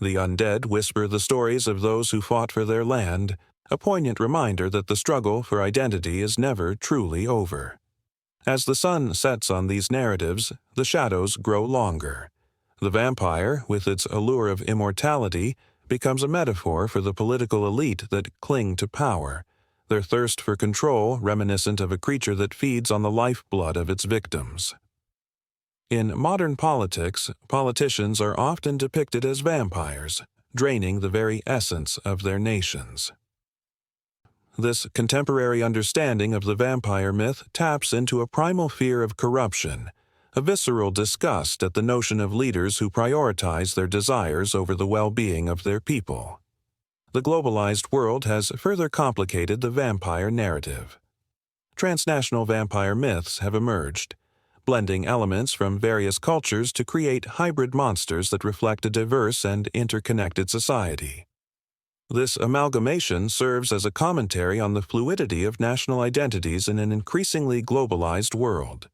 The undead whisper the stories of those who fought for their land, a poignant reminder that the struggle for identity is never truly over. As the sun sets on these narratives, the shadows grow longer. The vampire, with its allure of immortality, becomes a metaphor for the political elite that cling to power, their thirst for control reminiscent of a creature that feeds on the lifeblood of its victims. In modern politics, politicians are often depicted as vampires, draining the very essence of their nations. This contemporary understanding of the vampire myth taps into a primal fear of corruption, a visceral disgust at the notion of leaders who prioritize their desires over the well-being of their people. The globalized world has further complicated the vampire narrative. Transnational vampire myths have emerged, blending elements from various cultures to create hybrid monsters that reflect a diverse and interconnected society. This amalgamation serves as a commentary on the fluidity of national identities in an increasingly globalized world.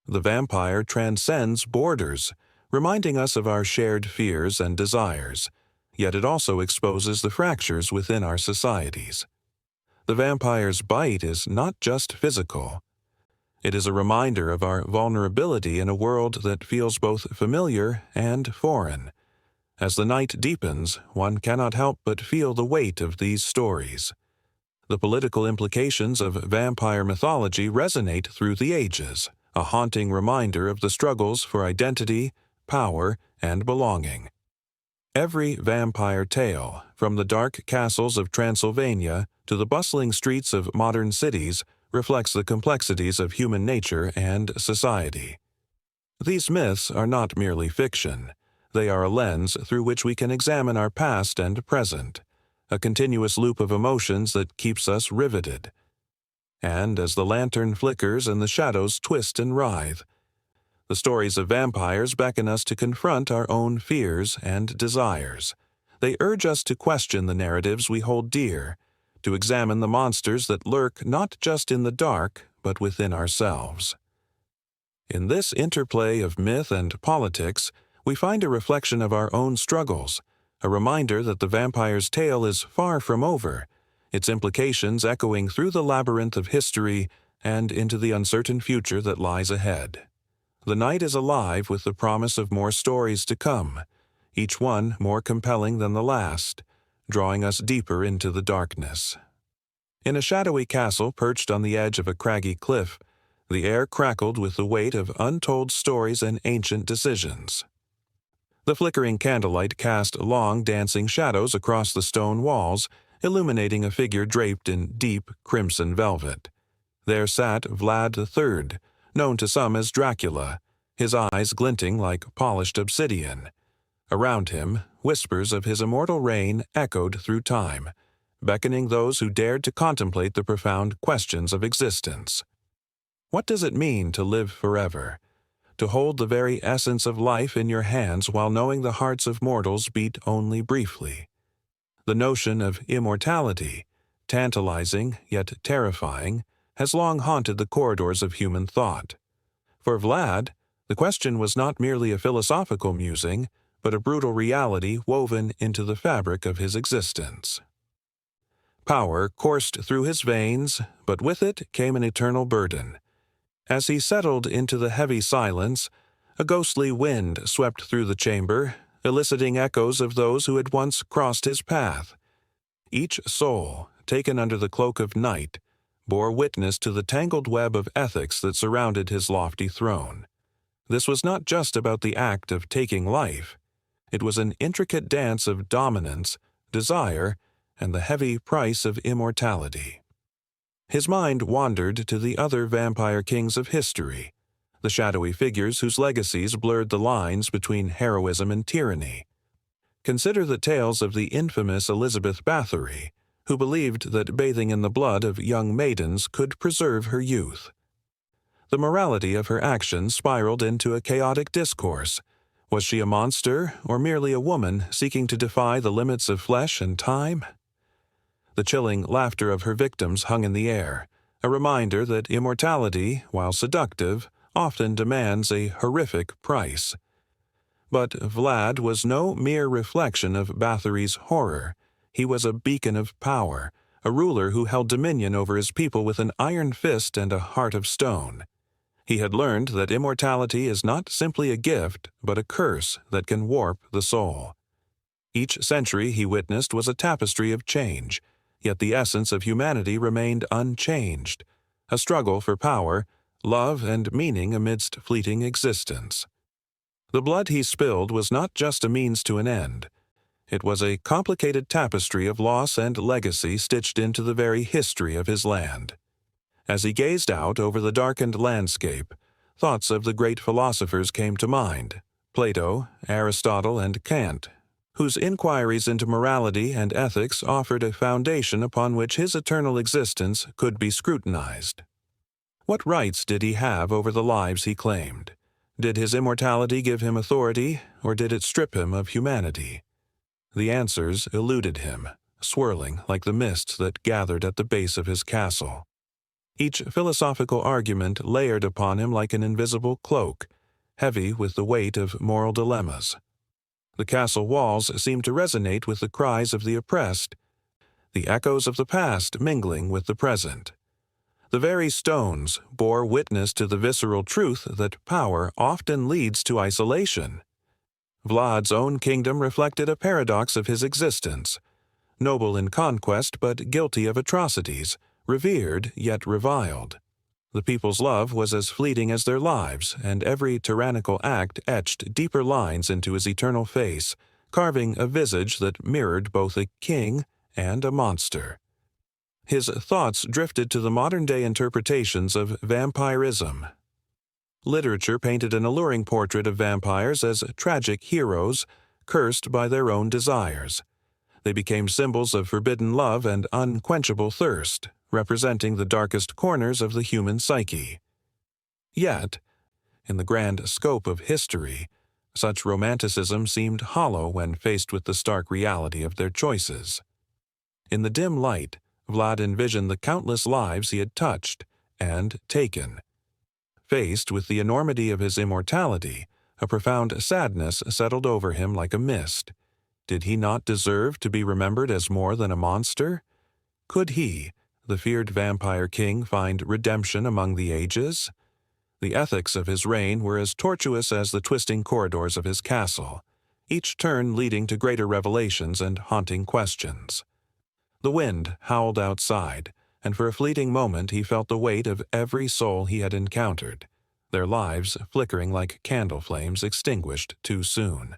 The vampire transcends borders, reminding us of our shared fears and desires, yet it also exposes the fractures within our societies. The vampire's bite is not just physical. It is a reminder of our vulnerability in a world that feels both familiar and foreign. As the night deepens, one cannot help but feel the weight of these stories. The political implications of vampire mythology resonate through the ages, a haunting reminder of the struggles for identity, power, and belonging. Every vampire tale, from the dark castles of Transylvania to the bustling streets of modern cities, reflects the complexities of human nature and society. These myths are not merely fiction. They are a lens through which we can examine our past and present, a continuous loop of emotions that keeps us riveted. And as the lantern flickers and the shadows twist and writhe, the stories of vampires beckon us to confront our own fears and desires. They urge us to question the narratives we hold dear, to examine the monsters that lurk not just in the dark, but within ourselves. In this interplay of myth and politics, we find a reflection of our own struggles, a reminder that the vampire's tale is far from over, its implications echoing through the labyrinth of history and into the uncertain future that lies ahead. The night is alive with the promise of more stories to come, each one more compelling than the last, drawing us deeper into the darkness. In a shadowy castle perched on the edge of a craggy cliff, the air crackled with the weight of untold stories and ancient decisions. The flickering candlelight cast long dancing shadows across the stone walls, illuminating a figure draped in deep crimson velvet. There sat Vlad III, known to some as Dracula, his eyes glinting like polished obsidian. Around him, whispers of his immortal reign echoed through time, beckoning those who dared to contemplate the profound questions of existence. What does it mean to live forever? To hold the very essence of life in your hands while knowing the hearts of mortals beat only briefly. The notion of immortality, tantalizing yet terrifying, has long haunted the corridors of human thought. For Vlad, the question was not merely a philosophical musing, but a brutal reality woven into the fabric of his existence. Power coursed through his veins, but with it came an eternal burden. As he settled into the heavy silence, a ghostly wind swept through the chamber, eliciting echoes of those who had once crossed his path. Each soul, taken under the cloak of night, bore witness to the tangled web of ethics that surrounded his lofty throne. This was not just about the act of taking life. It was an intricate dance of dominance, desire, and the heavy price of immortality. His mind wandered to the other vampire kings of history, the shadowy figures whose legacies blurred the lines between heroism and tyranny. Consider the tales of the infamous Elizabeth Bathory, who believed that bathing in the blood of young maidens could preserve her youth. The morality of her actions spiraled into a chaotic discourse. Was she a monster or merely a woman seeking to defy the limits of flesh and time? The chilling laughter of her victims hung in the air, a reminder that immortality, while seductive, often demands a horrific price. But Vlad was no mere reflection of Bathory's horror. He was a beacon of power, a ruler who held dominion over his people with an iron fist and a heart of stone. He had learned that immortality is not simply a gift, but a curse that can warp the soul. Each century he witnessed was a tapestry of change, yet the essence of humanity remained unchanged, a struggle for power, love, and meaning amidst fleeting existence. The blood he spilled was not just a means to an end. It was a complicated tapestry of loss and legacy stitched into the very history of his land. As he gazed out over the darkened landscape, thoughts of the great philosophers came to mind, Plato, Aristotle, and Kant, whose inquiries into morality and ethics offered a foundation upon which his eternal existence could be scrutinized. What rights did he have over the lives he claimed? Did his immortality give him authority, or did it strip him of humanity? The answers eluded him, swirling like the mists that gathered at the base of his castle. Each philosophical argument layered upon him like an invisible cloak, heavy with the weight of moral dilemmas. The castle walls seemed to resonate with the cries of the oppressed, the echoes of the past mingling with the present. The very stones bore witness to the visceral truth that power often leads to isolation. Vlad's own kingdom reflected a paradox of his existence. Noble in conquest but guilty of atrocities, revered yet reviled. The people's love was as fleeting as their lives, and every tyrannical act etched deeper lines into his eternal face, carving a visage that mirrored both a king and a monster. His thoughts drifted to the modern-day interpretations of vampirism. Literature painted an alluring portrait of vampires as tragic heroes, cursed by their own desires. They became symbols of forbidden love and unquenchable thirst, representing the darkest corners of the human psyche. Yet, in the grand scope of history, such romanticism seemed hollow when faced with the stark reality of their choices. In the dim light, Vlad envisioned the countless lives he had touched and taken. Faced with the enormity of his immortality, a profound sadness settled over him like a mist. Did he not deserve to be remembered as more than a monster? Could he, the feared vampire king, find redemption among the ages? The ethics of his reign were as tortuous as the twisting corridors of his castle, each turn leading to greater revelations and haunting questions. The wind howled outside, and for a fleeting moment he felt the weight of every soul he had encountered, their lives flickering like candle flames extinguished too soon.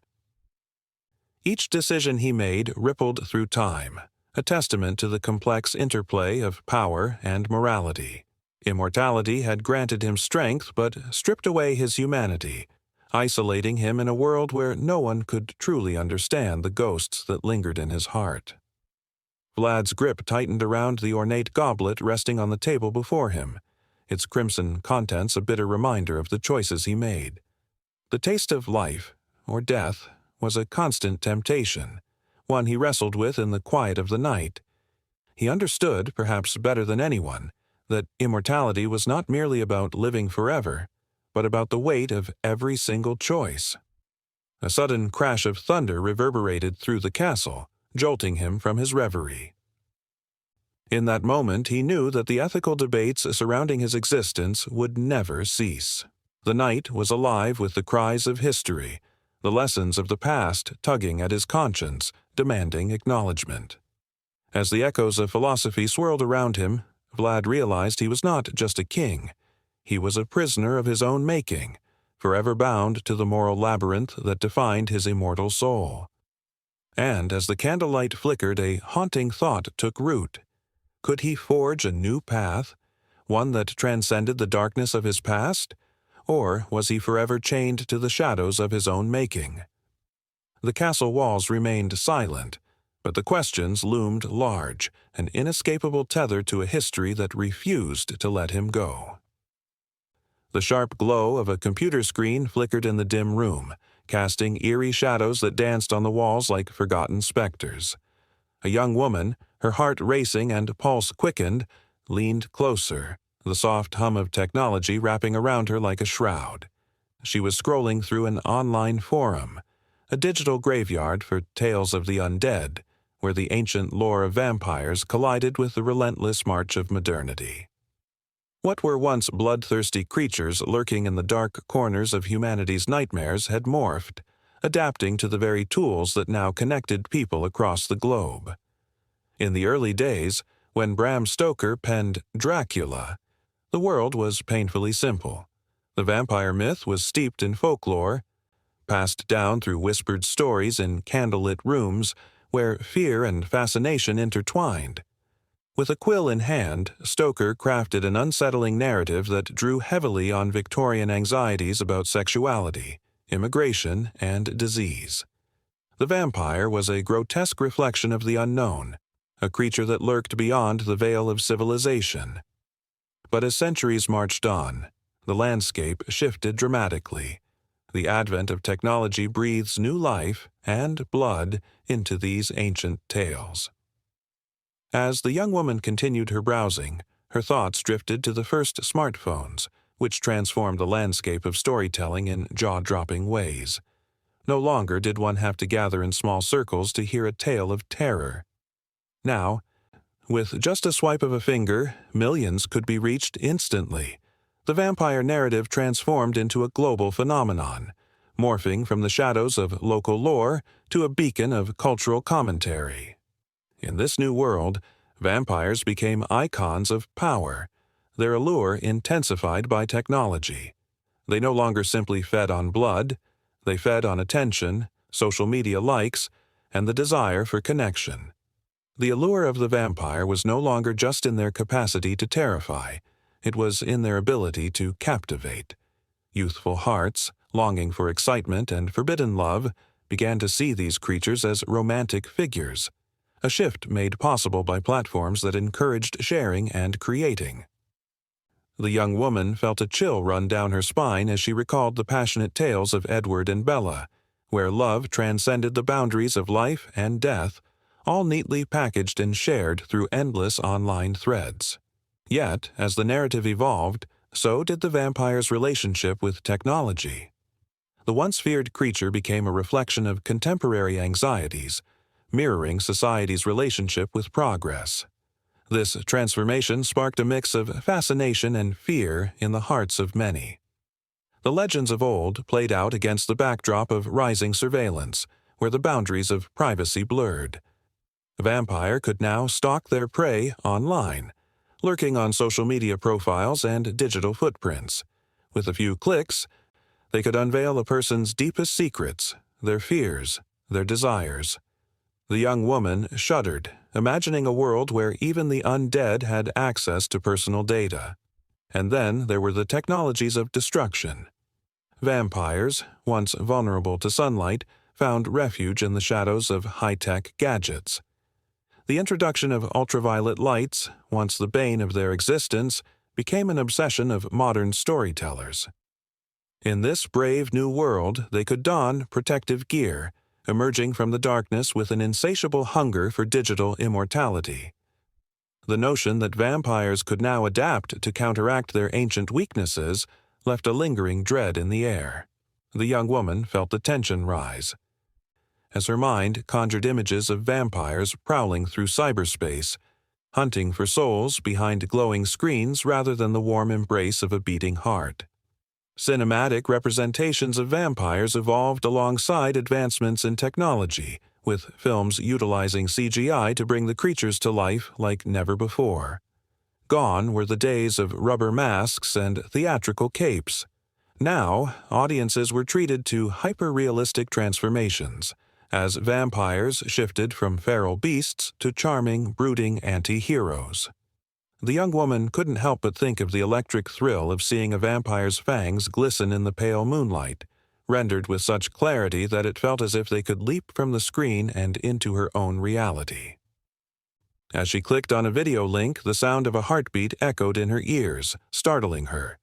Each decision he made rippled through time, a testament to the complex interplay of power and morality. Immortality had granted him strength but stripped away his humanity, isolating him in a world where no one could truly understand the ghosts that lingered in his heart. Vlad's grip tightened around the ornate goblet resting on the table before him, its crimson contents a bitter reminder of the choices he made. The taste of life, or death, was a constant temptation, one he wrestled with in the quiet of the night. He understood, perhaps better than anyone, that immortality was not merely about living forever, but about the weight of every single choice. A sudden crash of thunder reverberated through the castle, jolting him from his reverie. In that moment he knew that the ethical debates surrounding his existence would never cease. The night was alive with the cries of history, the lessons of the past tugging at his conscience, demanding acknowledgement. As the echoes of philosophy swirled around him, Vlad realized he was not just a king. He was a prisoner of his own making, forever bound to the moral labyrinth that defined his immortal soul. And as the candlelight flickered, a haunting thought took root. Could he forge a new path, one that transcended the darkness of his past? Or was he forever chained to the shadows of his own making? The castle walls remained silent, but the questions loomed large, an inescapable tether to a history that refused to let him go. The sharp glow of a computer screen flickered in the dim room, casting eerie shadows that danced on the walls like forgotten specters. A young woman, her heart racing and pulse quickened, leaned closer, the soft hum of technology wrapping around her like a shroud. She was scrolling through an online forum, a digital graveyard for tales of the undead, where the ancient lore of vampires collided with the relentless march of modernity. What were once bloodthirsty creatures lurking in the dark corners of humanity's nightmares had morphed, adapting to the very tools that now connected people across the globe. In the early days, when Bram Stoker penned Dracula, the world was painfully simple. The vampire myth was steeped in folklore, passed down through whispered stories in candlelit rooms where fear and fascination intertwined. With a quill in hand, Stoker crafted an unsettling narrative that drew heavily on Victorian anxieties about sexuality, immigration, and disease. The vampire was a grotesque reflection of the unknown, a creature that lurked beyond the veil of civilization. But as centuries marched on, the landscape shifted dramatically. The advent of technology breathes new life and blood into these ancient tales. As the young woman continued her browsing, her thoughts drifted to the first smartphones, which transformed the landscape of storytelling in jaw-dropping ways. No longer did one have to gather in small circles to hear a tale of terror. Now, With just a swipe of a finger, millions could be reached instantly. The vampire narrative transformed into a global phenomenon, morphing from the shadows of local lore to a beacon of cultural commentary. In this new world, vampires became icons of power, their allure intensified by technology. They no longer simply fed on blood, they fed on attention, social media likes, and the desire for connection. The allure of the vampire was no longer just in their capacity to terrify, it was in their ability to captivate. Youthful hearts, longing for excitement and forbidden love, began to see these creatures as romantic figures, a shift made possible by platforms that encouraged sharing and creating. The young woman felt a chill run down her spine as she recalled the passionate tales of Edward and Bella, where love transcended the boundaries of life and death, all neatly packaged and shared through endless online threads. Yet, as the narrative evolved, so did the vampire's relationship with technology. The once feared creature became a reflection of contemporary anxieties, mirroring society's relationship with progress. This transformation sparked a mix of fascination and fear in the hearts of many. The legends of old played out against the backdrop of rising surveillance, where the boundaries of privacy blurred. A vampire could now stalk their prey online, lurking on social media profiles and digital footprints. With a few clicks, they could unveil a person's deepest secrets, their fears, their desires. The young woman shuddered, imagining a world where even the undead had access to personal data. And then there were the technologies of destruction. Vampires, once vulnerable to sunlight, found refuge in the shadows of high-tech gadgets. The introduction of ultraviolet lights, once the bane of their existence, became an obsession of modern storytellers. In this brave new world, they could don protective gear, emerging from the darkness with an insatiable hunger for digital immortality. The notion that vampires could now adapt to counteract their ancient weaknesses left a lingering dread in the air. The young woman felt the tension rise, as her mind conjured images of vampires prowling through cyberspace, hunting for souls behind glowing screens rather than the warm embrace of a beating heart. Cinematic representations of vampires evolved alongside advancements in technology, with films utilizing CGI to bring the creatures to life like never before. Gone were the days of rubber masks and theatrical capes. Now, audiences were treated to hyper-realistic transformations, as vampires shifted from feral beasts to charming, brooding anti-heroes. The young woman couldn't help but think of the electric thrill of seeing a vampire's fangs glisten in the pale moonlight, rendered with such clarity that it felt as if they could leap from the screen and into her own reality. As she clicked on a video link, the sound of a heartbeat echoed in her ears, startling her.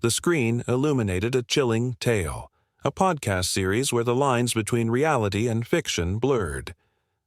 The screen illuminated a chilling tale, a podcast series where the lines between reality and fiction blurred.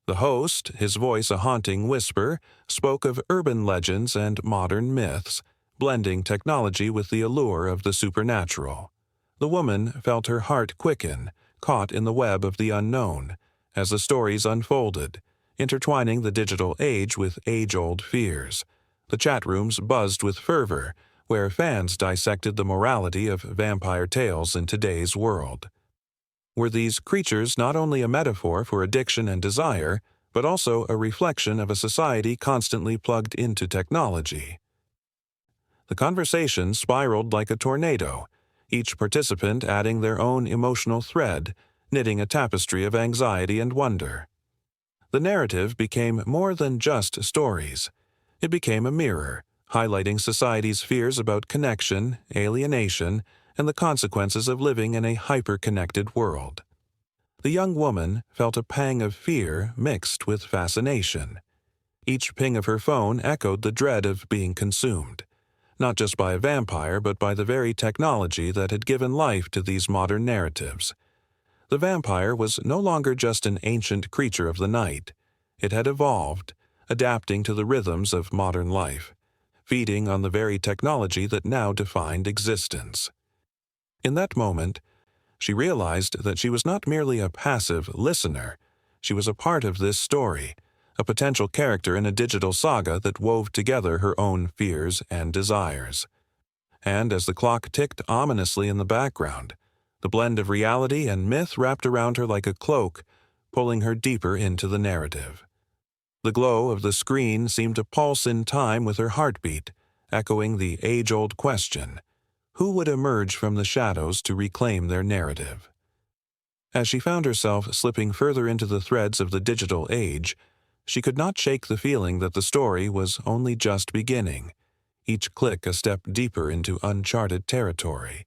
The host, his voice a haunting whisper, spoke of urban legends and modern myths, blending technology with the allure of the supernatural. The woman felt her heart quicken, caught in the web of the unknown, as the stories unfolded, intertwining the digital age with age-old fears. The chat rooms buzzed with fervor, where fans dissected the morality of vampire tales in today's world. Were these creatures not only a metaphor for addiction and desire, but also a reflection of a society constantly plugged into technology? The conversation spiraled like a tornado, each participant adding their own emotional thread, knitting a tapestry of anxiety and wonder. The narrative became more than just stories. It became a mirror, highlighting society's fears about connection, alienation, and the consequences of living in a hyper-connected world. The young woman felt a pang of fear mixed with fascination. Each ping of her phone echoed the dread of being consumed, not just by a vampire but by the very technology that had given life to these modern narratives. The vampire was no longer just an ancient creature of the night. It had evolved, adapting to the rhythms of modern life, feeding on the very technology that now defined existence. In that moment, she realized that she was not merely a passive listener. She was a part of this story, a potential character in a digital saga that wove together her own fears and desires. And as the clock ticked ominously in the background, the blend of reality and myth wrapped around her like a cloak, pulling her deeper into the narrative. The glow of the screen seemed to pulse in time with her heartbeat, echoing the age-old question, who would emerge from the shadows to reclaim their narrative? As she found herself slipping further into the threads of the digital age, she could not shake the feeling that the story was only just beginning, each click a step deeper into uncharted territory.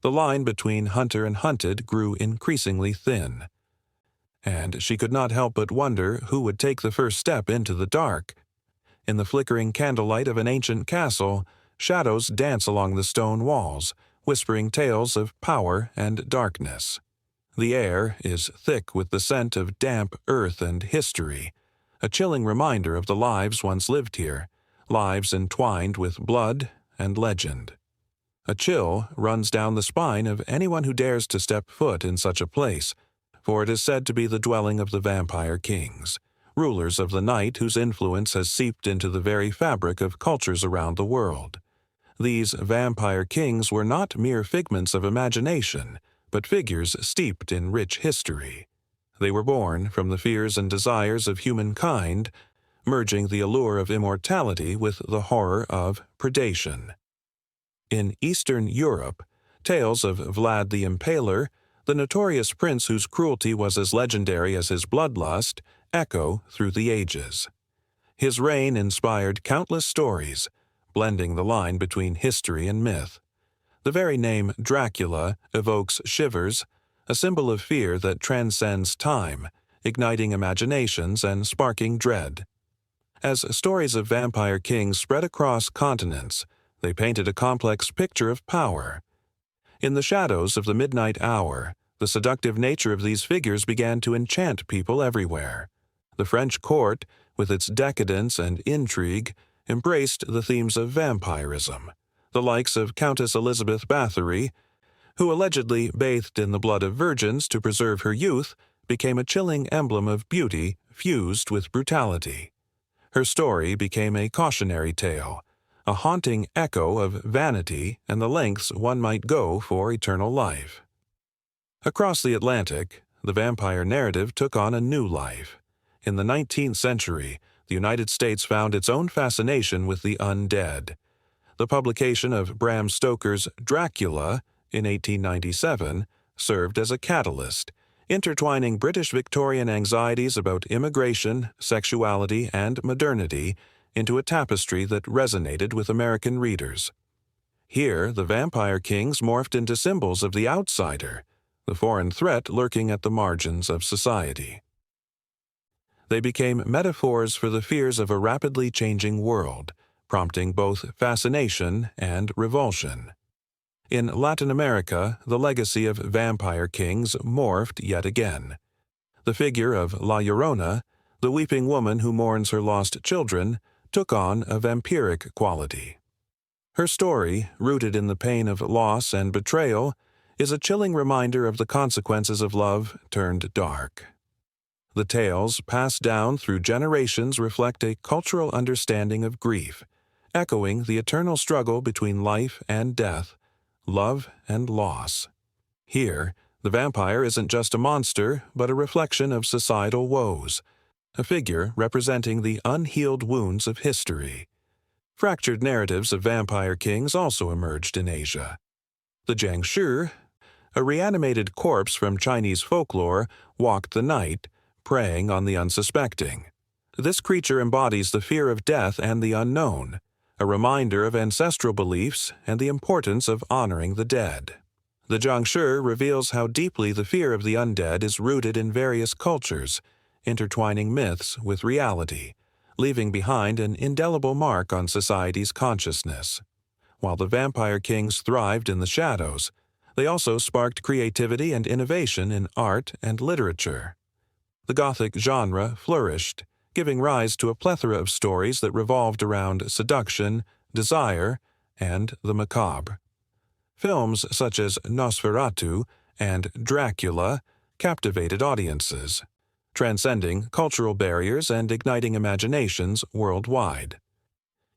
The line between hunter and hunted grew increasingly thin, and she could not help but wonder who would take the first step into the dark. In the flickering candlelight of an ancient castle, shadows dance along the stone walls, whispering tales of power and darkness. The air is thick with the scent of damp earth and history, a chilling reminder of the lives once lived here, lives entwined with blood and legend. A chill runs down the spine of anyone who dares to step foot in such a place, for it is said to be the dwelling of the vampire kings, rulers of the night whose influence has seeped into the very fabric of cultures around the world. These vampire kings were not mere figments of imagination, but figures steeped in rich history. They were born from the fears and desires of humankind, merging the allure of immortality with the horror of predation. In Eastern Europe, tales of Vlad the Impaler, the notorious prince whose cruelty was as legendary as his bloodlust, echo through the ages. His reign inspired countless stories, blending the line between history and myth. The very name Dracula evokes shivers, a symbol of fear that transcends time, igniting imaginations and sparking dread. As stories of vampire kings spread across continents, they painted a complex picture of power. In the shadows of the midnight hour, the seductive nature of these figures began to enchant people everywhere. The French court, with its decadence and intrigue, embraced the themes of vampirism. The likes of Countess Elizabeth Bathory, who allegedly bathed in the blood of virgins to preserve her youth, became a chilling emblem of beauty fused with brutality. Her story became a cautionary tale, a haunting echo of vanity and the lengths one might go for eternal life. Across the Atlantic, the vampire narrative took on a new life. In the 19th century, the United States found its own fascination with the undead. The publication of Bram Stoker's Dracula in 1897 served as a catalyst, intertwining British Victorian anxieties about immigration, sexuality, and modernity into a tapestry that resonated with American readers. Here, the vampire kings morphed into symbols of the outsider, the foreign threat lurking at the margins of society. They became metaphors for the fears of a rapidly changing world, prompting both fascination and revulsion. In Latin America, the legacy of vampire kings morphed yet again. The figure of La Llorona, the weeping woman who mourns her lost children, took on a vampiric quality. Her story, rooted in the pain of loss and betrayal, is a chilling reminder of the consequences of love turned dark. The tales passed down through generations reflect a cultural understanding of grief, echoing the eternal struggle between life and death, love and loss. Here, the vampire isn't just a monster, but a reflection of societal woes, a figure representing the unhealed wounds of history. Fractured narratives of vampire kings also emerged in Asia. The Jiangshi, a reanimated corpse from Chinese folklore, walked the night, preying on the unsuspecting. This creature embodies the fear of death and the unknown, a reminder of ancestral beliefs and the importance of honoring the dead. The Jiangshi reveals how deeply the fear of the undead is rooted in various cultures, intertwining myths with reality, leaving behind an indelible mark on society's consciousness. While the vampire kings thrived in the shadows, they also sparked creativity and innovation in art and literature. The Gothic genre flourished, giving rise to a plethora of stories that revolved around seduction, desire, and the macabre. Films such as Nosferatu and Dracula captivated audiences, transcending cultural barriers and igniting imaginations worldwide.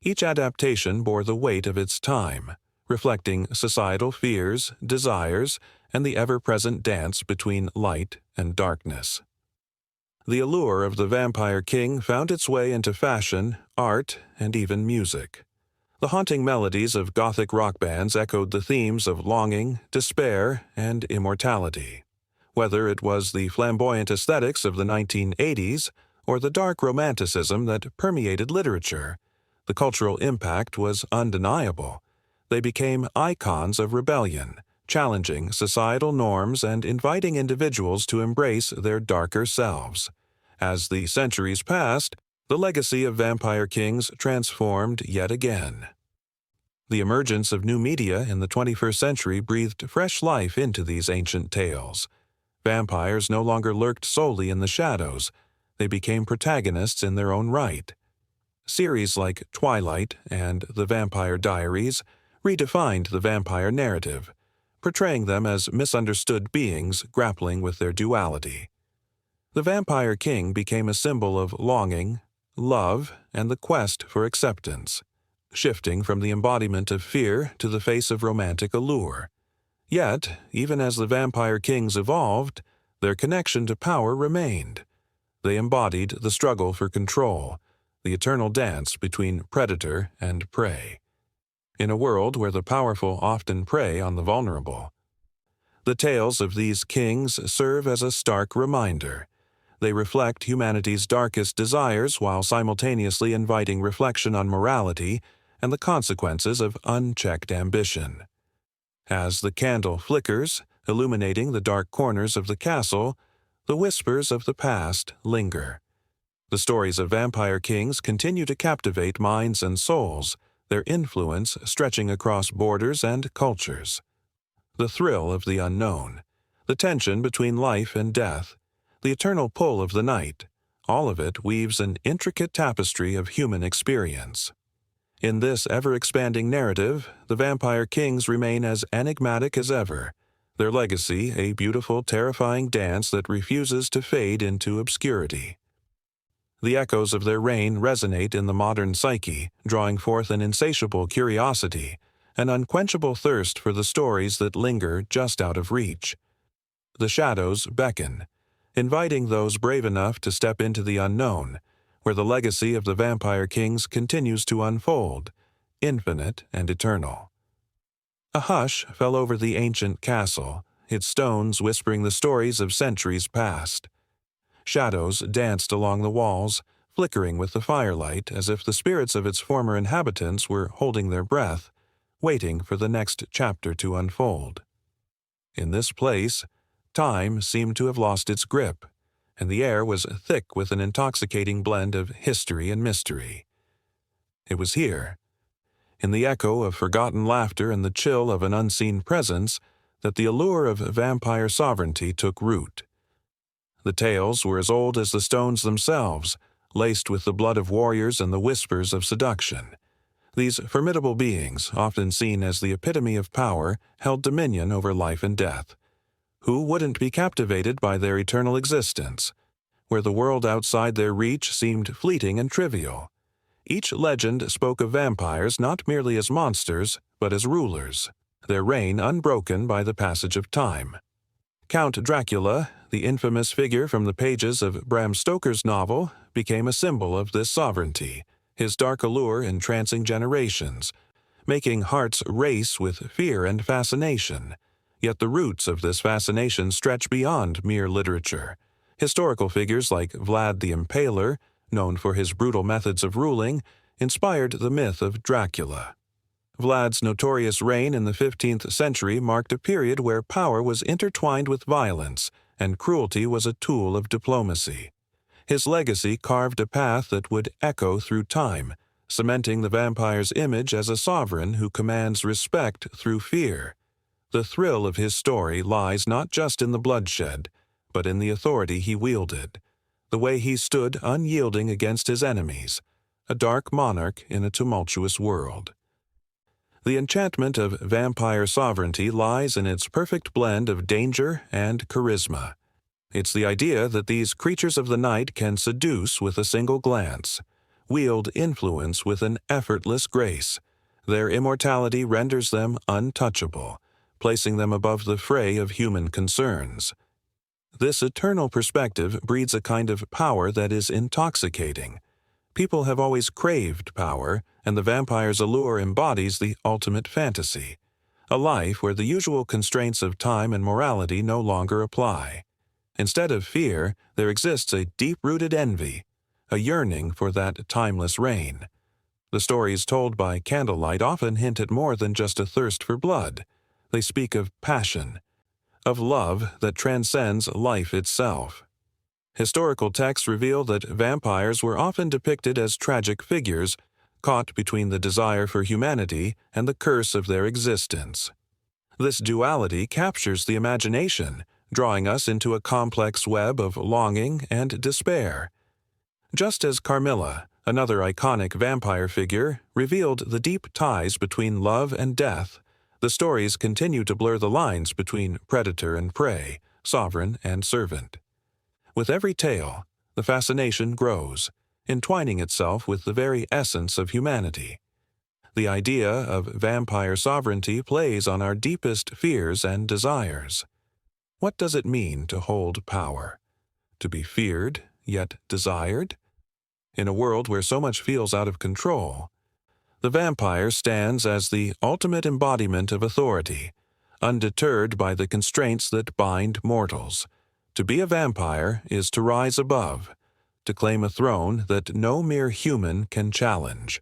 Each adaptation bore the weight of its time, reflecting societal fears, desires, and the ever-present dance between light and darkness. The allure of the Vampire King found its way into fashion, art, and even music. The haunting melodies of Gothic rock bands echoed the themes of longing, despair, and immortality. Whether it was the flamboyant aesthetics of the 1980s or the dark romanticism that permeated literature, the cultural impact was undeniable. They became icons of rebellion, challenging societal norms and inviting individuals to embrace their darker selves. As the centuries passed, the legacy of Vampire Kings transformed yet again. The emergence of new media in the 21st century breathed fresh life into these ancient tales. Vampires no longer lurked solely in the shadows. They became protagonists in their own right. Series like Twilight and The Vampire Diaries redefined the vampire narrative, portraying them as misunderstood beings grappling with their duality. The Vampire King became a symbol of longing, love, and the quest for acceptance, shifting from the embodiment of fear to the face of romantic allure. Yet, even as the Vampire Kings evolved, their connection to power remained. They embodied the struggle for control, the eternal dance between predator and prey. In a world where the powerful often prey on the vulnerable, the tales of these kings serve as a stark reminder. They reflect humanity's darkest desires while simultaneously inviting reflection on morality and the consequences of unchecked ambition. As the candle flickers, illuminating the dark corners of the castle, the whispers of the past linger. The stories of Vampire Kings continue to captivate minds and souls, their influence stretching across borders and cultures. The thrill of the unknown, the tension between life and death, the eternal pull of the night, all of it weaves an intricate tapestry of human experience. In this ever-expanding narrative, the Vampire Kings remain as enigmatic as ever, their legacy a beautiful, terrifying dance that refuses to fade into obscurity. The echoes of their reign resonate in the modern psyche, drawing forth an insatiable curiosity, an unquenchable thirst for the stories that linger just out of reach. The shadows beckon, inviting those brave enough to step into the unknown, where the legacy of the Vampire Kings continues to unfold, infinite and eternal. A hush fell over the ancient castle, its stones whispering the stories of centuries past. Shadows danced along the walls, flickering with the firelight as if the spirits of its former inhabitants were holding their breath, waiting for the next chapter to unfold. In this place, time seemed to have lost its grip, and the air was thick with an intoxicating blend of history and mystery. It was here, in the echo of forgotten laughter and the chill of an unseen presence, that the allure of vampire sovereignty took root. The tales were as old as the stones themselves, laced with the blood of warriors and the whispers of seduction. These formidable beings, often seen as the epitome of power, held dominion over life and death. Who wouldn't be captivated by their eternal existence, where the world outside their reach seemed fleeting and trivial? Each legend spoke of vampires not merely as monsters, but as rulers, their reign unbroken by the passage of time. Count Dracula, the infamous figure from the pages of Bram Stoker's novel, became a symbol of this sovereignty, his dark allure entrancing generations, making hearts race with fear and fascination. Yet the roots of this fascination stretch beyond mere literature. Historical figures like Vlad the Impaler, known for his brutal methods of ruling, inspired the myth of Dracula. Vlad's notorious reign in the 15th century marked a period where power was intertwined with violence, and cruelty was a tool of diplomacy. His legacy carved a path that would echo through time, cementing the vampire's image as a sovereign who commands respect through fear. The thrill of his story lies not just in the bloodshed, but in the authority he wielded, the way he stood unyielding against his enemies, a dark monarch in a tumultuous world. The enchantment of vampire sovereignty lies in its perfect blend of danger and charisma. It's the idea that these creatures of the night can seduce with a single glance, wield influence with an effortless grace. Their immortality renders them untouchable, placing them above the fray of human concerns. This eternal perspective breeds a kind of power that is intoxicating. People have always craved power, and the vampire's allure embodies the ultimate fantasy, a life where the usual constraints of time and morality no longer apply. Instead of fear, there exists a deep-rooted envy, a yearning for that timeless reign. The stories told by candlelight often hint at more than just a thirst for blood. They speak of passion, of love that transcends life itself. Historical texts reveal that vampires were often depicted as tragic figures, caught between the desire for humanity and the curse of their existence. This duality captures the imagination, drawing us into a complex web of longing and despair. Just as Carmilla, another iconic vampire figure, revealed the deep ties between love and death, the stories continue to blur the lines between predator and prey, sovereign and servant. With every tale, the fascination grows, entwining itself with the very essence of humanity. The idea of vampire sovereignty plays on our deepest fears and desires. What does it mean to hold power? To be feared, yet desired? In a world where so much feels out of control, the vampire stands as the ultimate embodiment of authority, undeterred by the constraints that bind mortals. To be a vampire is to rise above, to claim a throne that no mere human can challenge.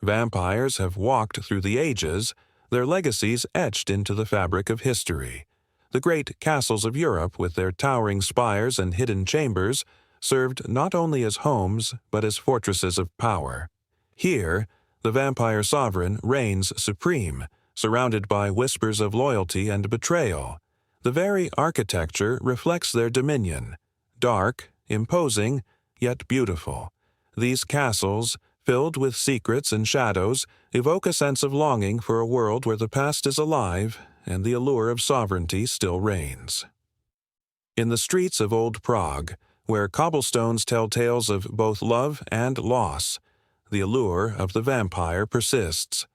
Vampires have walked through the ages, their legacies etched into the fabric of history. The great castles of Europe, with their towering spires and hidden chambers, served not only as homes but as fortresses of power. Here, the vampire sovereign reigns supreme, surrounded by whispers of loyalty and betrayal. The very architecture reflects their dominion, dark, imposing, yet beautiful. These castles, filled with secrets and shadows, evoke a sense of longing for a world where the past is alive and the allure of sovereignty still reigns. In the streets of old Prague, where cobblestones tell tales of both love and loss, the allure of the vampire persists.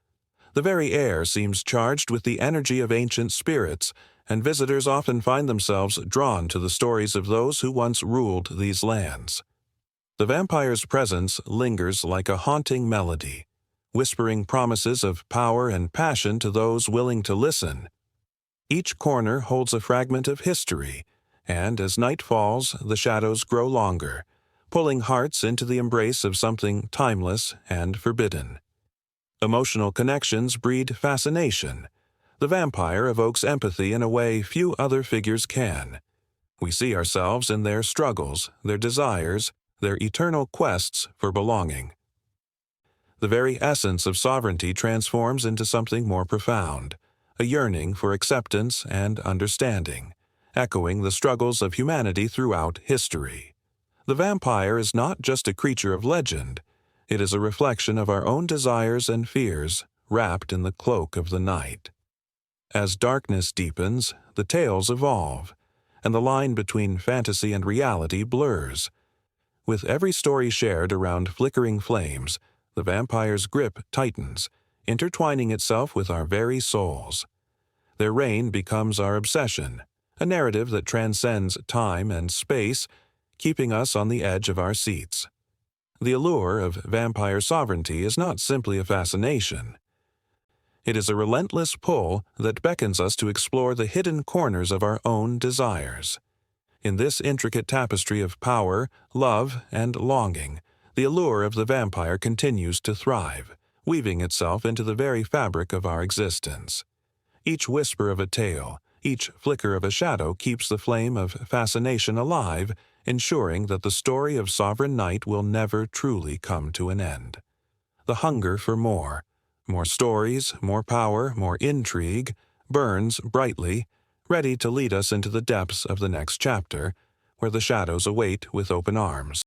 The very air seems charged with the energy of ancient spirits, and visitors often find themselves drawn to the stories of those who once ruled these lands. The vampire's presence lingers like a haunting melody, whispering promises of power and passion to those willing to listen. Each corner holds a fragment of history, and as night falls, the shadows grow longer, pulling hearts into the embrace of something timeless and forbidden. Emotional connections breed fascination. The vampire evokes empathy in a way few other figures can. We see ourselves in their struggles, their desires, their eternal quests for belonging. The very essence of sovereignty transforms into something more profound, a yearning for acceptance and understanding, echoing the struggles of humanity throughout history. The vampire is not just a creature of legend, it is a reflection of our own desires and fears, wrapped in the cloak of the night. As darkness deepens, the tales evolve, and the line between fantasy and reality blurs. With every story shared around flickering flames, the vampire's grip tightens, intertwining itself with our very souls. Their reign becomes our obsession, a narrative that transcends time and space, keeping us on the edge of our seats. The allure of vampire sovereignty is not simply a fascination. It is a relentless pull that beckons us to explore the hidden corners of our own desires. In this intricate tapestry of power, love, and longing, the allure of the vampire continues to thrive, weaving itself into the very fabric of our existence. Each whisper of a tale, each flicker of a shadow keeps the flame of fascination alive, ensuring that the story of sovereign night will never truly come to an end. The hunger for more stories, more power, more intrigue, burns brightly, ready to lead us into the depths of the next chapter, where the shadows await with open arms.